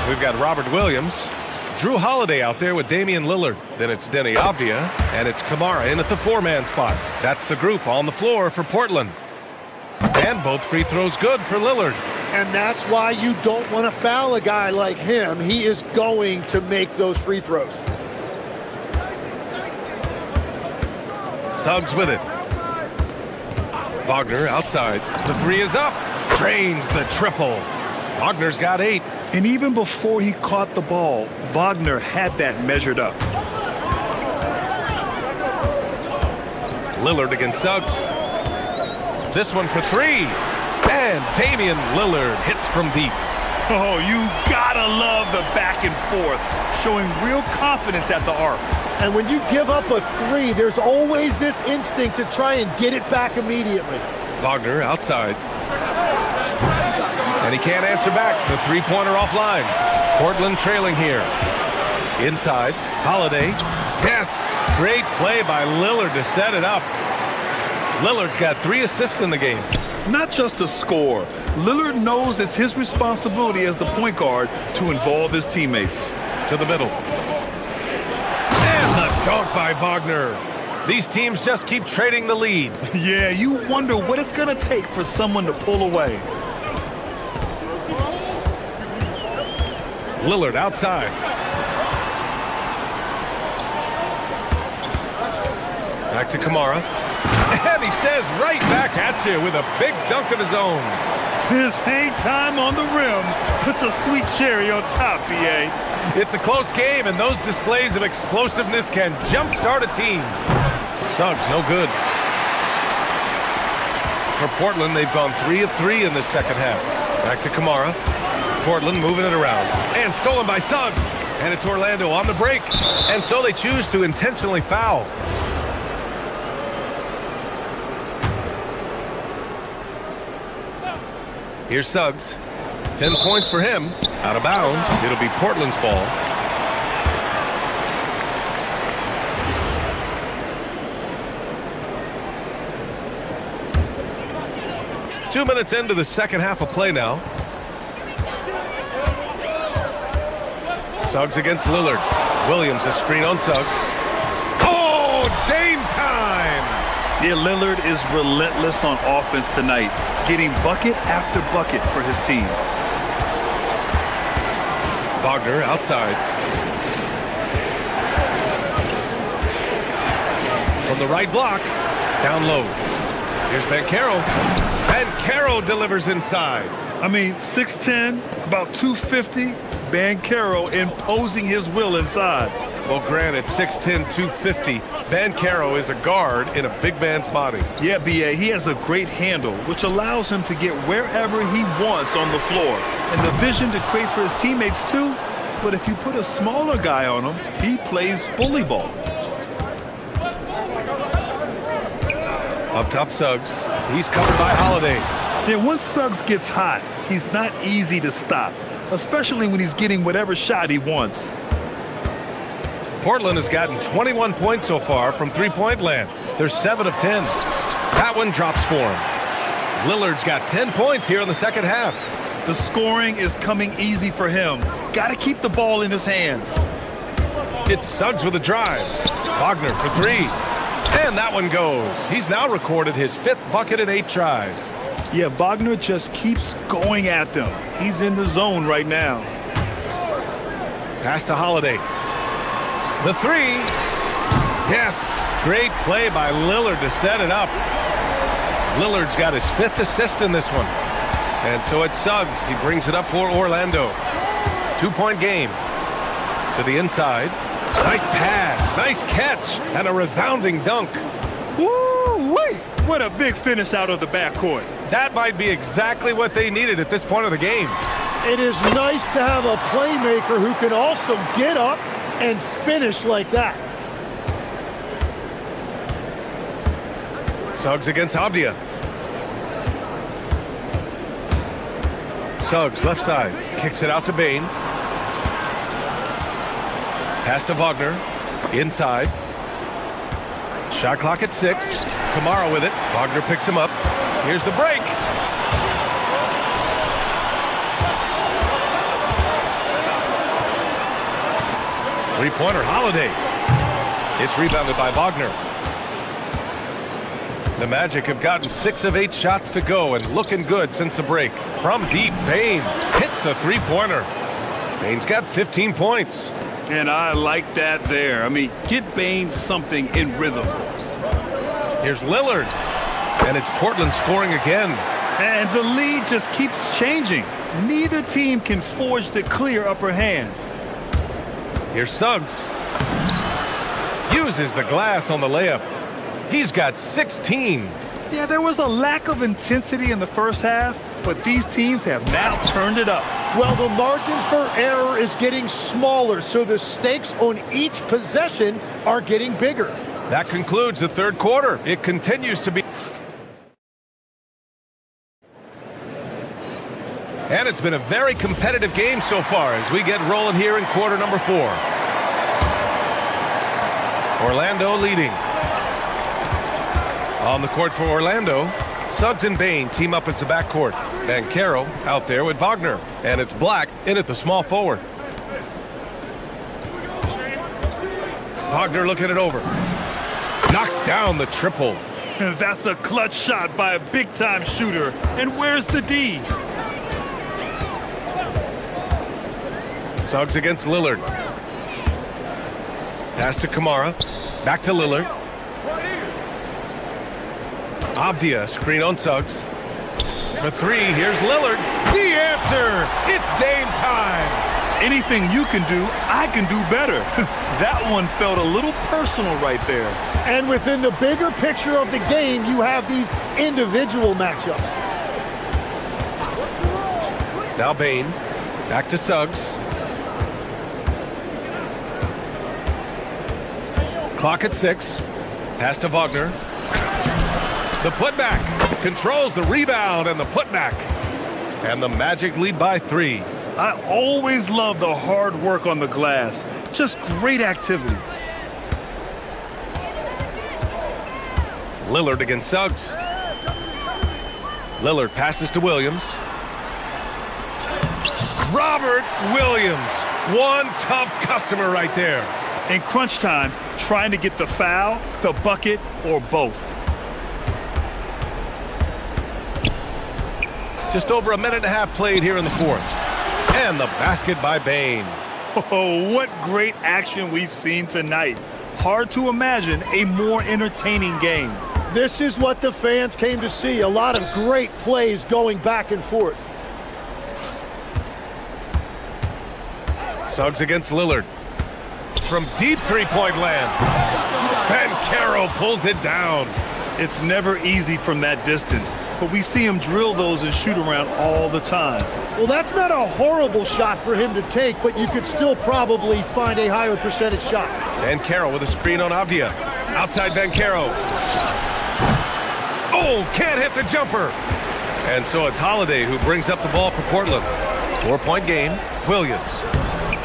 We've got Robert Williams. Drew Holiday out there with Damian Lillard. Then it's Denny Avdia, and it's Kamara in at the four-man spot. That's the group on the floor for Portland. And both free throws good for Lillard. And that's why you don't want to foul a guy like him. He is going to make those free throws. Suggs with it. Wagner outside. The three is up. Drains the triple. Wagner's got 8. And even before he caught the ball, Wagner had that measured up. Lillard against Suggs. This one for 3. And Damian Lillard hits from deep. Oh, you gotta love the back and forth, showing real confidence at the arc. And when you give up a 3, there's always this instinct to try and get it back immediately. Wagner outside. And he can't answer back. The three-pointer offline. Portland trailing here. Inside. Holiday. Yes! Great play by Lillard to set it up. Lillard's got 3 assists in the game. Not just a score. Lillard knows it's his responsibility as the point guard to involve his teammates. To the middle. And the dunk by Wagner. These teams just keep trading the lead. Yeah, you wonder what it's going to take for someone to pull away. Lillard outside. Back to Kamara. And he says right back at you with a big dunk of his own. His hang time on the rim puts a sweet cherry on top, BA. It's a close game, and those displays of explosiveness can jumpstart a team. Suggs, no good. For Portland, they've gone 3 of 3 in the second half. Back to Kamara. Portland moving it around. And stolen by Suggs. And it's Orlando on the break. And so they choose to intentionally foul. Here's Suggs. 10 points for him. Out of bounds. It'll be Portland's ball. Two minutes into the second half of play now. Suggs against Lillard. Williams a screen on Suggs. Oh, Dame time! Yeah, Lillard is relentless on offense tonight, getting bucket after bucket for his team. Wagner outside. From the right block, down low. Here's Banchero. Banchero delivers inside. I mean, 6'10", about 250. Banchero imposing his will inside. Well, granted, 6'10", 250. Banchero is a guard in a big man's body. Yeah, BA, he has a great handle, which allows him to get wherever he wants on the floor. And the vision to create for his teammates, too. But if you put a smaller guy on him, he plays bully ball. Up top, Suggs. He's covered by Holiday. Yeah, once Suggs gets hot, he's not easy to stop, especially when he's getting whatever shot he wants. Portland has gotten 21 points so far from three-point land. They're 7 of 10. That one drops for him. Lillard's got 10 points here in the second half. The scoring is coming easy for him. Got to keep the ball in his hands. It's Suggs with a drive. Wagner for 3. And that one goes. He's now recorded his 5th bucket in 8 tries. Yeah, Wagner just keeps going at them. He's in the zone right now. Pass to Holiday. The 3. Yes, great play by Lillard to set it up. Lillard's got his 5th assist in this one. And so it's Suggs. He brings it up for Orlando. 2-point game. To the inside. Nice pass, nice catch, and a resounding dunk. Woo-wee! What a big finish out of the backcourt. That might be exactly what they needed at this point of the game. It is nice to have a playmaker who can also get up and finish like that. Suggs against Avdia. Suggs, left side, kicks it out to Bane. Pass to Wagner, inside. Shot clock at 6. Kamara with it. Wagner picks him up. Here's the break. Three-pointer, Holiday. It's rebounded by Wagner. The Magic have gotten 6 of 8 shots to go and looking good since the break. From deep, Bane hits a three-pointer. Bane's got 15 points. And I like that there. I mean, get Bane something in rhythm. Here's Lillard. And it's Portland scoring again. And the lead just keeps changing. Neither team can forge the clear upper hand. Here's Suggs. Uses the glass on the layup. He's got 16. Yeah, there was a lack of intensity in the first half, but these teams have now turned it up. Well, the margin for error is getting smaller, so the stakes on each possession are getting bigger. That concludes the third quarter. It continues to be... And it's been a very competitive game so far as we get rolling here in quarter number 4. Orlando leading. On the court for Orlando, Suggs and Bane team up as the backcourt. Banchero out there with Wagner. And it's Black in at the small forward. Wagner looking it over. Knocks down the triple. That's a clutch shot by a big-time shooter. And where's the D? Suggs against Lillard. Pass to Kamara. Back to Lillard. Avdia, screen on Suggs. For 3, here's Lillard. The answer! It's Dame time! Anything you can do, I can do better. That one felt a little personal right there. And within the bigger picture of the game, you have these individual matchups. Now Bane. Back to Suggs. Clock at 6. Pass to Wagner. The putback. Controls the rebound and the putback. And the Magic lead by 3. I always love the hard work on the glass. Just great activity. Lillard against Suggs. Lillard passes to Williams. Robert Williams. One tough customer right there. In crunch time, trying to get the foul, the bucket, or both. Just over a minute and a half played here in the fourth. And the basket by Bane. Oh, what great action we've seen tonight. Hard to imagine a more entertaining game. This is what the fans came to see. A lot of great plays going back and forth. Suggs against Lillard. From deep three-point land. Banchero pulls it down. It's never easy from that distance, but we see him drill those and shoot around all the time. Well, that's not a horrible shot for him to take, but you could still probably find a higher percentage shot. Banchero with a screen on Avdia. Outside Banchero. Oh, can't hit the jumper. And so it's Holiday who brings up the ball for Portland. 4-point game. Williams.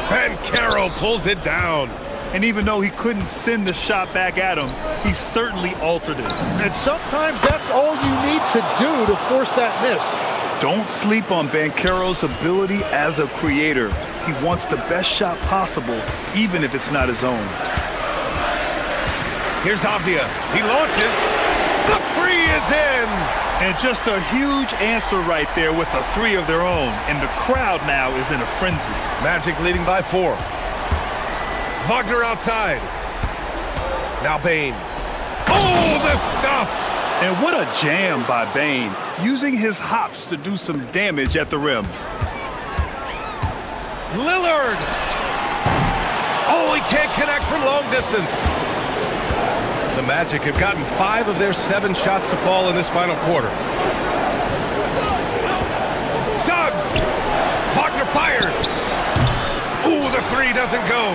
Banchero pulls it down. And even though he couldn't send the shot back at him, he certainly altered it. And sometimes that's all you need to do to force that miss. Don't sleep on Banchero's ability as a creator. He wants the best shot possible, even if it's not his own. Here's Avdia. He launches. The free is in. And just a huge answer right there with a 3 of their own. And the crowd now is in a frenzy. Magic leading by 4. Wagner outside. Now Bane. Oh, the stuff! And what a jam by Bane, using his hops to do some damage at the rim. Lillard! Oh, he can't connect from long distance. The Magic have gotten 5 of their 7 shots to fall in this final quarter. Suggs! Wagner fires! Ooh, the 3 doesn't go.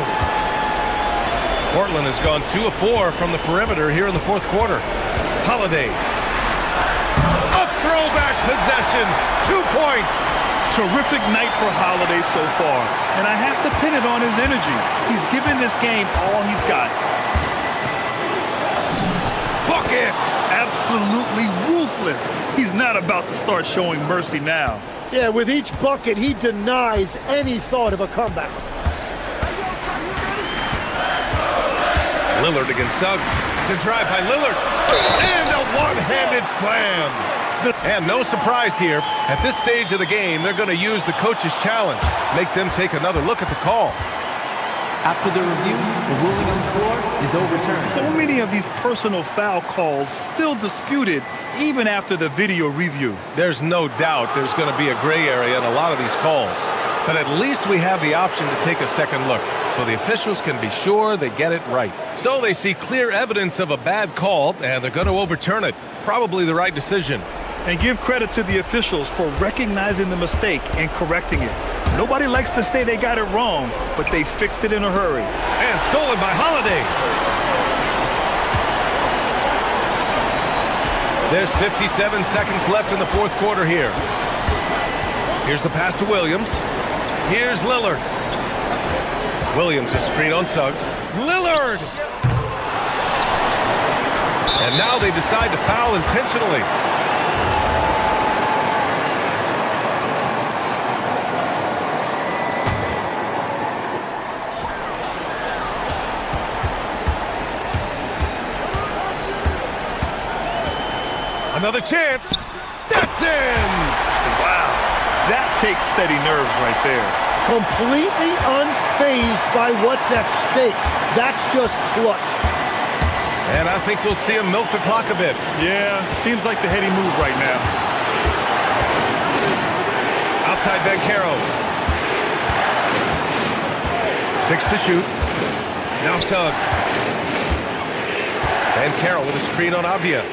Portland has gone 2 of 4 from the perimeter here in the fourth quarter. Holiday. A throwback possession. 2 points. Terrific night for Holiday so far. And I have to pin it on his energy. He's given this game all he's got. Bucket! Absolutely ruthless. He's not about to start showing mercy now. Yeah, with each bucket, he denies any thought of a comeback. Lillard against Suggs. The drive by Lillard. And a one-handed slam. And no surprise here. At this stage of the game, they're going to use the coach's challenge. Make them take another look at the call. After the review, the ruling on the floor is overturned. So many of these personal foul calls still disputed even after the video review. There's no doubt there's going to be a gray area in a lot of these calls. But at least we have the option to take a second look, so the officials can be sure they get it right. So they see clear evidence of a bad call, and they're going to overturn it. Probably the right decision. And give credit to the officials for recognizing the mistake and correcting it. Nobody likes to say they got it wrong, but they fixed it in a hurry. And stolen by Holiday. There's 57 seconds left in the fourth quarter here. Here's the pass to Williams. Here's Lillard. Williams, a screen on Suggs. Lillard! And now they decide to foul intentionally. Another chance. That's in! Wow. That takes steady nerves right there. Completely unfazed by what's at stake. That's just clutch. And I think we'll see him milk the clock a bit. Yeah, seems like the heady move right now. Outside Bancaro. 6 to shoot. Now Suggs. Bancaro with a screen on Avdia.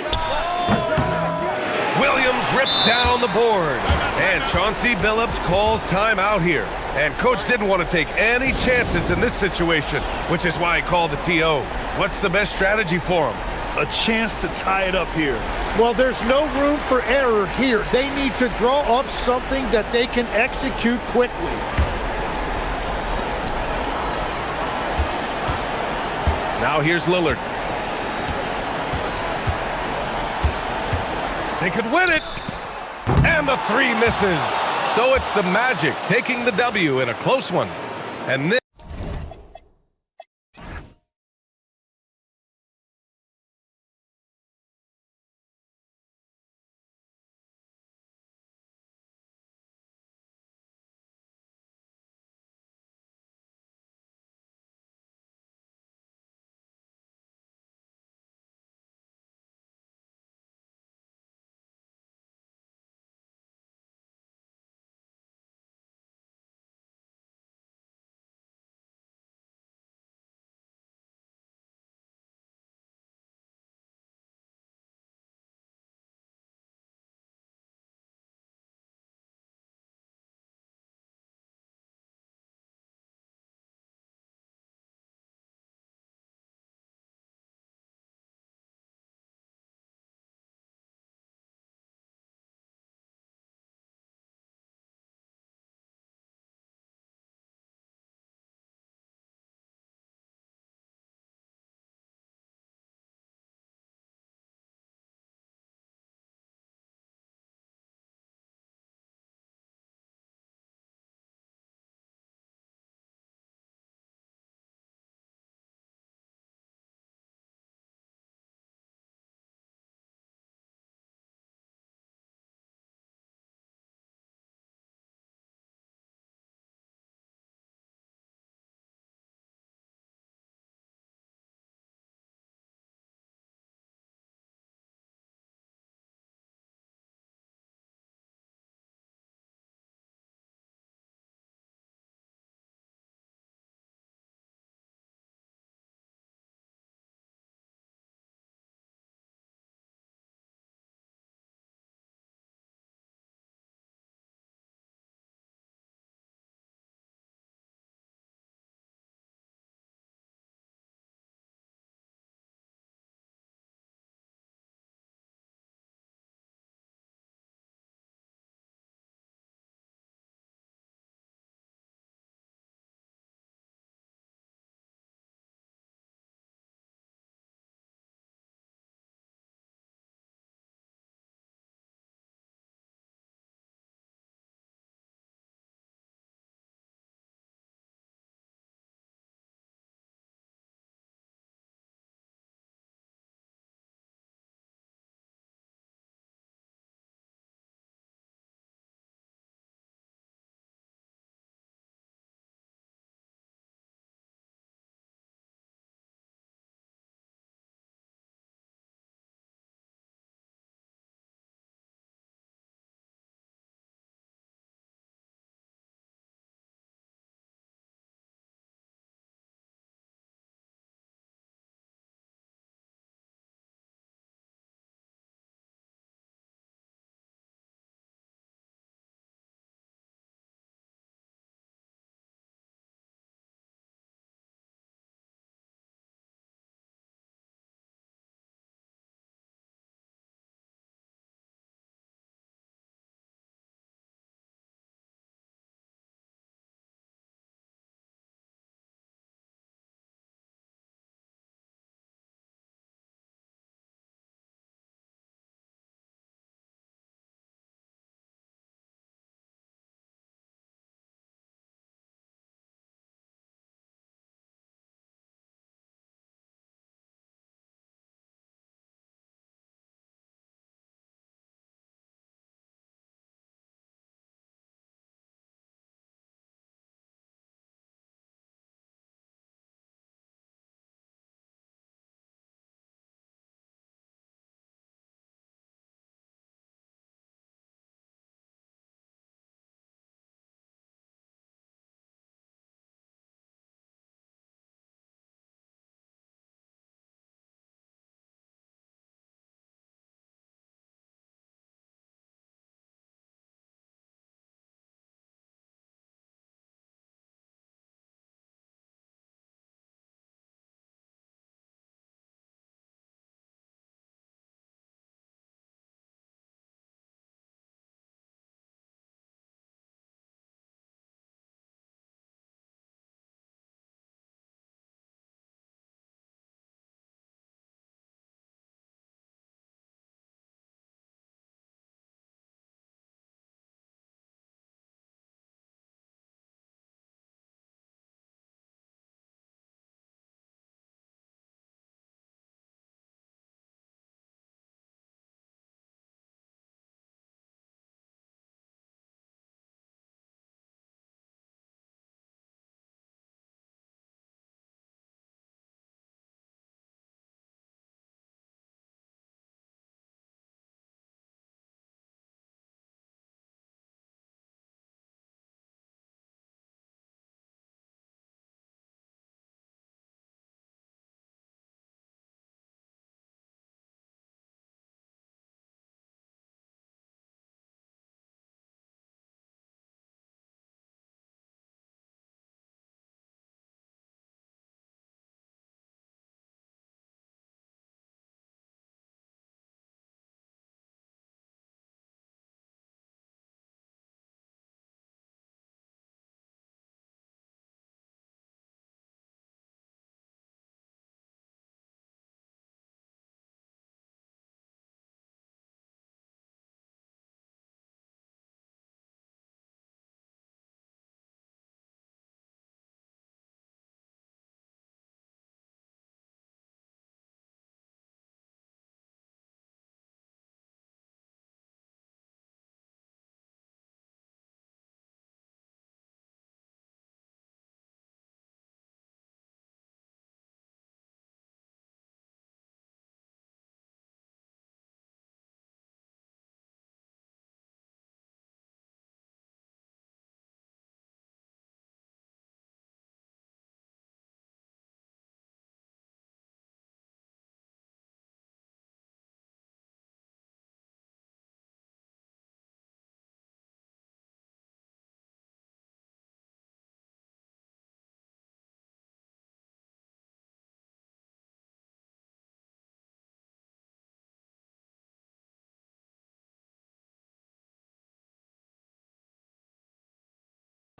Williams rips down the board. And Chauncey Billups calls timeout here. And coach didn't want to take any chances in this situation, which is why he called the TO. What's the best strategy for him? A chance to tie it up here. Well, there's no room for error here. They need to draw up something that they can execute quickly. Now here's Lillard. They could win it. And the three misses. So it's the Magic taking the W in a close one. And this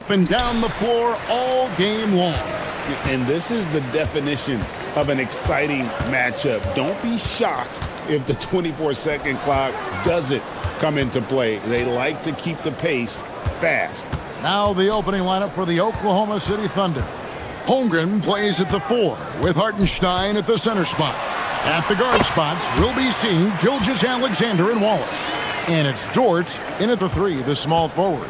up and down the floor all game long. And this is the definition of an exciting matchup. Don't be shocked if the 24-second clock doesn't come into play. They like to keep the pace fast. Now the opening lineup for the Oklahoma City Thunder. Holmgren plays at the 4 with Hartenstein at the center spot. At the guard spots, we'll be seeing Gilgeous-Alexander and Wallace. And it's Dort in at the 3, the small forward.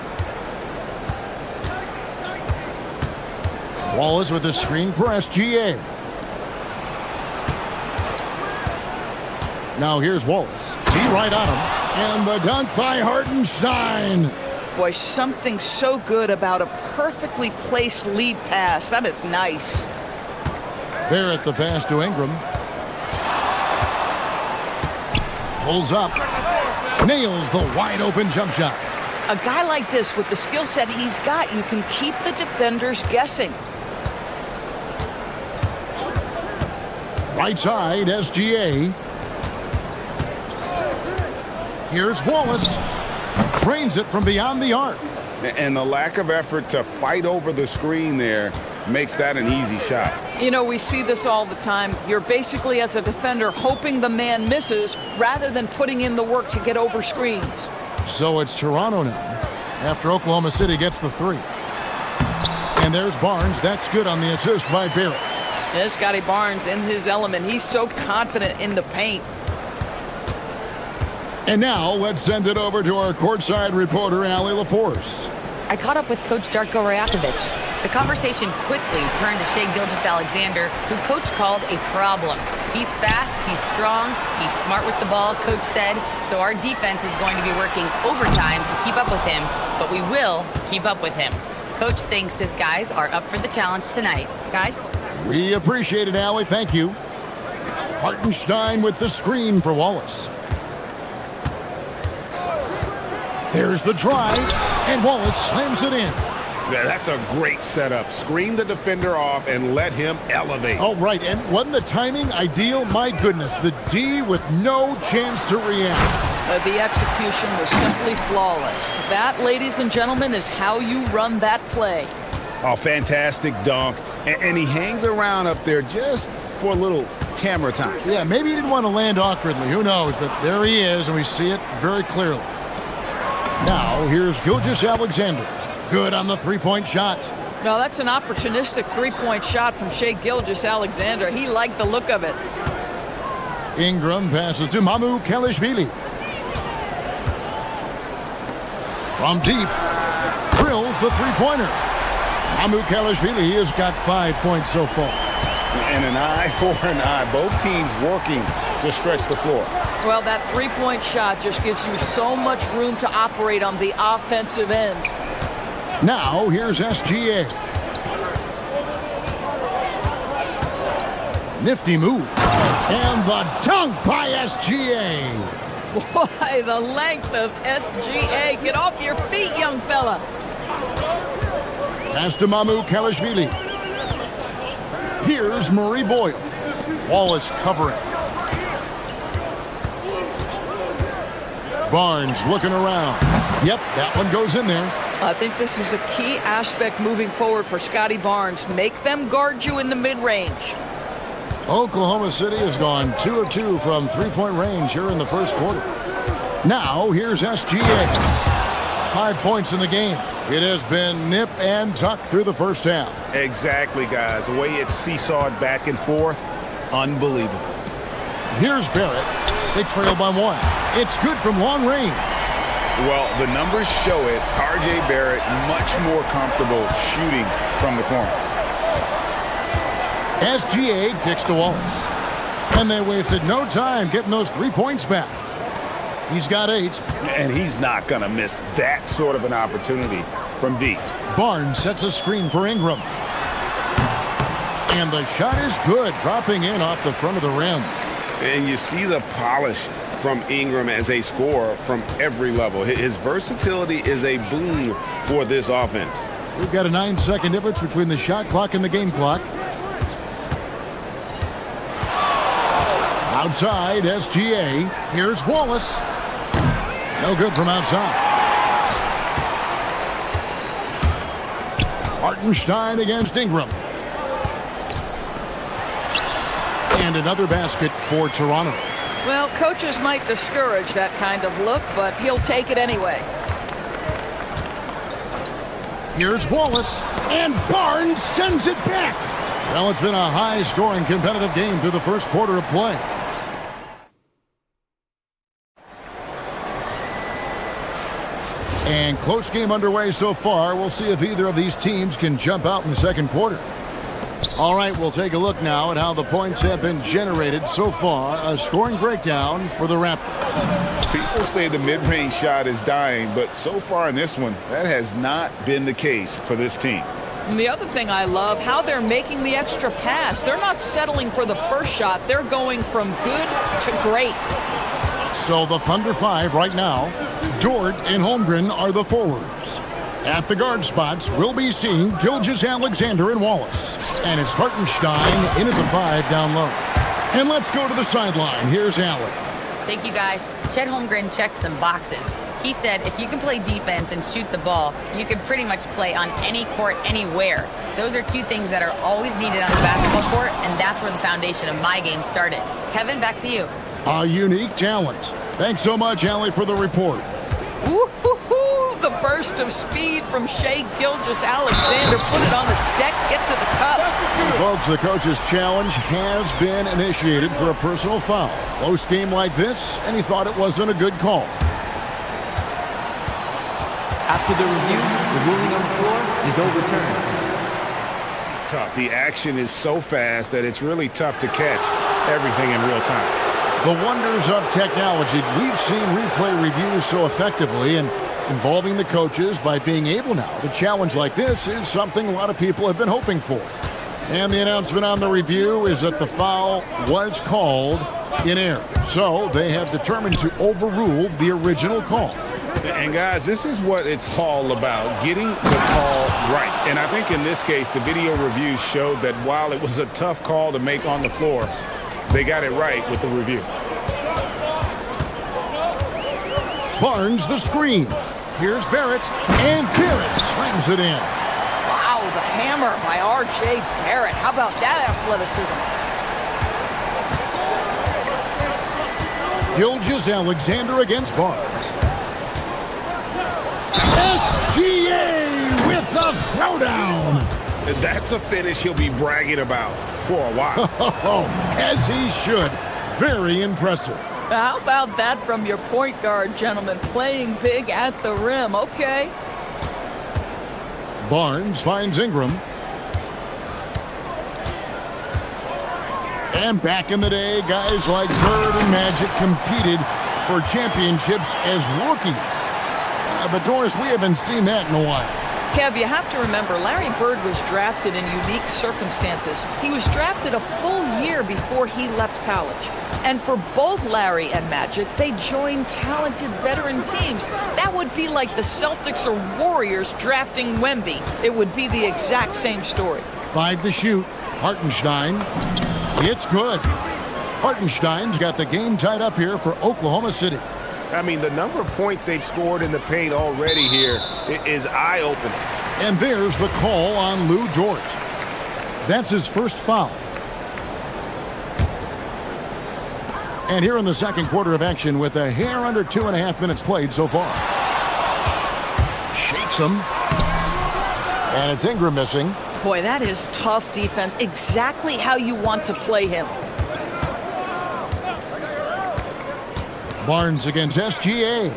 Wallace with the screen for SGA. Now here's Wallace. He right on him. And the dunk by Hartenstein. Boy, something so good about a perfectly placed lead pass. That is nice. Barrett the pass to Ingram. Pulls up. Nails the wide open jump shot. A guy like this with the skill set he's got, you can keep the defenders guessing. Right side, SGA. Here's Wallace. Cranes it from beyond the arc. And the lack of effort to fight over the screen there makes that an easy shot. You know, we see this all the time. You're basically, as a defender, hoping the man misses rather than putting in the work to get over screens. So it's Toronto now, after Oklahoma City gets the 3. And there's Barnes. That's good on the assist by Barrett. Yeah, Scotty Barnes in his element. He's so confident in the paint. And now let's send it over to our courtside reporter, Allie LaForce. I caught up with Coach Darko Rajakovic. The conversation quickly turned to Shai Gilgeous-Alexander, who Coach called a problem. He's fast, he's strong, he's smart with the ball, Coach said, so our defense is going to be working overtime to keep up with him, but we will keep up with him. Coach thinks his guys are up for the challenge tonight. Guys? We appreciate it, Allie. Thank you. Hartenstein with the screen for Wallace. There's the drive, and Wallace slams it in. Yeah, that's a great setup. Screen the defender off and let him elevate. Oh, right, and wasn't the timing ideal? My goodness, the D with no chance to react. The execution was simply flawless. That, ladies and gentlemen, is how you run that play. Oh, fantastic dunk. And he hangs around up there just for a little camera time. Yeah, maybe he didn't want to land awkwardly. Who knows? But there he is, and we see it very clearly. Now, here's Gilgeous-Alexander. Good on the three-point shot. Well, that's an opportunistic three-point shot from Shai Gilgeous-Alexander. He liked the look of it. Ingram passes to Mamu Kelishvili. From deep, drills the three-pointer. Mamu Kelishvili has got 5 points so far. And an eye for an eye. Both teams working to stretch the floor. Well, that three-point shot just gives you so much room to operate on the offensive end. Now, here's SGA. Nifty move. And the dunk by SGA. Boy, the length of SGA. Get off your feet, young fella. Pass to Mamu Kelishvili. Here's Murray Boyle. Wallace covering. Barnes looking around. Yep, that one goes in there. I think this is a key aspect moving forward for Scotty Barnes. Make them guard you in the mid-range. Oklahoma City has gone 2 of 2 from three-point range here in the first quarter. Now, here's SGA. 5 points in the game. It has been nip and tuck through the first half. Exactly, guys. The way it's seesawed back and forth, unbelievable. Here's Barrett. They trail by 1. It's good from long range. Well, the numbers show it. R.J. Barrett much more comfortable shooting from the corner. SGA kicks to Wallace. And they wasted no time getting those 3 points back. He's got 8. And he's not going to miss that sort of an opportunity from deep. Barnes sets a screen for Ingram. And the shot is good, dropping in off the front of the rim. And you see the polish from Ingram as a scorer from every level. His versatility is a boon for this offense. We've got a 9-second difference between the shot clock and the game clock. Outside, SGA. Here's Wallace. No good from outside. Hartenstein against Ingram. And another basket for Toronto. Well, coaches might discourage that kind of look, but he'll take it anyway. Here's Wallace, and Barnes sends it back. Well, it's been a high-scoring competitive game through the first quarter of play. And close game underway so far. We'll see if either of these teams can jump out in the second quarter. All right, we'll take a look now at how the points have been generated so far. A scoring breakdown for the Raptors. People say the mid-range shot is dying, but so far in this one, that has not been the case for this team. And the other thing I love, how they're making the extra pass. They're not settling for the first shot. They're going from good to great. So the Thunder 5 right now. Dort and Holmgren are the forwards. At the guard spots, we'll be seeing Gilgeous-Alexander and Wallace. And it's Hartenstein in at the 5 down low. And let's go to the sideline. Here's Allen. Thank you, guys. Chet Holmgren checked some boxes. He said if you can play defense and shoot the ball, you can pretty much play on any court, anywhere. Those are two things that are always needed on the basketball court, and that's where the foundation of my game started. Kevin, back to you. A unique talent. Thanks so much, Allie, for the report. Woo-hoo-hoo! The burst of speed from Shai Gilgeous-Alexander. Put it on the deck, get to the cup. And folks, the coach's challenge has been initiated for a personal foul. Close game like this, and he thought it wasn't a good call. After the review, the ruling on the floor is overturned. Tough. The action is so fast that it's really tough to catch everything in real time. The wonders of technology. We've seen replay reviews so effectively, and involving the coaches by being able now to challenge like this is something a lot of people have been hoping for. And the announcement on the review is that the foul was called in error. So they have determined to overrule the original call. And guys, this is what it's all about, getting the call right. And I think in this case, the video review showed that while it was a tough call to make on the floor, they got it right with the review. Barnes the screen. Here's Barrett, and Barrett slams it in. Wow, the hammer by R.J. Barrett. How about that athleticism? Gilgeous-Alexander against Barnes. SGA with the throwdown. That's a finish he'll be bragging about for a while. As he should. Very impressive. How about that from your point guard, gentlemen? Playing big at the rim, okay? Barnes finds Ingram. And back in the day, guys like Bird and Magic competed for championships as rookies. But Doris, we haven't seen that in a while. Kev, you have to remember, Larry Bird was drafted in unique circumstances. He was drafted a full year before he left college. And for both Larry and Magic, they joined talented veteran teams. That would be like the Celtics or Warriors drafting Wemby. It would be the exact same story. 5 to shoot. Hartenstein. It's good. Hartenstein's got the game tied up here for Oklahoma City. I mean, the number of points they've scored in the paint already here is eye-opening. And there's the call on Lou Dort. That's his first foul. And here in the second quarter of action with a hair under 2.5 minutes played so far. Shakes him. And it's Ingram missing. Boy, that is tough defense. Exactly how you want to play him. Barnes against SGA.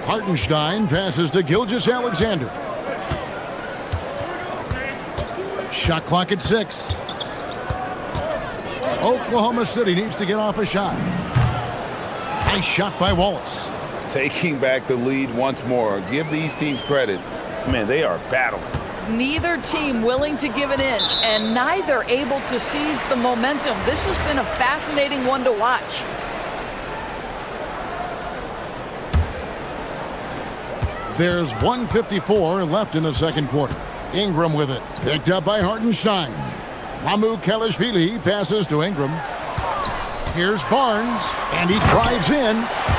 Hartenstein passes to Gilgeous-Alexander. Shot clock at 6. Oklahoma City needs to get off a shot. Nice shot by Wallace. Taking back the lead once more. Give these teams credit. Man, they are battling. Neither team willing to give an inch, and neither able to seize the momentum. This has been a fascinating one to watch. There's 1:54 left in the second quarter. Ingram with it. Picked up by Hartenstein. Mamu Kelishvili passes to Ingram. Here's Barnes, and he drives in.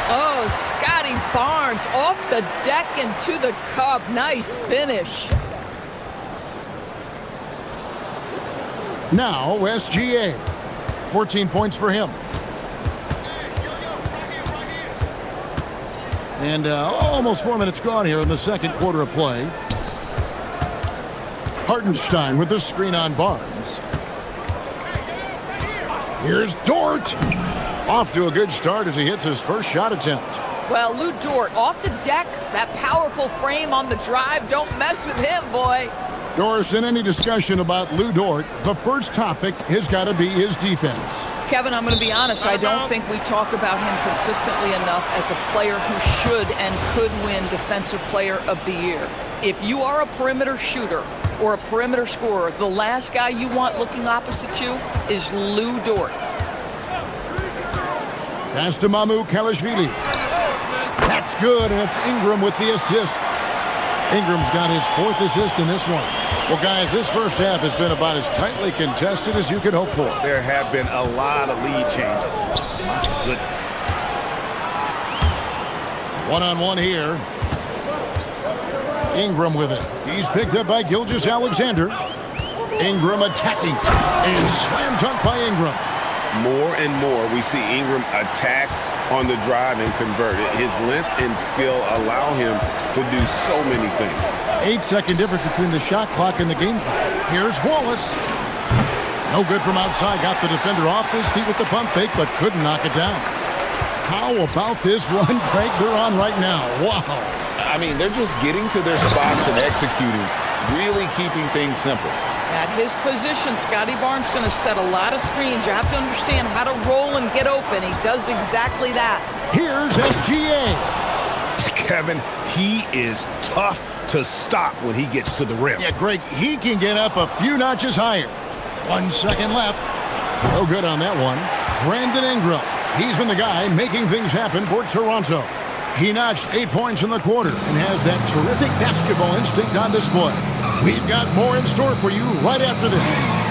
Oh, Scotty Barnes off the deck and to the cup. Nice finish. Now SGA. 14 points for him. And almost 4 minutes gone here in the second quarter of play. Hartenstein with the screen on Barnes. Here's Dort. Off to a good start as he hits his first shot attempt. Well, Lou Dort off the deck, that powerful frame on the drive. Don't mess with him, boy. Doris, in any discussion about Lou Dort, the first topic has got to be his defense. Kevin, I'm going to be honest. I don't think we talk about him consistently enough as a player who should and could win Defensive Player of the Year. If you are a perimeter shooter or a perimeter scorer, the last guy you want looking opposite you is Lou Dort. Pass to Mamu Kalashvili. That's good, and it's Ingram with the assist. Ingram's got his 4th assist in this one. Well, guys, this first half has been about as tightly contested as you could hope for. There have been a lot of lead changes. My goodness. One-on-one here. Ingram with it. He's picked up by Gilgeous-Alexander. Ingram attacking. And slam dunk by Ingram. More and more we see Ingram attack on the drive and convert it. His length and skill allow him to do so many things. 8-second difference between the shot clock and the game clock. Here's Wallace. No good from outside. Got the defender off his feet with the pump fake, but couldn't knock it down. How about this run, Craig, they're on right now? Wow. I mean, they're just getting to their spots and executing, really keeping things simple. At his position, Scotty Barnes going to set a lot of screens. You have to understand how to roll and get open. He does exactly that. Here's SGA. Kevin, he is tough to stop when he gets to the rim. Yeah, Greg, he can get up a few notches higher. 1 second left. No good on that one. Brandon Ingram. He's been the guy making things happen for Toronto. He notched 8 points in the quarter and has that terrific basketball instinct on display. We've got more in store for you right after this.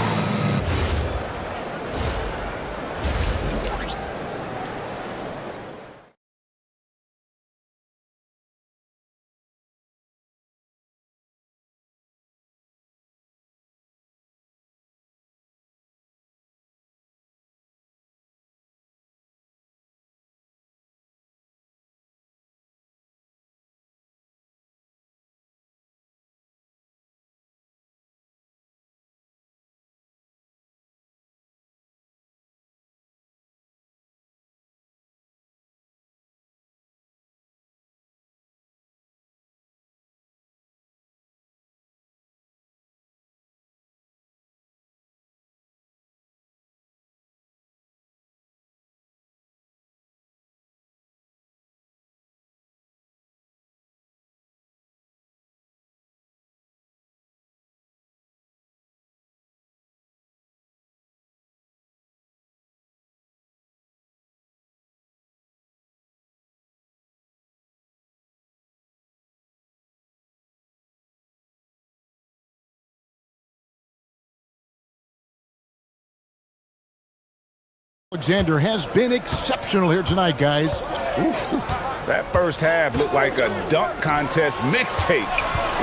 Alexander has been exceptional here tonight, guys. Ooh, that first half looked like a dunk contest mixtape.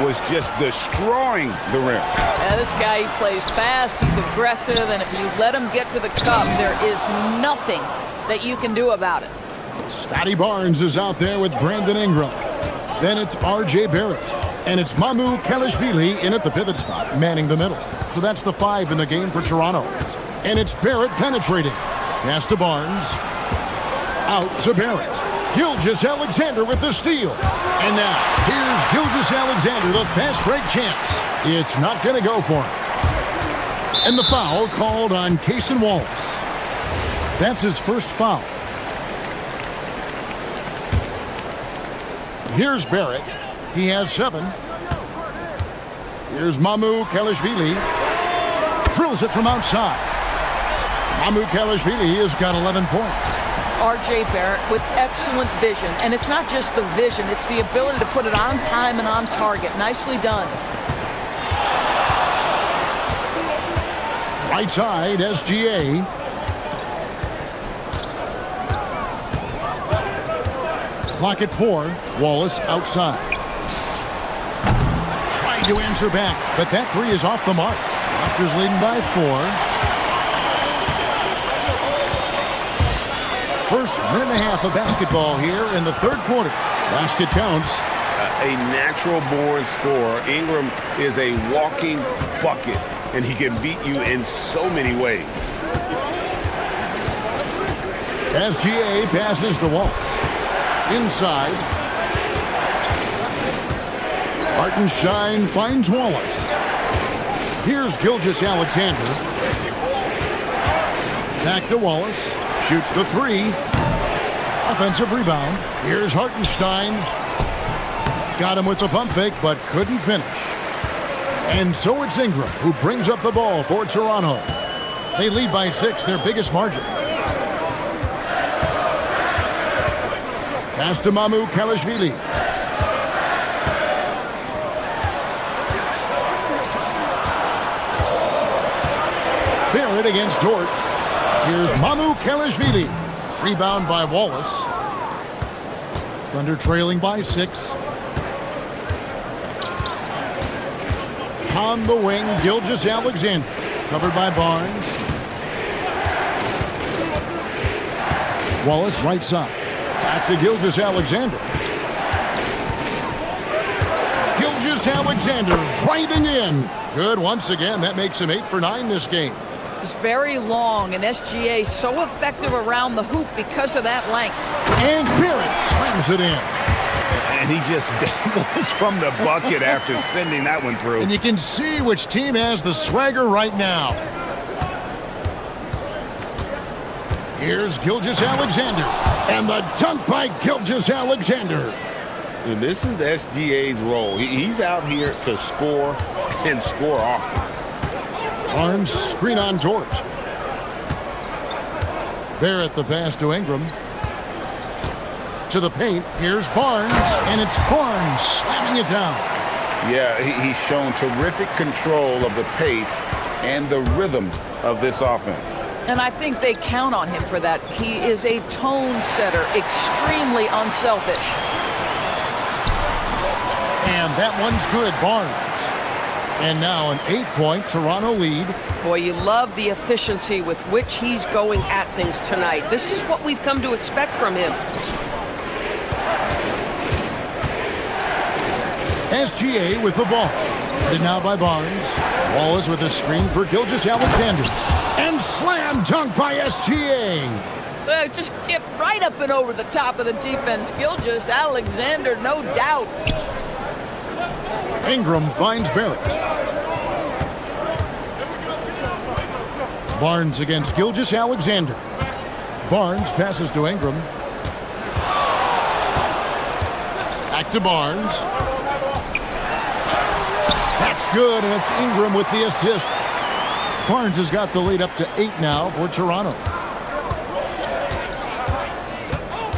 Was just destroying the rim. Yeah, this guy, he plays fast, he's aggressive, and if you let him get to the cup, there is nothing that you can do about it. Scotty Barnes is out there with Brandon Ingram. Then it's R.J. Barrett. And it's Mamu Kalashvili in at the pivot spot, manning the middle. So that's the 5 in the game for Toronto. And it's Barrett penetrating. Pass to Barnes. Out to Barrett. Gilgeous-Alexander with the steal. And now, here's Gilgeous-Alexander, the fast break champs. It's not going to go for him. And the foul called on Cason Wallace. That's his first foul. Here's Barrett. He has 7. Here's Mamu Kalashvili. Drills it from outside. Mamu Kalashvili has got 11 points. R.J. Barrett with excellent vision. And it's not just the vision, it's the ability to put it on time and on target. Nicely done. Right side, SGA. Clock at 4. Wallace outside. Trying to answer back, but that 3 is off the mark. Raptors leading by 4. First minute and a half of basketball here in the third quarter. Basket counts. A natural-born scorer. Ingram is a walking bucket, and he can beat you in so many ways. SGA passes to Wallace. Inside. Hartenstein finds Wallace. Here's Gilgeous-Alexander. Back to Wallace. Shoots the 3. Offensive rebound. Here's Hartenstein. Got him with the pump fake, but couldn't finish. And so it's Ingram who brings up the ball for Toronto. They lead by 6, their biggest margin. Pass to Mamu Kalashvili. Barrett against Dort. Here's Mamu Kalashvili. Rebound by Wallace. Thunder trailing by 6. On the wing, Gilgeous-Alexander. Covered by Barnes. Wallace right side. Back to Gilgeous-Alexander. Gilgeous-Alexander driving in. Good once again. That makes him 8 for 9 this game. It's very long, and SGA so effective around the hoop because of that length. And Barrett slams it in. And he just dangles from the bucket after sending that one through. And you can see which team has the swagger right now. Here's Gilgeous-Alexander. And the dunk by Gilgeous-Alexander. And this is SGA's role. He's out here to score and score often. Barnes screen on George. Barrett the pass to Ingram. To the paint. Here's Barnes. And it's Barnes slamming it down. Yeah, he's shown terrific control of the pace and the rhythm of this offense. And I think they count on him for that. He is a tone setter, extremely unselfish. And that one's good, Barnes. And now an 8-point Toronto lead. Boy, you love the efficiency with which he's going at things tonight. This is what we've come to expect from him. SGA with the ball. And now by Barnes. Wallace with a screen for Gilgeous-Alexander. And slam dunk by SGA. Just get right up and over the top of the defense. Gilgeous-Alexander, no doubt. Ingram finds Barrett. Barnes against Gilgeous-Alexander. Barnes passes to Ingram. Back to Barnes. That's good, and it's Ingram with the assist. Barnes has got the lead up to 8 now for Toronto.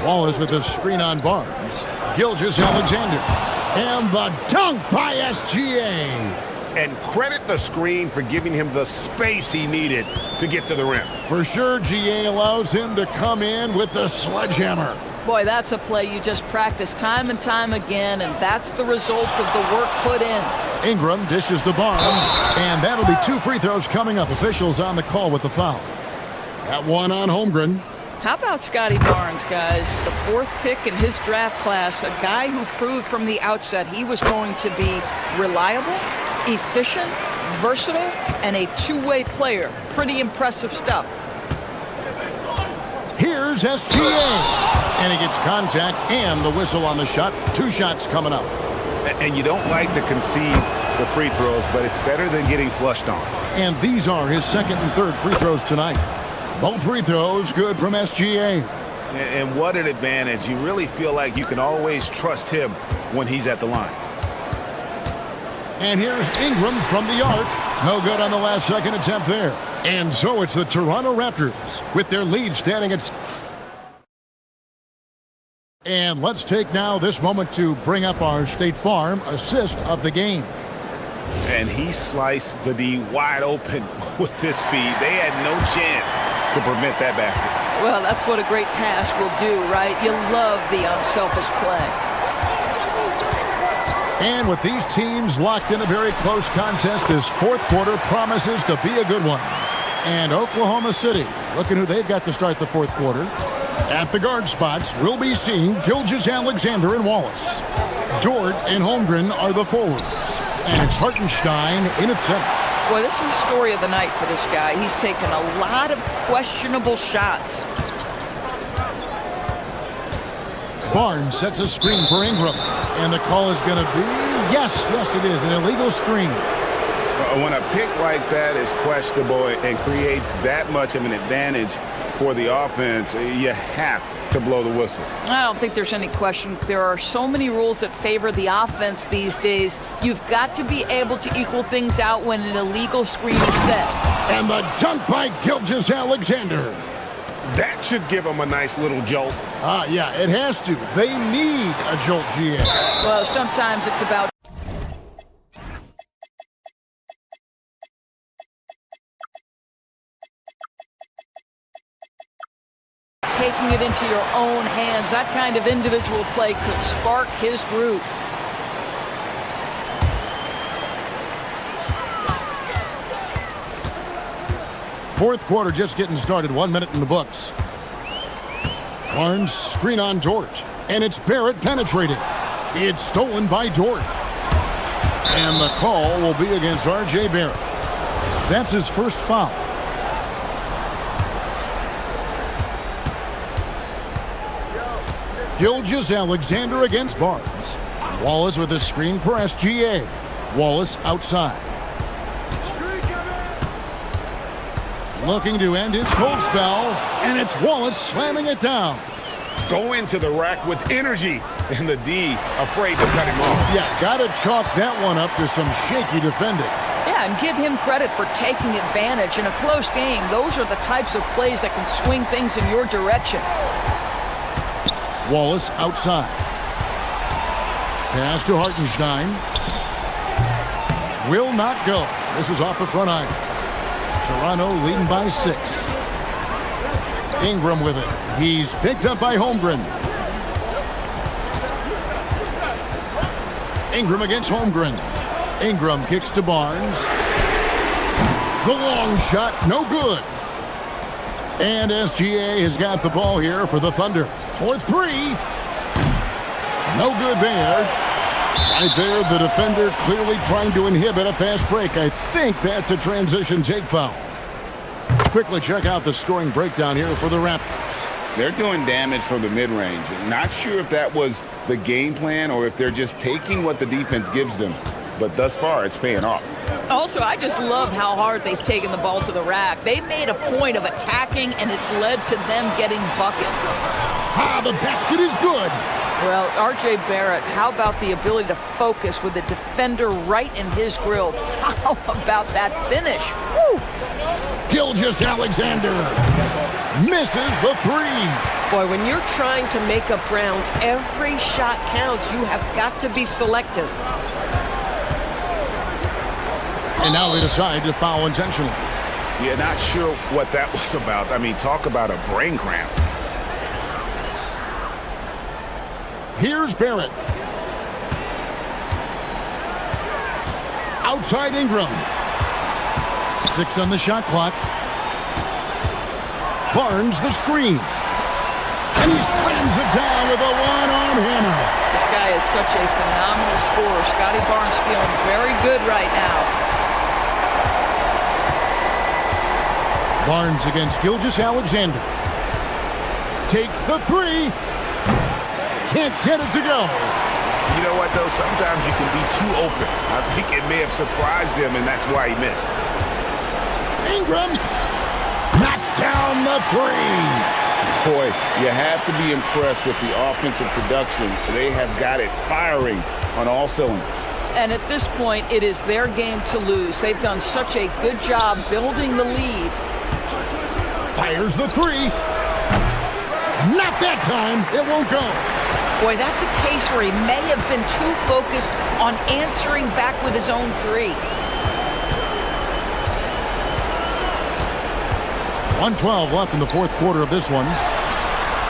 Wallace with the screen on Barnes. Gilgeous-Alexander. And the dunk by SGA. And credit the screen for giving him the space he needed to get to the rim. For sure, GA allows him to come in with the sledgehammer. Boy, that's a play you just practice time and time again, and that's the result of the work put in. Ingram dishes to Barnes, and that'll be 2 free throws coming up. Officials on the call with the foul. That one on Holmgren. How about Scotty Barnes, guys? The 4th pick in his draft class, a guy who proved from the outset he was going to be reliable, efficient, versatile, and a two-way player. Pretty impressive stuff. Here's SGA. And he gets contact and the whistle on the shot. 2 shots coming up. And you don't like to concede the free throws, but it's better than getting flushed on. And these are his 2nd and 3rd free throws tonight. Both free throws good from SGA. And what an advantage. You really feel like you can always trust him when he's at the line. And here's Ingram from the arc. No good on the last second attempt there. And so it's the Toronto Raptors with their lead standing at... And let's take now this moment to bring up our State Farm assist of the game. And he sliced the D wide open with his feed. They had no chance to prevent that basket. Well, that's what a great pass will do, right? You love the unselfish play. And with these teams locked in a very close contest, this fourth quarter promises to be a good one. And Oklahoma City, looking who they've got to start the fourth quarter. At the guard spots, we'll be seeing Gilgeous-Alexander and Wallace. Dort and Holmgren are the forwards. And it's Hartenstein in at center. Boy, this is the story of the night for this guy. He's taken a lot of questionable shots. Barnes sets a screen for Ingram. And the call is going to be, yes, it is, an illegal screen. When a pick like that is questionable and creates that much of an advantage for the offense, you have to blow the whistle. I don't think there's any question. There are so many rules that favor the offense these days. You've got to be able to equal things out when an illegal screen is set. And the dunk by Gilgeous-Alexander. That should give them a nice little jolt. Yeah, it has to. They need a jolt, GA. Well, sometimes it's about taking it into your own hands. That kind of individual play could spark his group. Fourth quarter just getting started. 1 minute in the books. Barnes screen on Dort. And it's Barrett penetrating. It's stolen by Dort. And the call will be against R.J. Barrett. That's his first foul. Gilgeous-Alexander against Barnes. Wallace with a screen for SGA. Wallace outside. Looking to end his cold spell, and it's Wallace slamming it down. Go into the rack with energy, and the D afraid to cut him off. Yeah, gotta chalk that one up to some shaky defending. Yeah, and give him credit for taking advantage. In a close game, those are the types of plays that can swing things in your direction. Wallace outside. Pass to Hartenstein. Will not go. This is off the front iron. Toronto leading by 6. Ingram with it. He's picked up by Holmgren. Ingram against Holmgren. Ingram kicks to Barnes. The long shot, no good. And SGA has got the ball here for the Thunder. For 3. No good there. Right there, the defender clearly trying to inhibit a fast break. I think that's a transition take foul. Let's quickly check out the scoring breakdown here for the Raptors. They're doing damage from the mid-range. Not sure if that was the game plan or if they're just taking what the defense gives them. But thus far, it's paying off. Also, I just love how hard they've taken the ball to the rack. They made a point of attacking, and it's led to them getting buckets. The basket is good. Well, R.J. Barrett, how about the ability to focus with the defender right in his grill? How about that finish? Woo! Gilgeous-Alexander misses the 3. Boy, when you're trying to make up ground, every shot counts. You have got to be selective. And now they decide to foul intentionally. Yeah, not sure what that was about. I mean, talk about a brain cramp. Here's Barrett. Outside Ingram. 6 on the shot clock. Barnes the screen. And he slams it down with a one-arm hammer. This guy is such a phenomenal scorer. Scotty Barnes feeling very good right now. Barnes against Gilgeous-Alexander. Takes the 3. Can't get it to go. You know what, though? Sometimes you can be too open. I think it may have surprised him, and that's why he missed. Ingram knocks down the 3. Boy, you have to be impressed with the offensive production. They have got it firing on all cylinders. And at this point, it is their game to lose. They've done such a good job building the lead. Fires the 3. Not that time. It won't go. Boy, that's a case where he may have been too focused on answering back with his own 3. 1:12 left in the fourth quarter of this one.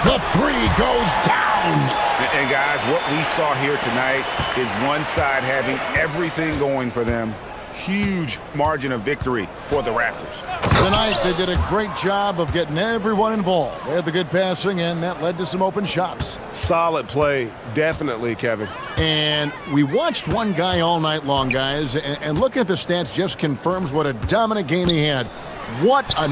The 3 goes down. And guys, what we saw here tonight is one side having everything going for them. Huge margin of victory for the Raptors. Tonight, they did a great job of getting everyone involved. They had the good passing, and that led to some open shots. Solid play, definitely, Kevin. And we watched one guy all night long, guys, and looking at the stats just confirms what a dominant game he had. What a...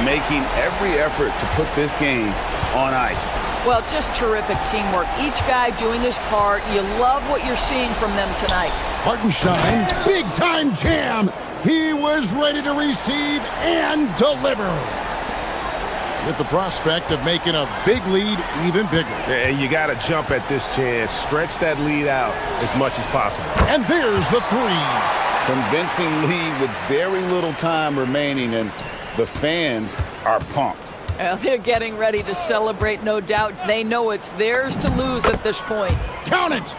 Making every effort to put this game on ice. Well, just terrific teamwork. Each guy doing his part. You love what you're seeing from them tonight. Hartenstein, big-time jam. He was ready to receive and deliver. With the prospect of making a big lead even bigger. And you got to jump at this chance. Stretch that lead out as much as possible. And there's the three. Convincing lead with very little time remaining, and the fans are pumped. Well, they're getting ready to celebrate, no doubt. They know it's theirs to lose at this point. Count it!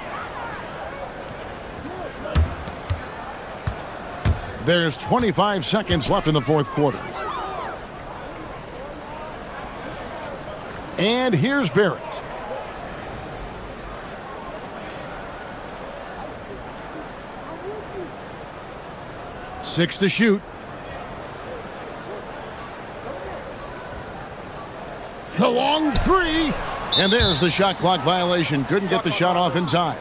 There's 25 seconds left in the fourth quarter. And here's Barrett. Six to shoot. The long three. And there's the shot clock violation. Couldn't get the shot off in time.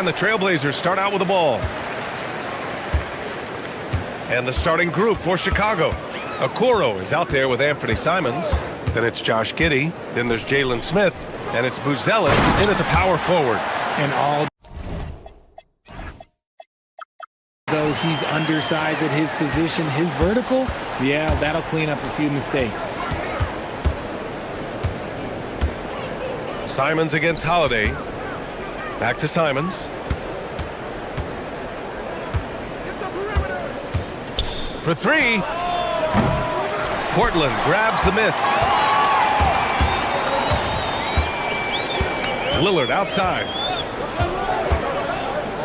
And the Trailblazers start out with the ball. And the starting group for Chicago. Okoro is out there with Anthony Simons. Then it's Josh Giddey. Then there's Jalen Smith. And it's Buzelis in at the power forward. And all though he's undersized at his position, his vertical, yeah, that'll clean up a few mistakes. Simons against Holiday. Back to Simons. For three. Portland grabs the miss. Lillard outside.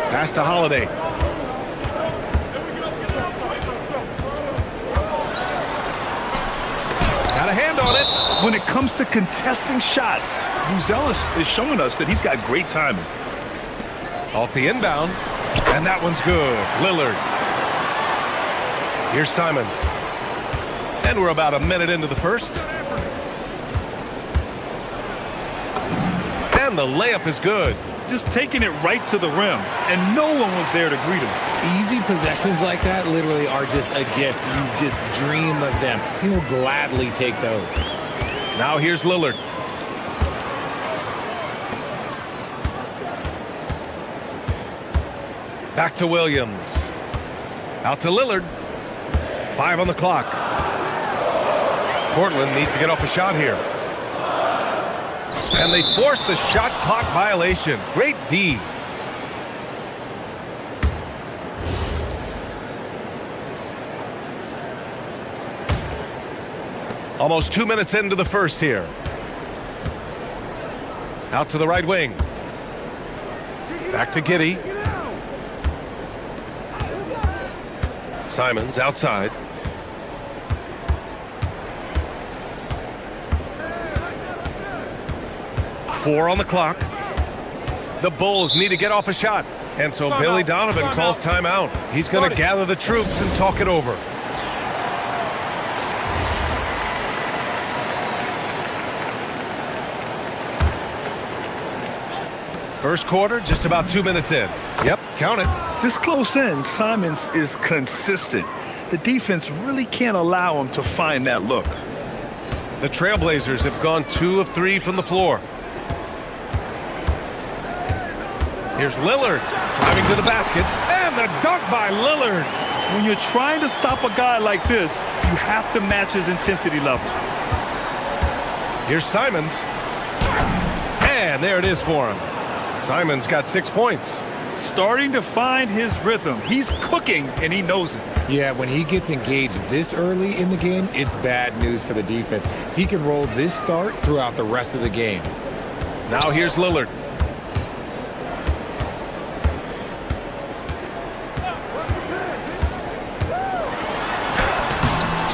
Pass to Holiday. Got a hand on it. When it comes to contesting shots, Buzelis is showing us that he's got great timing. Off the inbound. And that one's good. Lillard. Here's Simons. And we're about a minute into the first. And the layup is good. Just taking it right to the rim, and no one was there to greet him. Easy possessions like that literally are just a gift. You just dream of them. He'll gladly take those. Now here's Lillard. Back to Williams. Out to Lillard. 5 on the clock. Portland needs to get off a shot here. And they force the shot clock violation. Great D. Almost 2 minutes into the first here. Out to the right wing. Back to Giddey. Simons outside. Four on the clock. The Bulls need to get off a shot. And so Billy Donovan calls timeout. He's going to gather the troops and talk it over. First quarter, just about 2 minutes in. Yep, count it. This close in, Simons is consistent. The defense really can't allow him to find that look. The Trailblazers have gone 2 of 3 from the floor. Here's Lillard driving to the basket, and the dunk by Lillard. When you're trying to stop a guy like this, you have to match his intensity level. Here's Simons, and there it is for him. Simons got 6 points. Starting to find his rhythm. He's cooking, and he knows it. Yeah, when he gets engaged this early in the game, it's bad news for the defense. He can roll this start throughout the rest of the game. Now here's Lillard.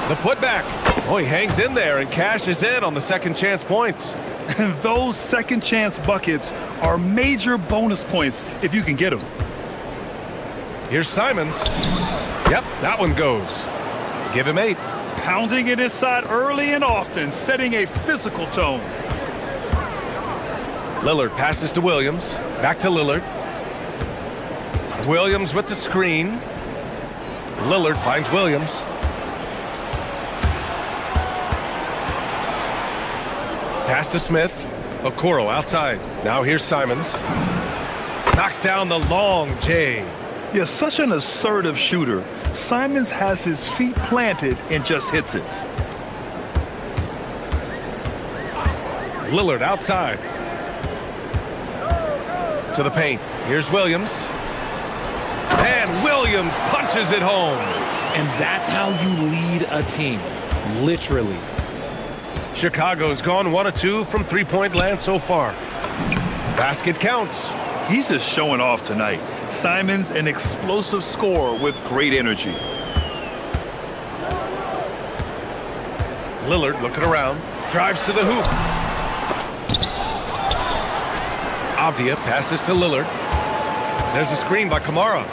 The putback. Oh, he hangs in there and cashes in on the second chance points. And those second chance buckets are major bonus points if you can get them. Here's Simons. Yep, that one goes. Give him 8. Pounding it inside early and often, setting a physical tone. Lillard passes to Williams. Back to Lillard. Williams with the screen. Lillard finds Williams. Pass to Smith. Okoro outside. Now here's Simons. Knocks down the long J. Yeah, such an assertive shooter. Simons has his feet planted and just hits it. Lillard outside. To the paint. Here's Williams. And Williams punches it home. And that's how you lead a team. Literally. Chicago's gone 1 of 2 from three-point land so far. Basket counts. He's just showing off tonight. Simons, an explosive scorer with great energy. Lillard looking around. Drives to the hoop. Avdia passes to Lillard. There's a screen by Kamara.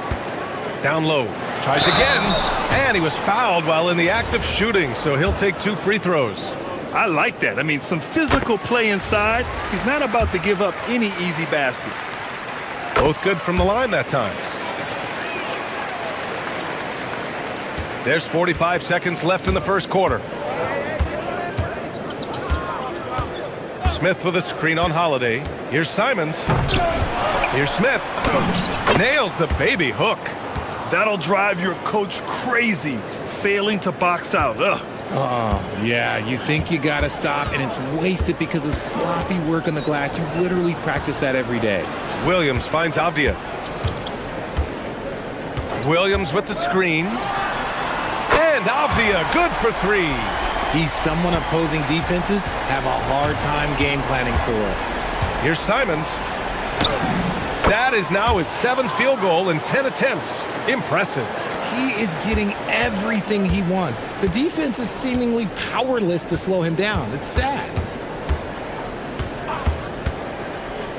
Down low. Tries again. And he was fouled while in the act of shooting, so he'll take 2 free throws. I like that. I mean, some physical play inside. He's not about to give up any easy baskets. Both good from the line that time. There's 45 seconds left in the first quarter. Smith with a screen on Holiday. Here's Simons. Here's Smith. Nails the baby hook. That'll drive your coach crazy, failing to box out. Ugh. Oh, yeah, you think you got to stop, and it's wasted because of sloppy work on the glass. You literally practice that every day. Williams finds Avdia. Williams with the screen. And Avdia, good for three. He's someone opposing defenses have a hard time game planning for. Here's Simons. That is now his 7th field goal in 10 attempts. Impressive. He is getting everything he wants. The defense is seemingly powerless to slow him down. It's sad.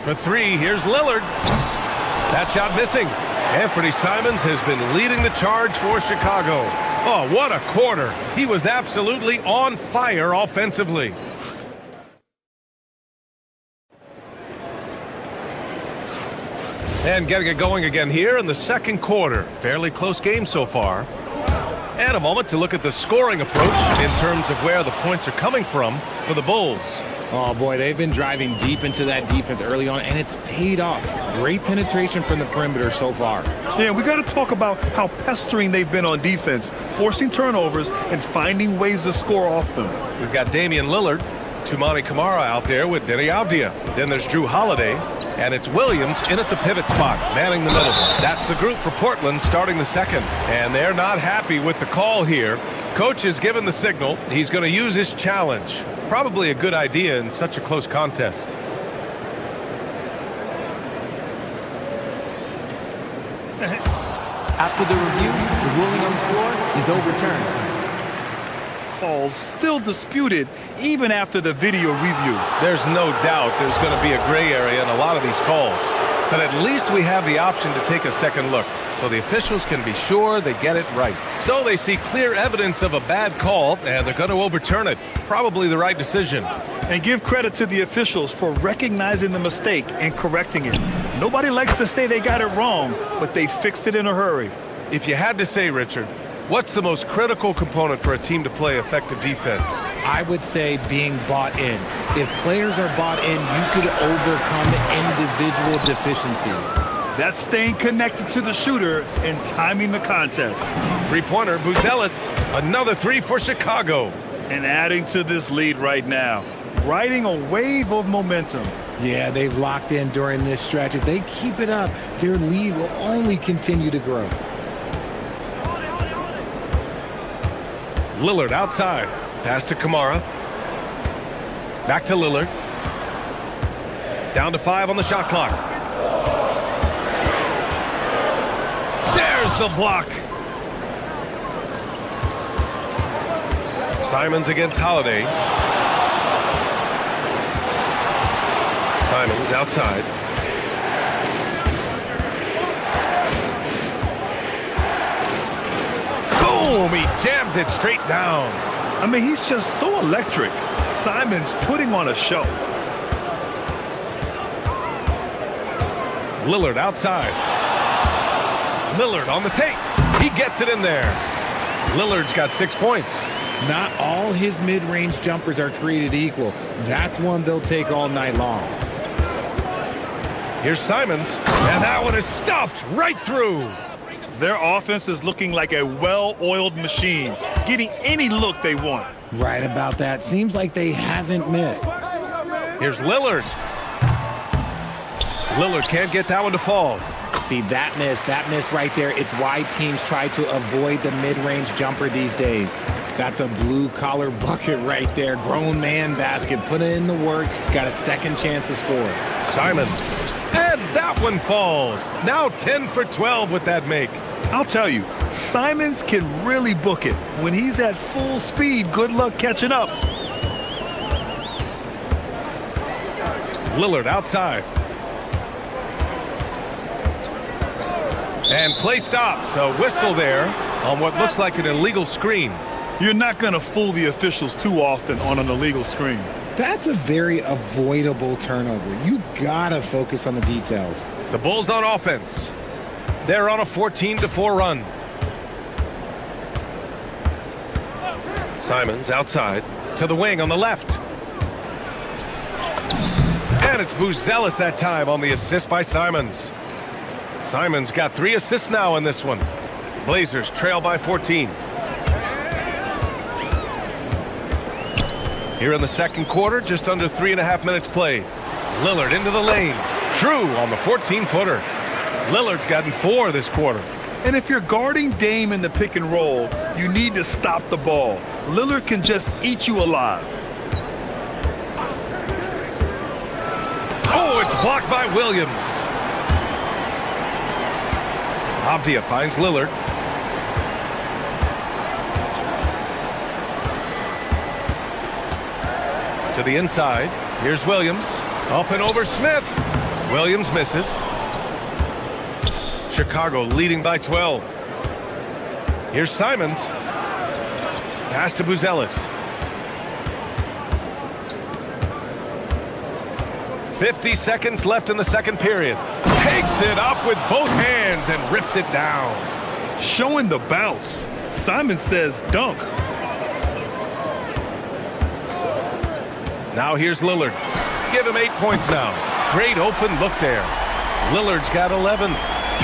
For three, here's Lillard. That shot missing. Anthony Simons has been leading the charge for Chicago. Oh, what a quarter. He was absolutely on fire offensively. And getting it going again here in the second quarter. Fairly close game so far. And a moment to look at the scoring approach in terms of where the points are coming from for the Bulls. Oh, boy, they've been driving deep into that defense early on, and it's paid off. Great penetration from the perimeter so far. Yeah, we got to talk about how pestering they've been on defense, forcing turnovers and finding ways to score off them. We've got Damian Lillard, Toumani Camara out there with Denny Avdia. Then there's Drew Holiday, and it's Williams in at the pivot spot, manning the middle. That's the group for Portland starting the second. And they're not happy with the call here. Coach has given the signal. He's going to use his challenge. Probably a good idea in such a close contest. After the review, the ruling on the floor is overturned. Calls still disputed even after the video review. There's no doubt there's going to be a gray area in a lot of these calls. But at least we have the option to take a second look, so the officials can be sure they get it right. So they see clear evidence of a bad call, and they're going to overturn it. Probably the right decision. And give credit to the officials for recognizing the mistake and correcting it. Nobody likes to say they got it wrong, but they fixed it in a hurry. If you had to say, Richard, what's the most critical component for a team to play effective defense? I would say being bought in. If players are bought in, you could overcome individual deficiencies. That's staying connected to the shooter and timing the contest. Three-pointer, Buzelis. Another three for Chicago. And adding to this lead right now, riding a wave of momentum. Yeah, they've locked in during this stretch. If they keep it up, their lead will only continue to grow. Lillard outside. Pass to Camara. Back to Lillard. Down to 5 on the shot clock. There's the block. Simons against Holiday. Simons outside. Boom! He jams it straight down. I mean, he's just so electric. Simons putting on a show. Lillard outside. Lillard on the tape. He gets it in there. Lillard's got 6 points. Not all his mid-range jumpers are created equal. That's one they'll take all night long. Here's Simons, and that one is stuffed right through. Their offense is looking like a well-oiled machine, getting any look they want. Right about that. Seems like they haven't missed. Here's Lillard. Lillard can't get that one to fall. See, that miss right there, it's why teams try to avoid the mid-range jumper these days. That's a blue-collar bucket right there. Grown man basket. Put in the work. Got a second chance to score. Simons. And that one falls. Now 10 for 12 with that make. I'll tell you, Simons can really book it. When he's at full speed, good luck catching up. Lillard outside. And play stops. A whistle there on what looks like an illegal screen. You're not going to fool the officials too often on an illegal screen. That's a very avoidable turnover. You gotta focus on the details. The Bulls on offense. They're on a 14-4 run. Simons outside to the wing on the left. And it's Buzelis that time on the assist by Simons. Simons got 3 assists now in this one. Blazers trail by 14. Here in the second quarter, just under 3.5 minutes played. Lillard into the lane. True on the 14-footer. Lillard's gotten 4 this quarter. And if you're guarding Dame in the pick and roll, you need to stop the ball. Lillard can just eat you alive. Oh, it's blocked by Williams. Avdia finds Lillard. To the inside. Here's Williams. Up and over Smith. Williams misses. Chicago leading by 12. Here's Simons. Pass to Buzelis. 50 seconds left in the second period. Takes it up with both hands and rips it down. Showing the bounce. Simon says dunk. Now here's Lillard. Give him 8 points now. Great open look there. Lillard's got 11.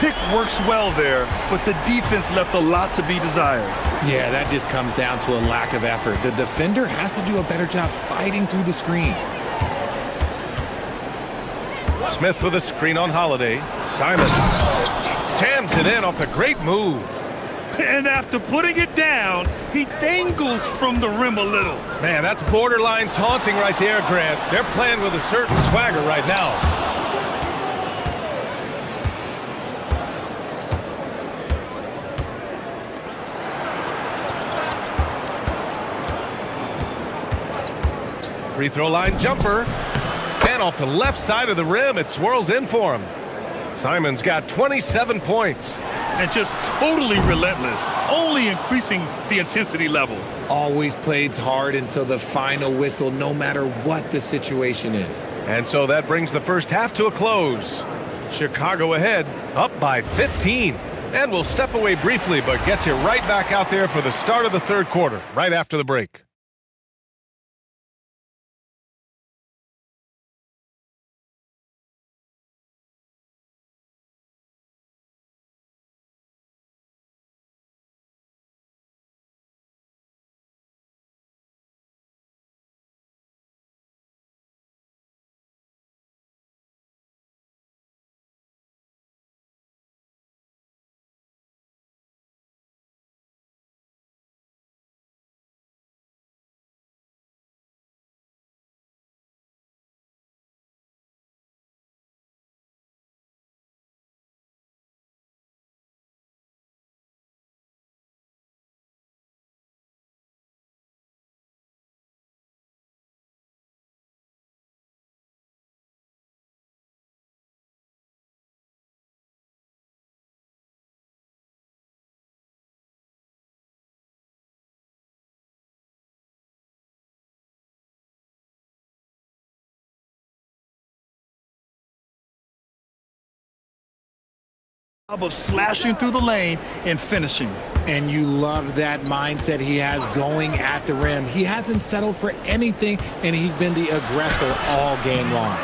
Pick works well there, but the defense left a lot to be desired. Yeah, that just comes down to a lack of effort. The defender has to do a better job fighting through the screen. Smith with a screen on Holiday. Simon jams it in off the great move. And after putting it down, he dangles from the rim a little. Man, that's borderline taunting right there, Grant. They're playing with a certain swagger right now. Free throw line jumper. And off the left side of the rim, it swirls in for him. Simon's got 27 points. And just totally relentless, only increasing the intensity level. Always plays hard until the final whistle, no matter what the situation is. And so that brings the first half to a close. Chicago ahead, up by 15. And we'll step away briefly, but get you right back out there for the start of the third quarter, right after the break. Of slashing through the lane and finishing. And you love that mindset he has going at the rim. He hasn't settled for anything, and he's been the aggressor all game long.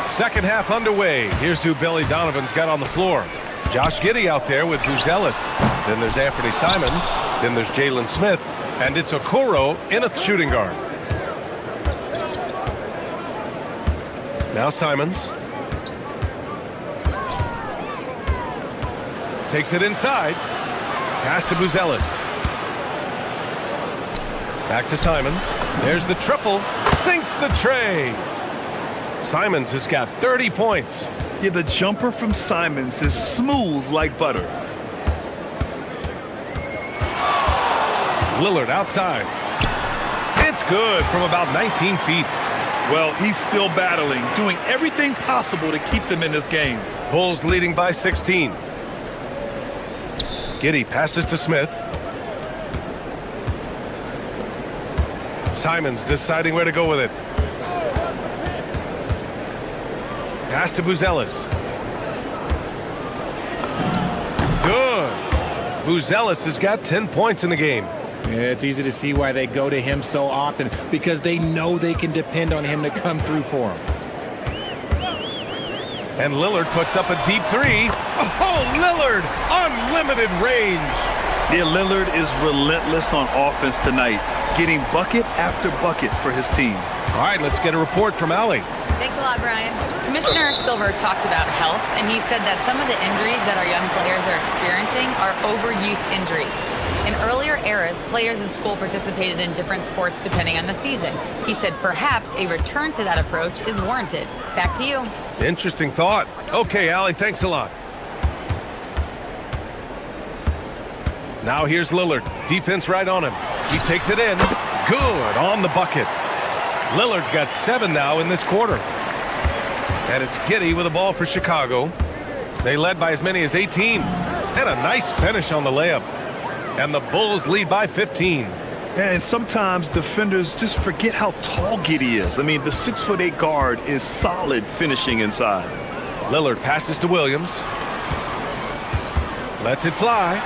Second half underway. Here's who Billy Donovan's got on the floor. Josh Giddey out there with Buzelis. Then there's Anthony Simons. Then there's Jalen Smith. And it's Okoro in a shooting guard. Now Simons. Takes it inside. Pass to Buzelis. Back to Simons. There's the triple. Sinks the tray. Simons has got 30 points. Yeah, the jumper from Simons is smooth like butter. Lillard outside. It's good from about 19 feet. Well, he's still battling, doing everything possible to keep them in this game. Bulls leading by 16. Giddey passes to Smith. Simons deciding where to go with it. Pass to Buzelis. Good. Buzelis has got 10 points in the game. Yeah, it's easy to see why they go to him so often, because they know they can depend on him to come through for them. And Lillard puts up a deep three. Oh, Lillard, unlimited range. Yeah, Lillard is relentless on offense tonight, getting bucket after bucket for his team. All right, let's get a report from Allie. Thanks a lot, Brian. Commissioner Silver talked about health, and he said that some of the injuries that our young players are experiencing are overuse injuries. In earlier eras, players in school participated in different sports depending on the season. He said perhaps a return to that approach is warranted. Back to you. Interesting thought. Okay, Allie, thanks a lot. Now here's Lillard. Defense right on him. He takes it in. Good on the bucket. Lillard's got 7 now in this quarter. And it's Giddey with the ball for Chicago. They led by as many as 18. And a nice finish on the layup. And the Bulls lead by 15. And sometimes defenders just forget how tall Giddey is. I mean, the 6'8" guard is solid finishing inside. Lillard passes to Williams. Lets it fly.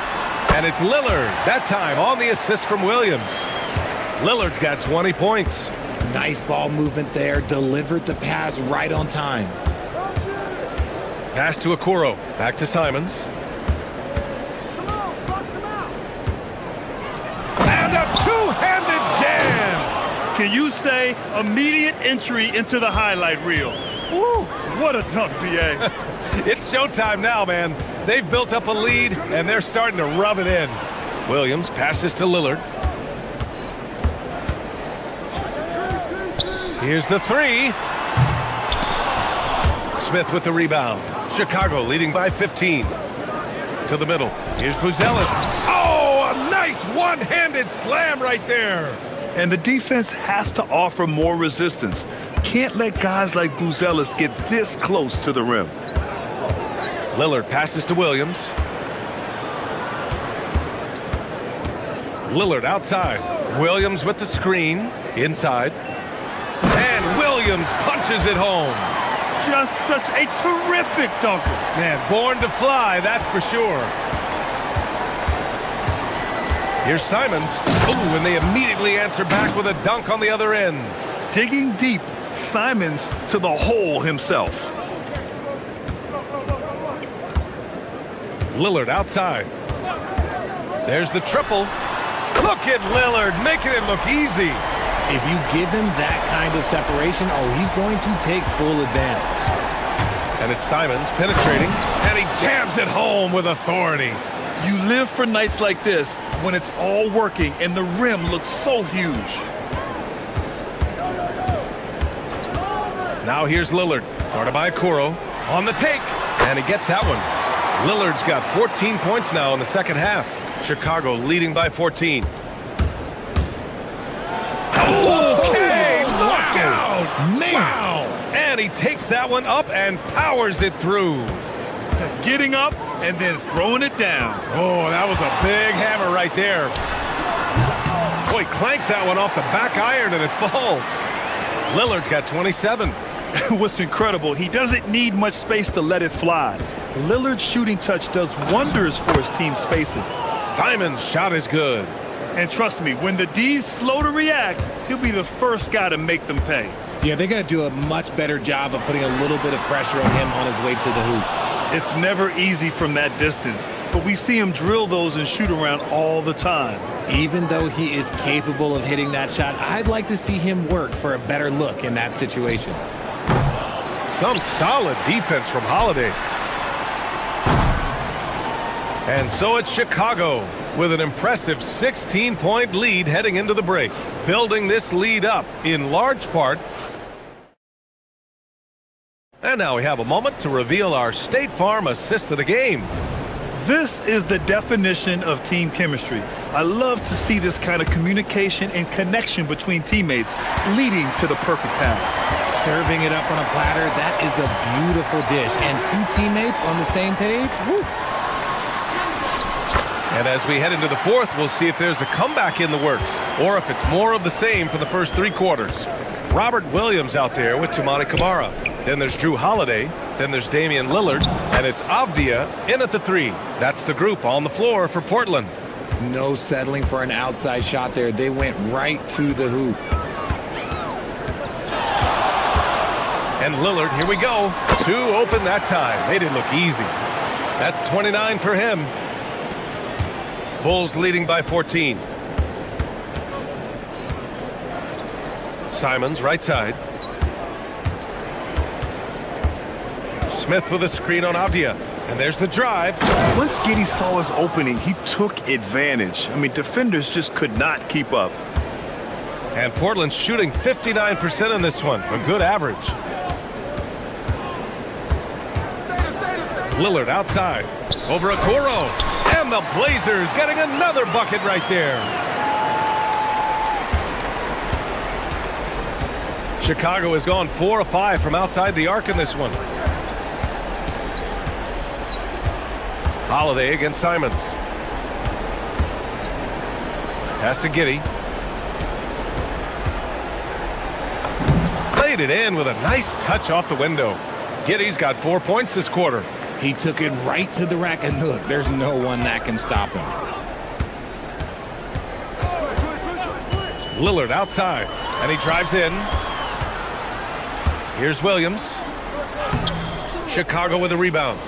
And it's Lillard, that time on the assist from Williams. Lillard's got 20 points. Nice ball movement there. Delivered the pass right on time. Pass to Okoro. Back to Simons. And a two-handed jam! Can you say immediate entry into the highlight reel? Woo, what a dunk, B.A. It's showtime now, man. They've built up a lead, and they're starting to rub it in. Williams passes to Lillard. Here's the three. Smith with the rebound. Chicago leading by 15. To the middle. Here's Buzelis. Oh, a nice one-handed slam right there. And the defense has to offer more resistance. Can't let guys like Buzelis get this close to the rim. Lillard passes to Williams. Lillard outside. Williams with the screen. Inside. And Williams punches it home. Just such a terrific dunker. Man, born to fly, that's for sure. Here's Simons. Ooh, and they immediately answer back with a dunk on the other end. Digging deep, Simons to the hole himself. Lillard outside. There's the triple. Look at Lillard making it look easy. If you give him that kind of separation, oh, he's going to take full advantage. And it's Simons penetrating, and he jams it home with authority. You live for nights like this when it's all working and the rim looks so huge. Now here's Lillard, guarded by Okoro, on the take, and he gets that one. Lillard's got 14 points now in the second half. Chicago leading by 14. Okay, look out! Wow! And he takes that one up and powers it through. Getting up and then throwing it down. Oh, that was a big hammer right there. Boy, he clanks that one off the back iron and it falls. Lillard's got 27. What's incredible, he doesn't need much space to let it fly. Lillard's shooting touch does wonders for his team's spacing. Simon's shot is good. And trust me, when the D's slow to react, he'll be the first guy to make them pay. Yeah, they're going to do a much better job of putting a little bit of pressure on him on his way to the hoop. It's never easy from that distance, but we see him drill those and shoot around all the time. Even though he is capable of hitting that shot, I'd like to see him work for a better look in that situation. Some solid defense from Holiday. And so it's Chicago with an impressive 16-point lead heading into the break, building this lead up in large part. And now we have a moment to reveal our State Farm assist of the game. This is the definition of team chemistry. I love to see this kind of communication and connection between teammates leading to the perfect pass. Serving it up on a platter, that is a beautiful dish. And two teammates on the same page. Woo. And as we head into the fourth, we'll see if there's a comeback in the works or if it's more of the same for the first three quarters. Robert Williams out there with Tumani Kamara. Then there's Drew Holiday. Then there's Damian Lillard. And it's Avdia in at the 3. That's the group on the floor for Portland. No settling for an outside shot there. They went right to the hoop. And Lillard, here we go. 2 open that time. Made it look easy. That's 29 for him. Bulls leading by 14. Simons, right side. Smith with a screen on Avdia. And there's the drive. Once Giddey saw his opening, he took advantage. I mean, defenders just could not keep up. And Portland's shooting 59% in this one. A good average. Lillard outside. Over Okoro. And the Blazers getting another bucket right there. Chicago has gone 4 of 5 from outside the arc in this one. Holiday against Simons. Pass to Giddey. Laid it in with a nice touch off the window. Giddey's got 4 points this quarter. He took it right to the rack, and look, there's no one that can stop him. Lillard outside, and he drives in. Here's Williams. Chicago with a rebound.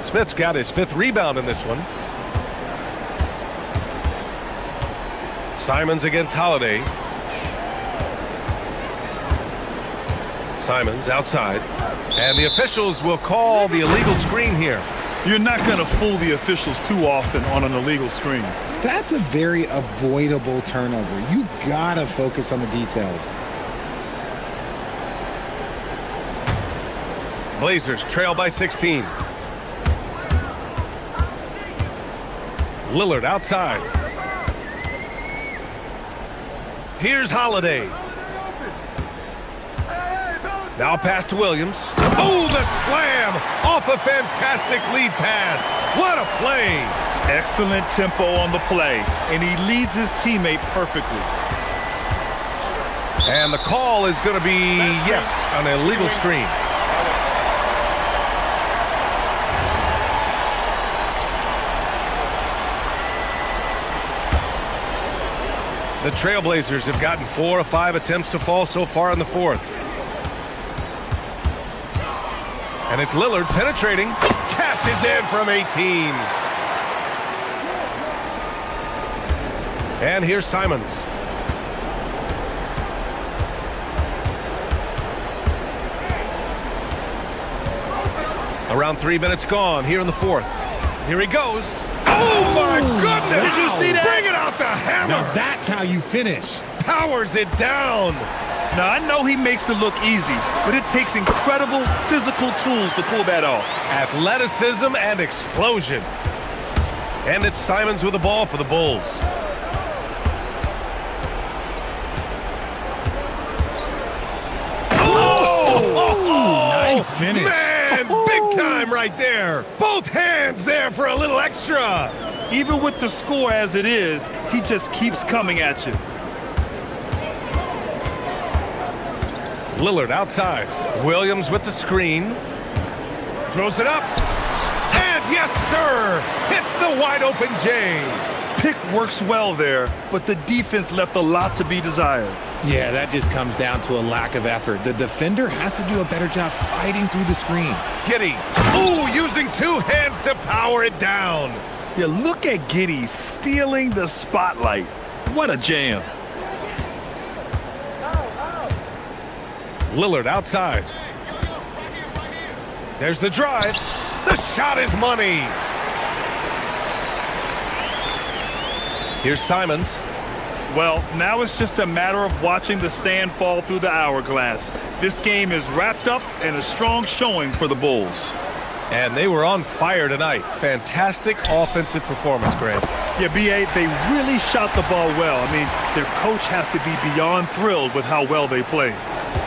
Smith's got his 5th rebound in this one. Simons against Holiday. Simons outside. And the officials will call the illegal screen here. You're not going to fool the officials too often on an illegal screen. That's a very avoidable turnover. You gotta focus on the details. Blazers trail by 16. Lillard outside. Here's Holiday. Now pass to Williams. Oh, the slam off a fantastic lead pass. What a play. Excellent tempo on the play, and he leads his teammate perfectly. And the call is going to be, yes, an illegal screen. The Trailblazers have gotten 4 of 5 attempts to fall so far in the 4th. And it's Lillard penetrating. Cashes in from 18. And here's Simons. Around 3 minutes gone here in the 4th. Here he goes. Oh, my goodness! Did you see that? Bring it out the hammer! Now that's how you finish. Powers it down. Now, I know he makes it look easy, but it takes incredible physical tools to pull that off. Athleticism and explosion. And it's Simons with the ball for the Bulls. Oh! Nice finish. Man, big time right there. Both hands there for a little extra. Even with the score as it is, he just keeps coming at you. Lillard outside. Williams with the screen. Throws it up. And yes, sir. Hits the wide open J. Pick works well there, but the defense left a lot to be desired. Yeah, that just comes down to a lack of effort. The defender has to do a better job fighting through the screen. Giddey. Ooh, using 2 hands to power it down. Yeah, look at Giddey stealing the spotlight. What a jam. Lillard outside. There's the drive. The shot is money. Here's Simons. Well, now it's just a matter of watching the sand fall through the hourglass. This game is wrapped up and a strong showing for the Bulls. And they were on fire tonight. Fantastic offensive performance, Grant. Yeah, B.A., they really shot the ball well. I mean, their coach has to be beyond thrilled with how well they played.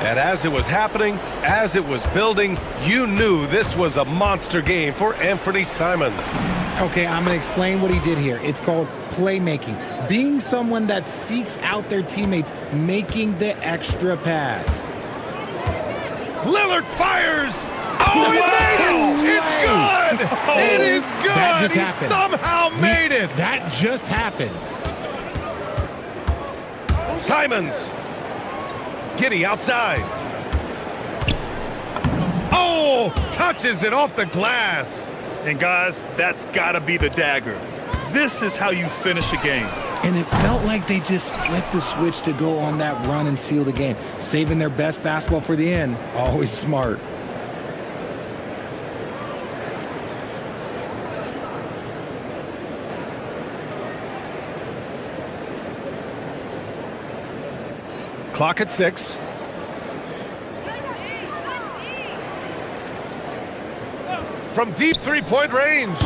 And as it was happening, as it was building, you knew this was a monster game for Anthony Simons. Okay, I'm going to explain what he did here. It's called playmaking. Being someone that seeks out their teammates, making the extra pass. Lillard fires. Oh, he made it! It's good! It is good! That just he happened. somehow made it! That just happened. Simons. Giddy outside. Oh, touches it off the glass. And guys, that's got to be the dagger. This is how you finish a game. And it felt like they just flipped the switch to go on that run and seal the game. Saving their best basketball for the end. Always smart. Clock at 6. From deep three-point range.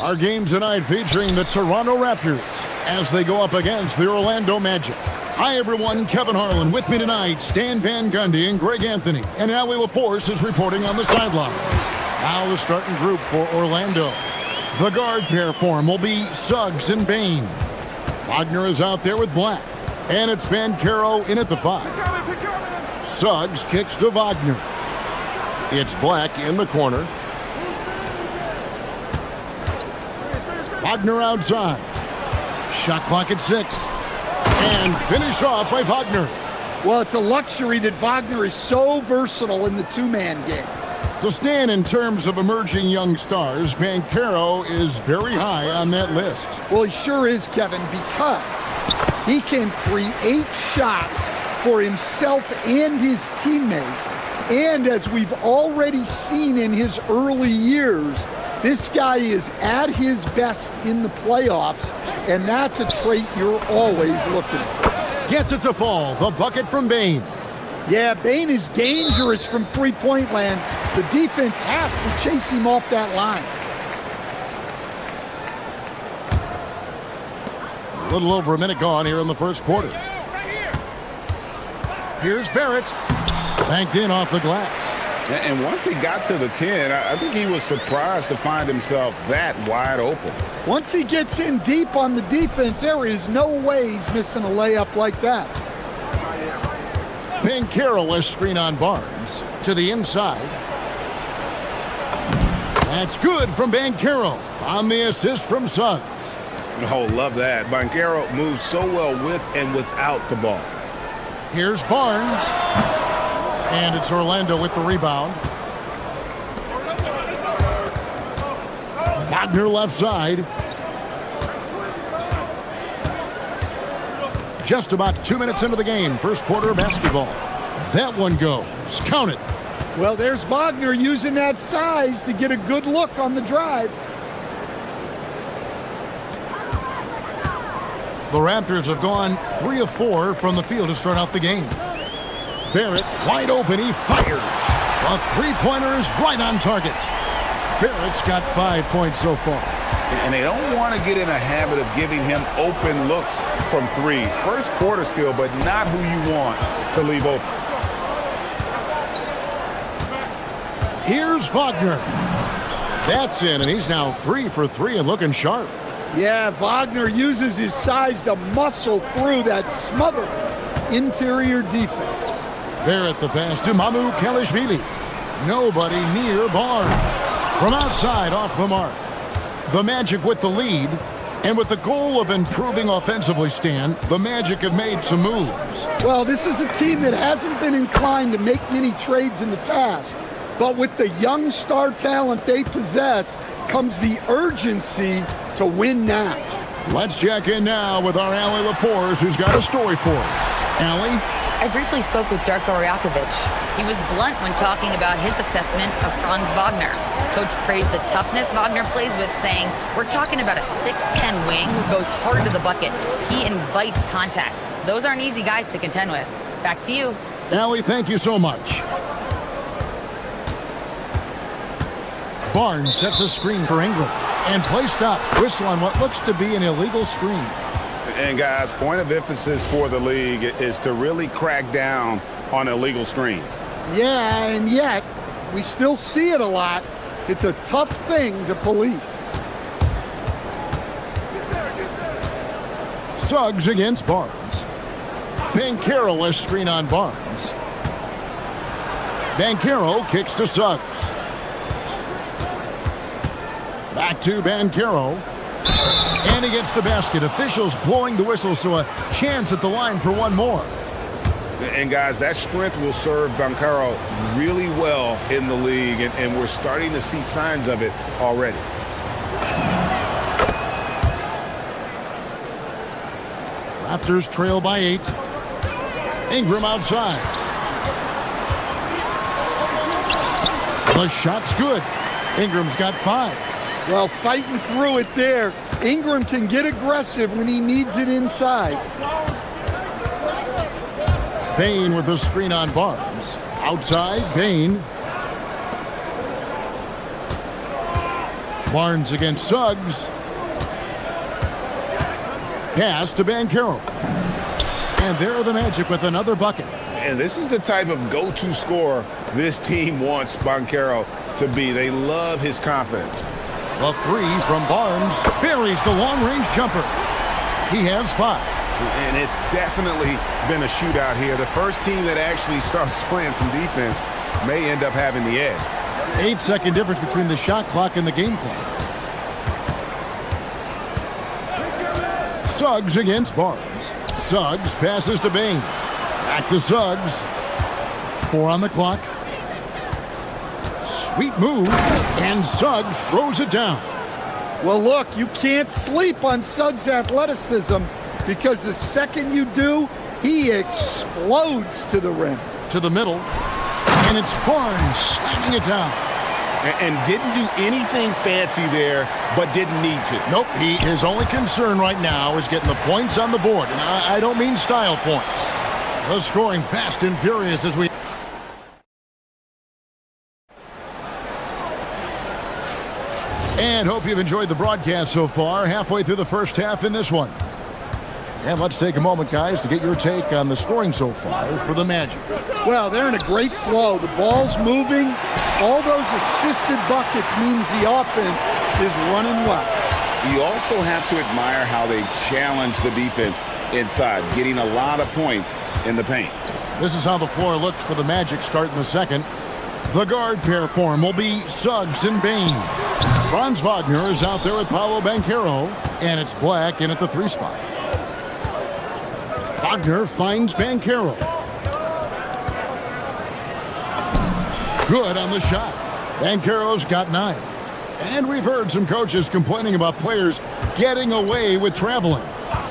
Our game tonight featuring the Toronto Raptors as they go up against the Orlando Magic. Hi, everyone. Kevin Harlan with me tonight. Stan Van Gundy and Greg Anthony. And Allie LaForce is reporting on the sidelines. Now the starting group for Orlando. The guard pair form will be Suggs and Bain. Wagner is out there with Black. And it's Banchero in at the 5. Suggs kicks to Wagner. It's Black in the corner. Wagner outside. Shot clock at 6. And finished off by Wagner. Well, it's a luxury that Wagner is so versatile in the two-man game. So, Stan, in terms of emerging young stars, Banchero is very high on that list. Well, he sure is, Kevin, because he can create shots for himself and his teammates. And as we've already seen in his early years, this guy is at his best in the playoffs, and that's a trait you're always looking for. Gets it to fall. The bucket from Bain. Yeah, Bain is dangerous from three-point land. The defense has to chase him off that line. A little over a minute gone here in the first quarter. Here's Barrett. Banked in off the glass. And once he got to the 10, I think he was surprised to find himself that wide open. Once he gets in deep on the defense, there is no way he's missing a layup like that. Banchero a screen on Barnes to the inside. That's good from Banchero on the assist from Suggs. Oh, love that. Banchero moves so well with and without the ball. Here's Barnes. And it's Orlando with the rebound. Wagner left side. Just about 2 minutes into the game. First quarter of basketball. That one goes. Count it. Well, there's Wagner using that size to get a good look on the drive. The Raptors have gone 3 of 4 from the field to start out the game. Barrett wide open. He fires. A three-pointer is right on target. Barrett's got 5 points so far. And they don't want to get in a habit of giving him open looks from 3. First quarter still, but not who you want to leave open. Here's Wagner. That's in, and he's now 3 for 3 and looking sharp. Yeah, Wagner uses his size to muscle through that smothering interior defense. Barrett the pass to Mamu Kelishvili. Nobody near Barnes. From outside off the mark. The Magic with the lead. And with the goal of improving offensively, Stan, the Magic have made some moves. Well, this is a team that hasn't been inclined to make many trades in the past. But with the young star talent they possess comes the urgency to win now. Let's check in now with our Allie LaForce, who's got a story for us. Allie? I briefly spoke with Darko Rajakovic. He was blunt when talking about his assessment of Franz Wagner. Coach praised the toughness Wagner plays with, saying, we're talking about a 6'10 wing who goes hard to the bucket. He invites contact. Those aren't easy guys to contend with. Back to you. Allie, thank you so much. Barnes sets a screen for Ingram. And play stops. Whistle on what looks to be an illegal screen. And guys, point of emphasis for the league is to really crack down on illegal screens. Yeah, and yet we still see it a lot. It's a tough thing to police. Suggs against Barnes. Banchero a screen on Barnes. Banchero kicks to Suggs. Back to Banchero. And he gets the basket. Officials blowing the whistle, so a chance at the line for one more. And guys, that strength will serve Banchero really well in the league, and we're starting to see signs of it already. Raptors trail by 8. Ingram outside. The shot's good. Ingram's got 5. Well, fighting through it there. Ingram can get aggressive when he needs it inside. Bain with the screen on Barnes. Outside, Bain. Barnes against Suggs. Pass to Banchero. And there are the Magic with another bucket. And this is the type of go-to scorer this team wants Banchero to be. They love his confidence. The three from Barnes buries the long-range jumper. He has 5. And it's definitely been a shootout here. The first team that actually starts playing some defense may end up having the edge. 8-second difference between the shot clock and the game clock. Suggs against Barnes. Suggs passes to Bain. Back to Suggs. 4 on the clock. Sweet move, and Suggs throws it down. Well, look, you can't sleep on Suggs' athleticism because the second you do, he explodes to the rim. To the middle, and it's Barnes slamming it down. And didn't do anything fancy there, but didn't need to. Nope, his only concern right now is getting the points on the board. And I don't mean style points. The scoring fast and furious as we... And hope you've enjoyed the broadcast so far. Halfway through the first half in this one. And let's take a moment, guys, to get your take on the scoring so far for the Magic. Well, they're in a great flow. The ball's moving. All those assisted buckets means the offense is running well. You also have to admire how they've challenged the defense inside, getting a lot of points in the paint. This is how the floor looks for the Magic starting the second. The guard pair form will be Suggs and Bain. Franz Wagner is out there with Paolo Banchero, and it's Black in at the 3 spot. Wagner finds Banchero. Good on the shot. Banchero's got 9. And we've heard some coaches complaining about players getting away with traveling.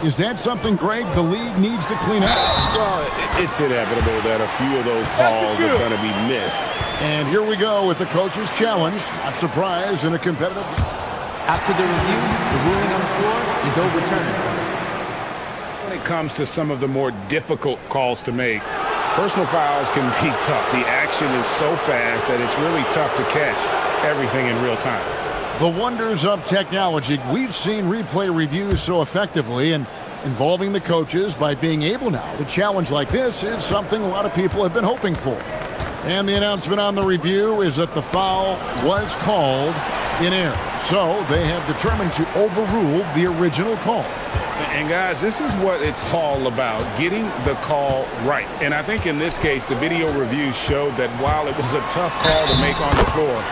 Is that something, Greg, the league needs to clean up? Well, it's inevitable that a few of those calls are going to be missed. And here we go with the coach's challenge. Not surprised in a competitive... After the review, the ruling on the floor is overturned. When it comes to some of the more difficult calls to make, personal fouls can be tough. The action is so fast that it's really tough to catch everything in real time. The wonders of technology. We've seen replay reviews so effectively, and involving the coaches by being able now to challenge like this is something a lot of people have been hoping for. And the announcement on the review is that the foul was called in error. So they have determined to overrule the original call. And guys, this is what it's all about, getting the call right. And I think in this case, the video review showed that while it was a tough call to make on the floor,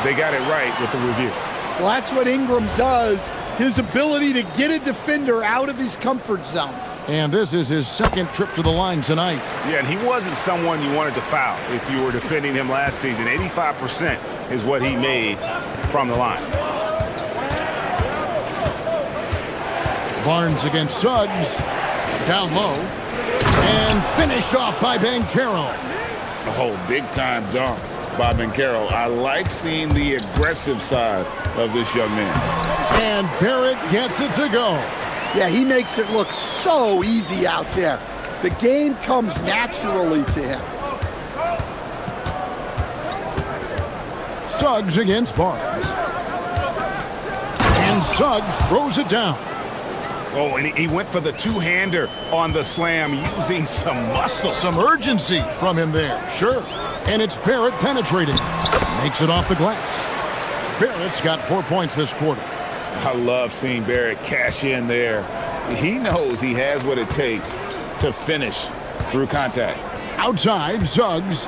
they got it right with the review. Well, that's what Ingram does, his ability to get a defender out of his comfort zone. And this is his second trip to the line tonight. Yeah, and he wasn't someone you wanted to foul if you were defending him last season. 85% is what he made from the line. Barnes against Suggs. Down low. And finished off by Banchero. Oh, big-time dunk by Banchero. I like seeing the aggressive side of this young man. And Barrett gets it to go. Yeah, he makes it look so easy out there. The game comes naturally to him. Suggs against Barnes. And Suggs throws it down. Oh, and he went for the two-hander on the slam using some muscle. Some urgency from him there, sure. And it's Barrett penetrating. Makes it off the glass. Barrett's got 4 points this quarter. I love seeing Barrett cash in there. He knows he has what it takes to finish through contact. Outside, Suggs.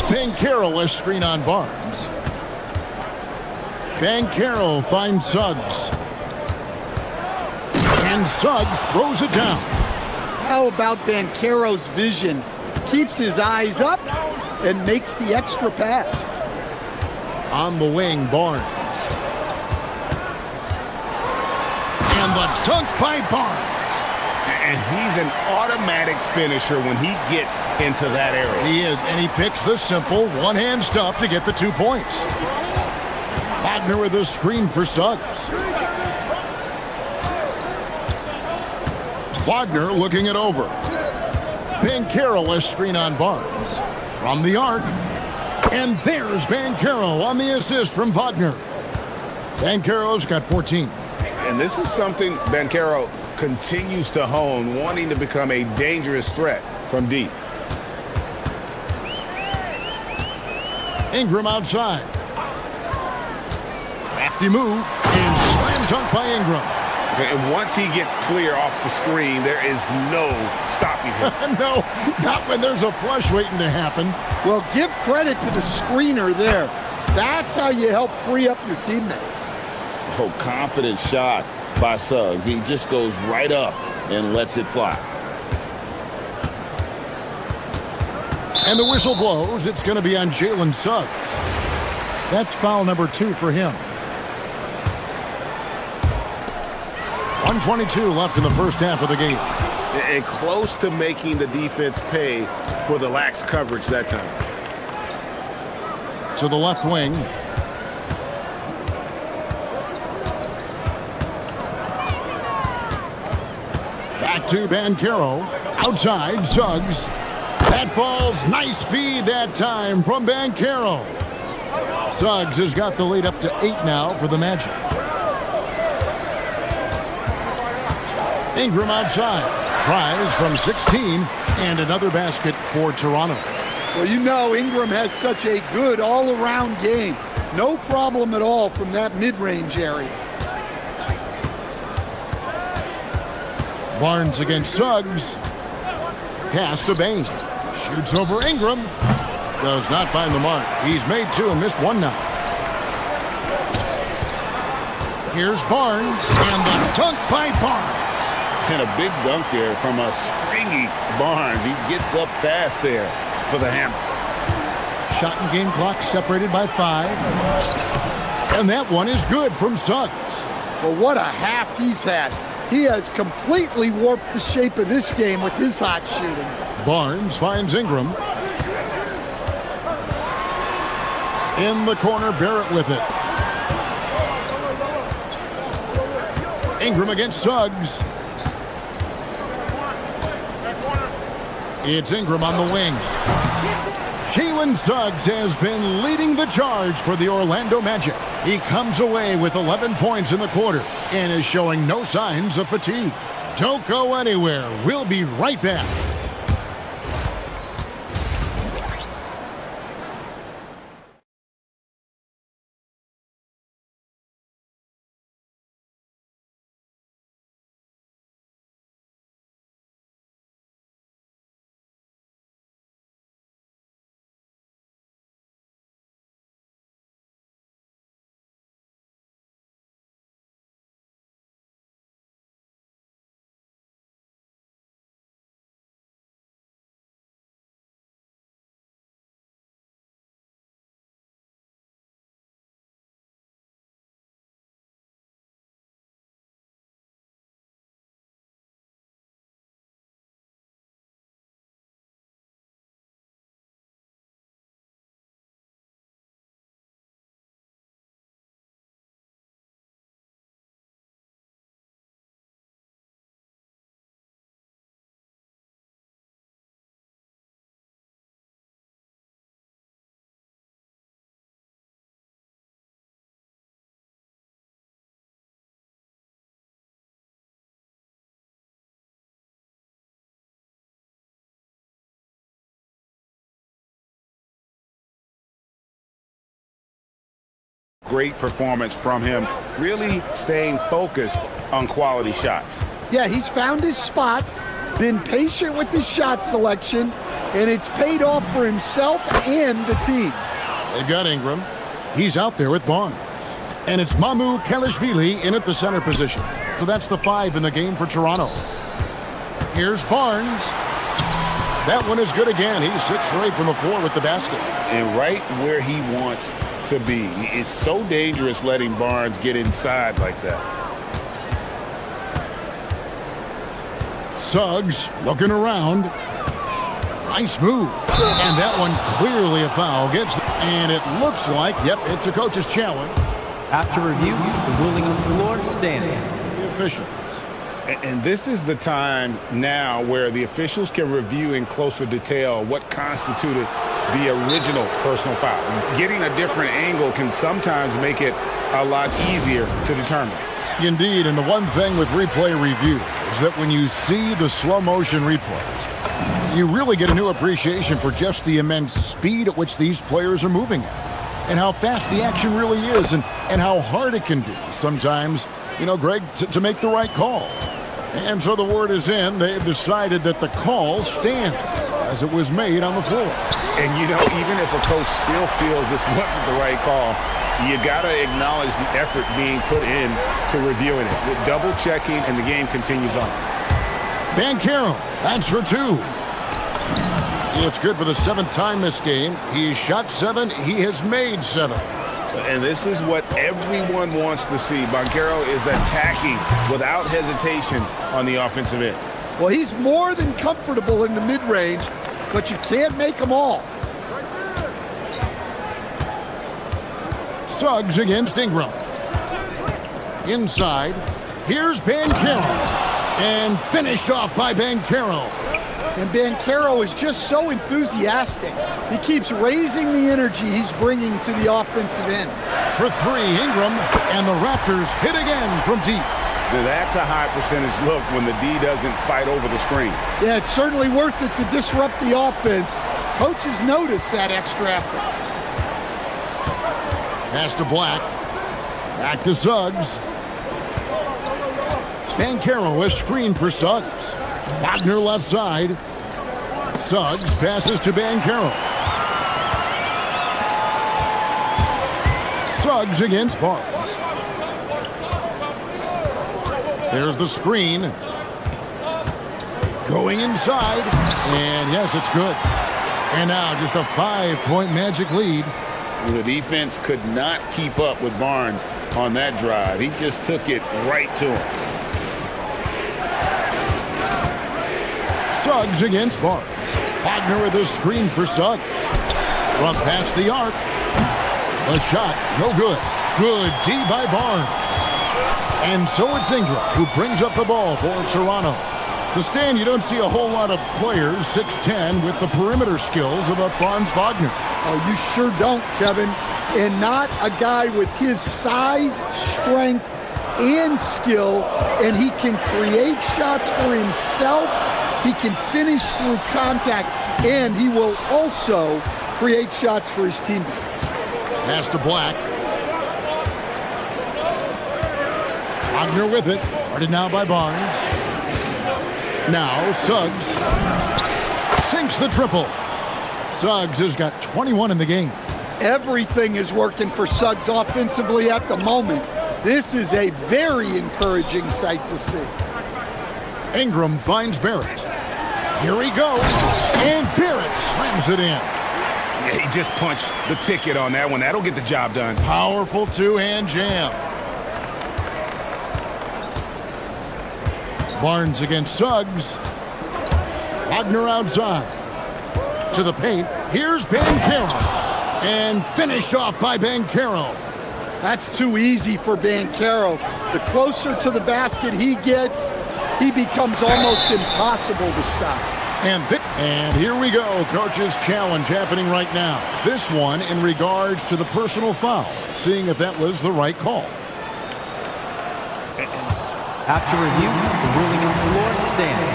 Banchero a screen on Barnes. Banchero finds Suggs. And Suggs throws it down. How about Banchero's vision? Keeps his eyes up and makes the extra pass. On the wing, Barnes. And the dunk by Barnes. And he's an automatic finisher when he gets into that area. He is, and he picks the simple one-hand stuff to get the 2 points. Wagner with a screen for Suggs. Wagner looking it over. Banchero a screen on Barnes. From the arc. And there's Banchero on the assist from Wagner. Banchero's got 14. And this is something Banchero continues to hone, wanting to become a dangerous threat from deep. Ingram outside. Crafty move, and slam dunk by Ingram. And once he gets clear off the screen, there is no stopping him. No, not when there's a flush waiting to happen. Well, give credit to the screener there. That's how you help free up your teammates. Oh, confident shot by Suggs. He just goes right up and lets it fly. And the whistle blows. It's going to be on Jalen Suggs. That's foul number 2 for him. 1:22 left in the first half of the game. And close to making the defense pay for the lax coverage that time. To the left wing. Back to Banchero. Outside, Suggs. That falls. Nice feed that time from Banchero. Suggs has got the lead up to 8 now for the Magic. Ingram outside. Tries from 16. And another basket for Toronto. Well, you know Ingram has such a good all-around game. No problem at all from that mid-range area. Barnes against Suggs. Pass to Bain. Shoots over Ingram. Does not find the mark. He's made 2 and missed 1 now. Here's Barnes. And the dunk by Barnes. And a big dunk there from a springy Barnes. He gets up fast there for the hammer. Shot and game clock separated by 5. And that one is good from Suggs. Well, what a half he's had. He has completely warped the shape of this game with his hot shooting. Barnes finds Ingram. In the corner, Barrett with it. Ingram against Suggs. It's Ingram on the wing. Jalen Suggs has been leading the charge for the Orlando Magic. He comes away with 11 points in the quarter and is showing no signs of fatigue. Don't go anywhere. We'll be right back. Great performance from him, really staying focused on quality shots. Yeah, he's found his spots, been patient with his shot selection, and it's paid off for himself and the team. They've got Ingram. He's out there with Barnes. And it's Mamu Kalishvili in at the center position. So that's the 5 in the game for Toronto. Here's Barnes. That one is good again. He's 6 for 8 from the floor with the basket. And right where he wants to be. It's so dangerous letting Barnes get inside like that. Suggs looking around. Nice move. And that one clearly a foul. And it looks like, yep, it's a coach's challenge. After review, the ruling on the floor stands. The officials. And this is the time now where the officials can review in closer detail what constituted the original personal foul. Getting a different angle can sometimes make it a lot easier to determine. Indeed, and the one thing with replay review is that when you see the slow motion replays, you really get a new appreciation for just the immense speed at which these players are moving at, and how fast the action really is, and how hard it can be sometimes, Greg, to make the right call. And so the word is in. They've decided that the call stands as it was made on the floor. And, even if a coach still feels this wasn't the right call, you got to acknowledge the effort being put in to reviewing it. The double checking, and the game continues on. Banchero, that's for two. It's good for the seventh time this game. He's shot 7. He has made 7. And this is what everyone wants to see. Banchero is attacking without hesitation on the offensive end. Well, he's more than comfortable in the mid-range, but you can't make them all. Suggs against Ingram. Inside, here's Banchero. And finished off by Banchero. And Banchero is just so enthusiastic. He keeps raising the energy he's bringing to the offensive end. For 3, Ingram, and the Raptors hit again from deep. Now that's a high percentage look when the D doesn't fight over the screen. Yeah, it's certainly worth it to disrupt the offense. Coaches notice that extra effort. Pass to Black. Back to Suggs. Banchero is screened for Suggs. Wagner left side. Suggs passes to Banchero. Suggs against Barnes. There's the screen. Going inside. And yes, it's good. And now just a 5-point Magic lead. The defense could not keep up with Barnes on that drive. He just took it right to him. Suggs against Barnes. Wagner with a screen for Suggs. From past the arc. A shot, no good. Good D by Barnes. And so it's Ingram who brings up the ball for Toronto. To stand, you don't see a whole lot of players, 6'10", with the perimeter skills of a Franz Wagner. Oh, you sure don't, Kevin. And not a guy with his size, strength, and skill. And he can create shots for himself. He can finish through contact. And he will also create shots for his teammates. Pass to Black. Wagner with it. Guarded now by Barnes. Now Suggs sinks the triple. Suggs has got 21 in the game. Everything is working for Suggs offensively at the moment. This is a very encouraging sight to see. Ingram finds Barrett. Here he goes. And Barrett slams it in. Yeah, he just punched the ticket on that one. That'll get the job done. Powerful two-hand jam. Barnes against Suggs. Wagner outside. To the paint. Here's Banchero. And finished off by Banchero. That's too easy for Banchero. The closer to the basket he gets, he becomes almost impossible to stop. And here we go. Coach's challenge happening right now. This one in regards to the personal foul. Seeing if that was the right call. After review, the ruling on the floor stands.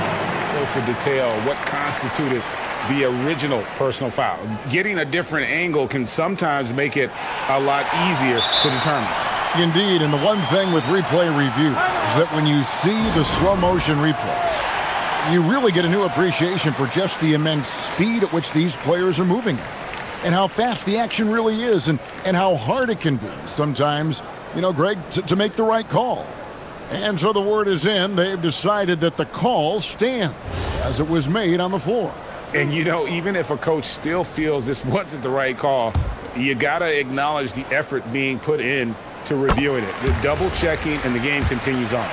Closer detail, what constituted the original personal foul. Getting a different angle can sometimes make it a lot easier to determine. Indeed, and the one thing with replay review is that when you see the slow motion replays, you really get a new appreciation for just the immense speed at which these players are moving at, and how fast the action really is, and how hard it can be sometimes, Greg, to make the right call. And so the word is in. They've decided that the call stands as it was made on the floor. And, even if a coach still feels this wasn't the right call, you got to acknowledge the effort being put in to reviewing it. The double checking, and the game continues on.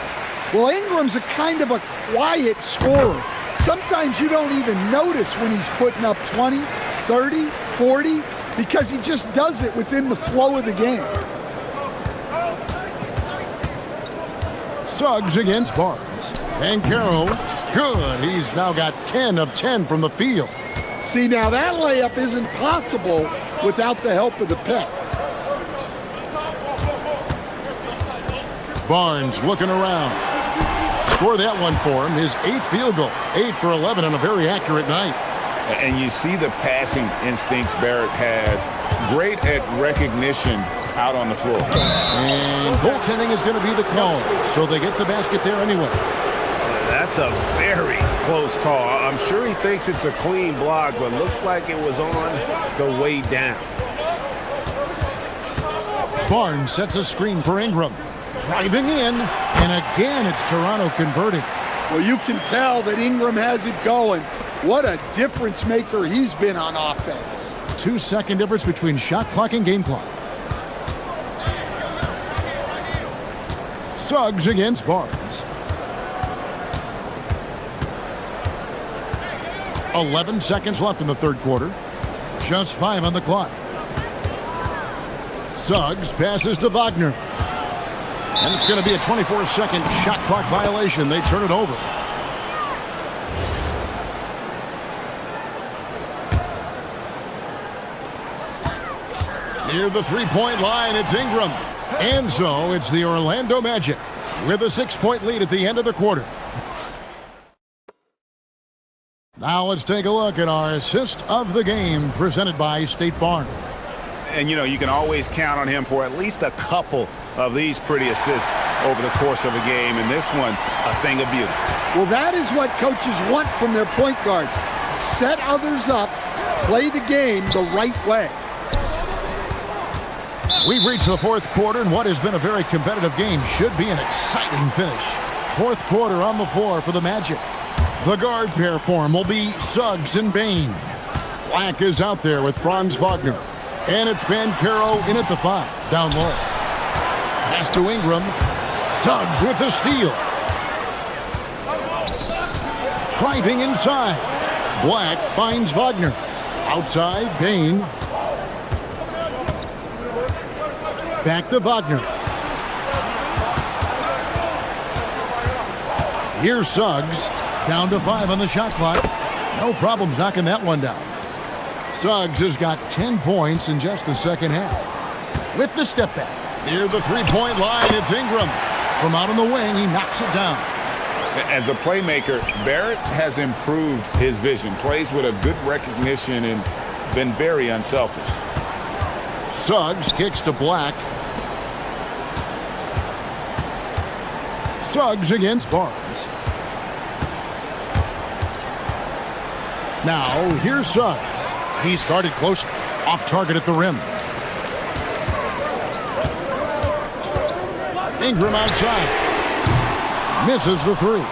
Well, Ingram's a kind of a quiet scorer. Sometimes you don't even notice when he's putting up 20, 30, 40, because he just does it within the flow of the game. Suggs against Barnes. Banchero, good. He's now got 10 of 10 from the field. See, now that layup isn't possible without the help of the pick. Barnes looking around. Score that one for him. His 8th field goal. 8 for 11 on a very accurate night. And you see the passing instincts Barrett has. Great at recognition out on the floor. And goaltending is going to be the call. So they get the basket there anyway. That's a very close call. I'm sure he thinks it's a clean block, but looks like it was on the way down. Barnes sets a screen for Ingram. Driving in, and again it's Toronto converting. Well, you can tell that Ingram has it going. What a difference maker he's been on offense. 2-second difference between shot clock and game clock. Suggs against Barnes. 11 seconds left in the third quarter. Just 5 on the clock. Suggs passes to Wagner. And it's going to be a 24-second shot clock violation. They turn it over. Near the three-point line, it's Ingram. And so it's the Orlando Magic with a 6-point lead at the end of the quarter. Now let's take a look at our assist of the game presented by State Farm. And, you know, you can always count on him for at least a couple of these pretty assists over the course of a game. And this one, a thing of beauty. Well, that is what coaches want from their point guards. Set others up, play the game the right way. We've reached the fourth quarter, and what has been a very competitive game should be an exciting finish. Fourth quarter on the floor for the Magic. The guard pair form will be Suggs and Bain. Black is out there with Franz Wagner. And it's Banchero in at the 5, down low. Pass to Ingram. Suggs with the steal. Driving inside. Black finds Wagner. Outside, Bain. Back to Wagner. Here's Suggs. Down to 5 on the shot clock. No problems knocking that one down. Suggs has got 10 points in just the second half. With the step back. Near the three-point line, it's Ingram. From out on the wing, he knocks it down. As a playmaker, Barrett has improved his vision. Plays with a good recognition and been very unselfish. Suggs kicks to Black. Suggs against Barnes. Now, here's Suggs. He's guarded closely. Off target at the rim. Ingram outside. Misses the 3.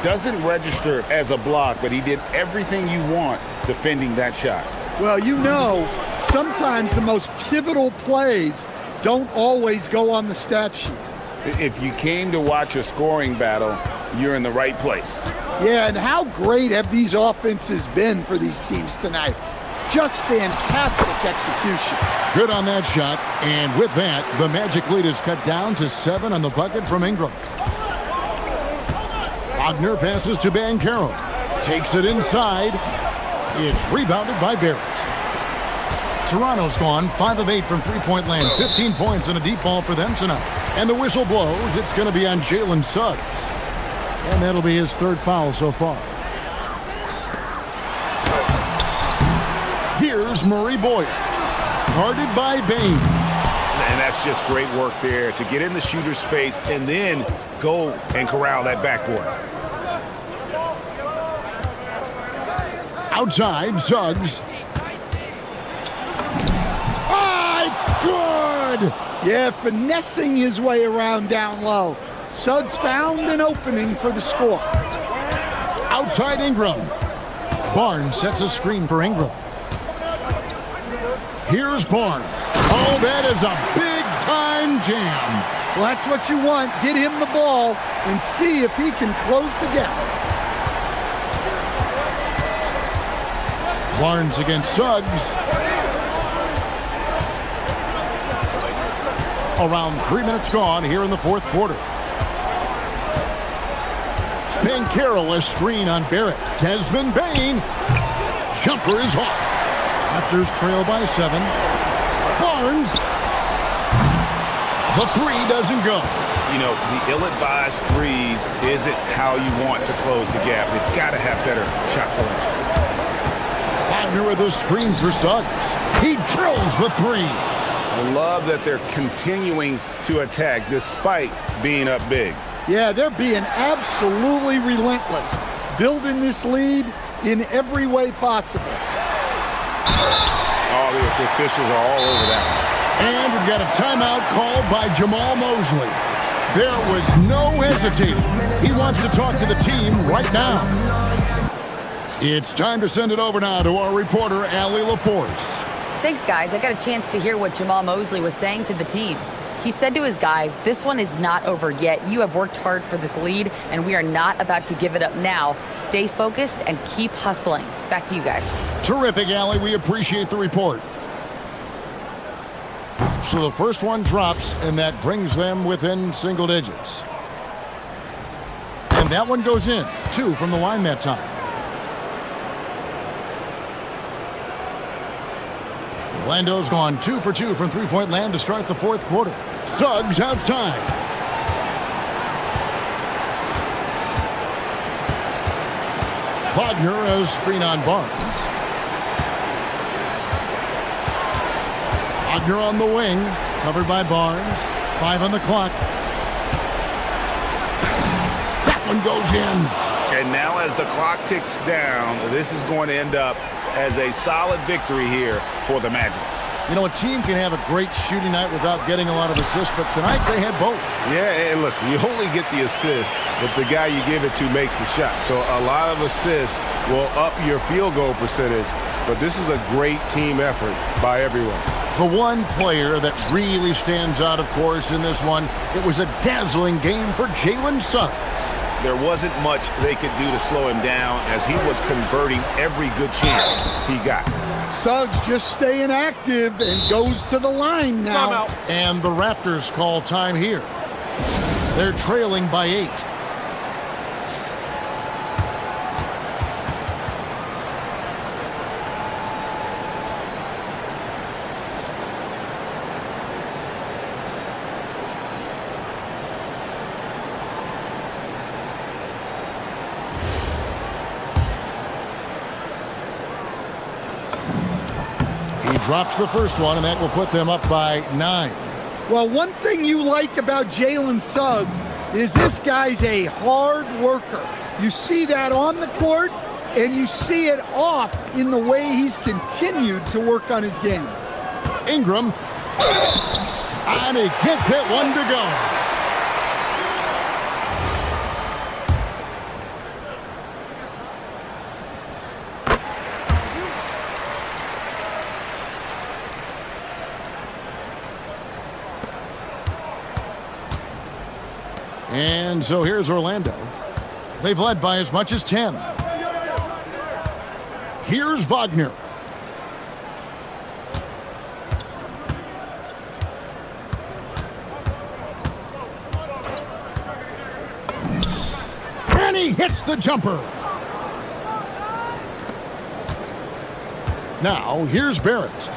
Doesn't register as a block, but he did everything you want defending that shot. Well, you know, sometimes the most pivotal plays don't always go on the stat sheet. If you came to watch a scoring battle, you're in the right place. Yeah, and how great have these offenses been for these teams tonight? Just fantastic execution. Good on that shot. And with that, the Magic lead is cut down to 7 on the bucket from Ingram. Wagner passes to Banchero. Takes it inside. It's rebounded by Barrett. Toronto's gone 5 of 8 from three-point land. 15 points and a deep ball for them tonight. And the whistle blows. It's going to be on Jalen Suggs. And that'll be his 3rd foul so far. Here's Murray Boyer. Guarded by Bain. And that's just great work there to get in the shooter's space and then go and corral that backboard. Outside, Suggs. It's good! Yeah, finessing his way around down low. Suggs found an opening for the score. Outside Ingram. Barnes sets a screen for Ingram. Here's Barnes. Oh, that is a big-time jam. Well, that's what you want. Get him the ball and see if he can close the gap. Barnes against Suggs. Around 3 minutes gone here in the fourth quarter. Banchero a screen on Barrett. Desmond Bain jumper is off. Raptors trail by 7. Barnes. The three doesn't go. You know, the ill-advised threes isn't how you want to close the gap. They've got to have better shot selection. Wagner with a screen for Suggs. He drills the three. I love that they're continuing to attack despite being up big. Yeah, they're being absolutely relentless, building this lead in every way possible. Oh, the officials are all over that. And we've got a timeout called by Jamal Mosley. There was no hesitating. He wants to talk to the team right now. It's time to send it over now to our reporter, Allie LaForce. Thanks, guys. I got a chance to hear what Jamal Mosley was saying to the team. He said to his guys, this one is not over yet. You have worked hard for this lead, and we are not about to give it up now. Stay focused and keep hustling. Back to you guys. Terrific, Allie. We appreciate the report. So the first one drops, and that brings them within single digits. And that one goes in. 2 from the line that time. Orlando's gone 2 for 2 from three-point land to start the fourth quarter. Suggs outside. Wagner has screen on Barnes. Wagner on the wing, covered by Barnes. 5 on the clock. That one goes in. And now as the clock ticks down, this is going to end up as a solid victory here for the Magic. You know, a team can have a great shooting night without getting a lot of assists, but tonight they had both. Yeah, and listen, you only get the assist if the guy you give it to makes the shot. So a lot of assists will up your field goal percentage, but this is a great team effort by everyone. The one player that really stands out, of course, in this one, it was a dazzling game for Jalen Suggs. There wasn't much they could do to slow him down as he was converting every good chance he got. Suggs just staying active and goes to the line now. And the Raptors call time here. They're trailing by 8. He drops the first one, and that will put them up by 9. Well, one thing you like about Jalen Suggs is this guy's a hard worker. You see that on the court, and you see it off in the way he's continued to work on his game. Ingram, and he gets that one to go. And so here's Orlando. They've led by as much as 10. Here's Wagner. And he hits the jumper. Now, here's Barrett.